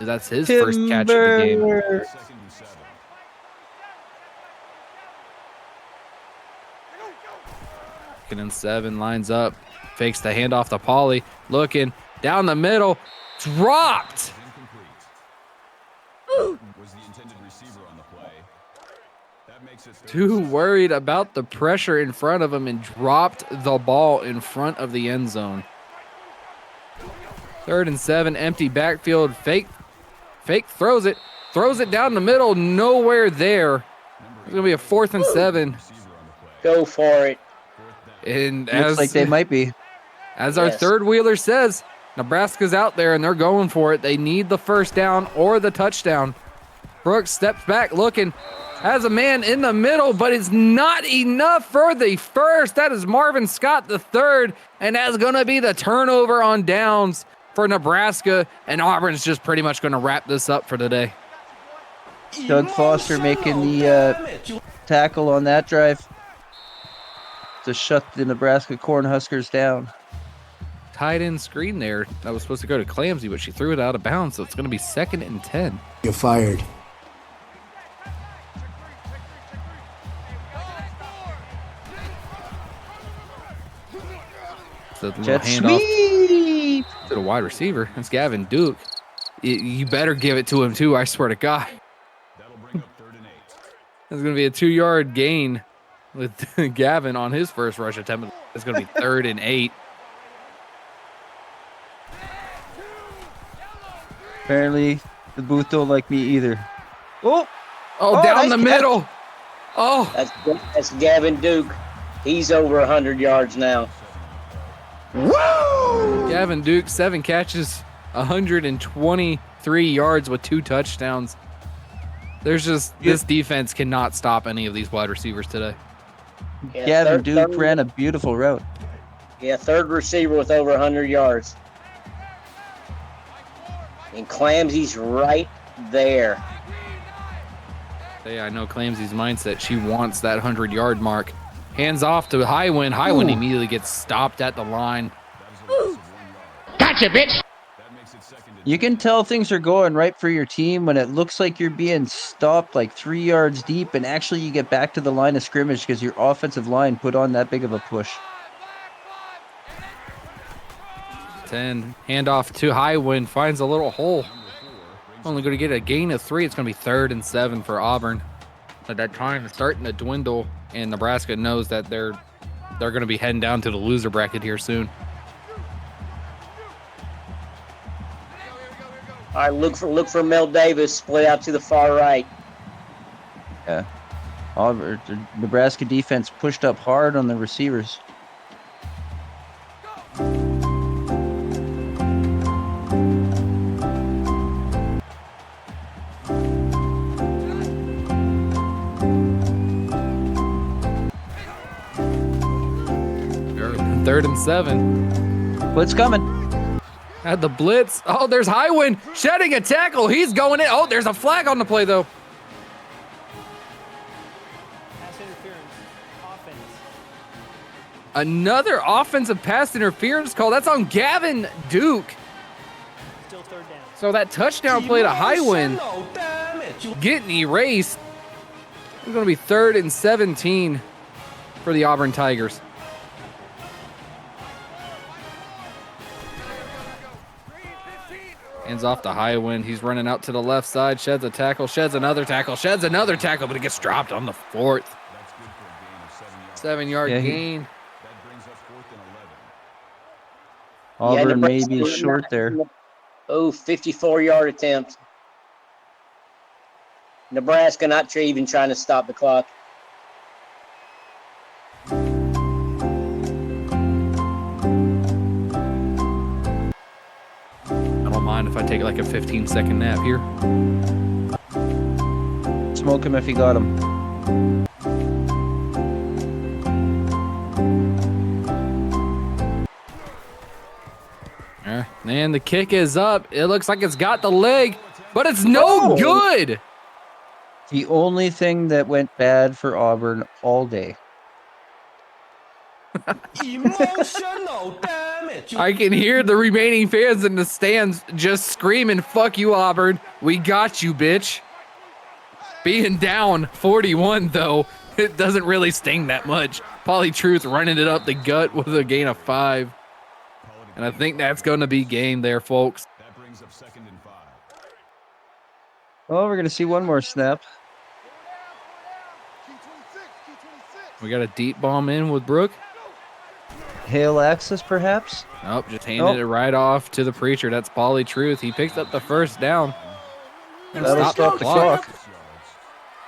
That's his first catch of the game. Second and 7, lines up, fakes the handoff to Pauly, looking down the middle, dropped. Too worried about the pressure in front of him and dropped the ball in front of the end zone. Third and 7, empty backfield, fake throws it down the middle, nowhere there. It's gonna be a 4th and 7. Go for it. And Looks like they might be. As our third wheeler says, Nebraska's out there and they're going for it. They need the first down or the touchdown. Brooks steps back looking, has a man in the middle, but it's not enough for the first. That is Marvin Scott the third, and that's going to be the turnover on downs for Nebraska, and Auburn's just pretty much going to wrap this up for today. Doug Foster making the tackle on that drive to shut the Nebraska Cornhuskers down. Tight end screen there. That was supposed to go to Clamsy, but she threw it out of bounds, so it's going to be 2nd and 10. You're fired. So the little Jet handoff sweep. to the wide receiver. That's Gavin Duke. You better give it to him, too, I swear to God. That'll bring up 3rd and 8. It's going to be a 2-yard gain with Gavin on his first rush attempt. It's going to be 3rd and 8. Apparently, the booth don't like me either. Oh, down nice the catch. middle. Oh, That's Gavin Duke. He's over 100 yards now. Gavin Duke, 7 catches, 123 yards with 2 touchdowns. There's just, this defense cannot stop any of these wide receivers today. Yeah, Gavin Duke ran a beautiful route. Yeah, 3rd receiver with over 100 yards. And Clamsy's right there. Hey, I know Clamsy's mindset. She wants that 100-yard mark. Hands off to Highwind. Highwind immediately gets stopped at the line. Gotcha, bitch. You can tell things are going right for your team when it looks like you're being stopped like 3 yards deep, and actually you get back to the line of scrimmage because your offensive line put on that big of a push. 10. Handoff to Highwind. Finds a little hole. Only going to get a gain of 3. It's going to be 3rd and 7 for Auburn. At that time, it's starting to dwindle, and Nebraska knows that they're going to be heading down to the loser bracket here soon. All right, look for Mel Davis, split out to the far right. Yeah. Auburn, the Nebraska defense pushed up hard on the receivers. Third and 7. Blitz coming. At the blitz. Oh, there's Highwind shedding a tackle. He's going in. Oh, there's a flag on the play, though. Pass interference. Offense. Another offensive pass interference call. That's on Gavin Duke. Still 3rd down. So that touchdown play to Highwind getting erased. It's going to be 3rd and 17 for the Auburn Tigers. Hands off to Highwind. He's running out to the left side. Sheds a tackle. Sheds another tackle. Sheds another tackle, but it gets dropped on the 4th. 7-yard gain. That brings up 4th and 11. Auburn may be short there. Oh, 54-yard attempt. Nebraska not even trying to stop the clock. I don't mind if I take like a 15-second nap here. Smoke him if you got him. And the kick is up. It looks like it's got the leg, but it's no good. The only thing that went bad for Auburn all day. Emotional damage. I can hear the remaining fans in the stands just screaming, "Fuck you, Auburn. We got you, bitch." Being down 41, though, it doesn't really sting that much. Pauly Truth running it up the gut with a gain of 5. And I think that's going to be game there, folks. That brings up 2nd and 5. Well, we're going to see one more snap. We got a deep bomb in with Brooke. Hail access, perhaps? Nope, just handed it right off to the preacher. That's Pauly Truth. He picks up the first down. And That'll stop the clock.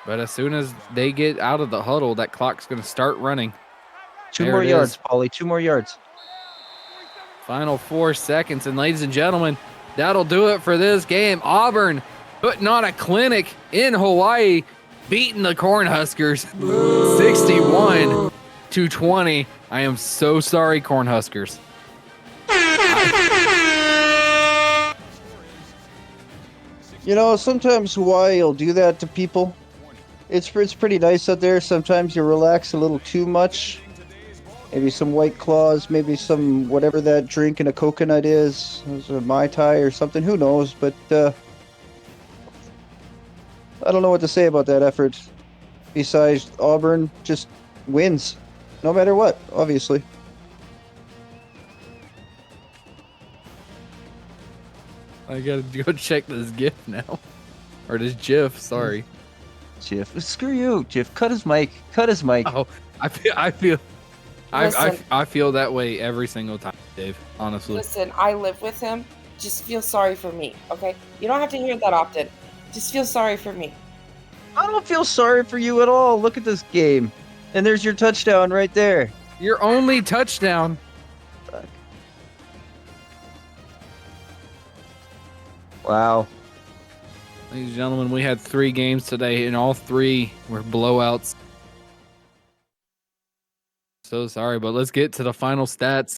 But as soon as they get out of the huddle, that clock's going to start running. 2 more yards, Pauly. 2 more yards. Final 4 seconds. And ladies and gentlemen, that'll do it for this game. Auburn putting on a clinic in Hawaii, beating the Cornhuskers 61-20. I am so sorry, Cornhuskers. You know, sometimes Hawaii will do that to people. It's pretty nice out there. Sometimes you relax a little too much. Maybe some White Claws, maybe some whatever that drink in a coconut is a Mai Tai or something. Who knows? But I don't know what to say about that effort. Besides, Auburn just wins, no matter what, obviously. I gotta go check this GIF now. Or this GIF, sorry. Jiff, screw you, Jiff. Cut his mic. Cut his mic. Oh, I feel that way every single time, Dave. Honestly. Listen, I live with him. Just feel sorry for me, okay? You don't have to hear it that often. Just feel sorry for me. I don't feel sorry for you at all. Look at this game. And there's your touchdown right there. Your only touchdown. Fuck. Wow. Ladies and gentlemen, we had 3 games today, and all 3 were blowouts. So sorry, but let's get to the final stats.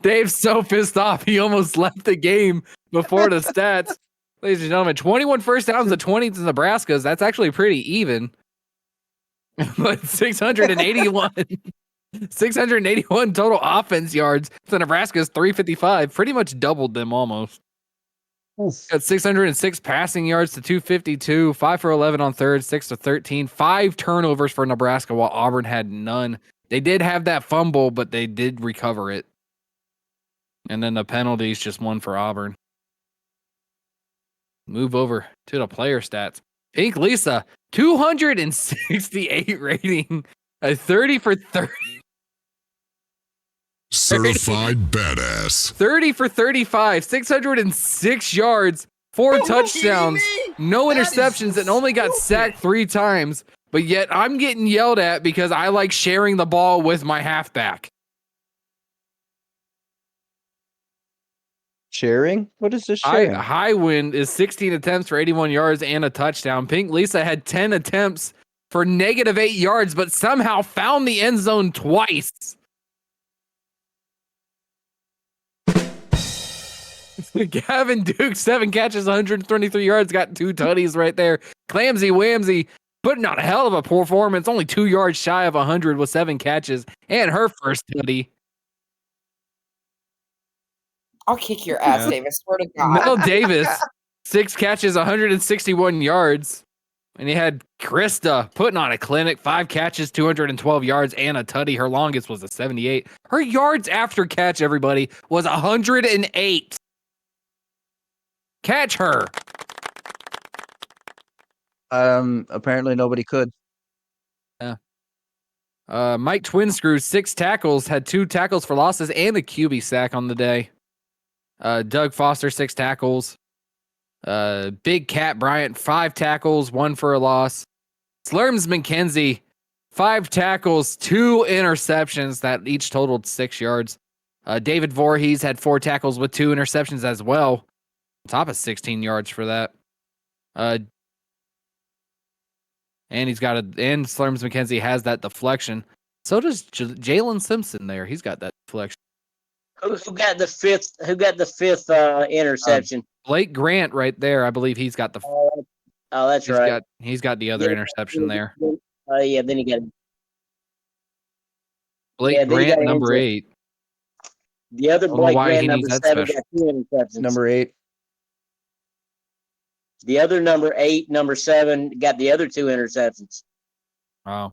Dave's so pissed off. He almost left the game before the stats. Ladies and gentlemen, 21 first downs to 20 to Nebraska's. That's actually pretty even. But 681 total offense yards to Nebraska's 355. Pretty much doubled them almost. Got 606 passing yards to 252, 5 for 11 on third, 6 to 13, 5 turnovers for Nebraska while Auburn had none. They did have that fumble, but they did recover it. And then the penalties, just 1 for Auburn. Move over to the player stats. Pink Lisa, 268 rating, a 30 for 30. Certified badass. 30 for 35, 606 yards, 4 touchdowns, no interceptions, and only got sacked 3 times. But yet I'm getting yelled at because I like sharing the ball with my halfback. Sharing? What is this sharing? Highwind is 16 attempts for 81 yards and a touchdown. Pink Lisa had 10 attempts for -8 yards, but somehow found the end zone twice. Gavin Duke, 7 catches, 123 yards, got 2 tutties right there. Clamsy Whamsy putting out a hell of a performance, only 2 yards shy of 100 with 7 catches and her first tutty. I'll kick your ass, Dave. I swear to God. Mel Davis, 6 catches, 161 yards. And he had Krista putting on a clinic, 5 catches, 212 yards, and a tutty. Her longest was a 78. Her yards after catch, everybody, was 108. Catch her. Apparently nobody could. Yeah. Mike Twinscrew, 6 tackles, had 2 tackles for losses and a QB sack on the day. Doug Foster, 6 tackles. Big Cat Bryant, 5 tackles, 1 for a loss. Slurms McKenzie, 5 tackles, 2 interceptions that each totaled 6 yards. David Voorhees had 4 tackles with 2 interceptions as well. On top of 16 yards for that. And Slurms McKenzie has that deflection. So does Jalen Simpson there. He's got that deflection. Who got the fifth interception? Blake Grant right there. I believe he's got the. Oh, that's right. He's got the other interception there. Yeah, then he got Blake Grant, number 8. The other Blake Grant, number 7, got 2 interceptions. Number 8. The other number 8, number 7, got the other 2 interceptions. Wow.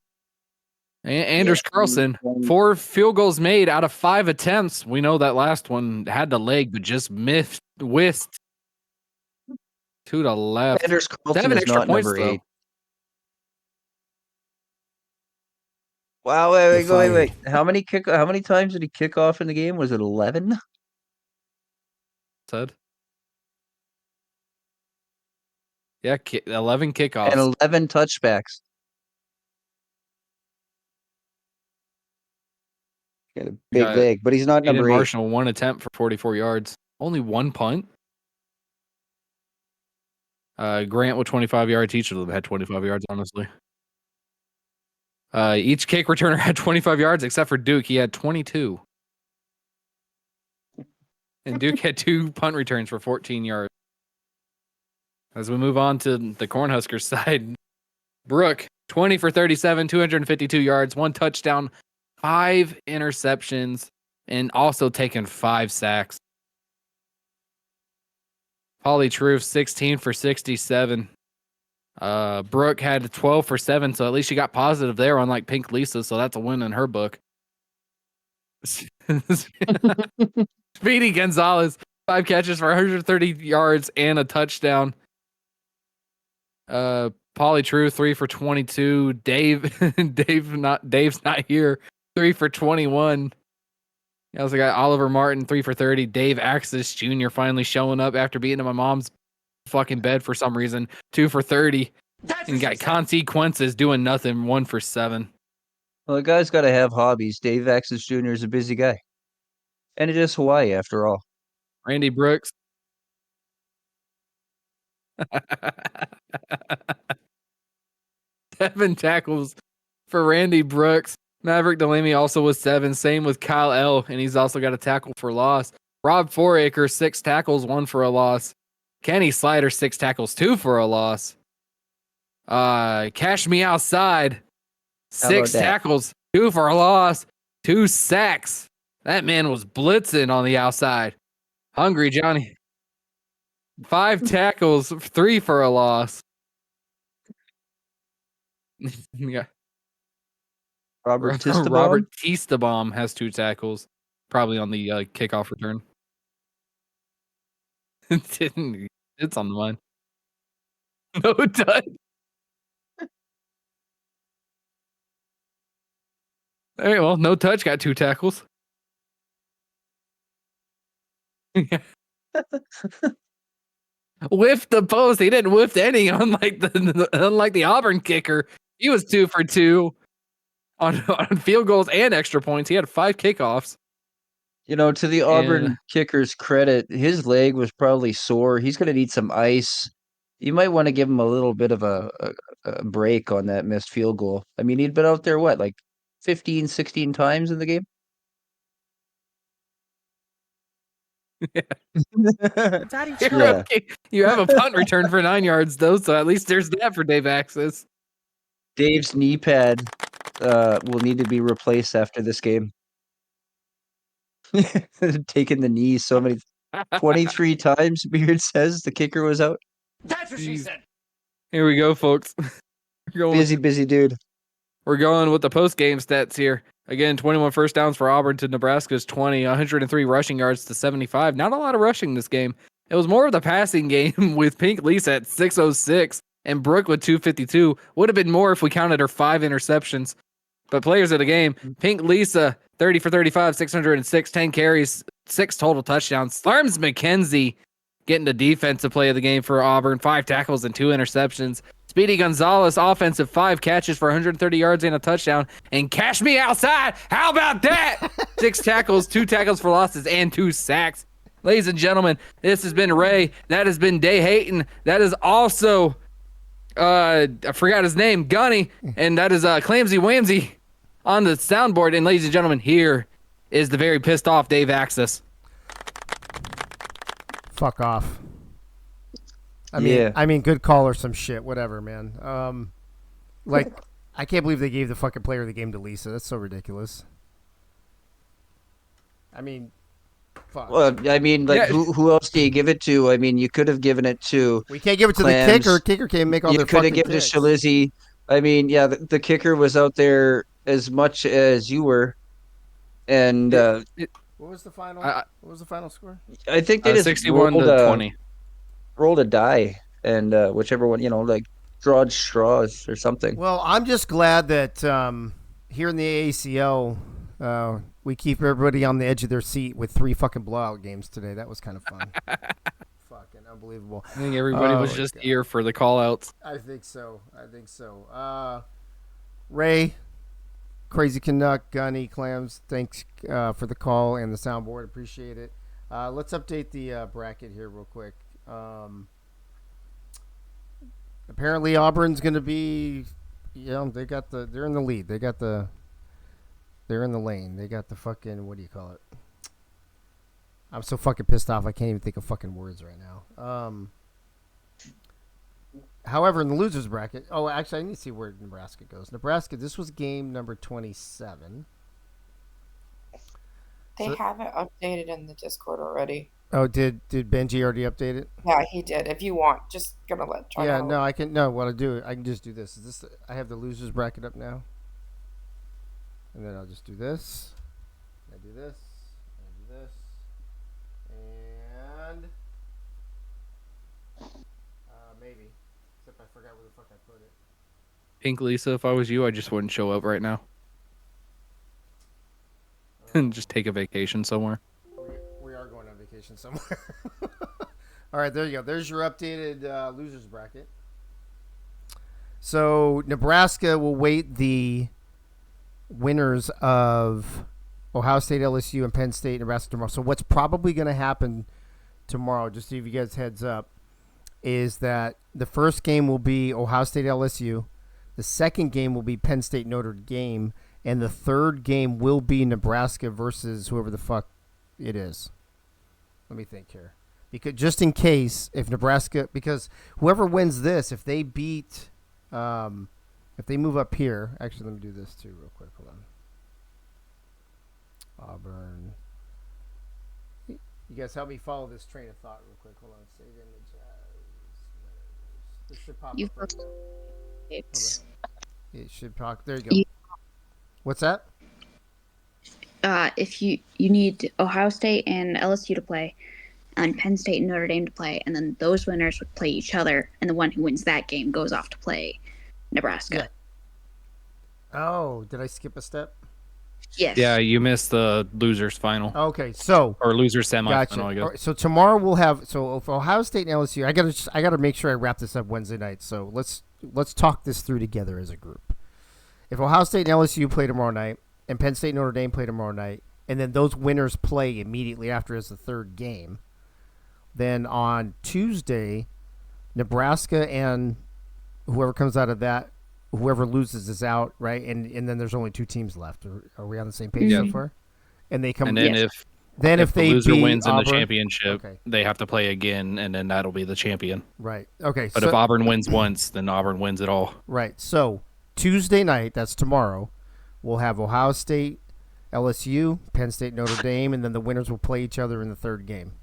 Anders Carlson, 4 field goals made out of 5 attempts. We know that last one had the leg, but just whisked to the left. Anders Carlson is not number 8. Wow, wait. How many times did he kick off in the game? Was it 11? Said. Yeah, 11 kickoffs. And 11 touchbacks. Got a big leg, but he's not number 8. Marshall, 1 attempt for 44 yards. Only 1 punt. Grant with 25 yards. Each of them had 25 yards, honestly. Each kick returner had 25 yards, except for Duke. He had 22. And Duke had 2 punt returns for 14 yards. As we move on to the Cornhuskers side, Brooke, 20 for 37, 252 yards, 1 touchdown, 5 interceptions, and also taken 5 sacks. Polly Truth, 16 for 67. Brooke had 12 for 7, so at least she got positive there, unlike Pink Lisa, so that's a win in her book. Speedy Gonzalez, 5 catches for 130 yards and a touchdown. Polly True, 3 for 22. Dave's not here. 3 for 21. I also got Oliver Martin, 3 for 30. Dave Axis Jr. finally showing up after being in my mom's fucking bed for some reason. 2 for 30. And got Consequences doing nothing. 1 for 7. Well, the guy's got to have hobbies. Dave Axis Jr. is a busy guy. And it is Hawaii, after all. Randy Brooks. 7 tackles for Randy Brooks. Maverick Delamy also was 7. Same with Kyle L. And he's also got a tackle for loss. Rob Foraker, 6 tackles, 1 for a loss. Kenny Slider, 6 tackles, 2 for a loss. Cash Me Outside, 6 tackles, 2 for a loss, 2 sacks. That man was blitzing on the outside. Hungry Johnny, 5 tackles, 3 for a loss. Yeah. Robert Teastabaum has 2 tackles, probably on the kickoff return. It's on the line. No touch. All right, well, no touch got 2 tackles. Whiffed the post. He didn't whiff any, unlike the Auburn kicker. He was 2 for 2 on field goals and extra points. He had 5 kickoffs. You know, to the Auburn kicker's credit, his leg was probably sore. He's going to need some ice. You might want to give him a little bit of a break on that missed field goal. I mean, he'd been out there, like 15, 16 times in the game? Yeah. You have a punt return for 9 yards, though, so at least there's that for Dave Axis. Dave's knee pad will need to be replaced after this game. Taking the knee so many 23 times, Beard says the kicker was out. That's what she said. Here we go, folks. Busy dude. We're going with the post-game stats here. Again, 21 first downs for Auburn to Nebraska's 20, 103 rushing yards to 75. Not a lot of rushing this game. It was more of the passing game with Pink Lisa at 606 and Brooke with 252. Would have been more if we counted her 5 interceptions. But players of the game, Pink Lisa, 30 for 35, 606, 10 carries, 6 total touchdowns. Slurms McKenzie getting the defensive play of the game for Auburn, 5 tackles and 2 interceptions. Speedy Gonzalez, offensive, 5 catches for 130 yards and a touchdown. And Cash Me Outside, how about that? 6 tackles, 2 tackles for losses, and 2 sacks. Ladies and gentlemen, this has been Ray. That has been Day Hayton. That is also, I forgot his name, Gunny. And that is Clamsy Whamsy on the soundboard. And ladies and gentlemen, here is the very pissed off Dave Axis. Fuck off. I mean, good call or some shit, whatever, man. I can't believe they gave the fucking player of the game to Lisa. That's so ridiculous. I mean, fuck. Well, I mean, who else do you give it to? I mean, you could have given it to. We can't give it to the kicker. Kicker can't make all their fucking You could have given it to Shalizzy. I mean, yeah, the kicker was out there as much as you were, and what was the final? What was the final score? I think they just 61 to 20. Rolled a die, and whichever one, drawed straws or something. Well, I'm just glad that here in the AACL, we keep everybody on the edge of their seat with 3 fucking blowout games today. That was kind of fun. Fucking unbelievable. I think everybody was just here for the call-outs. I think so. Ray, Crazy Canuck, Gunny, Clams, thanks for the call and the soundboard. Appreciate it. Let's update the bracket here real quick. Apparently Auburn's going to be, they're in the lead. They're in the lane. They got the fucking, what do you call it? I'm so fucking pissed off. I can't even think of fucking words right now. However, in the losers bracket, actually, I need to see where Nebraska goes. Nebraska. This was game number 27. They have it updated in the Discord already. Oh, did Benji already update it? Yeah, he did. If you want, just gonna let John Yeah, know. no, I can. No, what I do, I can just do this. Is this? I have the losers bracket up now, and then I'll just do this. I do this. I do this, and maybe. Except I forgot where the fuck I put it. Pink Lisa, if I was you, I just wouldn't show up right now. And just take a vacation somewhere. We are going on vacation somewhere. All right, there you go. There's your updated losers bracket. So Nebraska will wait the winners of Ohio State, LSU, and Penn State, Nebraska tomorrow. So what's probably going to happen tomorrow, just to give you guys heads up, is that the first game will be Ohio State, LSU. The second game will be Penn State, Notre Dame. And the third game will be Nebraska versus whoever the fuck it is. Let me think here. Because just in case, if Nebraska, because whoever wins this, if they beat, if they move up here, actually, let me do this too real quick. Hold on. Auburn. You guys help me follow this train of thought real quick. Hold on. Save image as. This should pop up. It should pop. There you go. What's that? If you need Ohio State and LSU to play, and Penn State and Notre Dame to play, and then those winners would play each other, and the one who wins that game goes off to play Nebraska. Yeah. Oh, did I skip a step? Yes. Yeah, you missed the losers final. Okay, so or losers semifinal. Gotcha. I guess. Right, so tomorrow we'll have for Ohio State and LSU. I gotta make sure I wrap this up Wednesday night. So let's talk this through together as a group. If Ohio State and LSU play tomorrow night, and Penn State and Notre Dame play tomorrow night, and then those winners play immediately after as the third game, then on Tuesday, Nebraska and whoever comes out of that, whoever loses is out, right? And then there's only two teams left. Are we on the same page so far? And they come. And then if the they loser beat wins in the Auburn, championship, okay. they have to play again, and then that'll be the champion. Right. Okay. But if Auburn wins once, then Auburn wins it all. Right. So Tuesday night, that's tomorrow, we'll have Ohio State, LSU, Penn State, Notre Dame, and then the winners will play each other in the third game.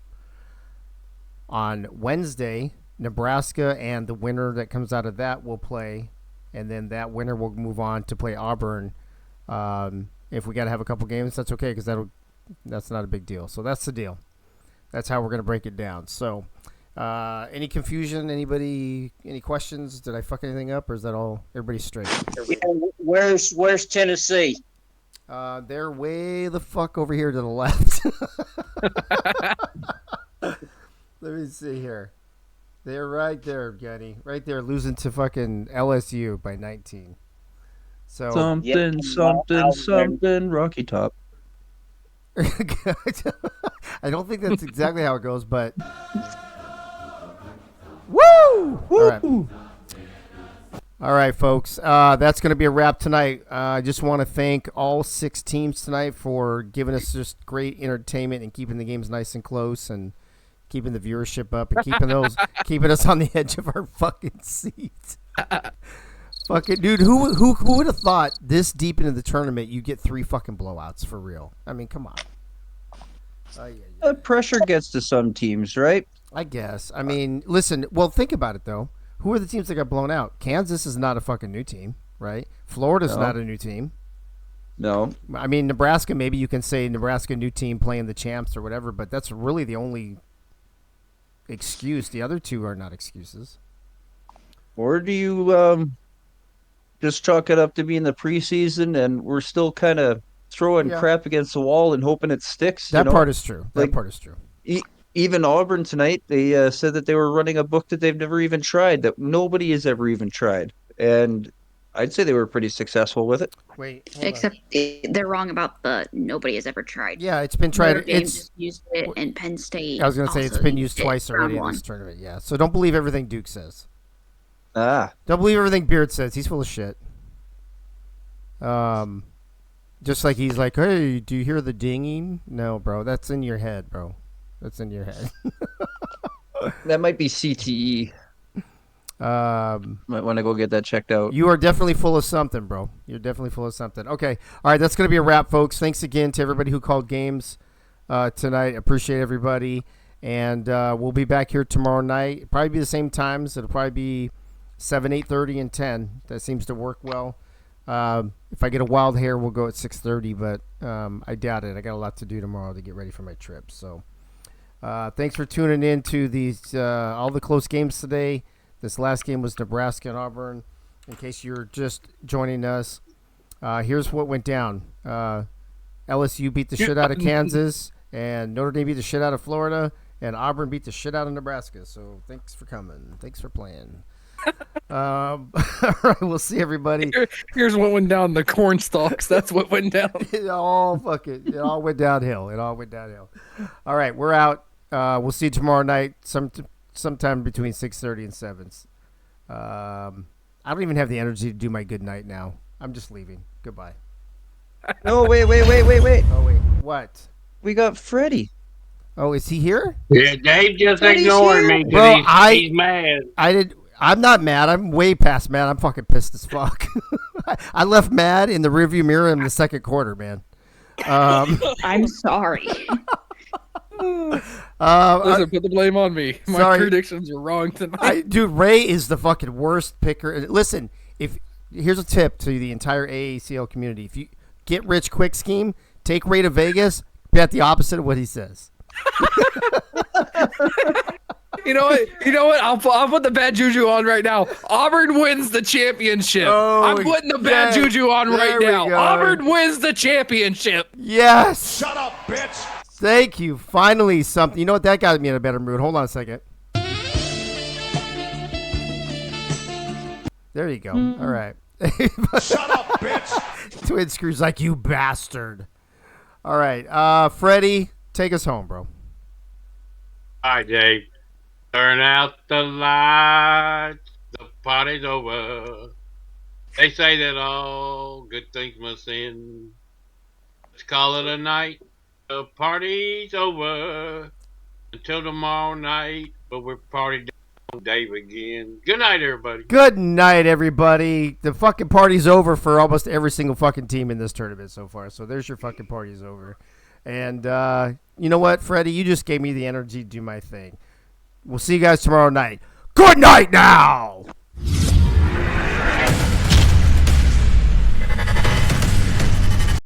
On Wednesday, Nebraska and the winner that comes out of that will play, and then that winner will move on to play Auburn. If we got to have a couple games, that's okay because that's not a big deal. So that's the deal. That's how we're going to break it down. So any confusion? Anybody? Any questions? Did I fuck anything up, or is that all? Everybody's straight. Where's Tennessee? They're way the fuck over here to the left. Let me see here. They're right there, Gunny. Right there, losing to fucking LSU by 19. So something, Rocky Top. I don't think that's exactly how it goes, but woo! All right, folks. That's going to be a wrap tonight. I just want to thank all 6 teams tonight for giving us just great entertainment and keeping the games nice and close and keeping the viewership up and keeping us on the edge of our fucking seats. Fucking dude, who would have thought this deep into the tournament you get 3 fucking blowouts for real? I mean, come on. Pressure gets to some teams, right? I guess. I mean, listen. Well, think about it though. Who are the teams that got blown out? Kansas is not a fucking new team, right? Florida's not a new team. No. I mean, Nebraska. Maybe you can say Nebraska new team playing the champs or whatever, but that's really the only excuse. The other 2 are not excuses. Or do you just chalk it up to being the preseason and we're still kind of throwing crap against the wall and hoping it sticks? That part is true. That part is true. Even Auburn tonight, they said that they were running a book that they've never even tried, that nobody has ever even tried. And I'd say they were pretty successful with it. Except they're wrong about the nobody has ever tried. Yeah, it's been tried. Notre Dame just used it, and Penn State. I was going to say it's been used twice already in round this tournament. Yeah, so don't believe everything Duke says. Don't believe everything Beard says. He's full of shit. Just like he's like, hey, do you hear the dinging? No, bro, that's in your head, bro. that's in your head. That might be CTE. Might want to go get that checked out. You are definitely full of something, bro. You're definitely full of something. Okay. All right. That's going to be a wrap, folks. Thanks again to everybody who called games tonight. Appreciate everybody. And we'll be back here tomorrow night. It'll probably be the same times. It'll probably be 7, 8:30, and 10. That seems to work well. If I get a wild hair, we'll go at 6:30, but I doubt it. I got a lot to do tomorrow to get ready for my trip. So thanks for tuning in to these all the close games today. This last game was Nebraska and Auburn. In case you're just joining us, here's what went down. LSU beat the shit out of Kansas, and Notre Dame beat the shit out of Florida, and Auburn beat the shit out of Nebraska. So thanks for coming. Thanks for playing. All right, we'll see everybody. Here's what went down: the corn stalks. That's what went down. It all went downhill. All right, we're out. We'll see you tomorrow night, sometime between 6:30 and 7. I don't even have the energy to do my good night now. I'm just leaving. Goodbye. No, wait. Oh wait, what? We got Freddie. Oh, is he here? Yeah, Dave just Freddie's ignored here. me. Bro, He's mad. I'm not mad. I'm way past mad. I'm fucking pissed as fuck. I left mad in the rearview mirror in the second quarter, man. I'm sorry. Listen, put the blame on me. My predictions were wrong tonight. Dude, Ray is the fucking worst picker. Listen, here's a tip to the entire AACL community. If you get rich quick scheme, take Ray to Vegas, bet the opposite of what he says. You know what? I'll put the bad juju on right now. Auburn wins the championship. Oh, I'm putting the bad juju on right now. go. Auburn wins the championship. Yes. Shut up, bitch. Thank you. Finally something. You know what? That got me in a better mood. Hold on a second. There you go. All right. Shut up, bitch. Twin Screws like you bastard. All right. Freddie, take us home, bro. All right, Dave. Turn out the lights. The party's over. They say that all good things must end. Let's call it a night. The party's over until tomorrow night, but we're partying on Dave again. Good night, everybody. Good night, everybody. The fucking party's over for almost every single fucking team in this tournament so far. So there's your fucking party's over. And you know what, Freddie? You just gave me the energy to do my thing. We'll see you guys tomorrow night. Good night now!